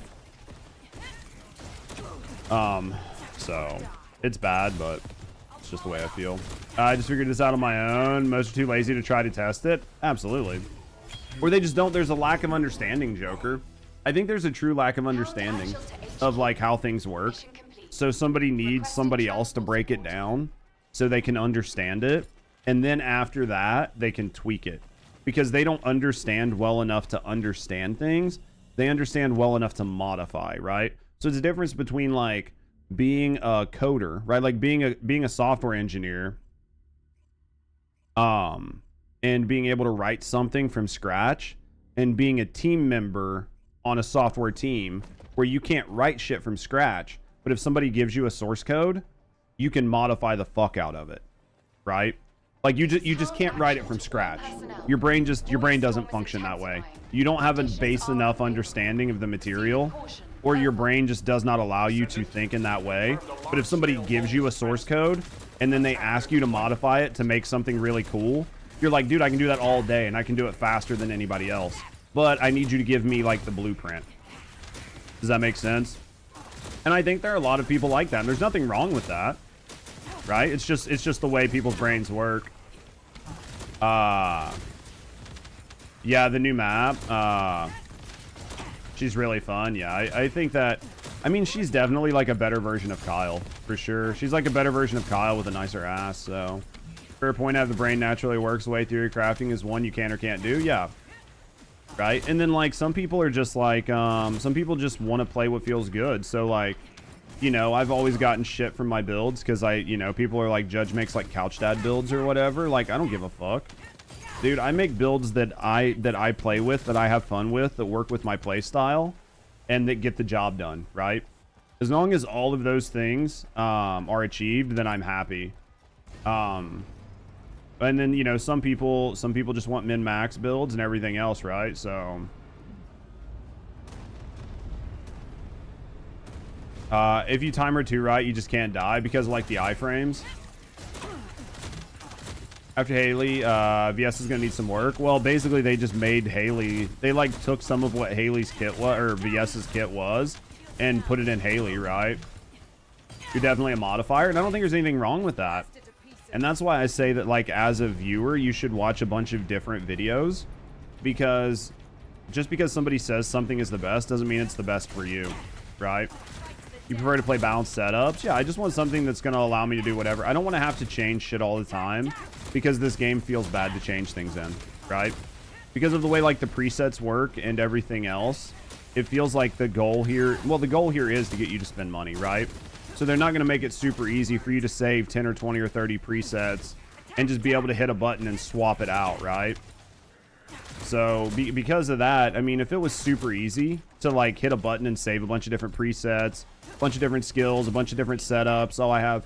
So it's bad, but it's just the way I feel. I just figured this out on my own. Most are too lazy to try to test it. Absolutely. Or they just don't. There's a lack of understanding, Joker. I think there's a true lack of understanding of, like, how things work. So somebody needs somebody else to break it down so they can understand it. And then after that, they can tweak it. Because they don't understand well enough to understand things. They understand well enough to modify, right? So it's a difference between, like, being a coder, right? Like being a software engineer. And being able to write something from scratch. And being a team member on a software team where you can't write shit from scratch. But if somebody gives you a source code, you can modify the fuck out of it, right? Like you just can't write it from scratch. Your brain doesn't function that way. You don't have a base enough understanding of the material, or your brain just does not allow you to think in that way. But if somebody gives you a source code and then they ask you to modify it to make something really cool, You're like, dude, I can do that all day and I can do it faster than anybody else. But I need you to give me like the blueprint. Does that make sense? And I think there are a lot of people like that. And there's nothing wrong with that. Right? It's just the way people's brains work. Yeah, the new map. She's really fun. Yeah, I think that, I mean, she's definitely like a better version of Kyle, for sure. She's like a better version of Kyle with a nicer ass, so. Fair point, have the brain naturally works the way theory crafting is one you can or can't do. Yeah. Right? And then like some people are just like, some people just want to play what feels good. So like, you know, I've always gotten shit from my builds because people are like, Judge makes like couch dad builds or whatever. Like, I don't give a fuck. Dude, I make builds that I play with, that I have fun with, that work with my play style, and that get the job done, right? As long as all of those things are achieved, then I'm happy. And then, you know, some people just want min-max builds and everything else, right? So if you time her too right, you just can't die because of like the iframes. After Haley, VS is gonna need some work. Well, basically they just made Haley, they like took some of what Haley's kit was, or VS's kit was, and put it in Haley, right? You're definitely a modifier, and I don't think there's anything wrong with that. And that's why I say that, like, as a viewer, you should watch a bunch of different videos, because just because somebody says something is the best doesn't mean it's the best for you, right? You prefer to play balanced setups? Yeah, I just want something that's going to allow me to do whatever. I don't want to have to change shit all the time, because this game feels bad to change things in, right? Because of the way, like, the presets work and everything else, it feels like the goal here, well, the goal here is to get you to spend money, right? So they're not going to make it super easy for you to save 10 or 20 or 30 presets and just be able to hit a button and swap it out, right? So because of that, I mean, if it was super easy to like hit a button and save a bunch of different presets, a bunch of different skills, a bunch of different setups, I have,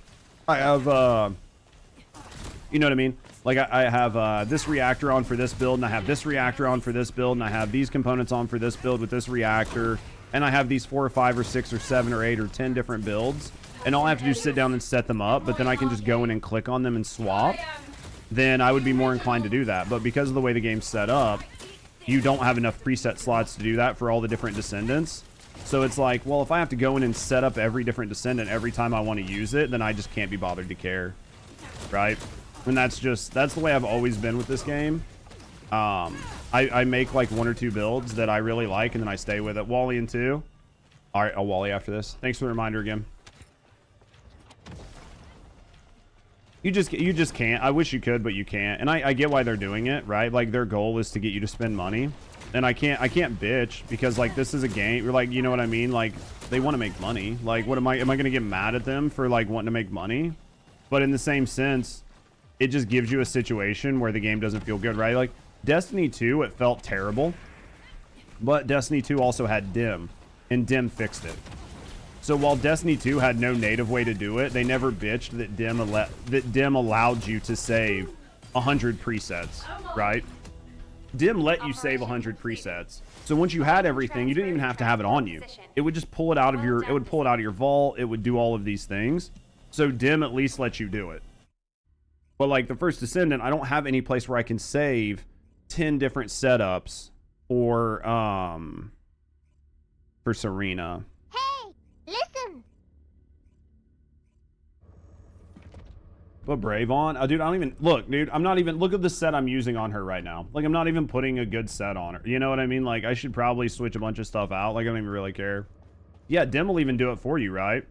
you know what I mean? Like I have this reactor on for this build, and I have this reactor on for this build, and I have these components on for this build with this reactor, and I have these 4 or 5 or 6 or 7 or 8 or 10 different builds. And all I have to do is sit down and set them up, but then I can just go in and click on them and swap. Then I would be more inclined to do that. But because of the way the game's set up, you don't have enough preset slots to do that for all the different descendants. So it's like, well, if I have to go in and set up every different descendant every time I want to use it, then I just can't be bothered to care, right? And that's the way I've always been with this game. I make like 1 or 2 builds that I really like, and then I stay with it. Wally and 2. All right, I'll Wally after this. Thanks for the reminder again. You just can't. I wish you could, but you can't. And I get why they're doing it, right? Like, their goal is to get you to spend money. And I can't bitch, because like, this is a game. You're like, you know what I mean? Like, they want to make money. Like, what am I going to get mad at them for like wanting to make money? But in the same sense, it just gives you a situation where the game doesn't feel good, right? Like Destiny 2, it felt terrible, but Destiny 2 also had Dim, and Dim fixed it. So while Destiny 2 had no native way to do it, they never bitched that Dim allowed you to save 100 presets, right? Dim let you save 100 presets. So once you had everything, you didn't even have to have it on you. It would just pull it out of your, vault. It would do all of these things. So Dim at least lets you do it. But like the First Descendant, I don't have any place where I can save 10 different setups for Serena. Listen. But Brave on? Oh, dude, I don't even... Look, dude, I'm not even... Look at the set I'm using on her right now. Like, I'm not even putting a good set on her. You know what I mean? Like, I should probably switch a bunch of stuff out. Like, I don't even really care. Yeah, Dim will even do it for you, right?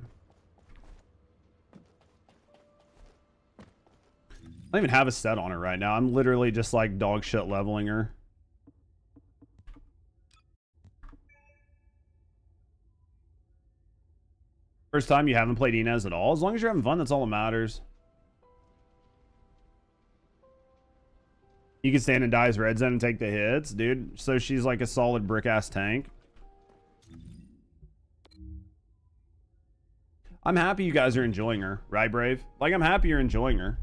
I don't even have a set on her right now. I'm literally just, like, dog shit leveling her. First time you haven't played Inez at all? As long as you're having fun, that's all that matters. You can stand and die as Red Zone and take the hits, dude. So she's like a solid brick-ass tank. I'm happy you guys are enjoying her, right, Brave? Like, I'm happy you're enjoying her.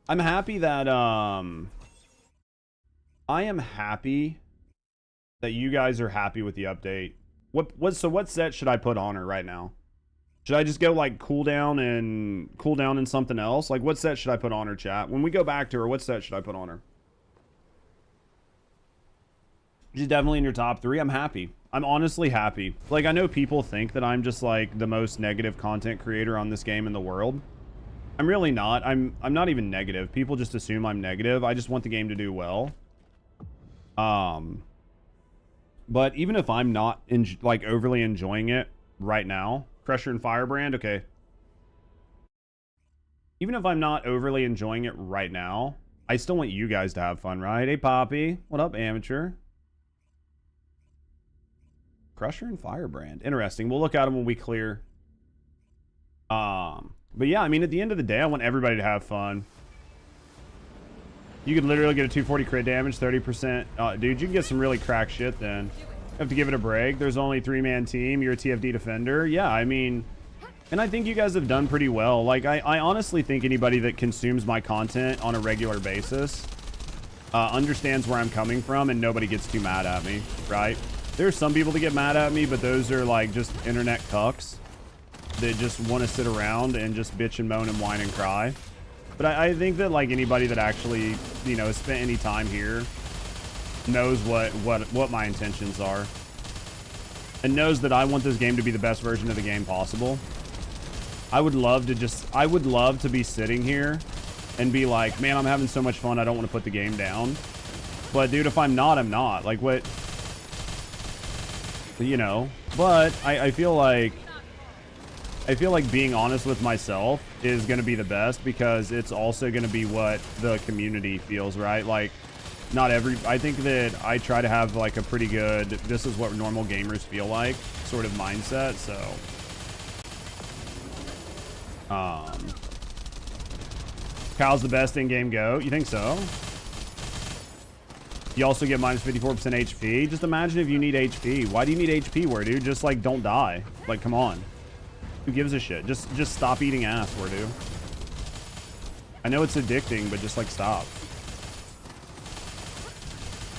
I'm happy that, I am happy that you guys are happy with the update. So what set should I put on her right now? Should I just go like cool down in something else? Like what set should I put on her, chat? When we go back to her, what set should I put on her? She's definitely in your top 3. I'm happy. I'm honestly happy. Like I know people think that I'm just like the most negative content creator on this game in the world. I'm really not. I'm not even negative. People just assume I'm negative. I just want the game to do well. But even if I'm not like overly enjoying it right now, Crusher and Firebrand, okay. Even if I'm not overly enjoying it right now, I still want you guys to have fun, right? Hey, Poppy. What up, amateur? Crusher and Firebrand. Interesting. We'll look at them when we clear. But yeah, I mean, at the end of the day, I want everybody to have fun. You could literally get a 240 crit damage, 30%. Dude, you can get some really crack shit then. Have to give it a break. There's only 3-man team. You're a TFD defender. Yeah, I mean, and I think you guys have done pretty well. Like, I honestly think anybody that consumes my content on a regular basis understands where I'm coming from, and nobody gets too mad at me, right? There's some people that get mad at me, but those are like just internet cucks that just want to sit around and just bitch and moan and whine and cry. But I think that like anybody that actually, you know, has spent any time here knows what my intentions are, and knows that I want this game to be the best version of the game possible. I would love to be sitting here and be like, man, I'm having so much fun, I don't want to put the game down. But dude, if I'm not, I'm not. Like what, you know, but I feel like being honest with myself is going to be the best, because it's also going to be what the community feels, right? Like, I think that I try to have like a pretty good, this is what normal gamers feel like sort of mindset. So, Cal's the best in-game GOAT. You think so? You also get minus 54% HP. Just imagine if you need HP. Why do you need HP, Wordu? Just like don't die. Like, come on. Who gives a shit? Just stop eating ass, Wordu. I know it's addicting, but just like stop.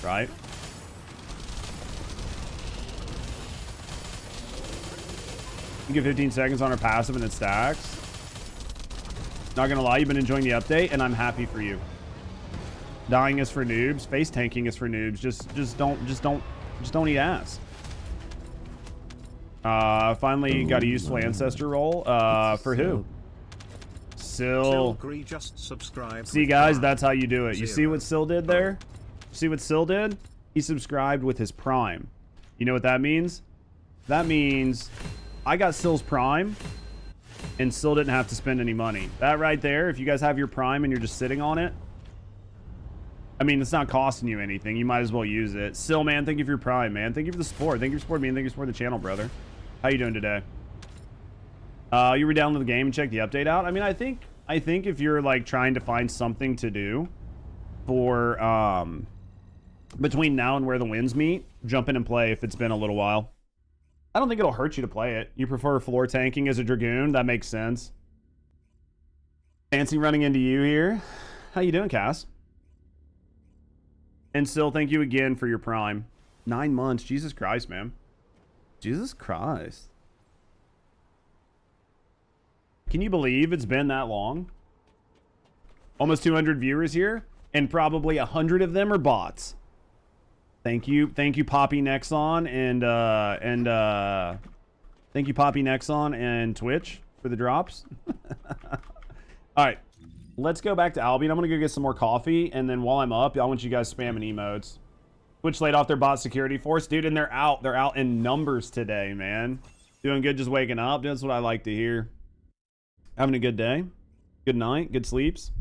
Right? You get 15 seconds on our passive and it stacks. Not gonna lie, you've been enjoying the update, and I'm happy for you. Dying is for noobs. Face tanking is for noobs. Just don't eat ass. Finally got a useful ancestor roll. For who? Sill. See, guys, that's how you do it. You see what Sill did there? See what Sill did? He subscribed with his Prime. You know what that means? That means I got Sill's Prime, and Sill didn't have to spend any money. That right there, if you guys have your Prime and you're just sitting on it, I mean, it's not costing you anything. You might as well use it. Sill, man, thank you for your Prime, man. Thank you for the support. Thank you for supporting me, and thank you for supporting the channel, brother. How you doing today? You re-download the game and check the update out? I mean, I think if you're, like, trying to find something to do for, between now and where the winds meet, jump in and play if it's been a little while. I don't think it'll hurt you to play it. You prefer floor tanking as a Dragoon? That makes sense. Fancy running into you here. How you doing, Cass? And still, thank you again for your Prime. 9 months. Jesus Christ, man. Jesus Christ. Can you believe it's been that long? Almost 200 viewers here, and probably 100 of them are bots. Thank you, Poppy Nexon, and thank you, Poppy Nexon and Twitch for the drops. All right, let's go back to Albion. I'm gonna go get some more coffee, and then while I'm up, I want you guys spamming emotes. Twitch laid off their bot security force, dude, and they're out in numbers today, man. Doing good, just waking up. That's what I like to hear. Having a good day, good night, good sleeps.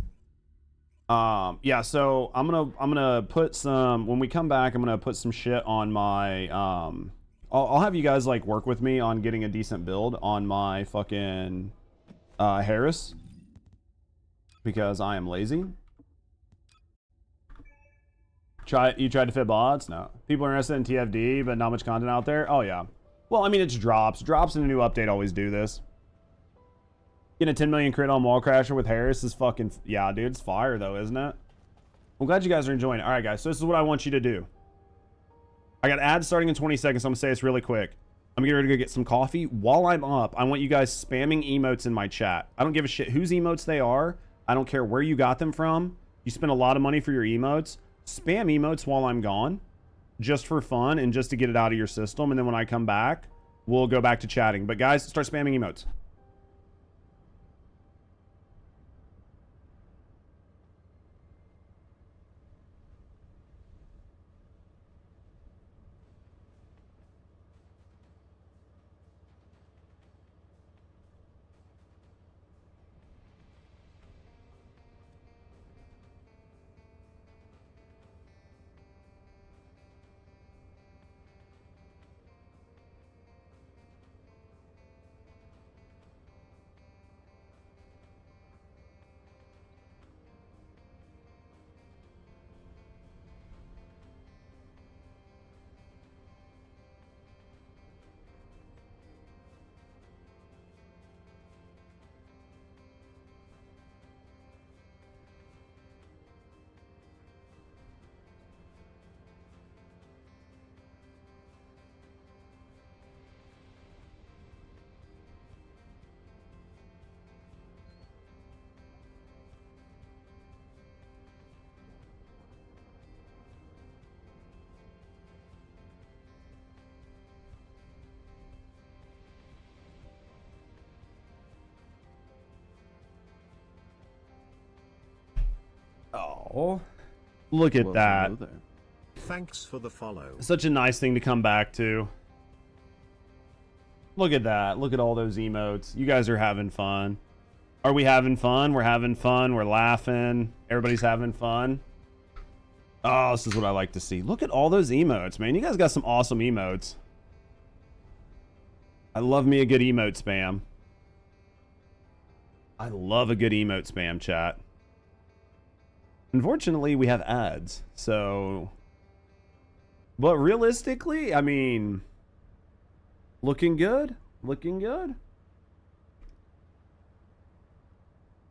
Yeah, so I'm gonna put some, when we come back, I'm gonna put some shit on my I'll have you guys like work with me on getting a decent build on my fucking Harris, because I am lazy. You tried to fit bots? No. People are interested in TFD, but not much content out there. Oh yeah. Well, I mean, it's drops in a new update always do this. Getting a 10 million crit on Wallcrasher with Harris is fucking... Yeah, dude, it's fire, though, isn't it? I'm glad you guys are enjoying it. All right, guys, so this is what I want you to do. I got ads starting in 20 seconds, so I'm going to say this really quick. I'm getting ready to go get some coffee. While I'm up, I want you guys spamming emotes in my chat. I don't give a shit whose emotes they are. I don't care where you got them from. You spend a lot of money for your emotes. Spam emotes while I'm gone, just for fun and just to get it out of your system. And then when I come back, we'll go back to chatting. But guys, start spamming emotes. Oh, look at that. Thanks for the follow. Such a nice thing to come back to. Look at that. Look at all those emotes. You guys are having fun. Are we having fun? We're having fun. We're laughing. Everybody's having fun. Oh, this is what I like to see. Look at all those emotes, man. You guys got some awesome emotes. I love me a good emote spam. I love a good emote spam, chat. Unfortunately, we have ads, so... But realistically, I mean... Looking good. Looking good.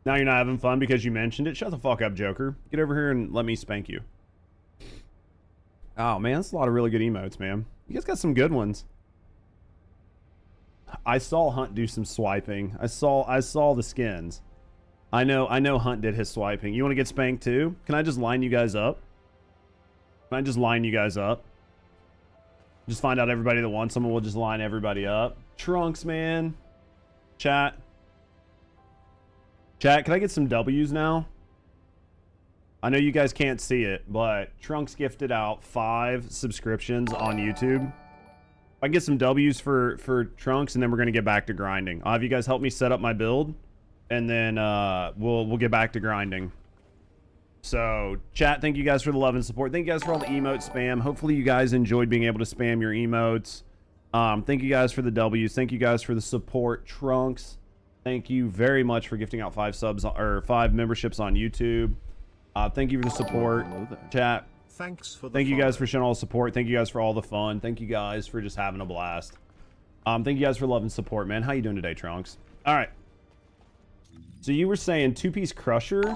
Now you're not having fun because you mentioned it? Shut the fuck up, Joker. Get over here and let me spank you. Oh, man, that's a lot of really good emotes, man. You guys got some good ones. I saw Hunt do some swiping. I saw the skins. I know Hunt did his swiping. You want to get spanked too? Can I just line you guys up? Can I just line you guys up? Just find out everybody that wants them and we'll just line everybody up. Trunks, man. Chat. Chat, can I get some W's now? I know you guys can't see it, but Trunks gifted out 5 subscriptions on YouTube. I can get some W's for Trunks, and then we're going to get back to grinding. I'll have you guys help me set up my build, and then we'll get back to grinding. So, chat, thank you guys for the love and support. Thank you guys for all the emote spam. Hopefully you guys enjoyed being able to spam your emotes. Thank you guys for the W's. Thank you guys for the support. Trunks, thank you very much for gifting out 5 subs or 5 memberships on YouTube. Thank you for the support. Chat, Thanks for the thank you follow. guys for showing all the support. Thank you guys for all the fun. Thank you guys for just having a blast. Thank you guys for love and support, man. How you doing today, Trunks? All right. So you were saying 2-piece crusher? You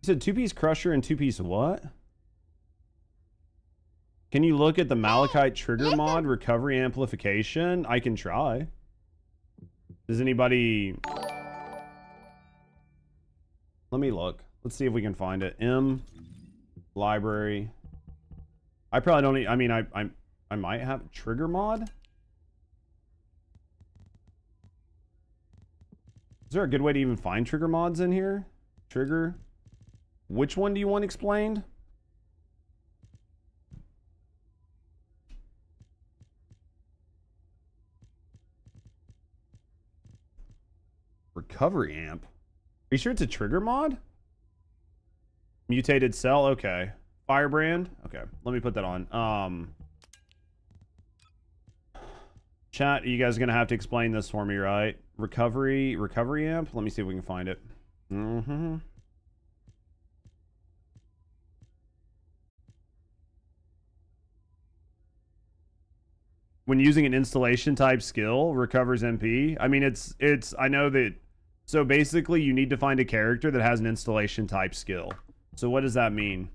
said 2-piece crusher and 2-piece what? Can you look at the Malachite trigger mod recovery amplification? I can try. Does anybody... Let me look. Let's see if we can find it. M library. I probably don't need, I mean, I might have trigger mod. Is there a good way to even find trigger mods in here? Trigger. Which one do you want explained? Recovery amp. Are you sure it's a trigger mod? Mutated cell, okay. Firebrand, okay. Let me put that on. Chat, you guys are gonna have to explain this for me, right? Recovery amp. Let me see if we can find it. When using an installation type skill, recovers MP. I mean, it's. I know that. So basically, you need to find a character that has an installation type skill. So what does that mean?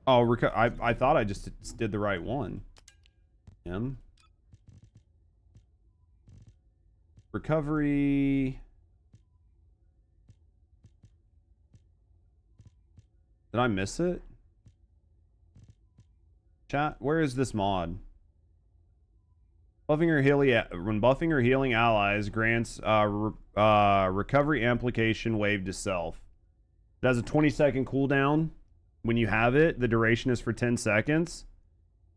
Oh, I thought I just did the right one. Recovery. Did I miss it? Chat, where is this mod? Buffing or healing, when buffing or healing allies grants recovery amplification wave to self. It has a 20-second cooldown. When you have it, the duration is for 10 seconds.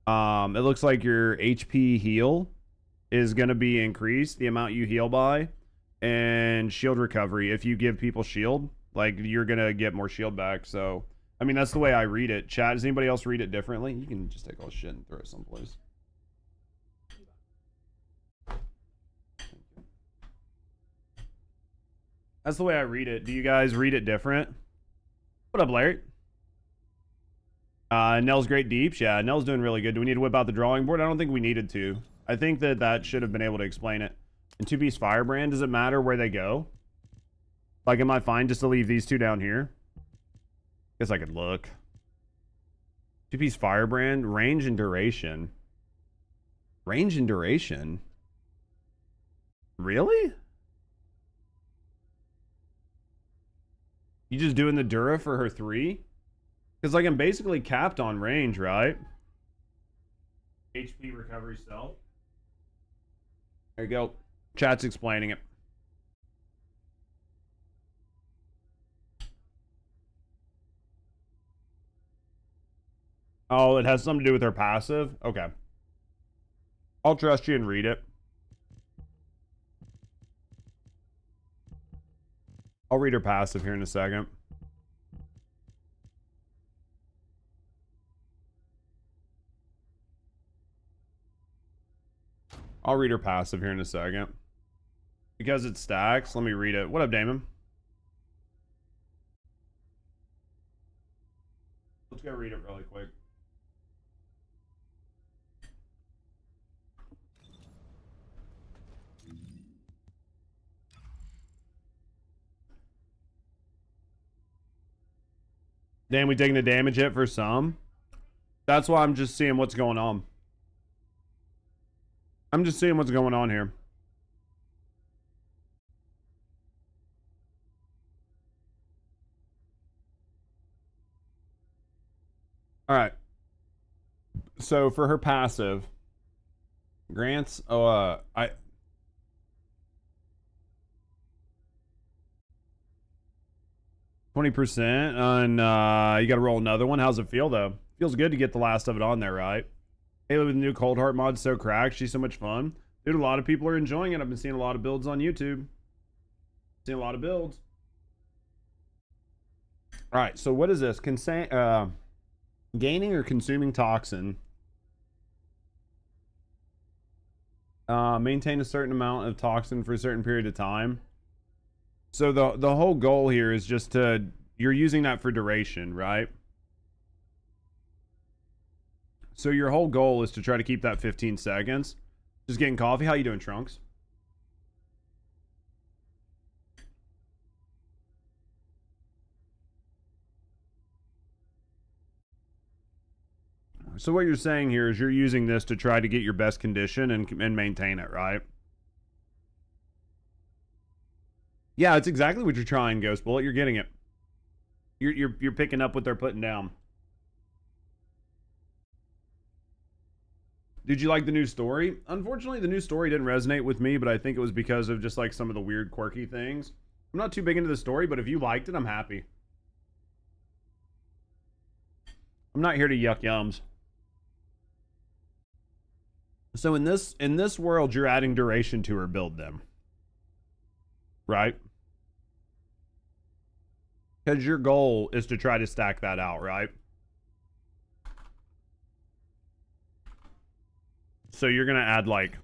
It looks like your HP heal is going to be increased, the amount you heal by, and shield recovery. If you give people shield, like, you're going to get more shield back. So, I mean, that's the way I read it. Chat, does anybody else read it differently? You can just take all this shit and throw it someplace. That's the way I read it. Do you guys read it different? What up, Larry? Nell's Great Deeps. Yeah, Nell's doing really good. Do we need to whip out the drawing board? I don't think we needed to. I think that should have been able to explain it. And two-piece firebrand, does it matter where they go? Like, am I fine just to leave these two down here? Guess I could look. Two-piece firebrand, range and duration. Range and duration? Really? You just doing the Dura for her 3? Because, like, I'm basically capped on range, right? HP recovery self. There you go. Chat's explaining it. Oh, it has something to do with her passive? Okay. I'll trust you and read it. I'll read her passive here in a second. I'll read her passive here in a second. Because it stacks, let me read it. What up, Damon? Let's go read it really quick. Damn, we taking the damage hit for some? That's why I'm just seeing what's going on. I'm just seeing what's going on here. All right. So for her passive, grants. 20%, and you got to roll another one. How's it feel though? Feels good to get the last of it on there, right? Haley with the new Cold Heart mod, so cracked. She's so much fun. Dude, a lot of people are enjoying it. I've been seeing a lot of builds on YouTube. Seeing a lot of builds. All right, so what is this? Gaining or consuming toxin. Maintain a certain amount of toxin for a certain period of time. So the whole goal here is just to, you're using that for duration, right? So your whole goal is to try to keep that 15 seconds. Just getting coffee. How you doing, Trunks? So what you're saying here is you're using this to try to get your best condition and maintain it, right? Yeah, it's exactly what you're trying, Ghost Bullet. You're getting it. You're picking up what they're putting down. Did you like the new story? Unfortunately, the new story didn't resonate with me, but I think it was because of just like some of the weird, quirky things. I'm not too big into the story, but if you liked it, I'm happy. I'm not here to yuck yums. So in this world, you're adding duration to her build them. Right? Because your goal is to try to stack that out, right? So you're gonna add like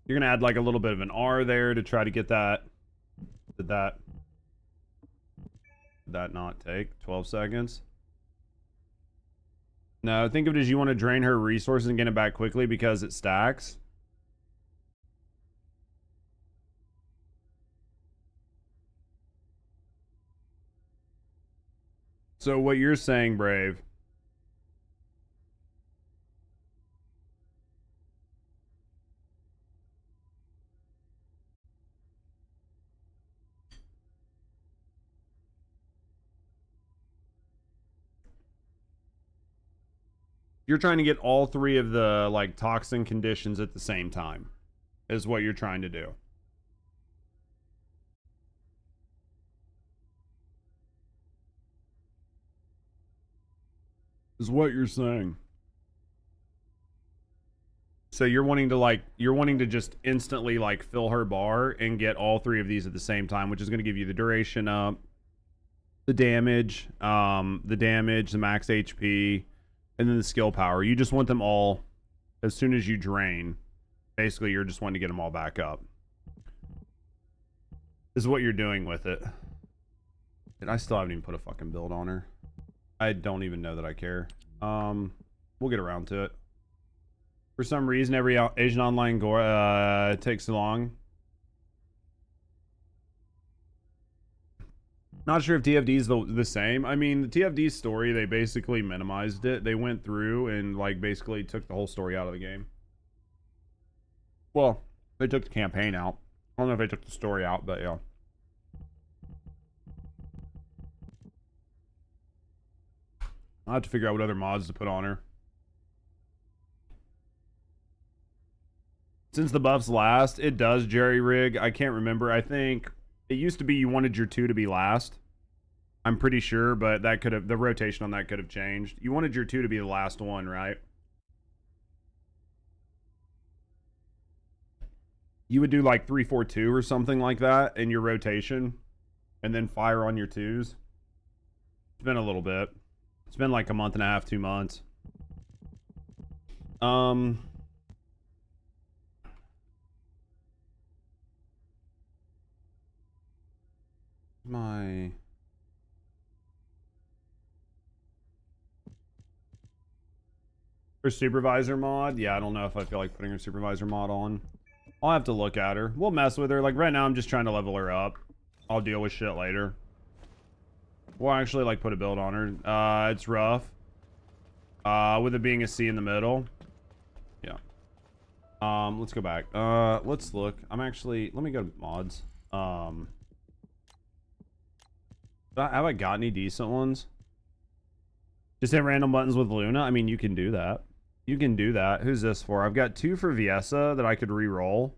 a little bit of an R there to try to get that. Did that not take 12 seconds? No, think of it as you want to drain her resources and get it back quickly because it stacks. So what you're saying, Brave, You're trying to get all 3 of the like toxin conditions at the same time is what you're trying to do. Is what you're saying. So you're wanting to just instantly like fill her bar and get all 3 of these at the same time, which is going to give you the duration up, the damage, the max HP, and then the skill power. You just want them all as soon as you drain. Basically, you're just wanting to get them all back up. This is what you're doing with it. And I still haven't even put a fucking build on her. I don't even know that I care. We'll get around to it. For some reason, every Asian Online gore takes so long. Not sure if TFD is the same. I mean, the TFD story, they basically minimized it. They went through and like basically took the whole story out of the game. Well, they took the campaign out. I don't know if they took the story out, but yeah. I'll have to figure out what other mods to put on her. Since the buffs last, it does jerry rig. I can't remember. I think it used to be you wanted your 2 to be last. I'm pretty sure, but that could have, the rotation on that could have changed. You wanted your 2 to be the last one, right? You would do like 3-4-2 or something like that in your rotation, and then fire on your 2s. It's been a little bit. It's been like a month and a half, 2 months. My her supervisor mod, yeah, I don't know if I feel like putting her supervisor mod on. I'll have to look at her. We'll mess with her. Like right now I'm just trying to level her up. I'll deal with shit later. We'll actually like put a build on her. It's rough, with it being a C in the middle. Yeah. Let's go back. Let's look. I'm actually, let me go to mods. Have I got any decent ones? Just hit random buttons with Luna? I mean, you can do that. You can do that. Who's this for? I've got 2 for Viessa that I could re-roll.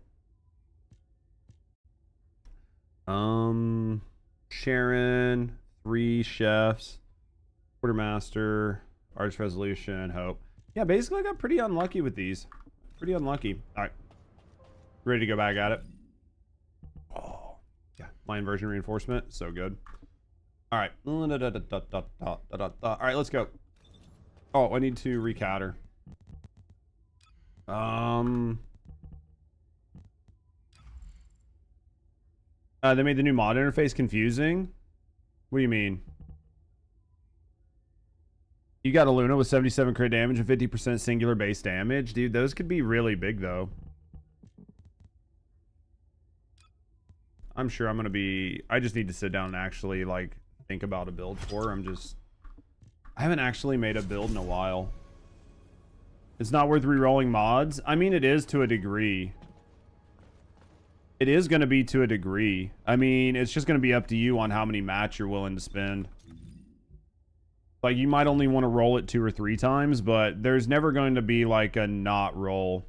Sharon, 3 chefs, quartermaster, arch resolution, hope. Yeah, basically I got pretty unlucky with these. Pretty unlucky. All right. Ready to go back at it. Oh, yeah. My inversion reinforcement. So good. All right. All right, let's go. Oh, I need to recat her. They made the new mod interface confusing. What do you mean? You got a Luna with 77 crit damage and 50% singular base damage. Dude, those could be really big, though. I'm sure I'm going to be... I just need to sit down and actually, like, think about a build for her. I haven't actually made a build in a while. It's not worth re-rolling mods. I mean, it is to a degree. It is going to be to a degree. I mean, it's just going to be up to you on how many mats you're willing to spend. Like, you might only want to roll it 2 or 3 times, but there's never going to be, like, a not roll.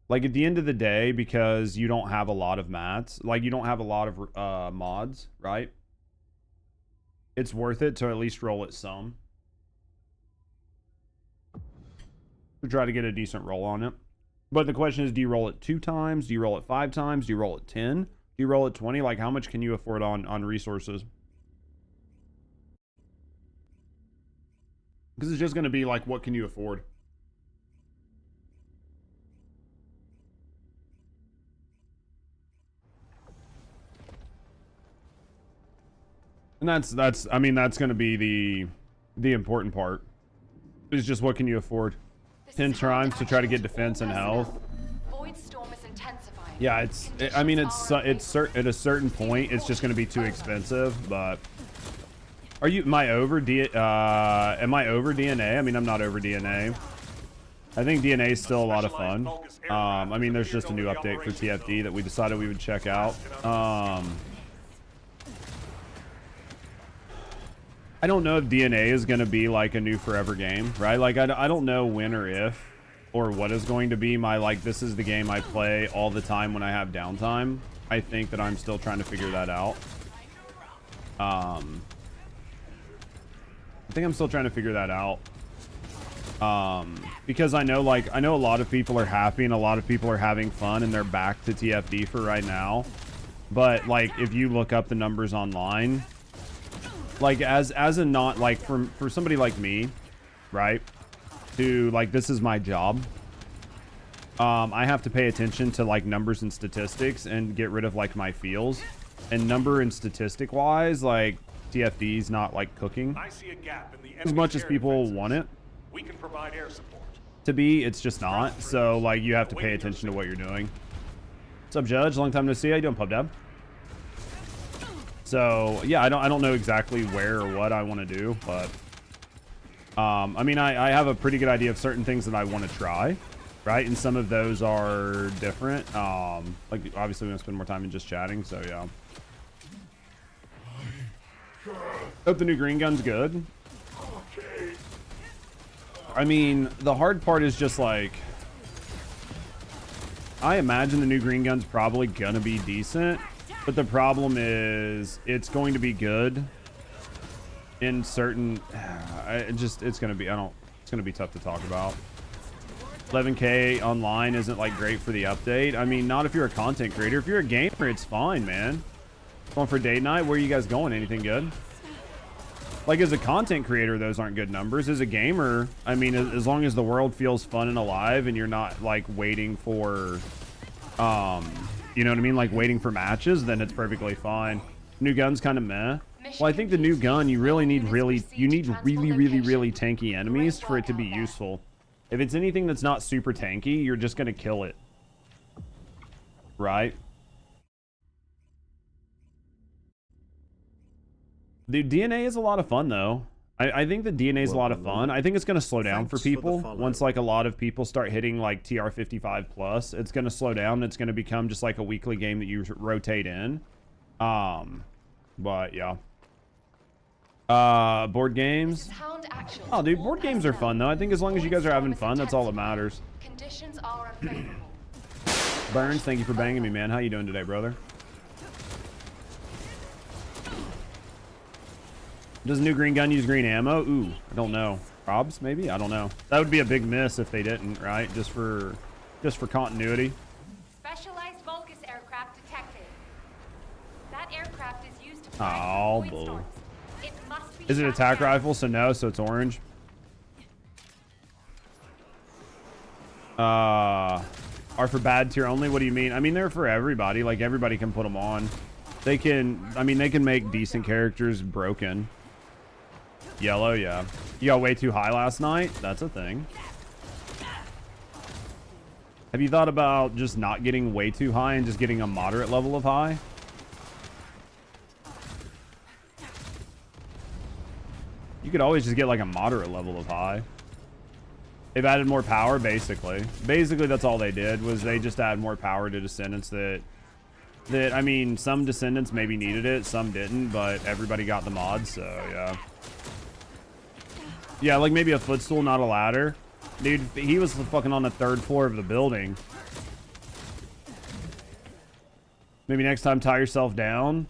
Like, at the end of the day, because you don't have a lot of mats, like, you don't have a lot of mods, right? It's worth it to at least roll it some. To try to get a decent roll on it. But the question is, do you roll it 2 times? Do you roll it 5 times? Do you roll it 10? Do you roll it 20? Like, how much can you afford on resources? Because it's just going to be like, what can you afford? And that's I mean, that's going to be the important part. It's just what can you afford? 10 times to try to get defense and health. Yeah, I mean, it's at a certain point, it's just going to be too expensive. But am I over DNA? I mean, I'm not over DNA. I think DNA is still a lot of fun. I mean, there's just a new update for TFD that we decided we would check out. I don't know if DNA is going to be like a new forever game, right? Like, I don't know when or if or what is going to be my, like, this is the game I play all the time when I have downtime. I think that I'm still trying to figure that out. I think I'm still trying to figure that out. Because I know a lot of people are happy and a lot of people are having fun and they're back to TFD for right now. But like, if you look up the numbers online, like as a not like for somebody like me, right, who like this is my job, I have to pay attention to like numbers and statistics and get rid of like my feels. And number and statistic wise, like TFD's not like cooking I see a gap in the as much as people want it We can provide air support. to be. It's just not. So like you have to pay attention to what you're doing. What's up, Judge? Long time no see. How you doing, Pub Dab? So yeah, I don't know exactly where or what I want to do, but I mean I have a pretty good idea of certain things that I want to try, right? And some of those are different. Like obviously we're gonna spend more time in just chatting, so yeah. Hope the new green gun's good. I mean, the hard part is just like, I imagine the new green gun's probably gonna be decent, but the problem is it's going to be good in certain, it's gonna be, it's gonna be tough to talk about. 11K online isn't like great for the update. I mean, not if you're a content creator. If you're a gamer, it's fine, man. Going for date night? Where are you guys going? Anything good? Like as a content creator, those aren't good numbers. As a gamer, I mean, as long as the world feels fun and alive and you're not like waiting for, you know what I mean? Like waiting for matches, then it's perfectly fine. New gun's kind of meh. Well, I think the new gun, you really need really tanky enemies for it to be useful. If it's anything that's not super tanky, you're just going to kill it. Right? The DNA is a lot of fun, though. I think the DNA is a lot of fun. I think it's going to slow down for people. Once, like, a lot of people start hitting, like, TR55 plus, it's going to slow down. It's going to become just, like, a weekly game that you rotate in. But, yeah. Board games. Oh, dude, board games are fun, though. I think as long as you guys are having fun, that's all that matters. Conditions are unfavorable. Burns, thank you for banging me, man. How you doing today, brother? Does a new green gun use green ammo? Ooh, I don't know. Probs, maybe? I don't know. That would be a big miss if they didn't, right? Just for continuity. Specialized Vulcus aircraft detected. That aircraft is used to Oh, void bull. storms. It must be Is it shot attack down. rifle? So no, so it's orange. Are for bad tier only? What do you mean? I mean, they're for everybody. Like, everybody can put them on. They can, I mean, they can make decent characters broken. Yellow, yeah. You got way too high last night? That's a thing. Have you thought about just not getting way too high and just getting a moderate level of high? You could always just get like a moderate level of high. They've added more power, basically. Basically, that's all they did, was they just add more power to Descendants that I mean, some Descendants maybe needed it, some didn't, but everybody got the mods, so yeah. Yeah, like maybe a footstool, not a ladder. Dude, he was fucking on the 3rd floor of the building. Maybe next time tie yourself down.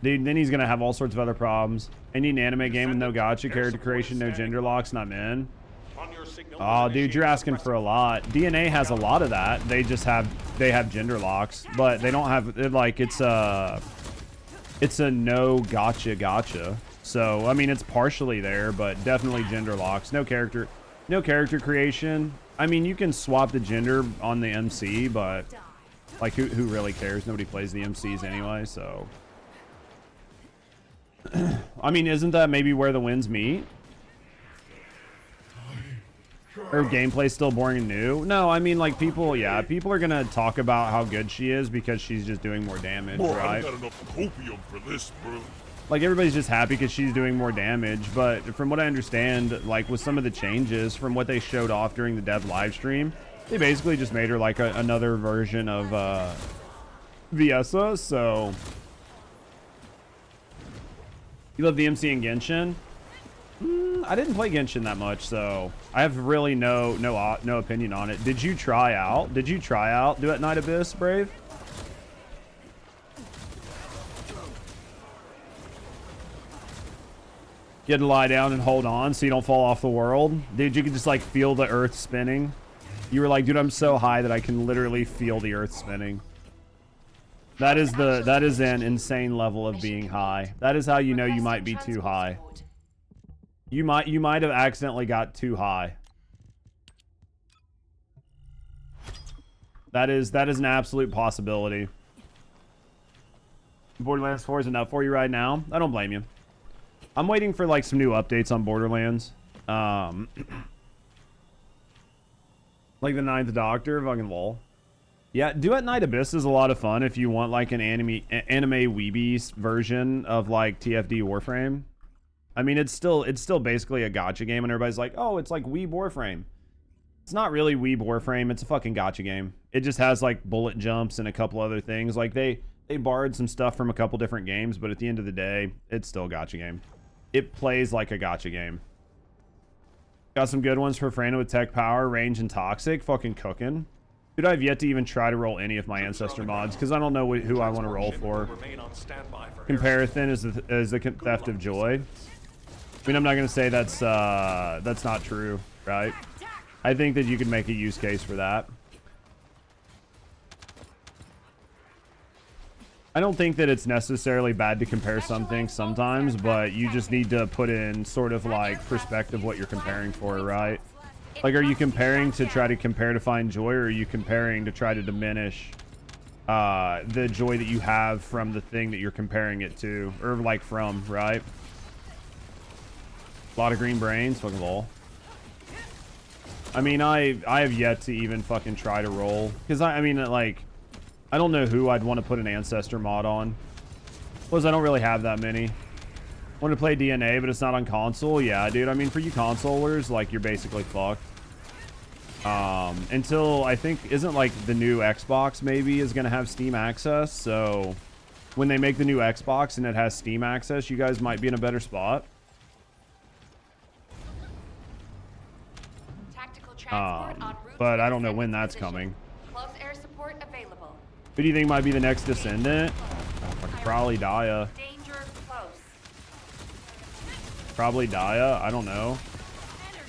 Dude, then he's gonna have all sorts of other problems. I need an anime game with no gacha, character creation, no gender locks, not men. Oh, dude, you're asking for a lot. DNA has a lot of that. They just have gender locks, but they don't have like it's a no gacha. So I mean, it's partially there, but definitely gender locks. No character creation. I mean, you can swap the gender on the MC, but like who really cares? Nobody plays the MCs anyway, so. I mean, isn't that maybe where the wins meet? Her gameplay's still boring and new? No, I mean, like, people are gonna talk about how good she is because she's just doing more damage, right? I got enough copium for this, bro. Like, everybody's just happy because she's doing more damage, but from what I understand, like, with some of the changes, from what they showed off during the dev live stream, they basically just made her, like, another version of, Viessa, so... You love VMC and Genshin? I didn't play Genshin that much, so I have really no opinion on it. Did you try out? Did you try out Do at Night Abyss, Brave? You had to lie down and hold on so you don't fall off the world. Dude, you could just like feel the earth spinning. You were like, dude, I'm so high that I can literally feel the earth spinning. That is an insane level of being high. That is how you know you might be too high. You might have accidentally got too high. That is an absolute possibility. Borderlands 4 is enough for you right now. I don't blame you. I'm waiting for like some new updates on Borderlands. Like the Ninth Doctor, fucking lol. Yeah, Do at Night Abyss is a lot of fun if you want like an anime weebie version of like TFD Warframe. I mean, it's still basically a gacha game, and everybody's like, oh, it's like Weeb Warframe. It's not really Weeb Warframe. It's a fucking gacha game. It just has like bullet jumps and a couple other things. Like they borrowed some stuff from a couple different games, but at the end of the day, it's still a gacha game. It plays like a gacha game. Got some good ones for Frano with Tech Power, Range, and Toxic. Fucking cooking. Dude, I've yet to even try to roll any of my Ancestor mods because I don't know who I want to roll for. Comparison is the theft of joy. I mean, I'm not going to say that's not true, right? I think that you can make a use case for that. I don't think that it's necessarily bad to compare something sometimes, but you just need to put in sort of like perspective what you're comparing for, right? Like, are you comparing to try to compare to find joy, or are you comparing to try to diminish the joy that you have from the thing that you're comparing it to, or like from, right? A lot of green brains, fucking lol. I mean, I have yet to even fucking try to roll, because I mean, like, I don't know who I'd want to put an Ancestor mod on. Plus, I don't really have that many. Want to play DNA, but it's not on console? Yeah, dude. I mean, for you consolers, like, you're basically fucked. Until, I think, isn't, like, the new Xbox, maybe, is going to have Steam access? So, when they make the new Xbox and it has Steam access, you guys might be in a better spot. But I don't know when that's coming. Close air support available. Who do you think might be the next Descendant? Probably Daya. Danger close. Probably Daya. I don't know.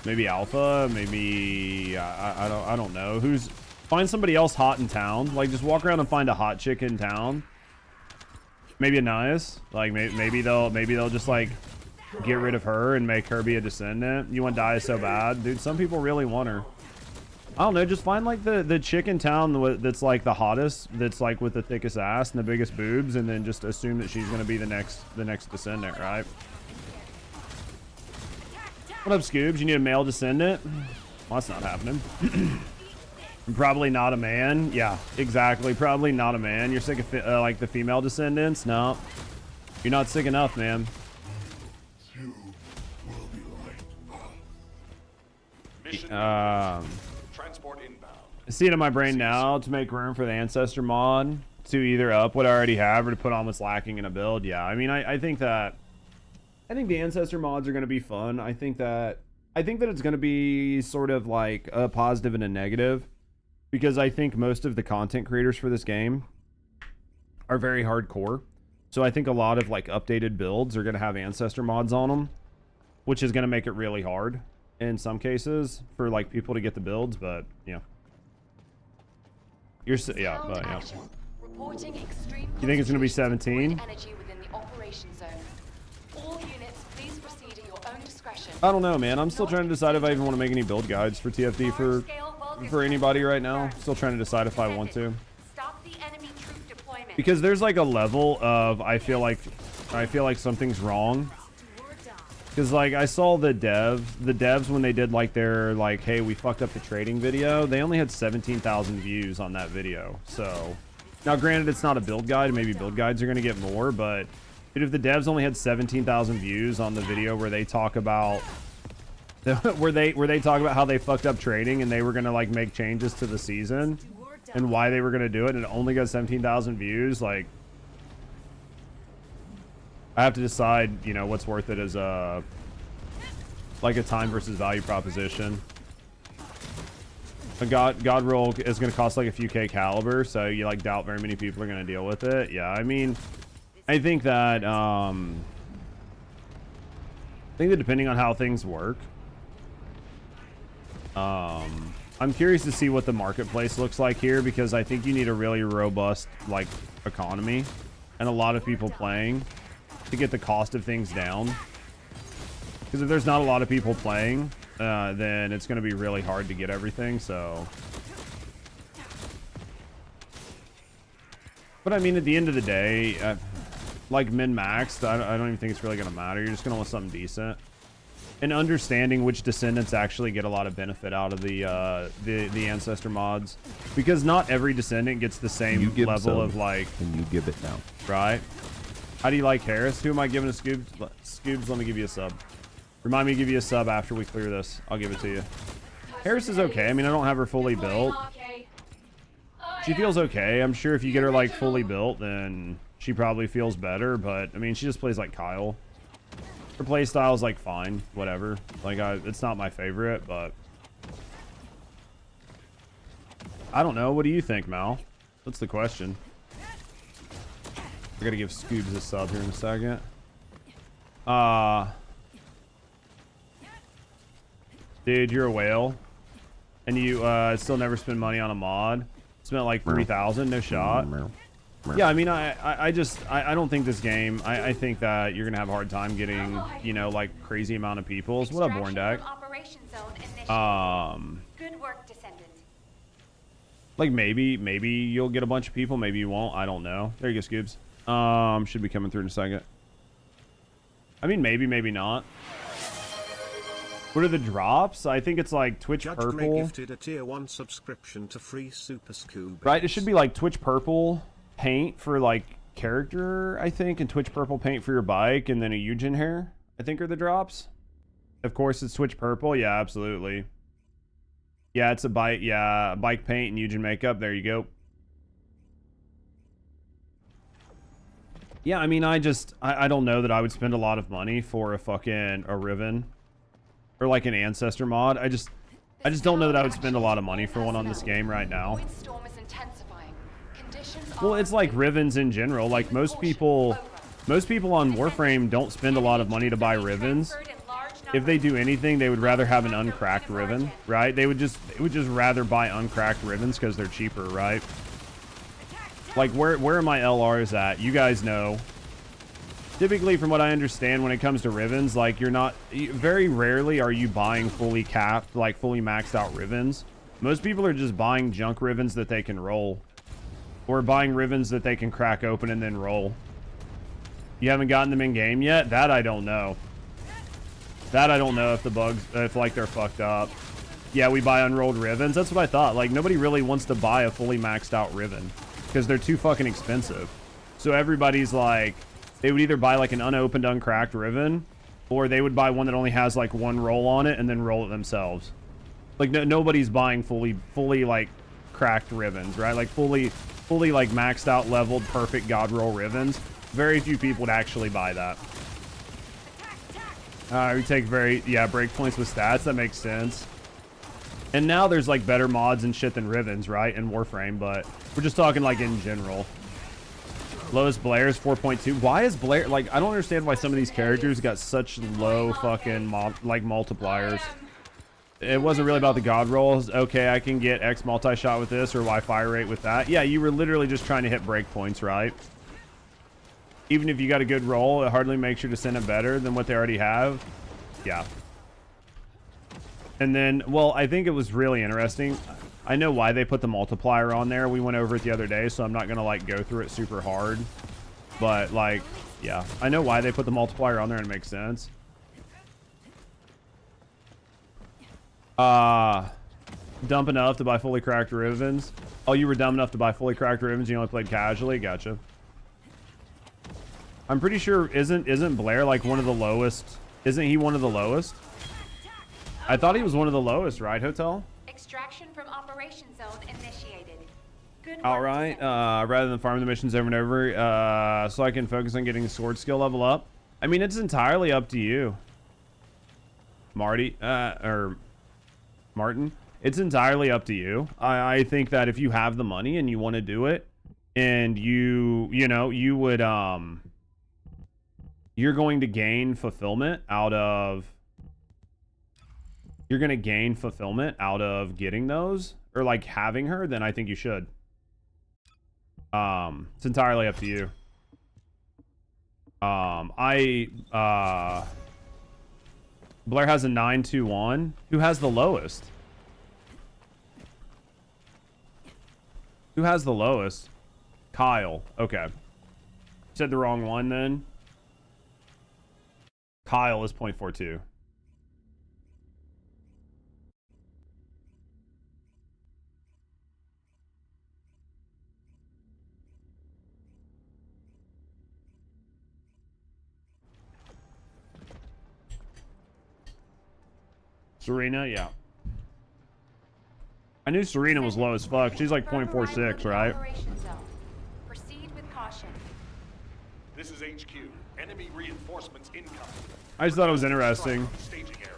Maybe Alpha. Maybe I don't know. Find somebody else hot in town. Like, just walk around and find a hot chick in town. Maybe Anais. Like maybe they'll just like get rid of her and make her be a Descendant. You want Daya so bad, dude. Some people really want her. I don't know, just find like the chick in town that's like the hottest, that's like with the thickest ass and the biggest boobs, and then just assume that she's gonna be the next Descendant, right? What up, Scoobs? You need a male Descendant? Well, that's not happening. Probably not a man. Yeah, exactly. Probably not a man. You're sick of like the female Descendants? No, you're not sick enough, man. I see it in my brain now to make room for the Ancestor mod to either up what I already have or to put on what's lacking in a build. Yeah, I mean, I think the Ancestor mods are going to be fun. I think that it's going to be sort of like a positive and a negative, because I think most of the content creators for this game are very hardcore. So I think a lot of like updated builds are going to have Ancestor mods on them, which is going to make it really hard in some cases for like people to get the builds, but yeah. You think it's gonna be 17? I don't know, man. I'm still trying to decide if I even want to make any build guides for TFD for anybody right now. Still trying to decide if I want to. Because there's like a level of I feel like something's wrong. Because, like, I saw the devs when they did, like, their, like, hey, we fucked up the trading video, they only had 17,000 views on that video. So, now, granted, it's not a build guide. Maybe build guides are going to get more, but, dude, if the devs only had 17,000 views on the video where they talk about, where they talk about how they fucked up trading and they were going to, like, make changes to the season and why they were going to do it, and it only got 17,000 views, like, I have to decide, you know, what's worth it as a like a time versus value proposition. A god roll is going to cost like a few K caliber, so you like doubt very many people are going to deal with it. Yeah, I mean, I think that depending on how things work, I'm curious to see what the marketplace looks like here, because I think you need a really robust like economy and a lot of people playing to get the cost of things down. Because if there's not a lot of people playing, then it's going to be really hard to get everything. So, but I mean, at the end of the day, like min-maxed, I don't even think it's really going to matter. You're just going to want something decent. And understanding which descendants actually get a lot of benefit out of the ancestor mods, because not every descendant gets the same level of like. And you give it now, right? How do you like Harris? Who am I giving a Scoobs? Scoobs, let me give you a sub. Remind me to give you a sub after we clear this. I'll give it to you. Harris is okay. I mean, I don't have her fully built. She feels okay. I'm sure if you get her like fully built, then she probably feels better. But I mean, she just plays like Kyle. Her play style is like fine, whatever. Like it's not my favorite, but I don't know. What do you think, Mal? That's the question. I gotta give Scoobs a sub here in a second. Dude, you're a whale, and you still never spend money on a mod. Spent like 3,000, no shot. Yeah, I mean, I don't think this game. I think that you're gonna have a hard time getting, you know, like crazy amount of peoples. What up, Born Deck? Good work, Descendant. Like maybe you'll get a bunch of people, maybe you won't. I don't know. There you go, Scoobs. Should be coming through in a second. I mean, maybe not. What are the drops? I think it's like Twitch JudgeGray Purple. Gifted a tier 1 subscription to free Super Scoob. Right, it should be like Twitch Purple paint for like character, I think, and Twitch Purple paint for your bike, and then a Eugen hair, I think, are the drops. Of course, it's Twitch Purple. Yeah, absolutely. Yeah, it's a bike. Yeah, bike paint and Eugen makeup. There you go. Yeah, I mean, I don't know that I would spend a lot of money for a Riven or like an ancestor mod. I just don't know that I would spend a lot of money for one on this game right now. Well, it's like Rivens in general. Like most people on Warframe don't spend a lot of money to buy Rivens. If they do anything, they would rather have an uncracked Riven, right? They would just rather buy uncracked Rivens because they're cheaper, right? Like where are my LRs at? You guys know. Typically, from what I understand, when it comes to Rivens, like very rarely are you buying fully capped, like fully maxed out Rivens. Most people are just buying junk Rivens that they can roll, or buying Rivens that they can crack open and then roll. You haven't gotten them in game yet? That I don't know. That I don't know if the bugs, if like they're fucked up. Yeah, we buy unrolled Rivens. That's what I thought. Like nobody really wants to buy a fully maxed out Riven because they're too fucking expensive. So everybody's like, they would either buy like an unopened, uncracked Riven, or they would buy one that only has like one roll on it and then roll it themselves. Like nobody's buying fully like cracked Rivens, right? Like fully like maxed out, leveled, perfect god roll Rivens. Very few people would actually buy that. We take breakpoints with stats. That makes sense. And now there's like better mods and shit than Rivens, right? In Warframe, but we're just talking like in general. Lowest Blair is 4.2. Why is Blair, like, I don't understand why some of these characters got such low fucking multipliers. It wasn't really about the god rolls. Okay, I can get X multi-shot with this or Y fire rate with that. Yeah, you were literally just trying to hit breakpoints, right? Even if you got a good roll, it hardly makes your descendant better than what they already have. Yeah. And then, well, I think it was really interesting. I know why they put the multiplier on there. We went over it the other day, so I'm not gonna like go through it super hard. But like, yeah, I know why they put the multiplier on there, and it makes sense. Dumb enough to buy fully cracked Rivens. Oh, you were dumb enough to buy fully cracked Rivens. You only played casually. Gotcha. I'm pretty sure isn't Blair like one of the lowest? Isn't he one of the lowest? I thought he was one of the lowest, right, Hotel? Extraction from operation zone initiated. outright, rather than farming the missions over and over, so I can focus on getting the sword skill level up. I mean, it's entirely up to you, Marty, or Martin. It's entirely up to you. I think that if you have the money and you want to do it, and you know, you would, you're going to gain fulfillment out of, getting those, or like having her, then I think you should. It's entirely up to you. Blair has a 921. Who has the lowest? Who has the lowest? Kyle. Okay. Said the wrong one then. Kyle is 0.42. Serena, yeah. I knew Serena was low as fuck. She's like 0.46, right? Proceed with caution. This is HQ. Enemy reinforcements incoming. I just thought it was interesting. Staging area.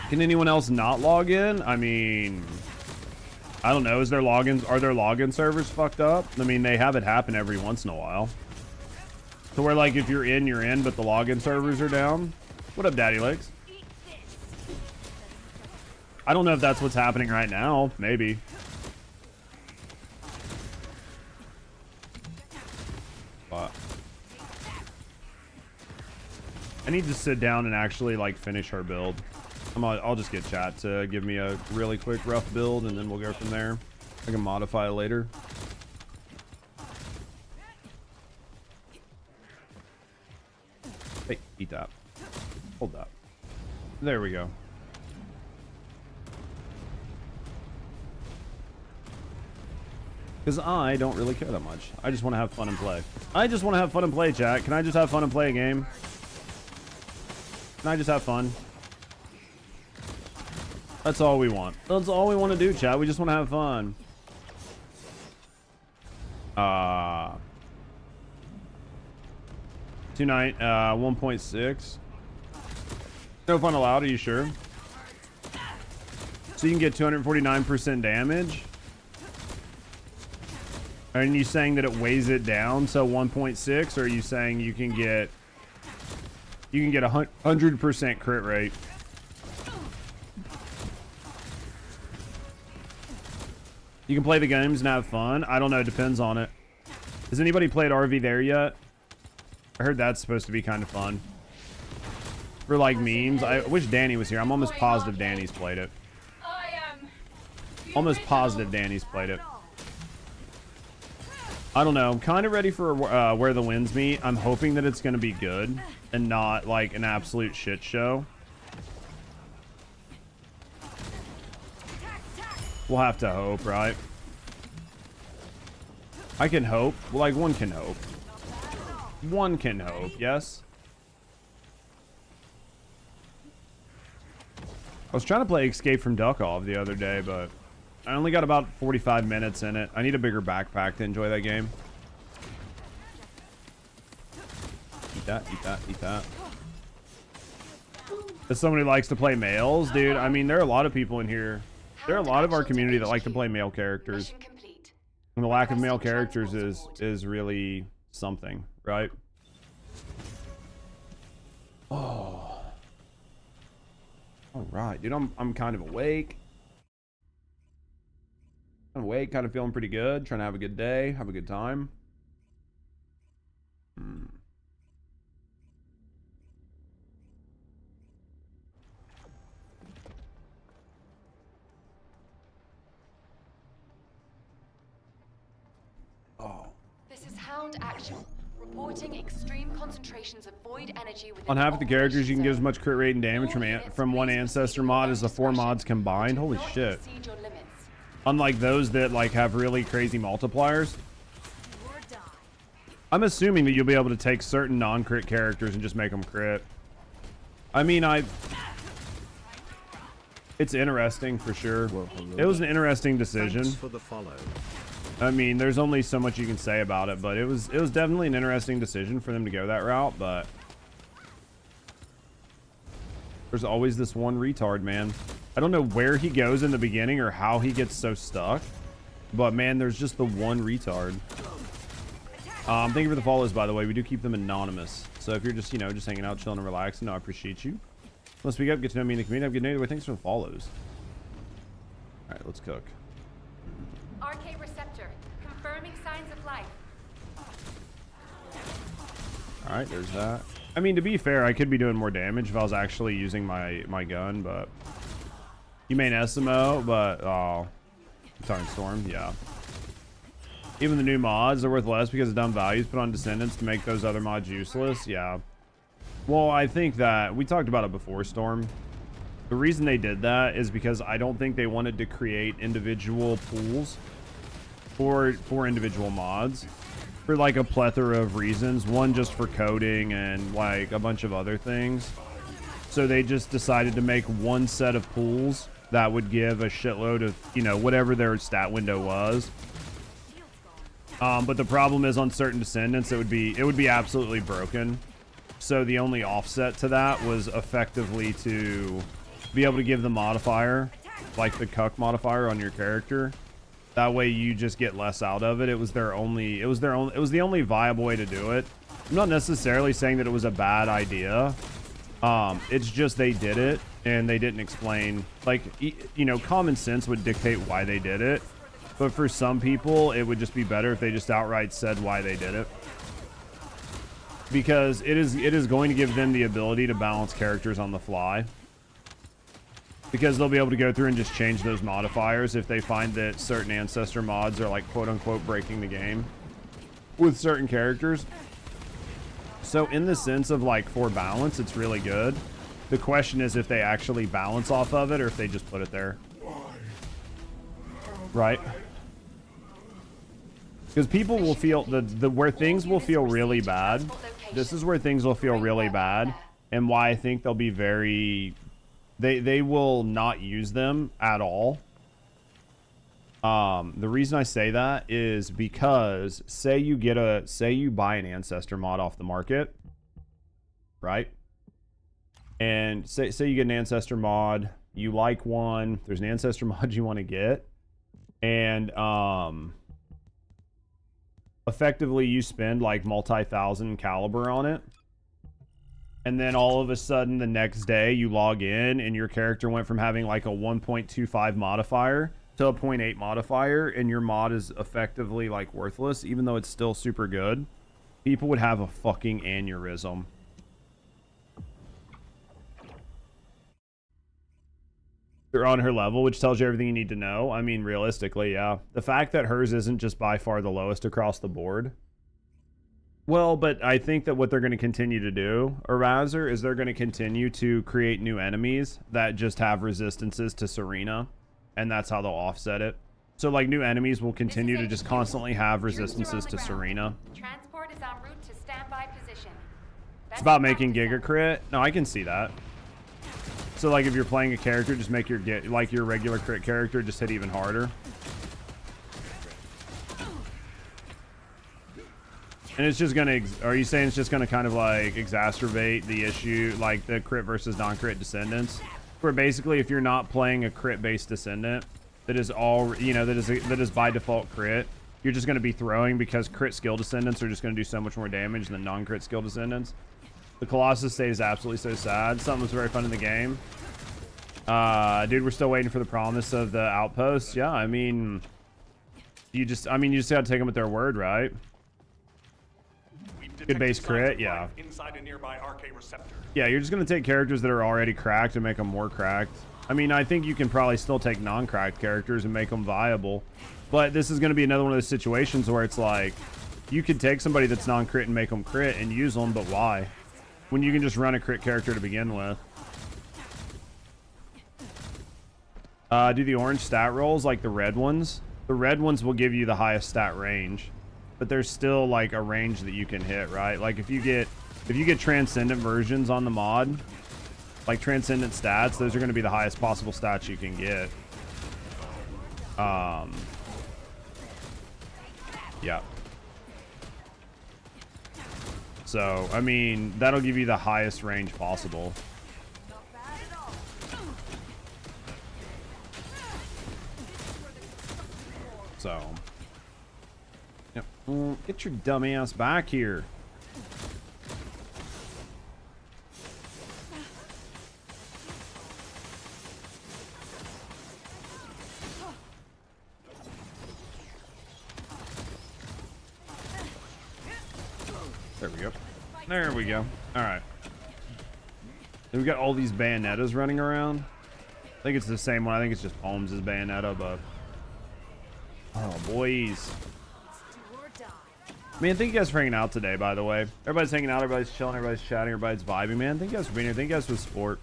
Can anyone else not log in? I mean, I don't know. Are their login servers fucked up? I mean, they have it happen every once in a while. So where like if you're in, but the login servers are down. What up, Daddy Legs? I don't know if that's what's happening right now. Maybe. But I need to sit down and actually like finish her build. I'll just get chat to give me a really quick rough build, and then we'll go from there. I can modify it later. Hey, eat that. Hold that. There we go. Because I don't really care that much. I just want to have fun and play. I just want to have fun and play, chat. Can I just have fun and play a game? Can I just have fun? That's all we want. That's all we want to do, chat. We just want to have fun. 1.6. No fun allowed, are you sure? So you can get 249% damage? Are you saying that it weighs it down, so 1.6, or are you saying you can get a 100% crit rate? You can play the games and have fun? I don't know, it depends on it. Has anybody played RV there yet? I heard that's supposed to be kind of fun. For like memes. I wish Danny was here. I'm almost positive Danny's played it. Almost positive Danny's played it. I don't know. I'm kind of ready for where the winds meet. I'm hoping that it's going to be good and not like an absolute shit show. We'll have to hope, right? I can hope. Well, like one can hope. One can hope, yes? I was trying to play Escape from Duckov the other day, but I only got about 45 minutes in it. I need a bigger backpack to enjoy that game. Eat that, eat that, eat that. If somebody likes to play males, dude, I mean, there are a lot of people in here. There are a lot of our community that like to play male characters. And the lack of male characters is really something, right? Oh. All right, dude, I'm kind of awake. I'm awake, kind of feeling pretty good. Trying to have a good day, have a good time. Oh. This is Hound Actual. Reporting extreme concentrations of void energy within On half of the characters, you can get as much crit rate and damage from one ancestor mod as the 4 mods combined. Holy shit. Unlike those that like have really crazy multipliers. I'm assuming that you'll be able to take certain non-crit characters and just make them crit. I mean, It's interesting for sure. It was an interesting decision. Thanks for the follow. I mean, there's only so much you can say about it, but it was definitely an interesting decision for them to go that route, but there's always this one retard, man. I don't know where he goes in the beginning or how he gets so stuck, but man, there's just the one retard. Thank you for the follows, by the way. We do keep them anonymous. So if you're just, you know, just hanging out, chilling and relaxing, I appreciate you. Let's speak up, get to know me in the community. Have a good night. Anyway, thanks for the follows. All right, let's cook. Arche receptor, confirming signs of life. All right, there's that. I mean, to be fair, I could be doing more damage if I was actually using my gun, but you main SMO, but oh, Tarn Storm, yeah. Even the new mods are worth less because of dumb values put on Descendants to make those other mods useless. Yeah. Well, I think that we talked about it before, Storm. The reason they did that is because I don't think they wanted to create individual pools for individual mods for like a plethora of reasons. One, just for coding and like a bunch of other things. So they just decided to make one set of pools that would give a shitload of, you know, whatever their stat window was. But the problem is on certain Descendants, it would be absolutely broken. So the only offset to that was effectively to be able to give the modifier, like the cuck modifier on your character. That way you just get less out of it. It was the only viable way to do it. I'm not necessarily saying that it was a bad idea. It's just they did it and they didn't explain, like, you know, common sense would dictate why they did it. But for some people, it would just be better if they just outright said why they did it. Because it is going to give them the ability to balance characters on the fly. Because they'll be able to go through and just change those modifiers if they find that certain ancestor mods are like quote unquote breaking the game with certain characters. So in the sense of like for balance, it's really good. The question is if they actually balance off of it or if they just put it there. Right? Because people will feel where things will feel really bad. This is where things will feel really bad, and why I think they'll be very. They will not use them at all. The reason I say that is because say you buy an ancestor mod off the market, right? And say you get an ancestor mod, you like one. There's an ancestor mod you want to get, and effectively you spend like multi-thousand caliber on it, and then all of a sudden the next day you log in and your character went from having like a 1.25 modifier to a 0.8 modifier, and your mod is effectively like worthless even though it's still super good. People would have a fucking aneurysm. They're on her level, which tells you everything you need to know. I mean, realistically, yeah. The fact that hers isn't just by far the lowest across the board. Well, but I think that what they're going to continue to do, or rather, is they're going to continue to create new enemies that just have resistances to Serena, and that's how they'll offset it. So, like, new enemies will continue to just constantly have resistances to Serena. Transport is en route to standby position. It's about making Giga Crit. No, I can see that. So like if you're playing a character, just make your regular crit character just hit even harder. And it's just gonna, are you saying it's just gonna kind of like exacerbate the issue, like the crit versus non-crit Descendants? Where basically if you're not playing a crit based Descendant that is all, you know, that is by default crit, you're just gonna be throwing because crit skill Descendants are just gonna do so much more damage than non-crit skill Descendants. The Colossus state is absolutely so sad. Something was very fun in the game. Dude, we're still waiting for the promise of the outposts. Yeah, I mean, you just gotta take them at their word, right? Good base crit, yeah. Inside a nearby Arche receptor. Yeah, you're just gonna take characters that are already cracked and make them more cracked. I mean, I think you can probably still take non-cracked characters and make them viable. But this is gonna be another one of those situations where it's like, you could take somebody that's non-crit and make them crit and use them, but why? When you can just run a crit character to begin with. Do the orange stat rolls like the red ones? The red ones will give you the highest stat range, but there's still like a range that you can hit, right? Like if you get transcendent versions on the mod, like Transcendent stats, those are going to be the highest possible stats you can get. Yeah. So, I mean, that'll give you the highest range possible. So, yep. Get your dumb ass back here. There we go. There we go. All right. Then we got all these Bayonettas running around. I think it's the same one. I think it's just Holmes' Bayonetta, but... Oh, boys. Man, thank you guys for hanging out today, by the way. Everybody's hanging out. Everybody's chilling. Everybody's chatting. Everybody's vibing, man. Thank you guys for being here. Thank you guys for the support.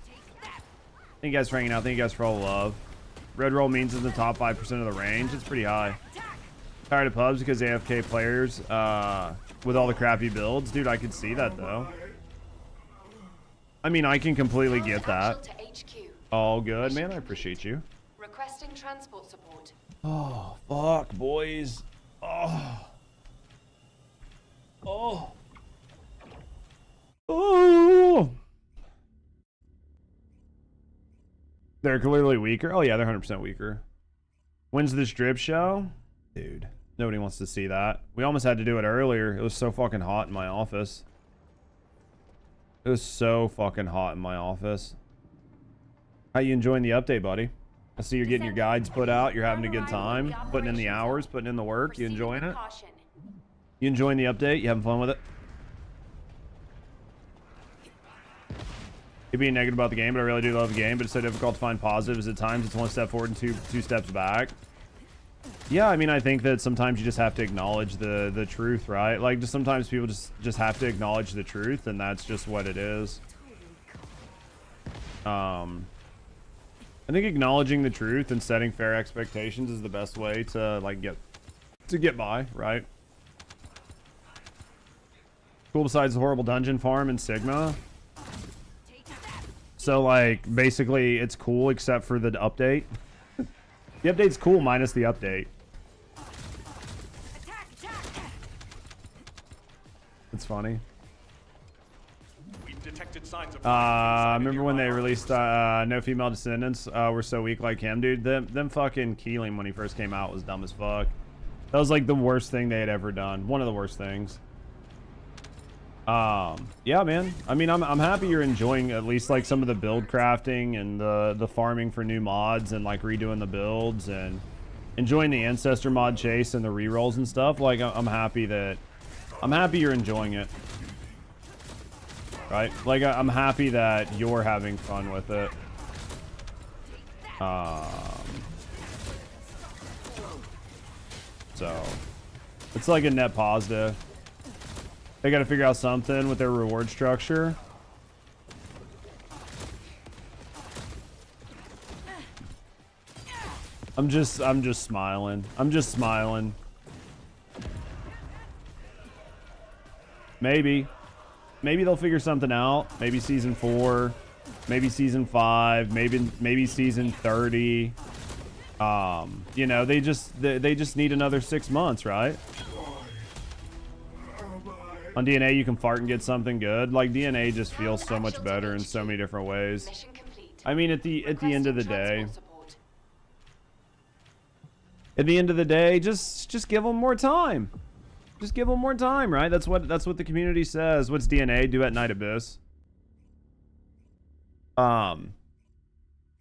Thank you guys for hanging out. Thank you guys for all the love. Red roll means in the top 5% of the range. It's pretty high. Tired of pubs because AFK players with all the crappy builds. Dude, I could see that, though. I mean, I can completely get that. All good, man. I appreciate you. Requesting transport support. Oh, fuck, boys. Oh. Oh. Oh. They're clearly weaker. Oh, yeah, they're 100% weaker. When's this drip show? Dude, nobody wants to see that. We almost had to do it earlier. It was so fucking hot in my office. It was so fucking hot in my office. How you enjoying the update, buddy? I see you're getting your guides put out. You're having a good time. Putting in the hours, putting in the work. You enjoying it? You enjoying the update? You having fun with it? You're being negative about the game, but I really do love the game. But it's so difficult to find positives at times. It's one step forward and two steps back. Yeah, I mean, I think that sometimes you just have to acknowledge the truth, right? Like, just sometimes people just have to acknowledge the truth, and that's just what it is. I think acknowledging the truth and setting fair expectations is the best way to like get by, right? Cool besides the horrible dungeon farm in Sigma. So like basically it's cool except for the update. The update's cool minus the update. It's funny. Detected signs of remember when they released No Female Descendants were so weak like him, dude? Them fucking Keeling when he first came out was dumb as fuck. That was like the worst thing they had ever done. One of the worst things. Yeah, man. I mean, I'm happy you're enjoying at least like some of the build crafting and the farming for new mods and like redoing the builds and enjoying the ancestor mod chase and the rerolls and stuff. Like I'm happy you're enjoying it. Right? Like, I'm happy that you're having fun with it. So, it's like a net positive. They gotta figure out something with their reward structure. I'm just smiling. I'm just smiling. Maybe they'll figure something out. Maybe season 4, maybe season 5, maybe season 30. You know, they just need another 6 months, right? On DNA, you can fart and get something good. Like DNA just feels so much better in so many different ways. I mean, at the end of the day, just give them more time. Just give them more time, right? That's what the community says. What's DNA? Do at Night Abyss.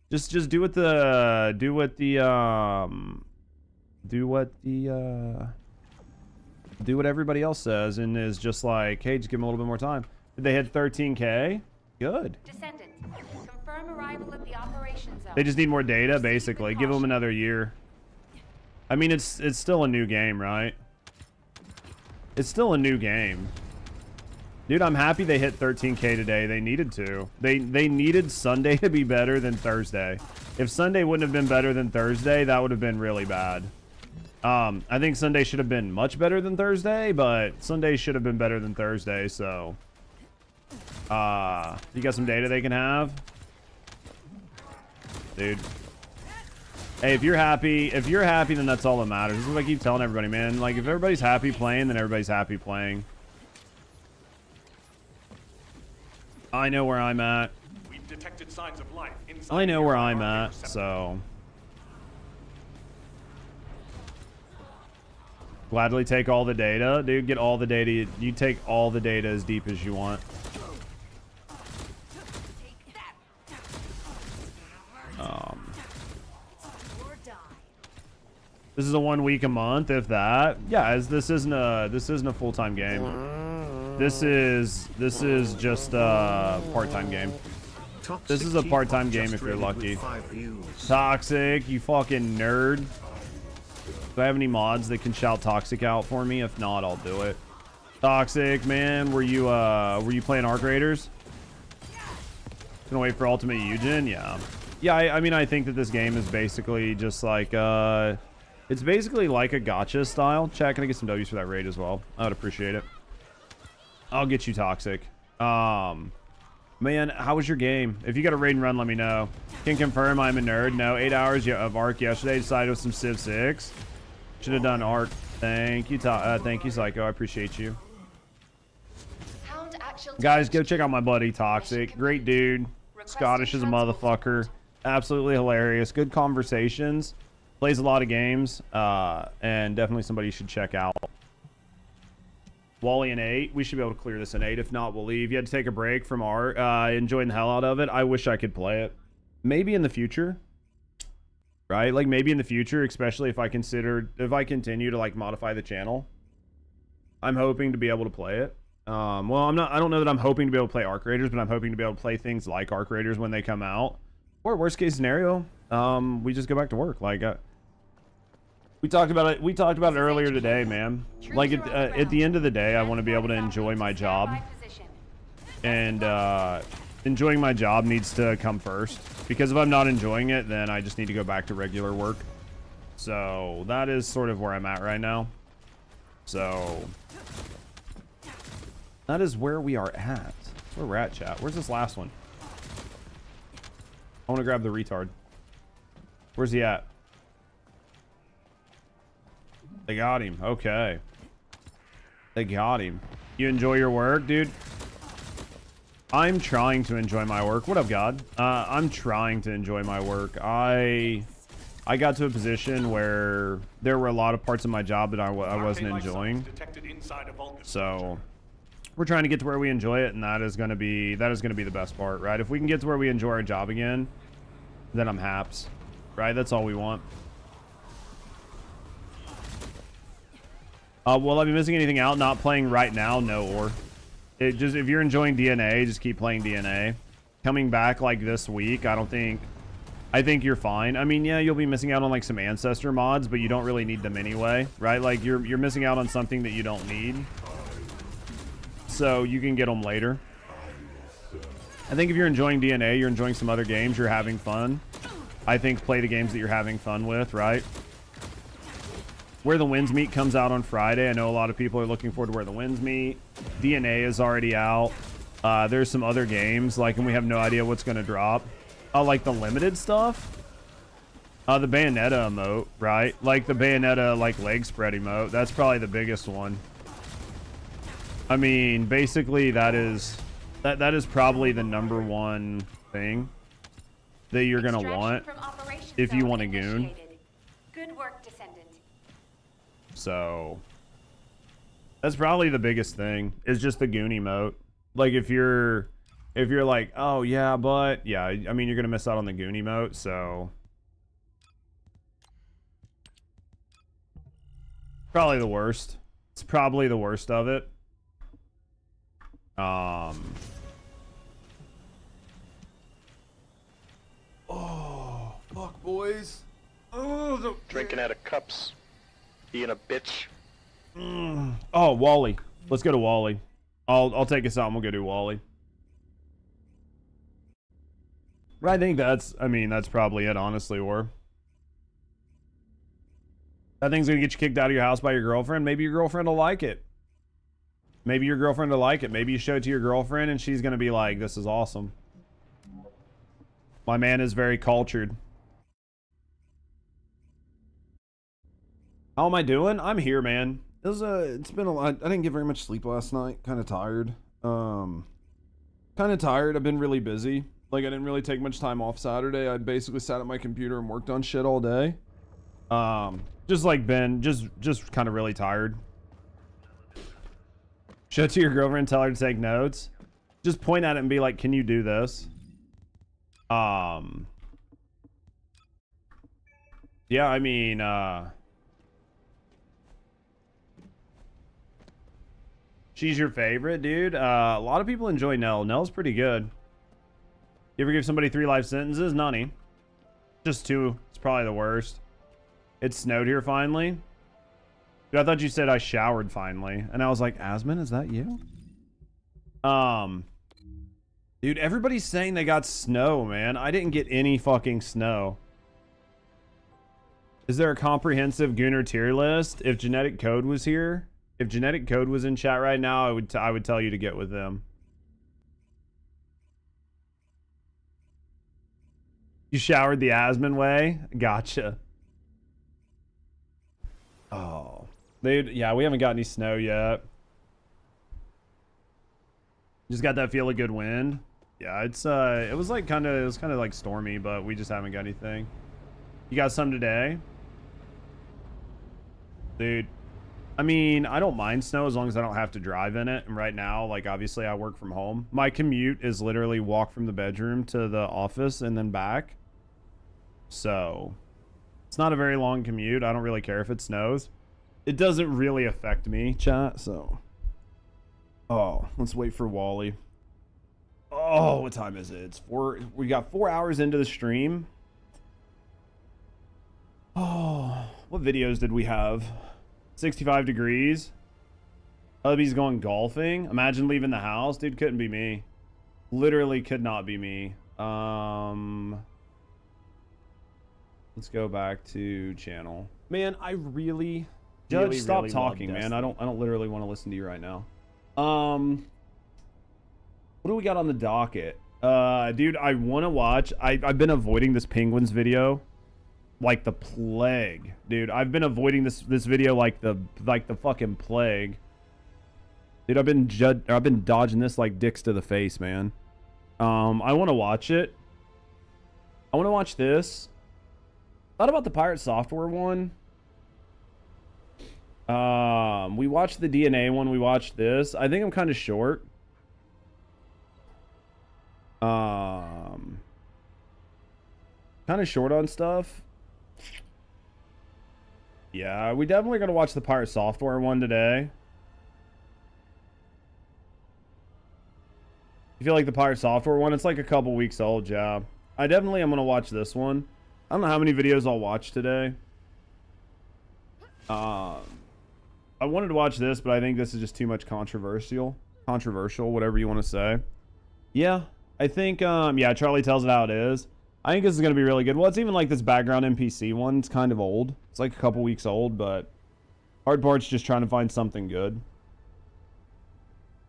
Just do what everybody else says, and is just like, hey, just give them a little bit more time. Did they hit 13K? Good. Descendant, confirm arrival at the operations zone. They just need more data, basically. Give them another year. I mean, it's still a new game, right? It's still a new game. Dude, I'm happy they hit 13K today. They needed to. They needed Sunday to be better than Thursday. If Sunday wouldn't have been better than Thursday, that would have been really bad. I think Sunday should have been much better than Thursday, but Sunday should have been better than Thursday, so... you got some data they can have? dude. Hey, if you're happy, then that's all that matters. This is what I keep telling everybody, man. Like, if everybody's happy playing, then everybody's happy playing. I know where I'm at. We've detected signs of life inside I know where the I'm Arche at, receptor. so gladly take all the data, dude. Get all the data. You take all the data as deep as you want. This is a 1 week a month, if that. Yeah, as this isn't a full-time game. This is just a part-time game. This is a part-time game if you're lucky. Toxic, you fucking nerd. Do I have any mods that can shout toxic out for me? If not, I'll do it. Toxic, man, were you playing Arc Raiders? Gonna wait for Ultimate Eugen? Yeah. Yeah, I mean, I think that this game is basically just like, it's basically like a gacha style. Chat, can I get some W's for that raid as well? I would appreciate it. I'll get you Toxic. Man, how was your game? If you got a raid and run, let me know. Can confirm I'm a nerd. No, 8 hours of Arc yesterday. Decided with some Civ 6. Should have done Arc. Thank you, thank you, Psycho. I appreciate you. Guys, go check out my buddy Toxic. Great dude. Scottish as a motherfucker. Absolutely hilarious. Good conversations. Plays a lot of games. And definitely somebody you should check out. Wally in 8. We should be able to clear this in 8. If not, we'll leave. You had to take a break from art. Enjoying the hell out of it. I wish I could play it. Maybe in the future. Right? Like maybe in the future, especially if I continue to like modify the channel. I'm hoping to be able to play it. Well, I don't know that I'm hoping to be able to play Arc Raiders, but I'm hoping to be able to play things like Arc Raiders when they come out. Or worst case scenario, we just go back to work. Like we talked about it earlier today, man. Like at the end of the day, I want to be able to enjoy my job, and enjoying my job needs to come first, because if I'm not enjoying it, then I just need to go back to regular work. So that is sort of where I'm at right now. So that is where we are at. That's where we're at, chat. Where's this last one? I want to grab the retard. Where's he at? They got him. Okay. They got him. You enjoy your work, dude? I'm trying to enjoy my work. What up, God? I'm trying to enjoy my work. I got to a position where there were a lot of parts of my job that I wasn't enjoying. So we're trying to get to where we enjoy it, and that is going to be the best part, right? If we can get to where we enjoy our job again, then I'm haps, right? That's all we want. Will I be missing anything out? Not playing right now? No, or if you're enjoying DNA, just keep playing DNA. Coming back like this week, I think you're fine. I mean, yeah, you'll be missing out on like some ancestor mods, but you don't really need them anyway, right? Like you're missing out on something that you don't need, so you can get them later. I think if you're enjoying DNA, you're enjoying some other games, you're having fun. I think play the games that you're having fun with, right? Where the Winds Meet comes out on Friday. I know a lot of people are looking forward to Where the Winds Meet. DNA is already out. There's some other games, like, and we have no idea what's going to drop. Like the limited stuff. The Bayonetta emote, right? Like the Bayonetta, like, leg spread emote. That's probably the biggest one. I mean, basically, that is probably the #1 thing that you're going to want if you want a goon. Good work, Descendant. So that's probably the biggest thing, is just the goon emote. Like if you're like, oh yeah, but yeah, I mean, you're gonna miss out on the goon emote. So probably the worst. It's probably the worst of it. Oh fuck, boys. Oh, Drinking out of cups. Being a bitch. Oh, Wally. Let's go to Wally. I'll take us out and we'll go do Wally. But I think that's probably it, honestly, or that thing's gonna get you kicked out of your house by your girlfriend. Maybe your girlfriend will like it. Maybe your girlfriend will like it. Maybe you show it to your girlfriend and she's gonna be like, this is awesome. My man is very cultured. How am I doing? I'm here, man. It's been a lot. I didn't get very much sleep last night. Kind of tired. Kind of tired. I've been really busy. Like, I didn't really take much time off Saturday. I basically sat at my computer and worked on shit all day. Just like Ben, just kind of really tired. Show it to your girlfriend, tell her to take notes. Just point at it and be like, can you do this? Yeah, I mean, she's your favorite, dude. A lot of people enjoy Nell. Nell's pretty good. You ever give somebody 3 life sentences? None. Just 2. It's probably the worst. It snowed here finally. Dude, I thought you said I showered finally. And I was like, Asmon, is that you? Dude, everybody's saying they got snow, man. I didn't get any fucking snow. Is there a comprehensive Gunnar tier list? If Genetic Code was here, if Genetic Code was in chat right now, I would tell you to get with them. You showered the Asmon way? Gotcha. Oh. Yeah, we haven't got any snow yet. Just got that feel of good wind. Yeah, it was kind of like stormy, but we just haven't got anything. You got some today? Dude, I mean, I don't mind snow as long as I don't have to drive in it. And right now, like, obviously I work from home. My commute is literally walk from the bedroom to the office and then back. So it's not a very long commute. I don't really care if it snows. It doesn't really affect me, chat, so. Oh, let's wait for Wally. Oh, what time is it? It's 4. We got 4 hours into the stream. Oh, what videos did we have? 65 degrees. Hubby's going golfing. Imagine leaving the house. Dude, couldn't be me. Literally could not be me. Let's go back to channel. Man, I really... Judge, stop talking, man. I don't literally want to listen to you right now. What do we got on the docket? Dude, I want to watch. I've been avoiding this Penguins video like the plague, dude. I've been avoiding this video like the fucking plague. Dude, I've been dodging this like dicks to the face, man. I want to watch it. I want to watch this. Thought about the Pirate Software one. We watched the DNA one. We watched this. I think I'm kind of short. Kind of short on stuff. Yeah, we definitely gonna watch the Pirate Software one today. You feel like the Pirate Software one? It's like a couple weeks old, yeah. I definitely am gonna watch this one. I don't know how many videos I'll watch today. I wanted to watch this, but I think this is just too much controversial, whatever you want to say. Yeah, I think, yeah, Charlie tells it how it is. I think this is going to be really good. Well, it's even like this background NPC one. It's kind of old. It's like a couple weeks old, but hard part's just trying to find something good.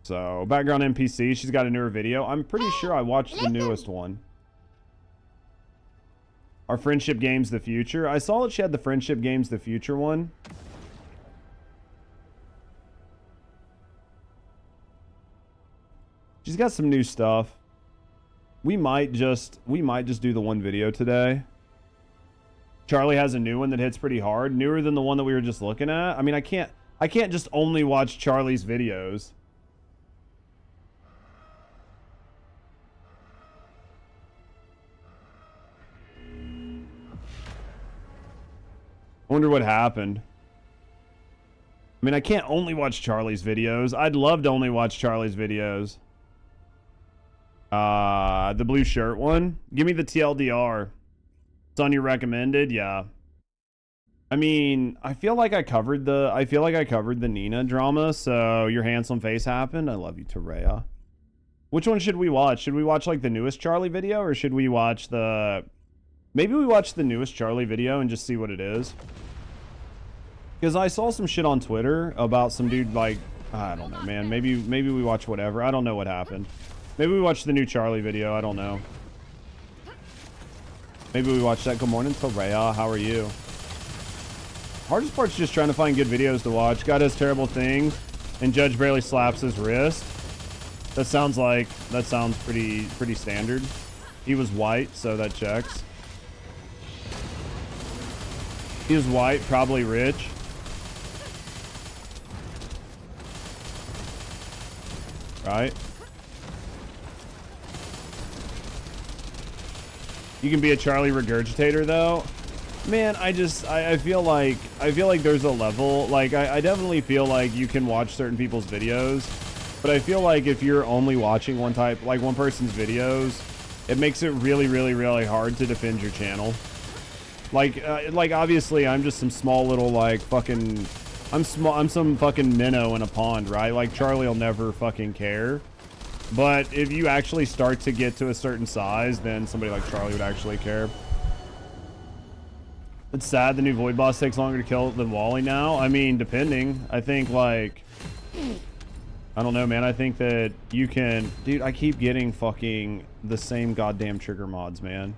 So, background NPC, she's got a newer video. I'm pretty sure I watched the newest one. Our Friendship Games the Future. I saw that she had the Friendship Games the Future one. She's got some new stuff. We might just do the one video today. Charlie has a new one that hits pretty hard, newer than the one that we were just looking at. I mean, I can't just only watch Charlie's videos. I wonder what happened. I mean, I can't only watch Charlie's videos. I'd love to only watch Charlie's videos. The blue shirt one. Give me the TLDR. It's on your recommended, yeah. I mean, I feel like I covered the Nina drama, so your handsome face happened. I love you, Terea. Which one should we watch? Should we watch like the newest Charlie video, or should we watch the... Maybe we watch the newest Charlie video and just see what it is. Because I saw some shit on Twitter about some dude like... I don't know, man. Maybe we watch whatever. I don't know what happened. Maybe we watch the new Charlie video. I don't know. Maybe we watch that. Good morning, Torreya. How are you? Hardest part's just trying to find good videos to watch. Guy does terrible things, and Judge barely slaps his wrist. That sounds pretty standard. He was white, so that checks. He was white, probably rich. Right? You can be a Charlie regurgitator though. Man, I feel like there's a level. Like I definitely feel like you can watch certain people's videos, but I feel like if you're only watching one person's videos, it makes it really, really, really hard to defend your channel. Like obviously I'm just some small little I'm some fucking minnow in a pond, right? Like Charlie will never fucking care. But if you actually start to get to a certain size, then somebody like Charlie would actually care. It's sad the new Void boss takes longer to kill than Wally now. I mean, depending. I think I don't know, man. I think that you can... Dude, I keep getting fucking the same goddamn trigger mods, man.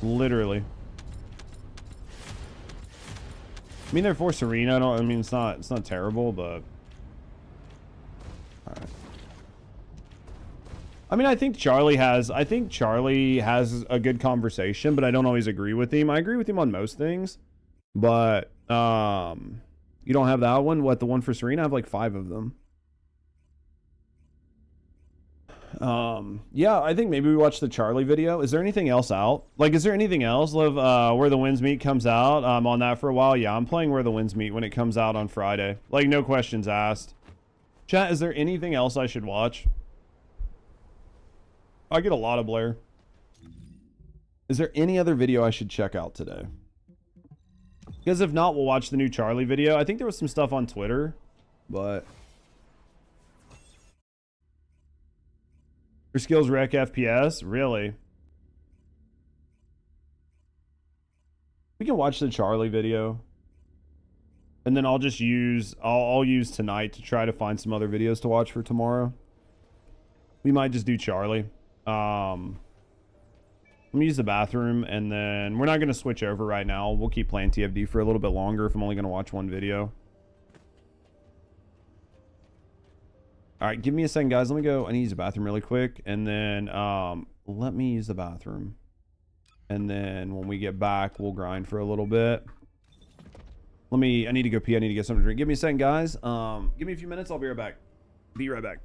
Literally. I mean, they're for Serena. I mean, it's not terrible, but... Alright. I mean, I think Charlie has a good conversation, but I don't always agree with him. I agree with him on most things, but you don't have that one. What, the one for Serena? I have like 5 of them. Yeah, I think maybe we watch the Charlie video. Is there anything else out? Like, is there anything else? Where the Winds Meet comes out. I'm on that for a while. Yeah, I'm playing Where the Winds Meet when it comes out on Friday. Like, no questions asked. Chat, is there anything else I should watch? I get a lot of Blair. Is there any other video I should check out today? Because if not, we'll watch the new Charlie video. I think there was some stuff on Twitter, but... Your skills wreck FPS? Really? We can watch the Charlie video. And then I'll just use... I'll use tonight to try to find some other videos to watch for tomorrow. We might just do Charlie. Let me use the bathroom, and then we're not going to switch over right now. We'll keep playing TFD for a little bit longer if I'm only going to watch one video. All right, give me a second, guys. Let me go. I need to use the bathroom really quick, and then let me use the bathroom. And then when we get back, we'll grind for a little bit. I need to go pee. I need to get something to drink. Give me a second, guys. Give me a few minutes. I'll be right back. Be right back.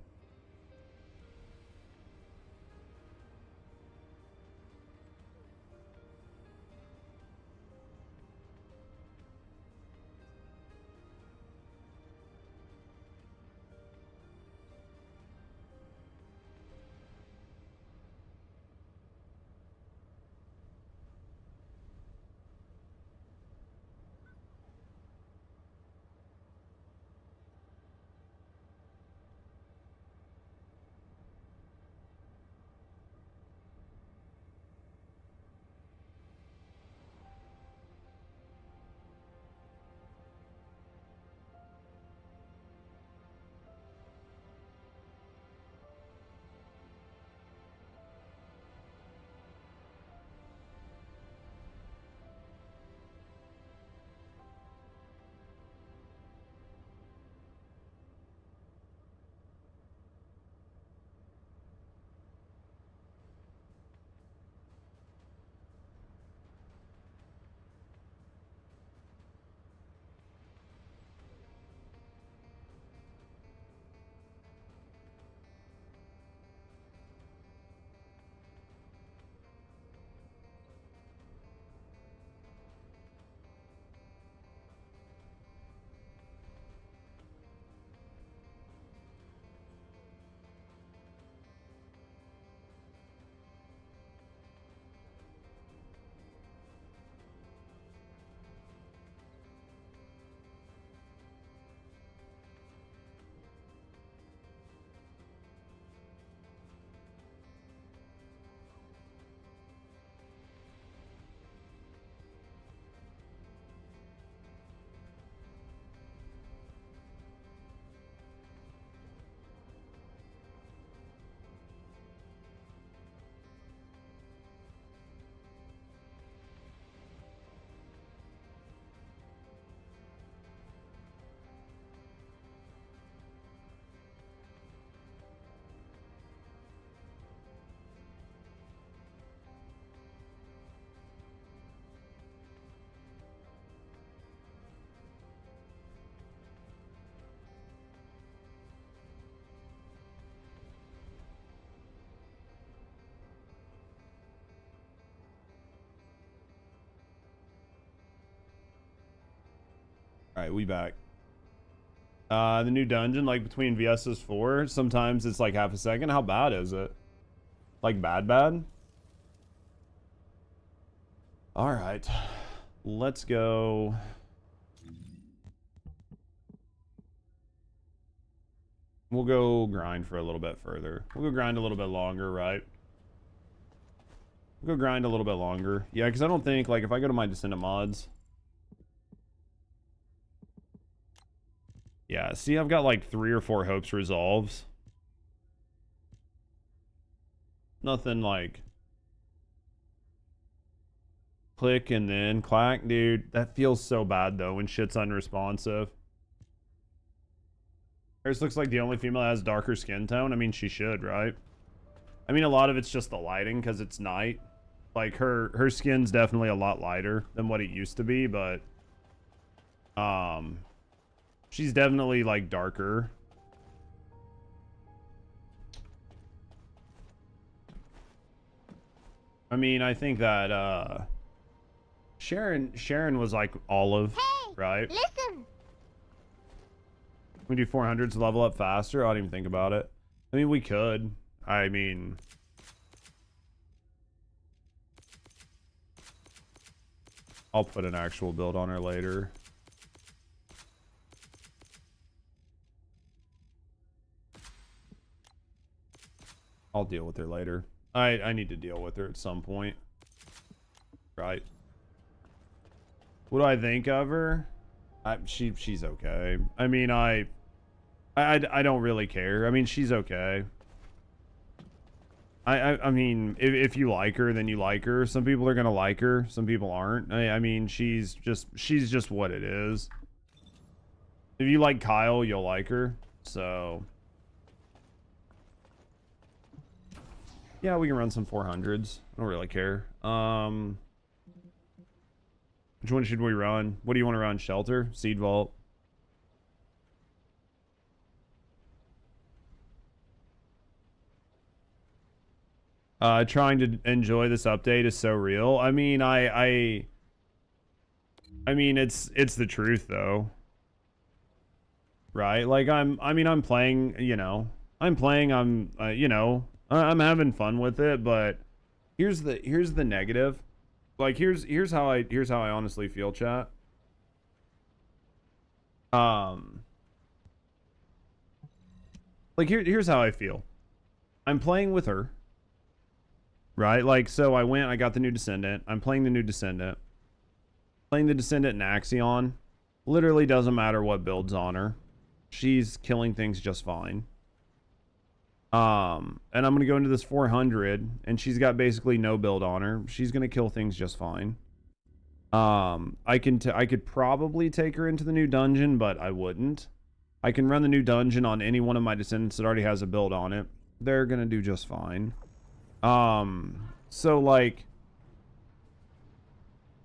All right, we back. The new dungeon, like between VS's 4, sometimes it's like half a second. How bad is it? Like bad? All right, let's go. We'll go grind for a little bit further. We'll go grind a little bit longer, right? We'll go grind a little bit longer. Yeah, because I don't think, like, if I go to my Descendant mods. Yeah, see, I've got like 3 or 4 hopes resolves. Nothing like click and then clack, dude. That feels so bad though when shit's unresponsive. Hers looks like the only female that has darker skin tone. I mean, she should, right? I mean, a lot of it's just the lighting because it's night. Like her skin's definitely a lot lighter than what it used to be, but she's definitely like darker. I mean, I think that Sharon was like olive, Hey, right? listen. We do 400s to level up faster. I didn't even think about it. I mean, we could. I mean, I'll put an actual build on her later. I'll deal with her later. I need to deal with her at some point. Right. What do I think of her? She's okay. I mean, I don't really care. I mean, she's okay. I mean, if you like her, then you like her. Some people are gonna like her. Some people aren't. I mean, she's just what it is. If you like Kyle, you'll like her. So yeah, we can run some 400s. I don't really care. Which one should we run? What do you want to run? Shelter? Seed Vault? Trying to enjoy this update is so real. I mean, I mean, it's the truth though. Right? Like I'm playing, you know, you know, I'm having fun with it, but here's the negative. Like here's how I honestly feel, chat. Like here's how I feel. I'm playing with her. Right? Like, so I got the new Descendant. I'm playing the new Descendant. Playing the Descendant in Axiom. Literally doesn't matter what build's on her. She's killing things just fine. And I'm gonna go into this 400, and she's got basically no build on her. She's gonna kill things just fine. I could probably take her into the new dungeon, but I wouldn't. I can run the new dungeon on any one of my Descendants that already has a build on it. They're gonna do just fine. So like,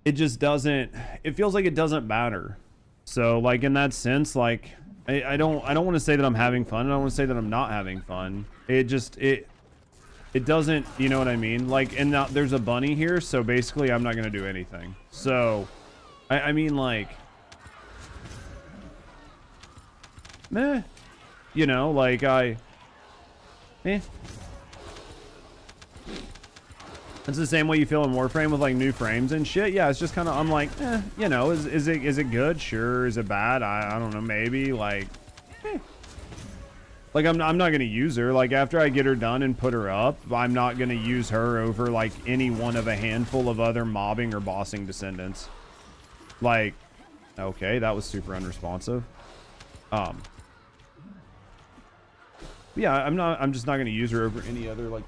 it just doesn't. It feels like it doesn't matter. So like in that sense, like. I don't want to say that I'm having fun. I don't want to say that I'm not having fun. It doesn't, you know what I mean? Like, and now there's a bunny here, so basically I'm not going to do anything. So, I mean, like, meh, you know, like It's the same way you feel in Warframe with like new frames and shit. Yeah, it's just kind of, I'm like, you know, is it good? Sure. Is it bad? I don't know, maybe. Like, like I'm not gonna use her. Like after I get her done and put her up, I'm not gonna use her over like any one of a handful of other mobbing or bossing Descendants. Like, okay, that was super unresponsive. Yeah, I'm just not gonna use her over any other like.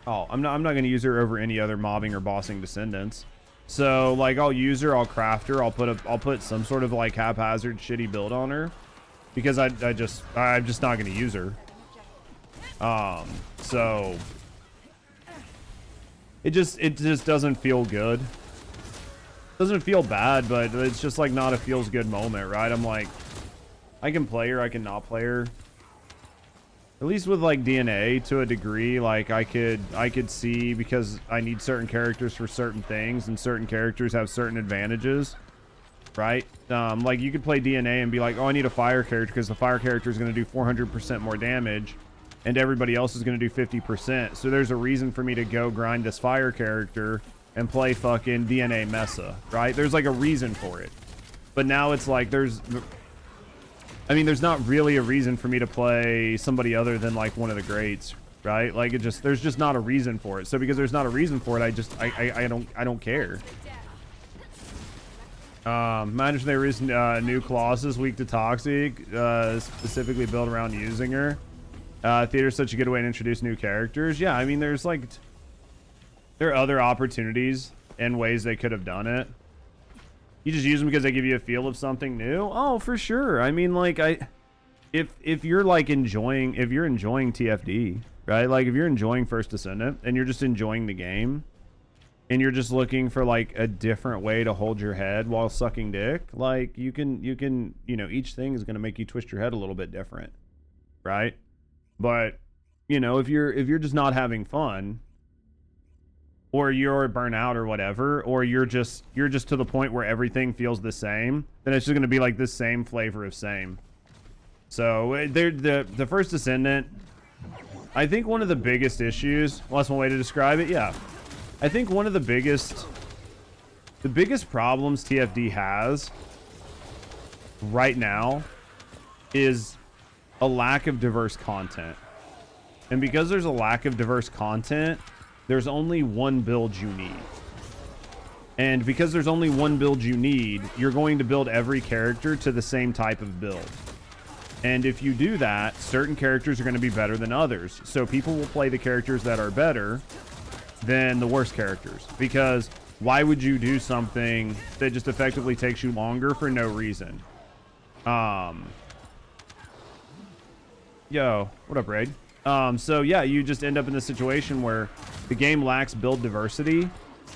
Oh, I'm not going to use her over any other mobbing or bossing Descendants. So like I'll use her, I'll craft her, I'll put some sort of like haphazard shitty build on her because I'm just not going to use her. So it just doesn't feel good. Doesn't feel bad, but it's just like not a feels good moment, right? I'm like, I can play her, I can not play her. At least with like DNA to a degree, like I could see, because I need certain characters for certain things and certain characters have certain advantages. right? Like you could play DNA and be like, oh, I need a fire character because the fire character is going to do 400% more damage and everybody else is going to do 50%. So there's a reason for me to go grind this fire character and play fucking DNA Mesa, right? There's like a reason for it. But now it's like there's not really a reason for me to play somebody other than like one of the greats, right? Like there's just not a reason for it. So because there's not a reason for it, I don't care. Imagine there is new Colossus weak to toxic, specifically built around using her. Theater's such a good way to introduce new characters. Yeah, I mean, there are other opportunities and ways they could have done it. You just use them because they give you a feel of something new. Oh, for sure. I mean, like if you're like enjoying TFD, right? Like if you're enjoying First Descendant and you're just enjoying the game and you're just looking for like a different way to hold your head while sucking dick, like you can, each thing is going to make you twist your head a little bit different, right? But, if you're just not having fun, or you're burnt out or whatever, or you're just to the point where everything feels the same, then it's just going to be like this same flavor of same. So the First Descendant, I think one of the biggest issues, well, that's one way to describe it. Yeah. I think one of the biggest problems TFD has right now is a lack of diverse content. And because there's a lack of diverse content, there's only one build you need. And because there's only one build you need, you're going to build every character to the same type of build. And if you do that, certain characters are going to be better than others. So people will play the characters that are better than the worst characters. Because why would you do something that just effectively takes you longer for no reason? Yo, what up, Raid? So yeah, you just end up in this situation where the game lacks build diversity,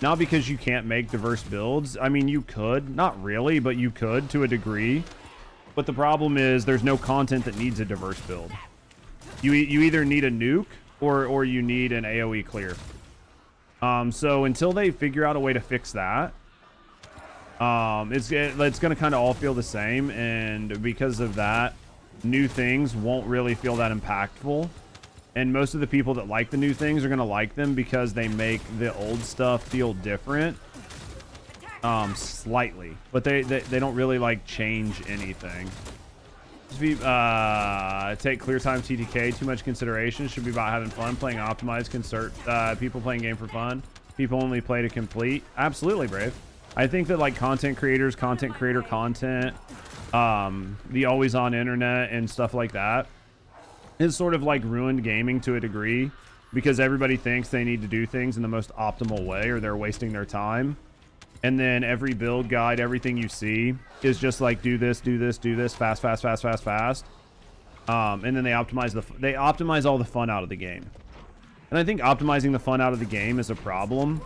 not because you can't make diverse builds. I mean, you could, not really, but you could to a degree. But the problem is there's no content that needs a diverse build. You either need a nuke or you need an AoE clear. So until they figure out a way to fix that, it's going to kind of all feel the same. And because of that, new things won't really feel that impactful. And most of the people that like the new things are going to like them because they make the old stuff feel different. Slightly. But they don't really like change anything. Take clear time TTK, too much consideration. Should be about having fun, playing optimized, people playing game for fun. People only play to complete. Absolutely, Brave. I think that like content creator content, the always on internet and stuff like that is sort of like ruined gaming to a degree because everybody thinks they need to do things in the most optimal way or they're wasting their time. And then every build guide, everything you see is just like, do this, fast. And then they optimize all the fun out of the game. And I think optimizing the fun out of the game is a problem.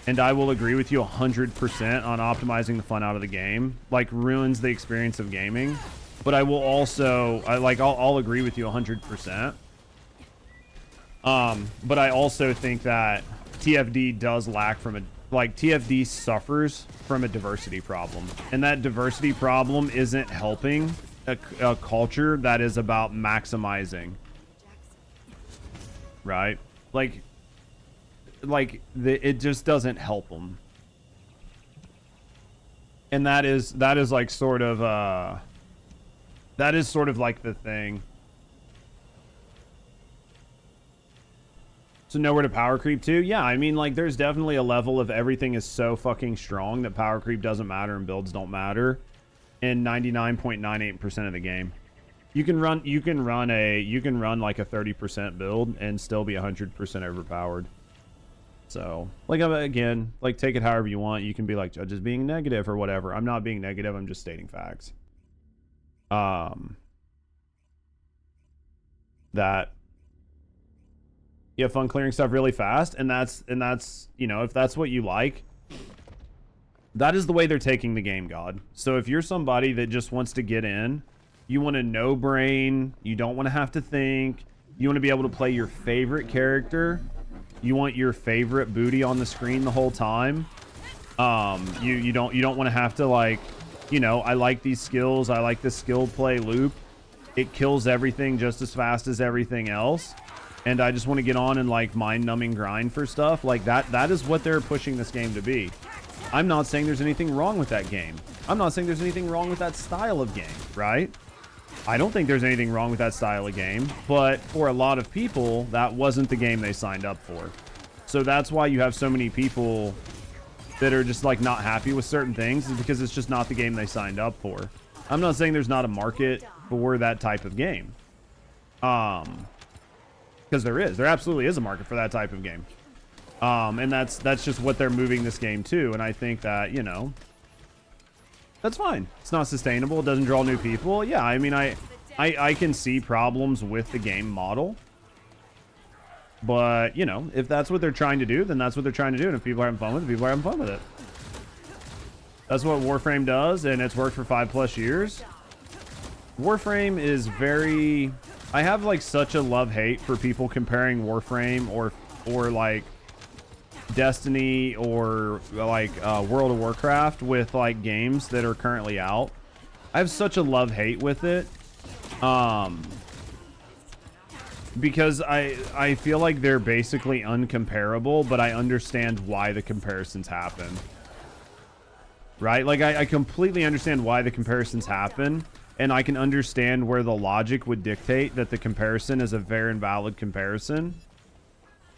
And I will agree with you 100% on optimizing the fun out of the game. Like, ruins the experience of gaming. But I will also, I'll agree with you 100%. But I also think that TFD does lack from TFD suffers from a diversity problem. And that diversity problem isn't helping a culture that is about maximizing. Right? It just doesn't help them. And that is like sort of that is sort of like the thing. So nowhere to power creep to? Yeah, I mean, like, there's definitely a level of everything is so fucking strong that power creep doesn't matter and builds don't matter in 99.98% of the game. You can run like a 30% build and still be 100% overpowered. So, like, again, like, take it however you want. You can be like, Judge is being negative or whatever. I'm not being negative. I'm just stating facts. That you have fun clearing stuff really fast, and that's if that's what you like, that is the way they're taking the game, God. So if you're somebody that just wants to get in, you want to no brain, you don't want to have to think, you want to be able to play your favorite character, you want your favorite booty on the screen the whole time, You don't want to have to, like, you know, I like these skills, I like the skill play loop. It kills everything just as fast as everything else, and I just want to get on and like mind-numbing grind for stuff like that. That is what they're pushing this game to be. I'm not saying there's anything wrong with that game. I'm not saying there's anything wrong with that style of game, right? I don't think there's anything wrong with that style of game, but for a lot of people, that wasn't the game they signed up for. So that's why you have so many people that are just like not happy with certain things, is because it's just not the game they signed up for. I'm not saying there's not a market for that type of game. Because there absolutely is a market for that type of game. And that's just what they're moving this game to. And I think that, you know, that's fine. It's not sustainable. It doesn't draw new people. Yeah, I mean, I can see problems with the game model. But, you know, if that's what they're trying to do, then that's what they're trying to do. And if people are having fun with it, people are having fun with it. That's what Warframe does, and it's worked for 5+ years. Warframe is very... I have, like, such a love-hate for people comparing Warframe or like, Destiny or, like, World of Warcraft with, like, games that are currently out. I have such a love-hate with it. Because I feel like they're basically uncomparable, but I understand why the comparisons happen. Right? Like, I completely understand why the comparisons happen, and I can understand where the logic would dictate that the comparison is a fair and valid comparison.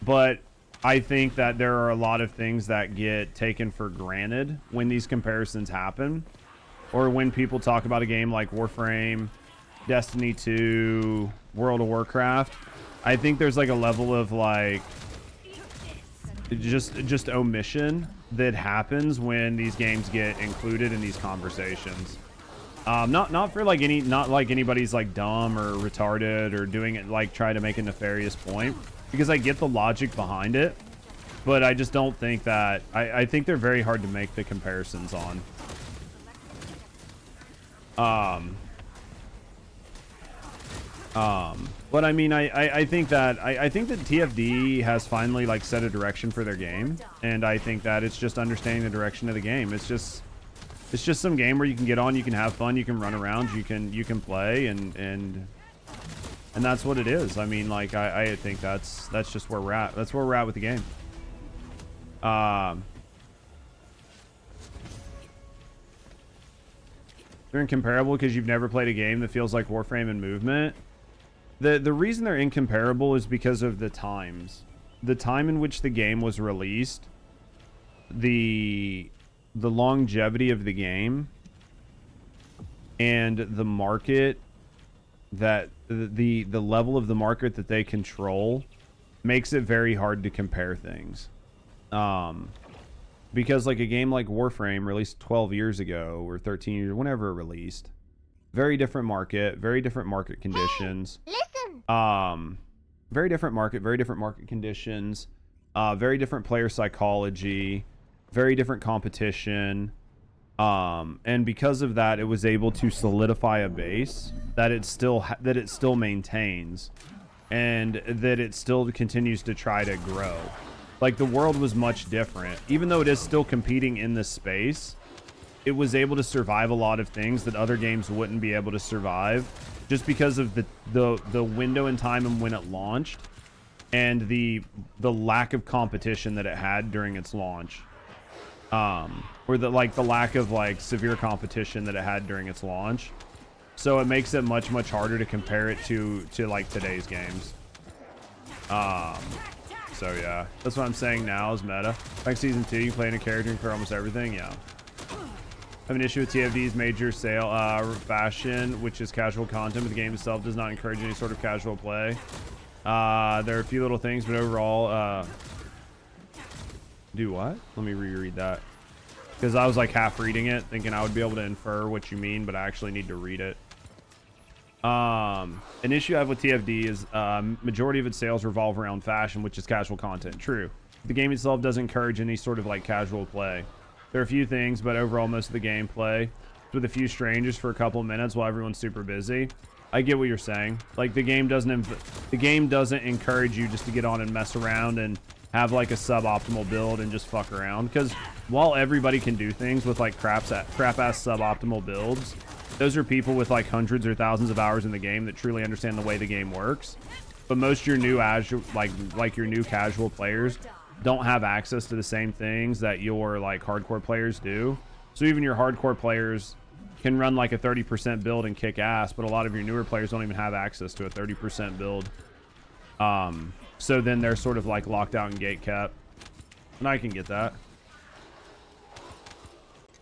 But I think that there are a lot of things that get taken for granted when these comparisons happen, or when people talk about a game like Warframe, Destiny 2, World of Warcraft. I think there's like a level of like just omission that happens when these games get included in these conversations. Not for like not like anybody's like dumb or retarded or doing it like try to make a nefarious point, because I get the logic behind it, but I just don't think that I think they're very hard to make the comparisons on. But I mean, I think that TFD has finally like set a direction for their game, and I think that it's just understanding the direction of the game. It's just some game where you can get on, you can have fun, you can run around, you can play, and that's what it is. I mean, like I think that's just where we're at. That's where we're at with the game. They're incomparable because you've never played a game that feels like Warframe in movement. The reason they're incomparable is because of the times. The time in which the game was released, the longevity of the game, and the market that the level of the market that they control makes it very hard to compare things. Because like a game like Warframe released 12 years ago or 13 years, whenever it released, very different market conditions. Hey, listen. Very different market conditions, very different player psychology, very different competition. And because of that, it was able to solidify a base that it still maintains, and that it still continues to try to grow. Like, the world was much different. Even though it is still competing in this space, it was able to survive a lot of things that other games wouldn't be able to survive, just because of the window in time and when it launched, and the lack of competition that it had during its launch. Or the lack of like severe competition that it had during its launch. So it makes it much harder to compare it to like today's games. So yeah, that's what I'm saying now is meta. Like season 2, you play in a character and clear almost everything. Yeah. I have an issue with TFD's major sale fashion, which is casual content, but the game itself does not encourage any sort of casual play. There are a few little things, but overall, do what? Let me reread that, because I was like half reading it, thinking I would be able to infer what you mean, but I actually need to read it. An issue I have with TFD is majority of its sales revolve around fashion, which is casual content. True. The game itself doesn't encourage any sort of like casual play. There are a few things, but overall most of the gameplay is with a few strangers for a couple of minutes while everyone's super busy. I get what you're saying. Like, the game doesn't encourage you just to get on and mess around and have like a suboptimal build and just fuck around. Because while everybody can do things with like crap ass suboptimal builds, those are people with like hundreds or thousands of hours in the game that truly understand the way the game works. But most of your new like your new casual players don't have access to the same things that your like hardcore players do. So even your hardcore players can run like a 30% build and kick ass, but a lot of your newer players don't even have access to a 30% build. So then they're sort of like locked out and gate kept. And I can get that.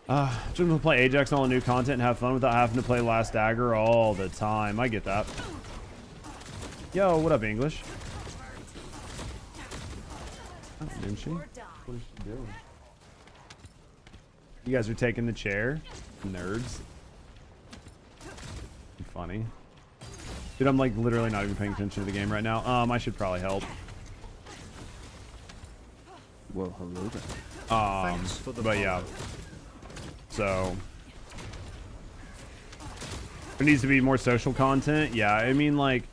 Just to play Ajax and all the new content and have fun without having to play Last Dagger all the time. I get that. Yo, what up, English? Oh, didn't she? What is she doing? You guys are taking the chair, nerds. Funny. Dude, I'm like literally not even paying attention to the game right now. I should probably help. Well, hello there. But yeah. So there needs to be more social content. Yeah, I mean like,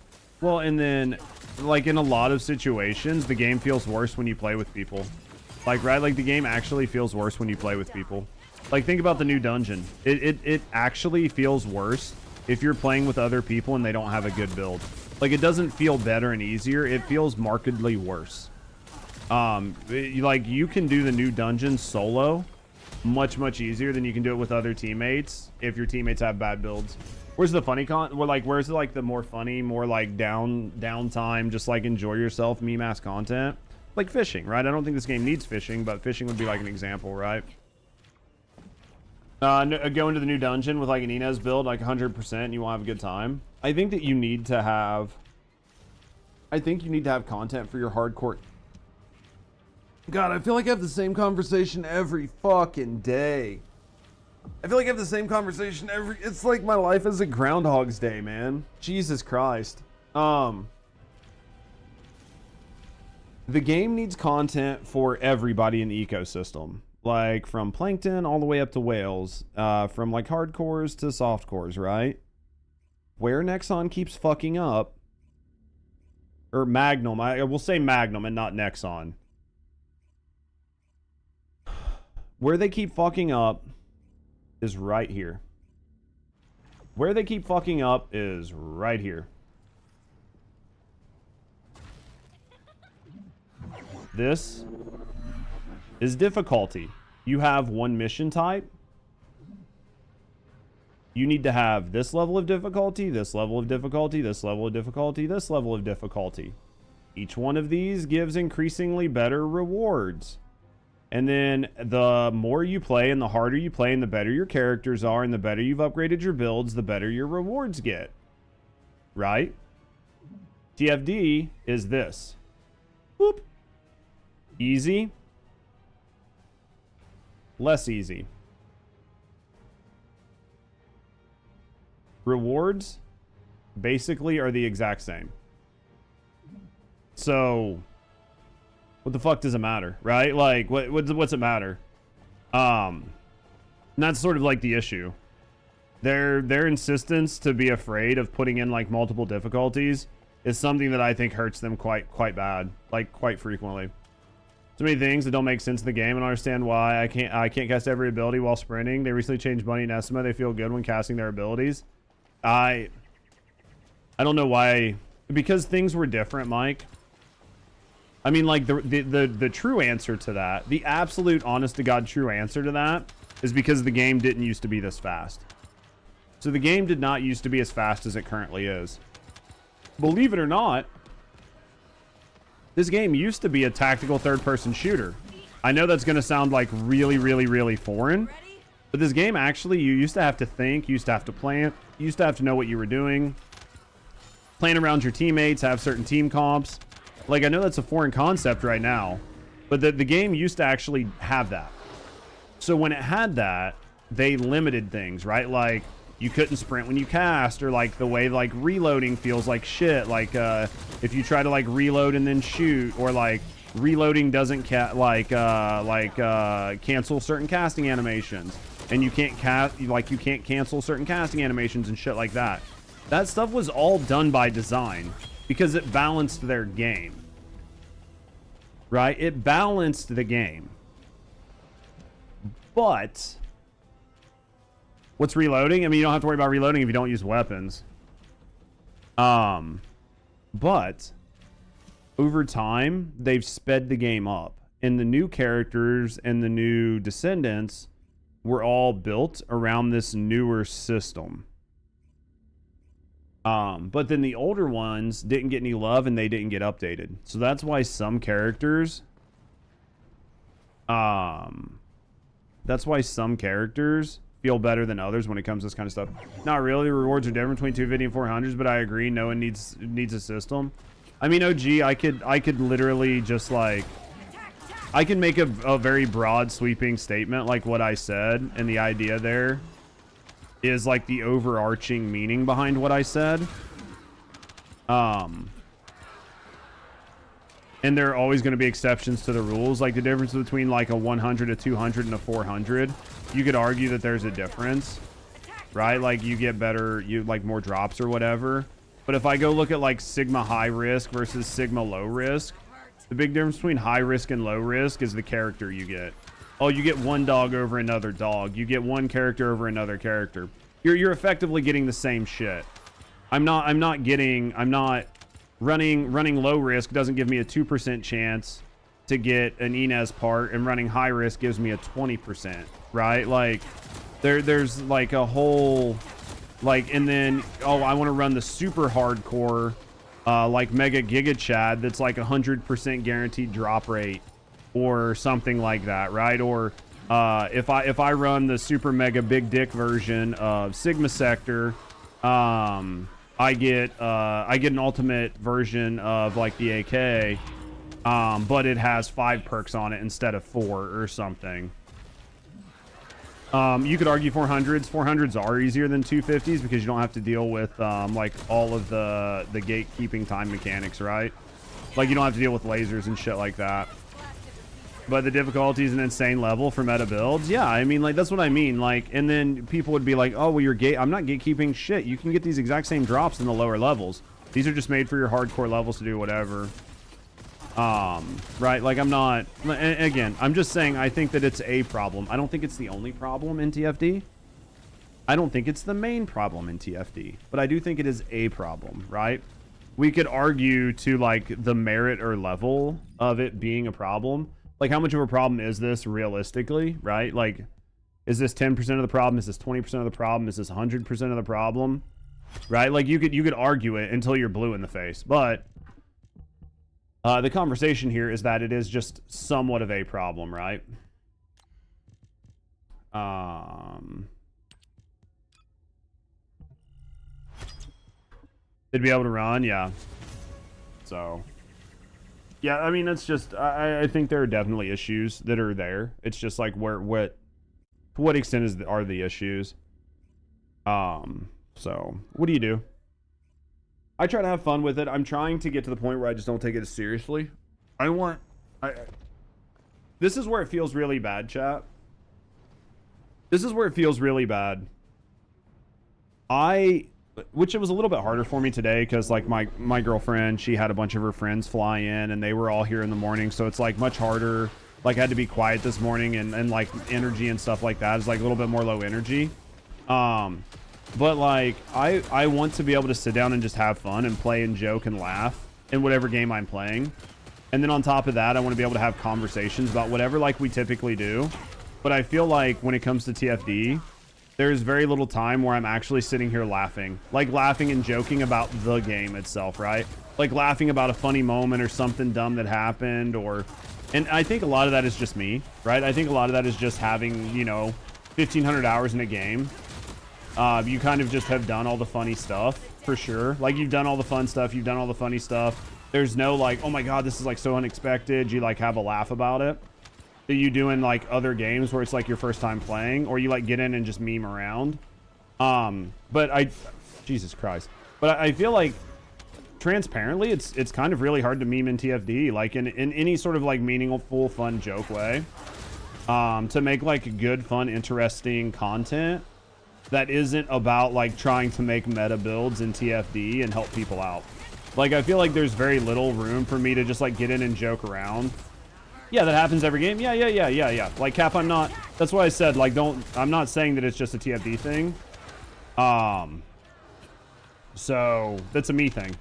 well, and then like in a lot of situations, the game feels worse when you play with people. Like, right? Like the game actually feels worse when you play with people. Like think about the new dungeon. It actually feels worse if you're playing with other people and they don't have a good build. Like it doesn't feel better and easier. It feels markedly worse. Like you can do the new dungeon solo much easier than you can do it with other teammates if your teammates have bad builds. Where's the funny where's like the more funny, more like downtime, just like enjoy yourself meme ass content? Like fishing, right? I don't think this game needs fishing, but fishing would be like an example, right? Go into the new dungeon with like an Inez build, like 100%, and you won't have a good time. I think that you need to have content for your hardcore. God, I feel like I have the same conversation every fucking day. It's like my life is a Groundhog's Day, man. Jesus Christ. The game needs content for everybody in the ecosystem. Like from plankton all the way up to whales, from like hardcores to softcores, right? Where Nexon keeps fucking up, or Magnum, I will say Magnum and not Nexon. Where they keep fucking up is right here. Where they keep fucking up is right here. This is difficulty. You have one mission type. You need to have this level of difficulty, this level of difficulty, this level of difficulty, this level of difficulty. Each one of these gives increasingly better rewards. And then the more you play and the harder you play and the better your characters are and the better you've upgraded your builds, the better your rewards get. Right? TFD is this. Boop. Easy. Less easy. Rewards basically are the exact same. So what the fuck does it matter, right? Like what's it matter? And that's sort of like the issue. Their insistence to be afraid of putting in like multiple difficulties is something that I think hurts them quite bad, like quite frequently. So many things that don't make sense in the game, and I understand why I can't cast every ability while sprinting. They recently changed Bunny and Estima. They feel good when casting their abilities. I don't know why, because things were different, Mike. I mean, like the true answer to that, the absolute honest to God true answer to that is because the game didn't used to be this fast. So the game did not used to be as fast as it currently is. Believe it or not, this game used to be a tactical third-person shooter. I know that's going to sound like really foreign, but this game actually, you used to have to think, you used to have to plan, you used to have to know what you were doing, plan around your teammates, have certain team comps. Like, I know that's a foreign concept right now, but the game used to actually have that. So when it had that, they limited things, right? Like, you couldn't sprint when you cast, or like the way like reloading feels like shit. Like if you try to like reload and then shoot, or like reloading doesn't cancel certain casting animations, and you can't you can't cancel certain casting animations and shit like that. That stuff was all done by design because it balanced their game. right? It balanced the game. But what's reloading? I mean, you don't have to worry about reloading if you don't use weapons. But over time, they've sped the game up. And the new characters and the new Descendants were all built around this newer system. But then the older ones didn't get any love and they didn't get updated. So that's why some characters, feel better than others when it comes to this kind of stuff. Not really. The rewards are different between 250 and 400s, but I agree. No one needs a system. I mean, OG, I could literally just like, I can make a very broad sweeping statement like what I said, and the idea there is like the overarching meaning behind what I said. And there are always going to be exceptions to the rules. Like the difference between like a 100, a 200, and a 400, you could argue that there's a difference, right? Like you get better, you like more drops or whatever. But if I go look at like Sigma high risk versus Sigma low risk, the big difference between high risk and low risk is the character you get. Oh, you get one dog over another dog. You get one character over another character. You're effectively getting the same shit. I'm not running low risk doesn't give me a 2% chance to get an Inez part, and running high risk gives me a 20%, right? Like there's like a whole like, and then oh, I want to run the super hardcore like Mega Giga Chad that's like 100% guaranteed drop rate or something like that, right? Or if I run the super mega big dick version of Sigma Sector, I get an ultimate version of like the AK, but it has 5 perks on it instead of 4 or something. You could argue 400s. 400s are easier than 250s because you don't have to deal with like all of the gatekeeping time mechanics, right? Like you don't have to deal with lasers and shit like that. But the difficulty is an insane level for meta builds. Yeah, I mean, like, that's what I mean. Like, and then people would be like, oh, well, I'm not gatekeeping shit. You can get these exact same drops in the lower levels. These are just made for your hardcore levels to do whatever. Right? Like, I'm not... And again, I'm just saying I think that it's a problem. I don't think it's the only problem in TFD. I don't think it's the main problem in TFD. But I do think it is a problem, right? We could argue to, like, the merit or level of it being a problem. Like, how much of a problem is this realistically, right? Like, is this 10% of the problem? Is this 20% of the problem? Is this 100% of the problem? Right? Like, you could argue it until you're blue in the face. But the conversation here is that it is just somewhat of a problem, right? They'd be able to run, yeah. So... yeah, I mean, it's just, I think there are definitely issues that are there. It's just like to what extent are the issues? So what do you do? I try to have fun with it. I'm trying to get to the point where I just don't take it as seriously. This is where it feels really bad, chat. This is where it feels really bad. Which it was a little bit harder for me today because like my girlfriend, she had a bunch of her friends fly in and they were all here in the morning, so it's like much harder. Like I had to be quiet this morning, and like energy and stuff like that is like a little bit more low energy. But like I want to be able to sit down and just have fun and play and joke and laugh in whatever game I'm playing. And then on top of that, I want to be able to have conversations about whatever like we typically do. But I feel like when it comes to TFD, there's very little time where I'm actually sitting here laughing. Like laughing and joking about the game itself, right? Like laughing about a funny moment or something dumb that happened, and I think a lot of that is just me, right? I think a lot of that is just having, 1,500 hours in a game. You kind of just have done all the funny stuff, for sure. Like you've done all the fun stuff, you've done all the funny stuff. There's no like, oh my God, this is like so unexpected. You like have a laugh about it. That you do in like other games where it's like your first time playing, or you like get in and just meme around. But Jesus Christ. But I feel like transparently, it's kind of really hard to meme in TFD, like in any sort of like meaningful, fun joke way. To make like good, fun, interesting content that isn't about like trying to make meta builds in TFD and help people out. Like I feel like there's very little room for me to just like get in and joke around Yeah, that happens every game. Yeah. Like, Cap, I'm not... That's why I said, like, I'm not saying that it's just a TFD thing. So, that's a me thing.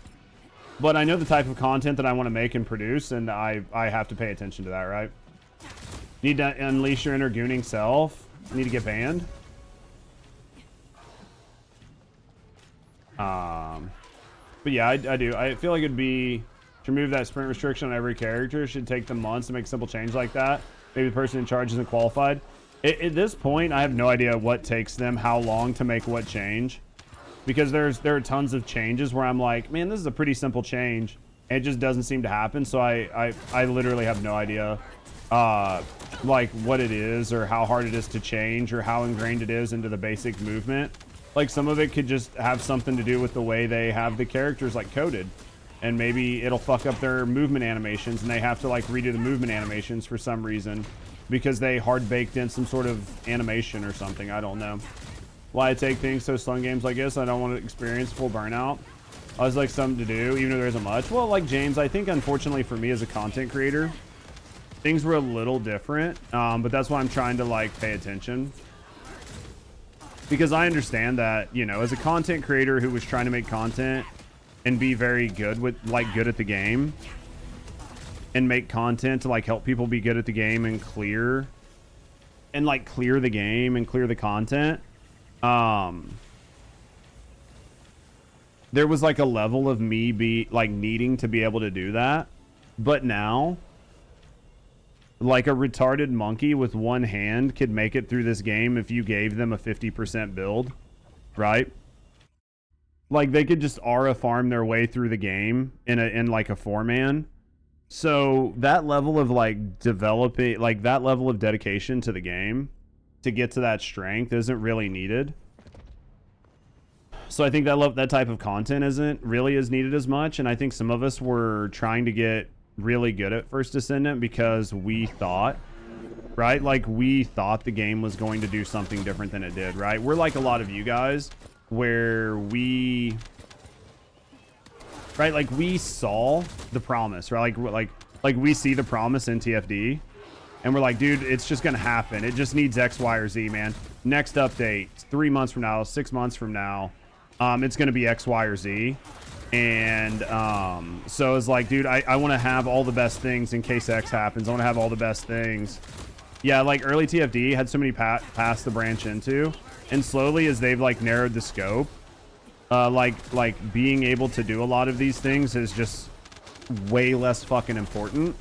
But I know the type of content that I want to make and produce, and I have to pay attention to that, right? Need to unleash your inner gooning self. Need to get banned. But yeah, I do. I feel like it'd be... To remove that sprint restriction on every character should take them months to make a simple change like that. Maybe the person in charge isn't qualified. At this point, I have no idea what takes them, how long to make what change. Because there are tons of changes where I'm like, man, this is a pretty simple change. And it just doesn't seem to happen. So I literally have no idea like what it is or how hard it is to change or how ingrained it is into the basic movement. Like some of it could just have something to do with the way they have the characters like coded. And maybe it'll fuck up their movement animations and they have to like redo the movement animations for some reason because they hard baked in some sort of animation or something. I don't know why I take things so slow in games like this. I don't want to experience full burnout. I was like something to do even though there isn't much. Well, like James, I think unfortunately for me as a content creator, things were a little different. But that's why I'm trying to like pay attention because I understand that, you know, as a content creator who was trying to make content and be very good with good at the game and make content to like help people be good at the game and clear the game and clear the content. There was like a level of me needing to be able to do that. But now like a retarded monkey with one hand could make it through this game if you gave them a 50% build, right? Like they could just Aura farm their way through the game in like a 4-man. So that level of like developing, like that level of dedication to the game to get to that strength isn't really needed. So I think that type of content isn't really as needed as much. And I think some of us were trying to get really good at First Descendant because we thought, right? Like we thought the game was going to do something different than it did, right? We're like a lot of you guys where we, right? Like we saw the promise, right? Like we see the promise in TFD and we're like, dude, it's just going to happen. It just needs X, Y, or Z, man. Next update, 3 months from now, 6 months from now, it's going to be X, Y, or Z. And so it's like, dude, I want to have all the best things in case X happens. I want to have all the best things. Yeah, like early TFD had so many paths to branch into. And slowly as they've like narrowed the scope, like being able to do a lot of these things is just way less fucking important.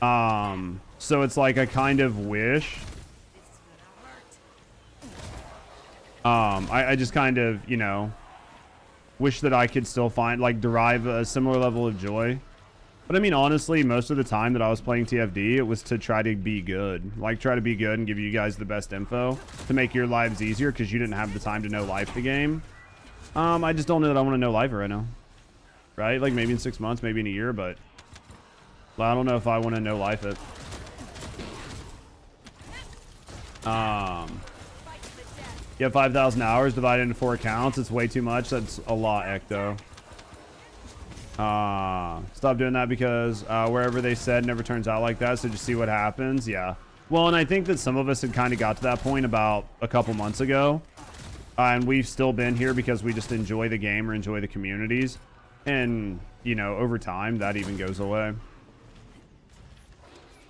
So it's like I kind of wish, I just kind of, you know, wish that I could still derive a similar level of joy. But I mean, honestly, most of the time that I was playing TFD, it was to try to be good. Like, try to be good and give you guys the best info to make your lives easier because you didn't have the time to know life the game. I just don't know that I want to know life right now. Right? Like, maybe in 6 months, maybe in a year, but I don't know if I want to know life it. You have 5,000 hours divided into 4 accounts. It's way too much. That's a lot, Ecto. Stop doing that because wherever they said never turns out like that, so just see what happens. Yeah, well, and I think that some of us had kind of got to that point about a couple months ago, and we've still been here because we just enjoy the game or enjoy the communities, and you know, over time that even goes away.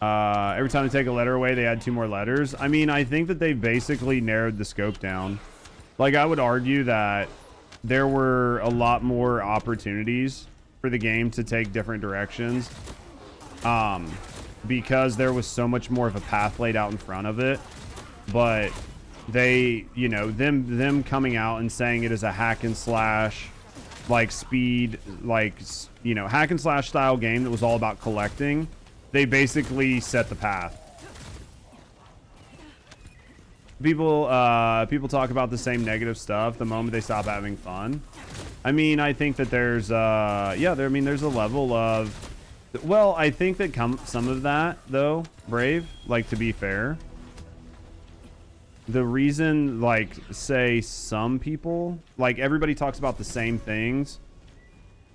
Every time they take a letter away, they add 2 more letters. I mean, I think that they basically narrowed the scope down. Like, I would argue that there were a lot more opportunities for the game to take different directions, because there was so much more of a path laid out in front of it. But they, you know, them coming out and saying it is a hack and slash, like speed, like, you know, hack and slash style game that was all about collecting, they basically set the path. People talk about the same negative stuff the moment they stop having fun. I mean, I think that there's there's a level of, well, I think that some of that though, Brave, like, to be fair, the reason, like, say some people, like, everybody talks about the same things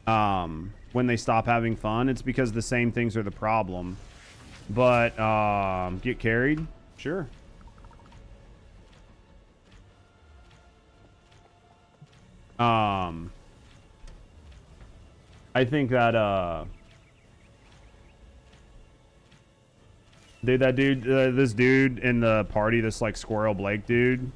when they stop having fun, it's because the same things are the problem. But get carried, sure. I think that this dude in the party, this like Squirrel Blake dude,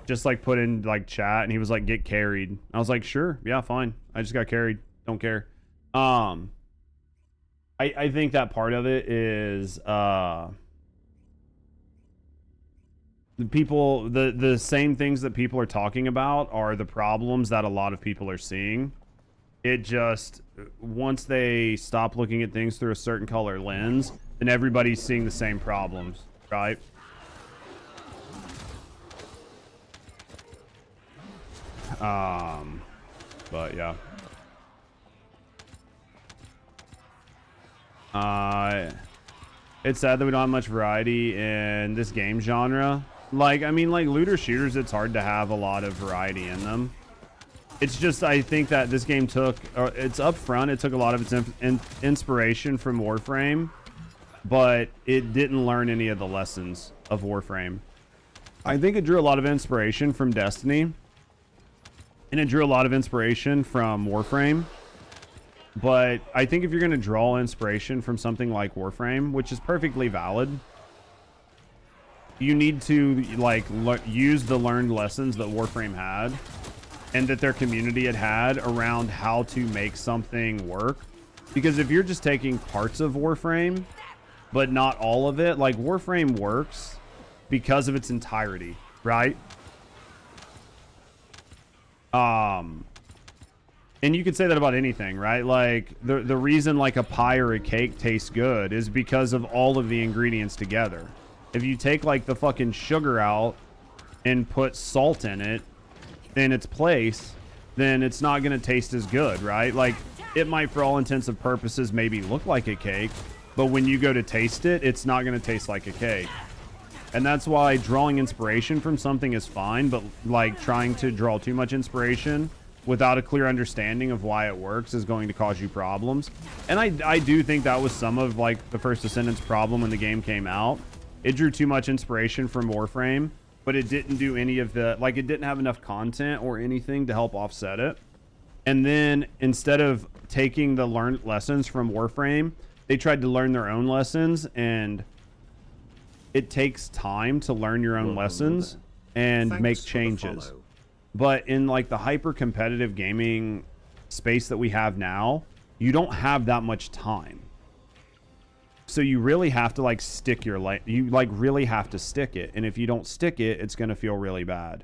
just like put in like chat and he was like, get carried. I was like, sure, yeah, fine. I just got carried. Don't care. I think that part of it is the same things that people are talking about are the problems that a lot of people are seeing. It just, once they stop looking at things through a certain color lens, then everybody's seeing the same problems, right? But yeah. It's sad that we don't have much variety in this game genre. Like, I mean, like looter shooters, it's hard to have a lot of variety in them. It's just, I think that this game took, it's up front, it took a lot of its inspiration from Warframe, but it didn't learn any of the lessons of Warframe. I think it drew a lot of inspiration from Destiny, and it drew a lot of inspiration from Warframe. But I think if you're going to draw inspiration from something like Warframe, which is perfectly valid, you need to like use the learned lessons that Warframe had and that their community had around how to make something work. Because if you're just taking parts of Warframe, but not all of it, like Warframe works because of its entirety, right? And you could say that about anything, right? Like the reason like a pie or a cake tastes good is because of all of the ingredients together. If you take like the fucking sugar out and put salt in it in its place, then it's not going to taste as good, right? Like it might, for all intents and purposes, maybe look like a cake, but when you go to taste it, it's not going to taste like a cake. And that's why drawing inspiration from something is fine, but like trying to draw too much inspiration without a clear understanding of why it works is going to cause you problems. And I do think that was some of like the First Descendant's problem when the game came out. It drew too much inspiration from Warframe, but it didn't do any of the, like it didn't have enough content or anything to help offset it. And then instead of taking the learned lessons from Warframe, they tried to learn their own lessons, and it takes time to learn your own lessons and make changes. But in like the hyper competitive gaming space that we have now, you don't have that much time. So you really have to like stick your you like really have to stick it. And if you don't stick it, it's going to feel really bad.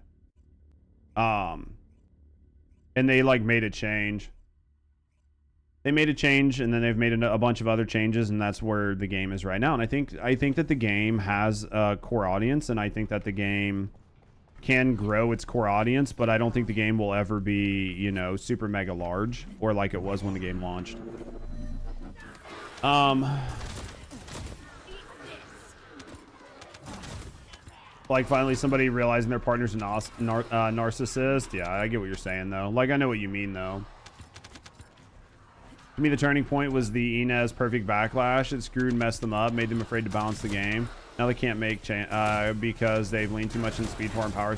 And they like made a change. They made a change, and then they've made a bunch of other changes, and that's where the game is right now. And I think that the game has a core audience, and I think that the game can grow its core audience, but I don't think the game will ever be, you know, super mega large or like it was when the game launched. Like finally somebody realizing their partner's a narcissist. Yeah, I get what you're saying though. Like I know what you mean though. To me, the turning point was the Inez perfect backlash. It screwed and messed them up, made them afraid to balance the game. Now they can't make because they've leaned too much in speed farm power.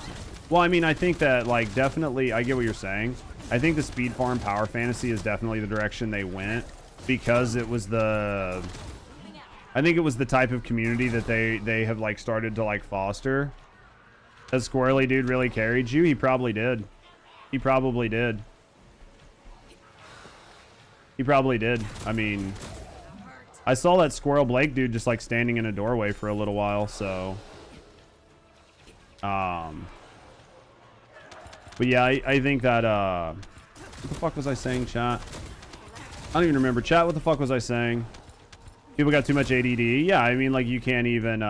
Well, I mean, I think that like definitely, I get what you're saying. I think the speed farm power fantasy is definitely the direction they went because it was the, I think it was the type of community that they have like started to like foster. That squirrely dude really carried you. He probably did. He probably did. He probably did. I mean, I saw that Squirrel Blake dude just like standing in a doorway for a little while, so but yeah, I think that what the fuck was I saying, chat? I don't even remember. Chat, what the fuck was I saying? People got too much ADD. Yeah, I mean, like you can't even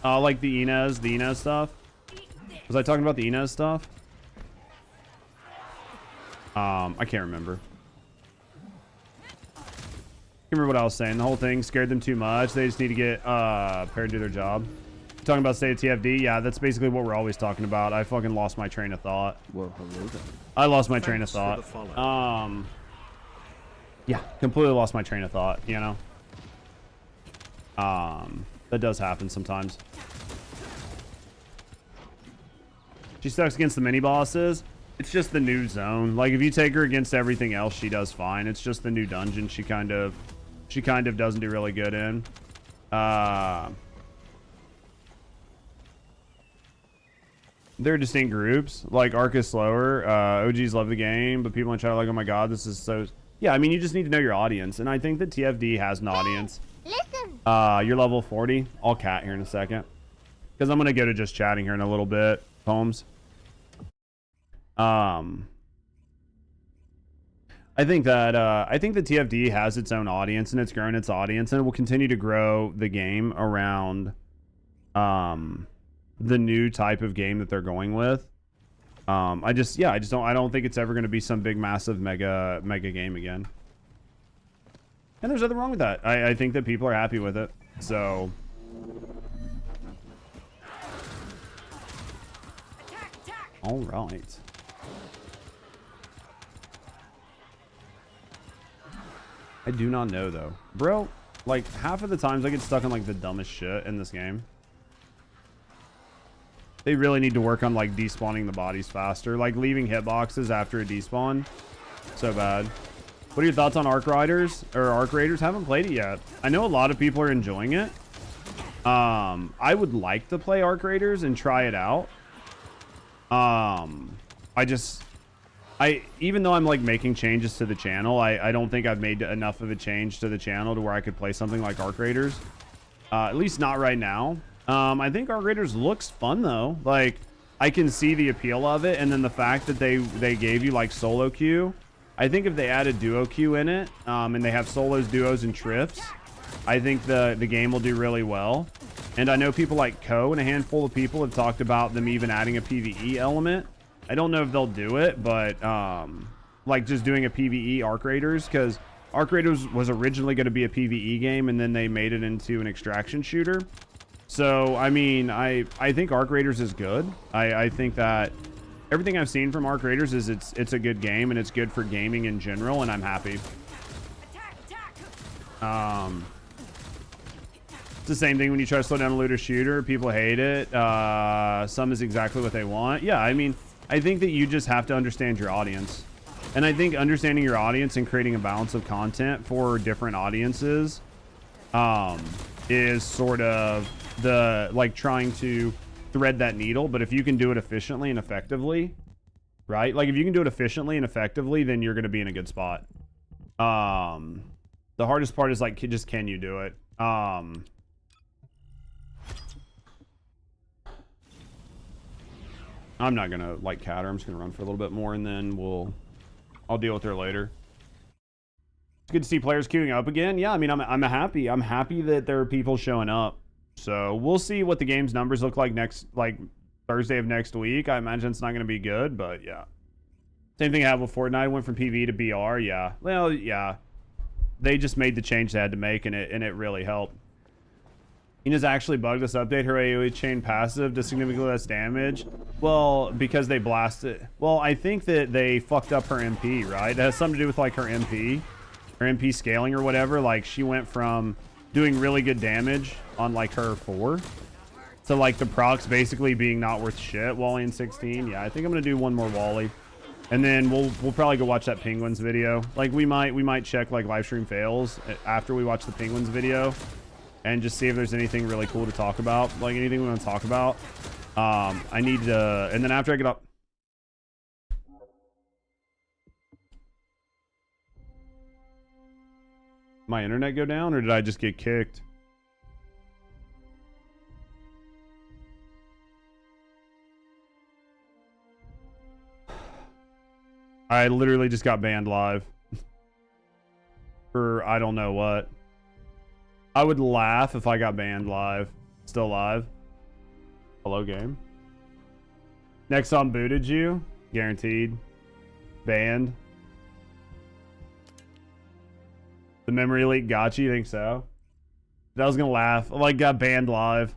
like the Inez stuff. Was I talking about the Inez stuff? I can't remember. I can't remember what I was saying. The whole thing scared them too much. They just need to get paired to do their job. Talking about state of TFD, yeah, that's basically what we're always talking about. I fucking lost my train of thought. Well, hello then. I lost my train of thought. Yeah, completely lost my train of thought, you know. That does happen sometimes. She sucks against the mini bosses. It's just the new zone. Like if you take her against everything else, she does fine. It's just the new dungeon she kind of doesn't do really good in. They're distinct groups. Like Arc is slower. OGs love the game, but people in chat are like, oh my god, this is so... Yeah, I mean, you just need to know your audience. And I think that TFD has an audience. Listen. You're level 40. I'll cat here in a second. Because I'm going to go to just chatting here in a little bit. Holmes. I think that TFD has its own audience and it's grown its audience and it will continue to grow the game around the new type of game that they're going with. I don't think it's ever going to be some big massive mega game again. And there's nothing wrong with that. I think that people are happy with it. So all right. I do not know though. Bro, like half of the times I get stuck on like the dumbest shit in this game. They really need to work on like despawning the bodies faster. Like leaving hitboxes after a despawn. So bad. What are your thoughts on Arc Riders or Arc Raiders? Haven't played it yet. I know a lot of people are enjoying it. I would like to play Arc Raiders and try it out. Even though I'm like making changes to the channel, I don't think I've made enough of a change to the channel to where I could play something like Arc Raiders. At least not right now. I think Arc Raiders looks fun though. Like I can see the appeal of it, and then the fact that they gave you like solo queue. I think if they added duo queue in it, and they have solos, duos, and trips, I think the game will do really well. And I know people like Co and a handful of people have talked about them even adding a PvE element. I don't know if they'll do it, but like just doing a PvE Arc Raiders, because Arc Raiders was originally going to be a PvE game, and then they made it into an extraction shooter. So I mean, I think Arc Raiders is good. I think that everything I've seen from Arc Raiders is it's a good game and it's good for gaming in general, and I'm happy. It's the same thing when you try to slow down a looter shooter. People hate it. Some is exactly what they want. Yeah, I mean, I think that you just have to understand your audience. And I think understanding your audience and creating a balance of content for different audiences is sort of the, like, trying to thread that needle. But if you can do it efficiently and effectively, right? Like, if you can do it efficiently and effectively, then you're going to be in a good spot. The hardest part is, like, just can you do it? I'm not going to, like, cat her. I'm just going to run for a little bit more, and then I'll deal with her later. It's good to see players queuing up again. Yeah, I mean, I'm happy. I'm happy that there are people showing up. So we'll see what the game's numbers look like Thursday of next week. I imagine it's not going to be good, but yeah. Same thing happened with Fortnite. Went from PV to BR. Yeah. Well, yeah. They just made the change they had to make, and it really helped. Ina's actually bugged this update. Her AoE chain passive does significantly less damage. Well, because they blasted. Well, I think that they fucked up her MP, right? It has something to do with like her MP scaling or whatever. Like she went from doing really good damage on like her 4 to like the procs basically being not worth shit. Wally in 16. Yeah, I think I'm gonna do one more Wally, and then we'll probably go watch that Penguins video. Like we might check like live stream fails after we watch the Penguins video, and just see if there's anything really cool to talk about. Like anything we want to talk about. I need to, and then after I get up. My internet go down, or did I just get kicked? I literally just got banned live. For I don't know what. I would laugh if I got banned live. Still live. Hello, game. Nexon booted you. Guaranteed. Banned. The memory leak got you? You think so? I was gonna laugh. Like, got banned live.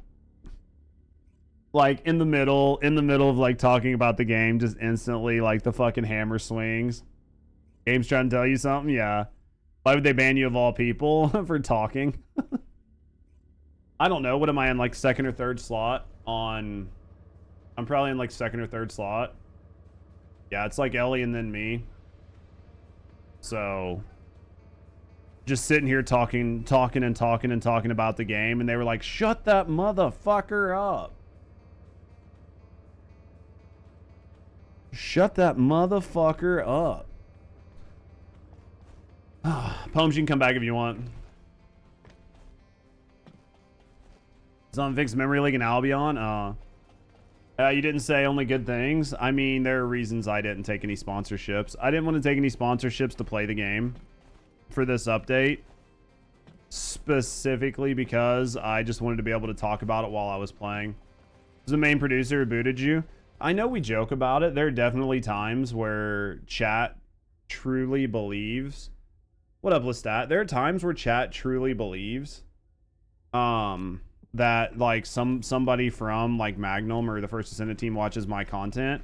Like, in the middle of, like, talking about the game, just instantly, like, the fucking hammer swings. Game's trying to tell you something? Yeah. Why would they ban you of all people for talking? I don't know. What am I in, like, second or third slot on... I'm probably in, like, second or third slot. Yeah, it's like Ellie and then me. So... just sitting here talking about the game, and they were like, shut that motherfucker up. Shut that motherfucker up. Poems, you can come back if you want. It's on Vic's Memory League and Albion. You didn't say only good things. I mean, there are reasons I didn't take any sponsorships. I didn't want to take any sponsorships to play the game for this update, specifically because I just wanted to be able to talk about it while I was playing. Was the main producer who booted you? I know we joke about it. There are definitely times where chat truly believes. What up, Lestat? There are times where chat truly believes that like somebody from like Magnum or the First Descendant team watches my content.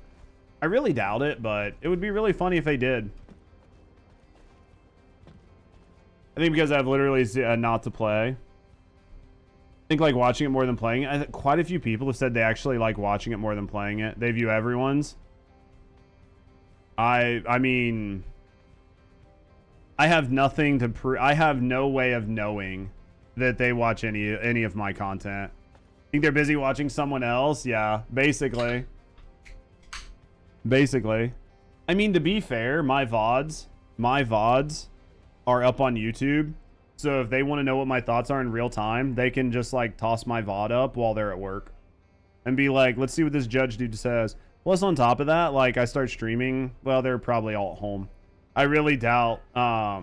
I really doubt it, but it would be really funny if they did. I think because I have literally not to play. I think like watching it more than playing it. Quite a few people have said they actually like watching it more than playing it. They view everyone's. I mean, I have nothing to prove. I have no way of knowing that they watch any of my content. Think they're busy watching someone else? Yeah, basically. Basically. I mean, to be fair, my VODs are up on YouTube. So if they want to know what my thoughts are in real time, they can just like toss my VOD up while they're at work and be like, let's see what this judge dude says. Plus on top of that, like I start streaming, well, they're probably all at home. I really doubt, I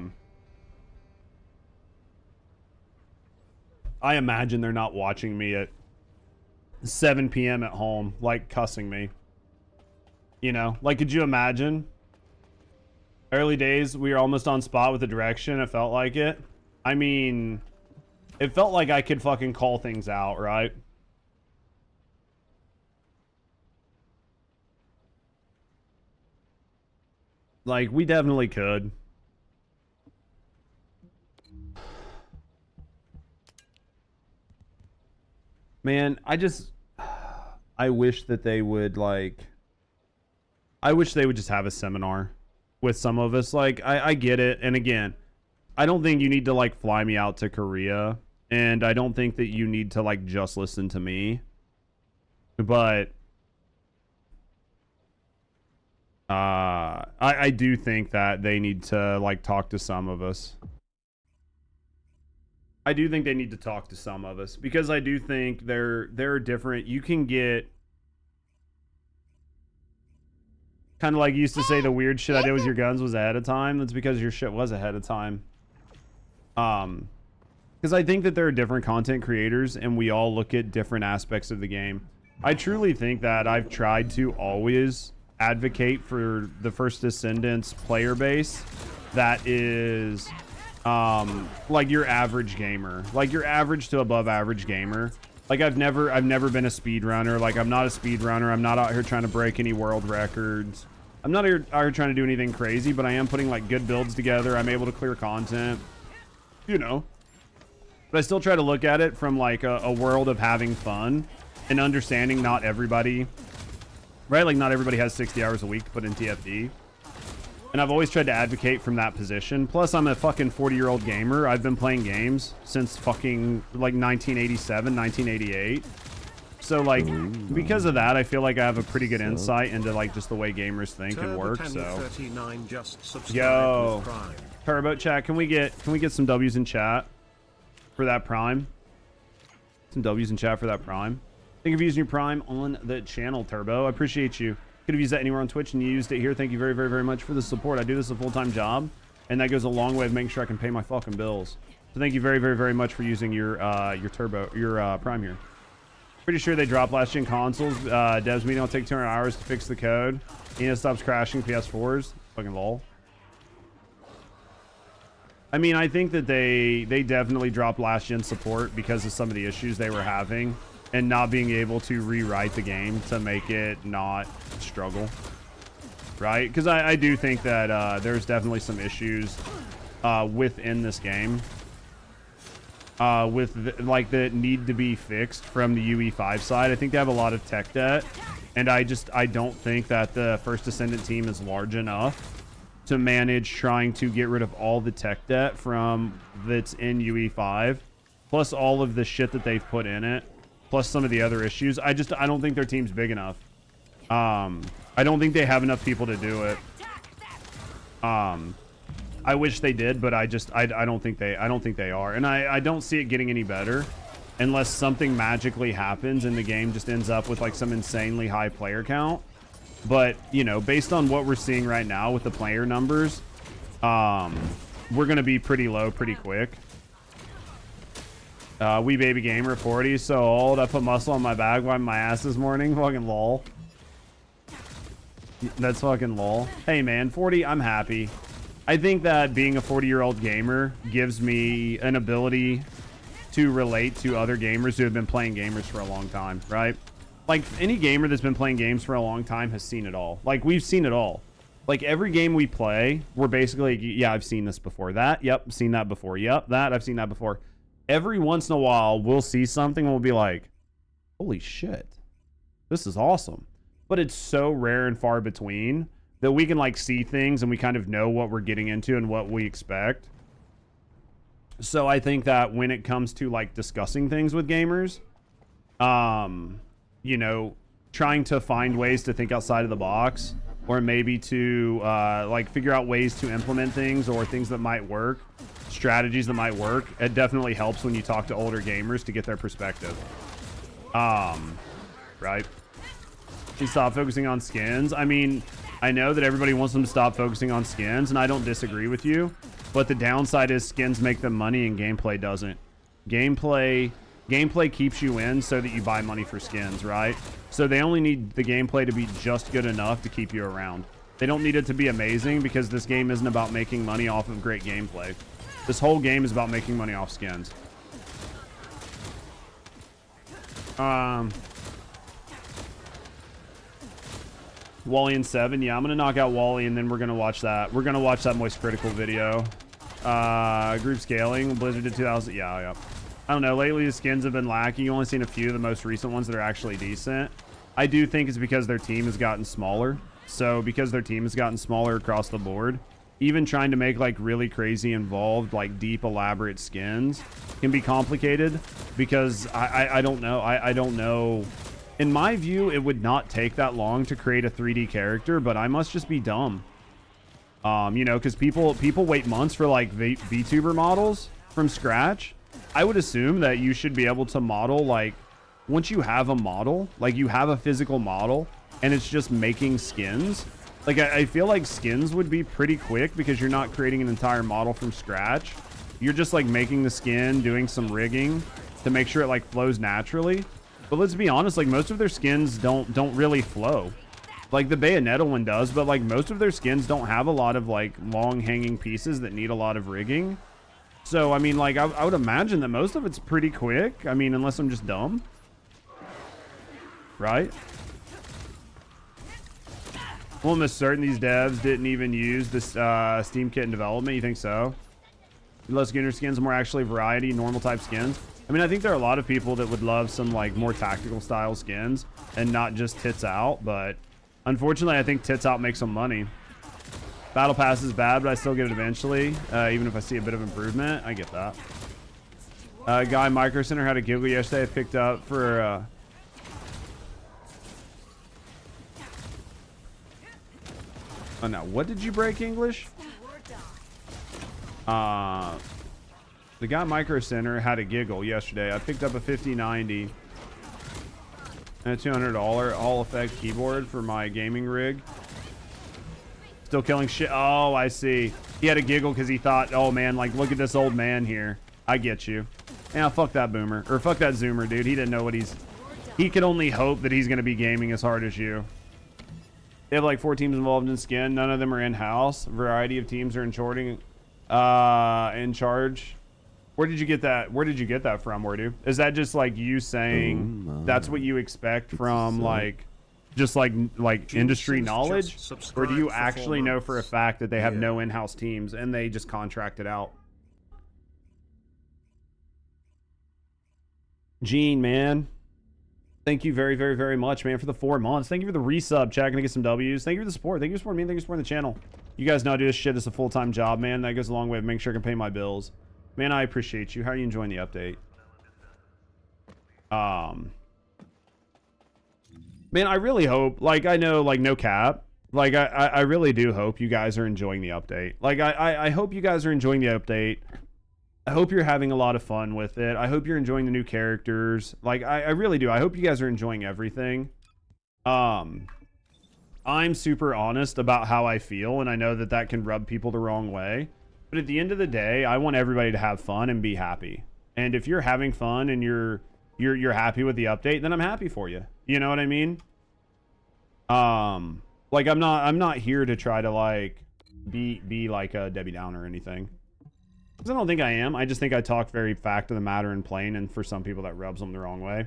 imagine they're not watching me at 7 p.m. at home, like cussing me. You know, like, could you imagine? Early days, we were almost on spot with the direction. It felt like it. I mean, it felt like I could fucking call things out, right? Like, we definitely could. Man, I wish that they would, like... I wish they would just have a seminar with some of us. Like, I get it. And again, I don't think you need to, like, fly me out to Korea. And I don't think that you need to, like, just listen to me. But... I do think that they need to, like, talk to some of us. I do think they need to talk to some of us. Because I do think there are different... You can get... Kind of like you used to say the weird shit I did with your guns was ahead of time. That's because your shit was ahead of time. Because I think that there are different content creators and we all look at different aspects of the game. I truly think that I've tried to always advocate for the First Descendants player base that is like your average gamer, like your average to above average gamer. Like I've never been a speedrunner. Like I'm not a speedrunner. I'm not out here trying to break any world records. I'm not out here trying to do anything crazy, but I am putting like good builds together. I'm able to clear content, you know. But I still try to look at it from like a world of having fun and understanding not everybody, right? Like not everybody has 60 hours a week to put in TFD. And I've always tried to advocate from that position. Plus I'm a fucking 40-year-old gamer. I've been playing games since fucking like 1987, 1988. So like, because of that, I feel like I have a pretty good insight into like just the way gamers think and work. So, yo, Turbo chat, can we get some W's in chat for that Prime? Some W's in chat for that Prime. Thank you for using your Prime on the channel, Turbo. I appreciate you. Could have used that anywhere on Twitch and you used it here. Thank you very, very, very much for the support. I do this a full-time job, and that goes a long way of making sure I can pay my fucking bills. So thank you very, very, very much for using your Prime here. Pretty sure they drop last gen consoles. Devs meeting will take 200 hours to fix the code. Stops crashing PS4s. Fucking lol. I mean, I think that they definitely dropped last gen support because of some of the issues they were having and not being able to rewrite the game to make it not struggle. Right? Because I do think that there's definitely some issues within this game. like that need to be fixed from the UE5 side. I think they have a lot of tech debt, and I don't think that the First Descendant team is large enough to manage trying to get rid of all the tech debt from that's in UE5, plus all of the shit that they've put in it, plus some of the other issues. I don't think their team's big enough. I don't think they have enough people to do it. I wish they did, but I don't think they are, and I don't see it getting any better unless something magically happens and the game just ends up with like some insanely high player count. But you know, based on what we're seeing right now with the player numbers, we're gonna be pretty low pretty quick. We baby gamer 40, so old. I put muscle on my back, wiping my ass this morning. Fucking lol. That's fucking lol. Hey man, 40, I'm happy. I think that being a 40-year-old gamer gives me an ability to relate to other gamers who have been playing gamers for a long time, right? Like, any gamer that's been playing games for a long time has seen it all. Like, we've seen it all. Like, every game we play, we're basically, yeah, I've seen this before. That, yep, seen that before. Yep, that, I've seen that before. Every once in a while, we'll see something and we'll be like, holy shit, this is awesome. But it's so rare and far between that we can like see things and we kind of know what we're getting into and what we expect. So I think that when it comes to like discussing things with gamers, you know, trying to find ways to think outside of the box, or maybe to like figure out ways to implement things or things that might work, strategies that might work, it definitely helps when you talk to older gamers to get their perspective. Right? You stop focusing on skins. I mean, I know that everybody wants them to stop focusing on skins, and I don't disagree with you, but the downside is skins make them money and gameplay doesn't. Gameplay keeps you in so that you buy money for skins, right? So they only need the gameplay to be just good enough to keep you around. They don't need it to be amazing, because this game isn't about making money off of great gameplay. This whole game is about making money off skins. Wally and 7. Yeah, I'm gonna knock out Wally and then we're gonna watch that. We're gonna watch that Moist Critical video. Group scaling. Blizzard did 2000. Yeah. I don't know. Lately the skins have been lacking. You've only seen a few of the most recent ones that are actually decent. I do think it's because their team has gotten smaller. So because their team has gotten smaller across the board, even trying to make like really crazy involved, like deep elaborate skins can be complicated, because I don't know. I don't know. In my view, it would not take that long to create a 3D character, but I must just be dumb. You know, because people wait months for like VTuber models from scratch. I would assume that you should be able to model, like, once you have a model, like you have a physical model and it's just making skins. Like, I feel like skins would be pretty quick because you're not creating an entire model from scratch. You're just like making the skin, doing some rigging to make sure it like flows naturally. But let's be honest, like most of their skins don't really flow. Like the Bayonetta one does, but like most of their skins don't have a lot of like long hanging pieces that need a lot of rigging. So I mean, like I would imagine that most of it's pretty quick. I mean, unless I'm just dumb, right? I'm almost certain these devs didn't even use this Steam kit in development. You think so? Less Skinner skins, more actually variety, normal type skins. I mean, I think there are a lot of people that would love some like more tactical style skins and not just tits out, but unfortunately I think tits out makes some money. Battle Pass is bad, but I still get it eventually, even if I see a bit of improvement. I get that. Guy Micro Center had a giggle yesterday. I picked up for oh no, what did you break, English? The guy Micro Center had a giggle yesterday. I picked up a 5090 and a $200 all effect keyboard for my gaming rig. Still killing shit. Oh, I see. He had a giggle because he thought, oh man, like look at this old man here. I get you. Yeah, fuck that boomer. Or fuck that zoomer, dude. He didn't know what he could only hope that he's gonna be gaming as hard as you. They have like 4 teams involved in skin. None of them are in-house. A variety of teams are in charge. Where did you get that? Where did you get that from, Wordu? Is that just like you saying that's what you expect from like just like industry knowledge, or do you actually know for a fact that they have no in-house teams and they just contract it out? Gene, man. Thank you very, very, very much, man, for the 4 months. Thank you for the resub, chat. Gonna get some W's. Thank you for the support. Thank you for supporting me. Thank you for supporting the channel. You guys know I do this shit as a full-time job, man. That goes a long way to make sure I can pay my bills. Man, I appreciate you. How are you enjoying the update? Man, I really hope, like, I know, like, no cap. Like, I really do hope you guys are enjoying the update. Like, I hope you guys are enjoying the update. I hope you're having a lot of fun with it. I hope you're enjoying the new characters. Like, I really do. I hope you guys are enjoying everything. I'm super honest about how I feel, and I know that that can rub people the wrong way. But at the end of the day, I want everybody to have fun and be happy. And if you're having fun and you're happy with the update, then I'm happy for you. You know what I mean? Like, I'm not here to try to, like, be like a Debbie Downer or anything. Because I don't think I am. I just think I talk very fact of the matter and plain, and for some people that rubs them the wrong way.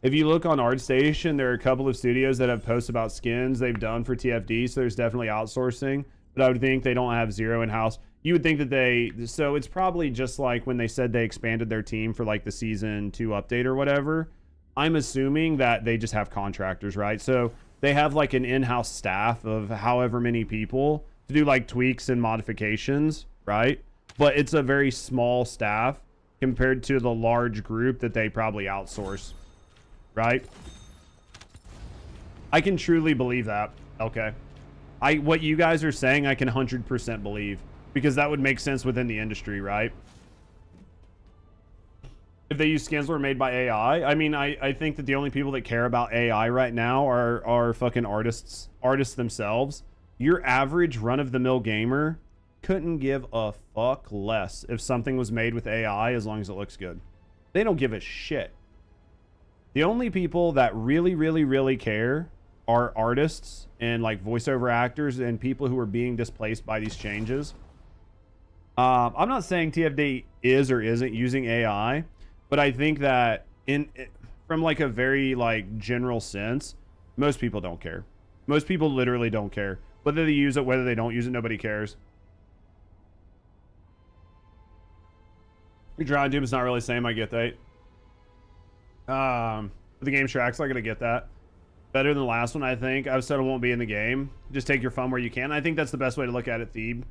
If you look on ArtStation, there are a couple of studios that have posts about skins they've done for TFD, so there's definitely outsourcing. But I would think they don't have zero in-house. You would think that they... So it's probably just like when they said they expanded their team for like the Season 2 update or whatever. I'm assuming that they just have contractors, right? So they have like an in-house staff of however many people to do like tweaks and modifications, right? But it's a very small staff compared to the large group that they probably outsource, right? I can truly believe that. Okay. What you guys are saying, I can 100% believe, because that would make sense within the industry, right? If they use skins that were made by AI, I mean, I think that the only people that care about AI right now are fucking artists themselves. Your average run-of-the-mill gamer couldn't give a fuck less if something was made with AI as long as it looks good. They don't give a shit. The only people that really, really, really care are artists and like voiceover actors and people who are being displaced by these changes. I'm not saying TFD is or isn't using AI, but I think that from like a very like general sense, most people don't care. Most people literally don't care. Whether they use it, whether they don't use it, nobody cares. You're trying to, it's not really the same, I get that. The game tracks, I gotta get that. Better than the last one, I think. I've said it won't be in the game. Just take your fun where you can. I think that's the best way to look at it, Thebe.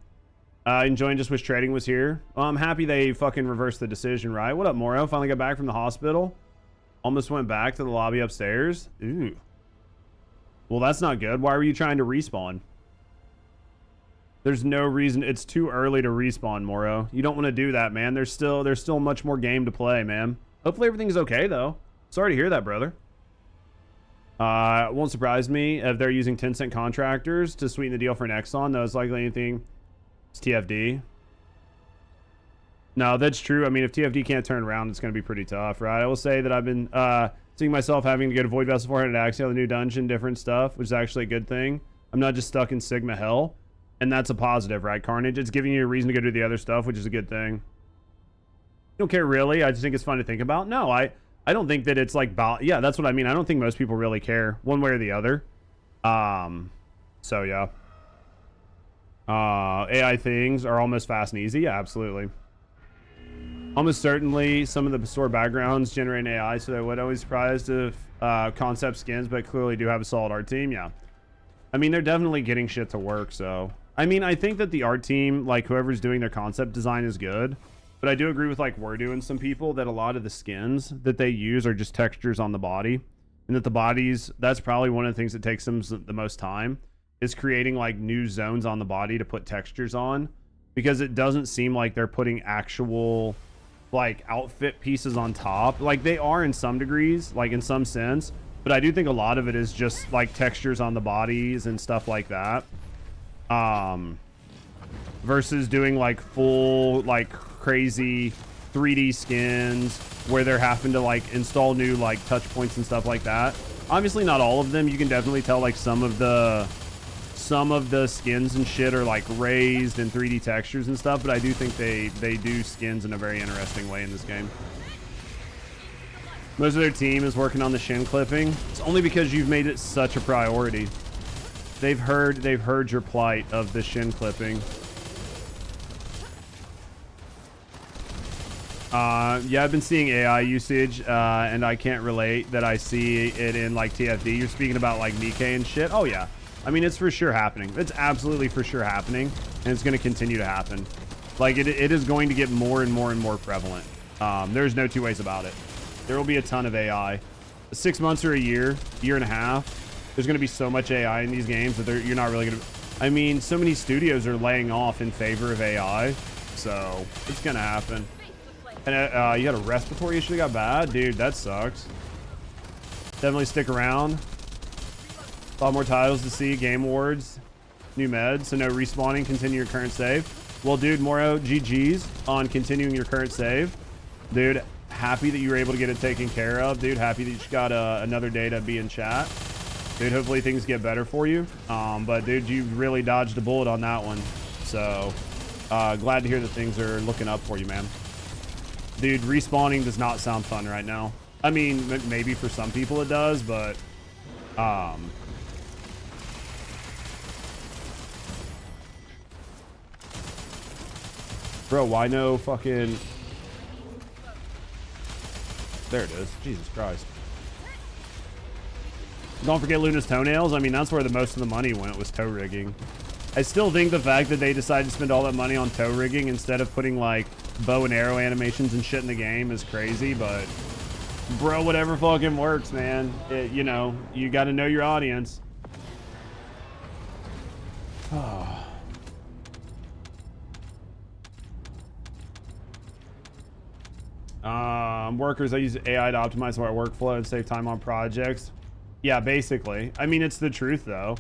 Enjoying Just Wish Trading was here. I'm happy they fucking reversed the decision, right? What up, Moro? Finally got back from the hospital. Almost went back to the lobby upstairs. Ooh. Well, that's not good. Why were you trying to respawn? There's no reason. It's too early to respawn, Moro. You don't want to do that, man. There's still much more game to play, man. Hopefully everything's okay, though. Sorry to hear that, brother. It won't surprise me if they're using 10-cent contractors to sweeten the deal for Nexon. No, it's likely anything. It's TFD. No, that's true. I mean, if TFD can't turn around, it's going to be pretty tough, right? I will say that I've been seeing myself having to get a Void Vessel 400 Axiom, the new dungeon, different stuff, which is actually a good thing. I'm not just stuck in Sigma Hell, and that's a positive, right, Carnage? It's giving you a reason to go do the other stuff, which is a good thing. You don't care, really? I just think it's fun to think about. No, I don't think that it's like... Yeah, that's what I mean. I don't think most people really care one way or the other. So, yeah. AI things are almost fast and easy. Yeah, absolutely. Almost certainly some of the store backgrounds generate AI, so they would always surprised if concept skins, but clearly do have a solid art team. Yeah. I mean, they're definitely getting shit to work, so... I mean, I think that the art team, like, whoever's doing their concept design is good. But I do agree with, like, Wordu and some people that a lot of the skins that they use are just textures on the body. And that the bodies, that's probably one of the things that takes them the most time, is creating, like, new zones on the body to put textures on. Because it doesn't seem like they're putting actual, like, outfit pieces on top. Like, they are in some degrees, like, in some sense. But I do think a lot of it is just, like, textures on the bodies and stuff like that. Versus doing, like, full, like, crazy 3D skins where they're having to like install new like touch points and stuff like that. Obviously not all of them. You can definitely tell like some of the skins and shit are like raised and 3D textures and stuff, but I do think they do skins in a very interesting way in this game. Most of their team is working on the shin clipping. It's only because you've made it such a priority. They've heard your plight of the shin clipping. Yeah, I've been seeing AI usage, and I can't relate that I see it in like TFD. You're speaking about like Nikkei and shit. Oh yeah, I mean it's for sure happening. It's absolutely for sure happening, and it's going to continue to happen. Like it is going to get more and more and more prevalent. There's no two ways about it. There will be a ton of AI. 6 months or a year and a half, there's going to be so much AI in these games that you're not really going to. I mean, so many studios are laying off in favor of AI, so it's going to happen. And you had a respiratory issue that got bad? Dude, that sucks. Definitely stick around. A lot more titles to see. Game Awards. New meds. So no respawning. Continue your current save. Well, dude, Moro, GG's on continuing your current save. Dude, happy that you were able to get it taken care of. Dude, happy that you just got another day to be in chat. Dude, hopefully things get better for you. But, dude, you really dodged a bullet on that one. So, glad to hear that things are looking up for you, man. Dude, respawning does not sound fun right now. I mean, maybe for some people it does, but bro, why no fucking... There it is. Jesus Christ. Don't forget Luna's toenails. I mean, that's where the most of the money went, was toe rigging. I still think the fact that they decided to spend all that money on toe rigging instead of putting like bow and arrow animations and shit in the game is crazy, but bro, whatever fucking works, man. You know, you got to know your audience. Workers, I use AI to optimize my workflow and save time on projects. Yeah, basically. I mean, it's the truth though.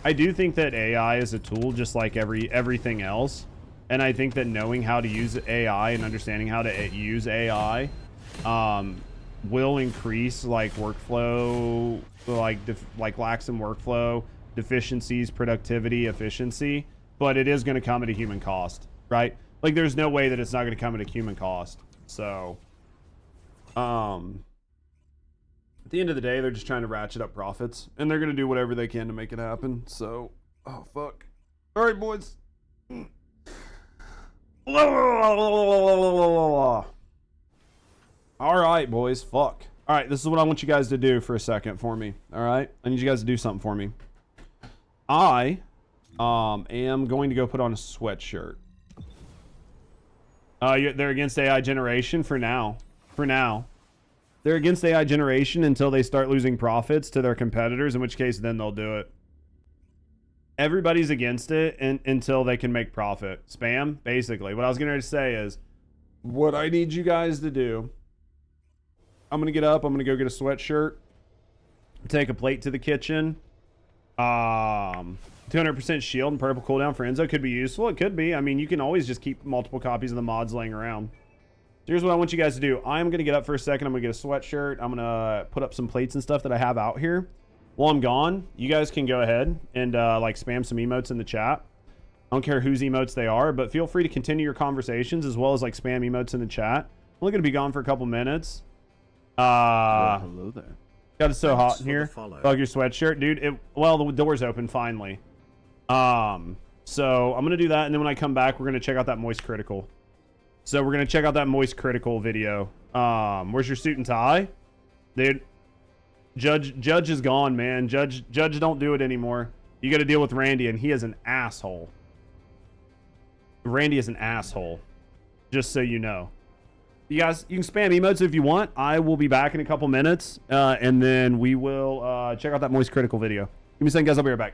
I do think that AI is a tool just like everything else. And I think that knowing how to use AI and understanding how to use AI will increase like workflow, like lacks in workflow, deficiencies, productivity, efficiency, but it is going to come at a human cost, right? Like there's no way that it's not going to come at a human cost. So, at the end of the day, they're just trying to ratchet up profits, and they're going to do whatever they can to make it happen. So, oh, fuck. All right, boys. All right, boys. Fuck. All right, this is what I want you guys to do for a second for me. All right? I need you guys to do something for me. I am going to go put on a sweatshirt. They're against AI generation for now. For now. They're against AI generation until they start losing profits to their competitors, in which case then they'll do it. Everybody's against it until they can make profit. Spam, basically. What I was going to say is, what I need you guys to do, I'm going to get up, I'm going to go get a sweatshirt, take a plate to the kitchen, 200% shield and purple cooldown for Enzo could be useful. It could be. I mean, you can always just keep multiple copies of the mods laying around. Here's what I want you guys to do. I'm going to get up for a second. I'm going to get a sweatshirt. I'm going to put up some plates and stuff that I have out here. While I'm gone, you guys can go ahead and like spam some emotes in the chat. I don't care whose emotes they are, but feel free to continue your conversations as well as like spam emotes in the chat. I'm only going to be gone for a couple minutes. Hello there. God, it's so hot in here. Bug your sweatshirt, dude. Well, the door's open finally. So I'm going to do that, and then when I come back, we're going to check out that Moist Critical. So we're going to check out that Moist Critical video. Where's your suit and tie? Dude, Judge is gone, man. Judge don't do it anymore. You got to deal with Randy, and he is an asshole. Randy is an asshole. Just so you know. You guys, you can spam emotes if you want. I will be back in a couple minutes, and then we will check out that Moist Critical video. Give me a second, guys. I'll be right back.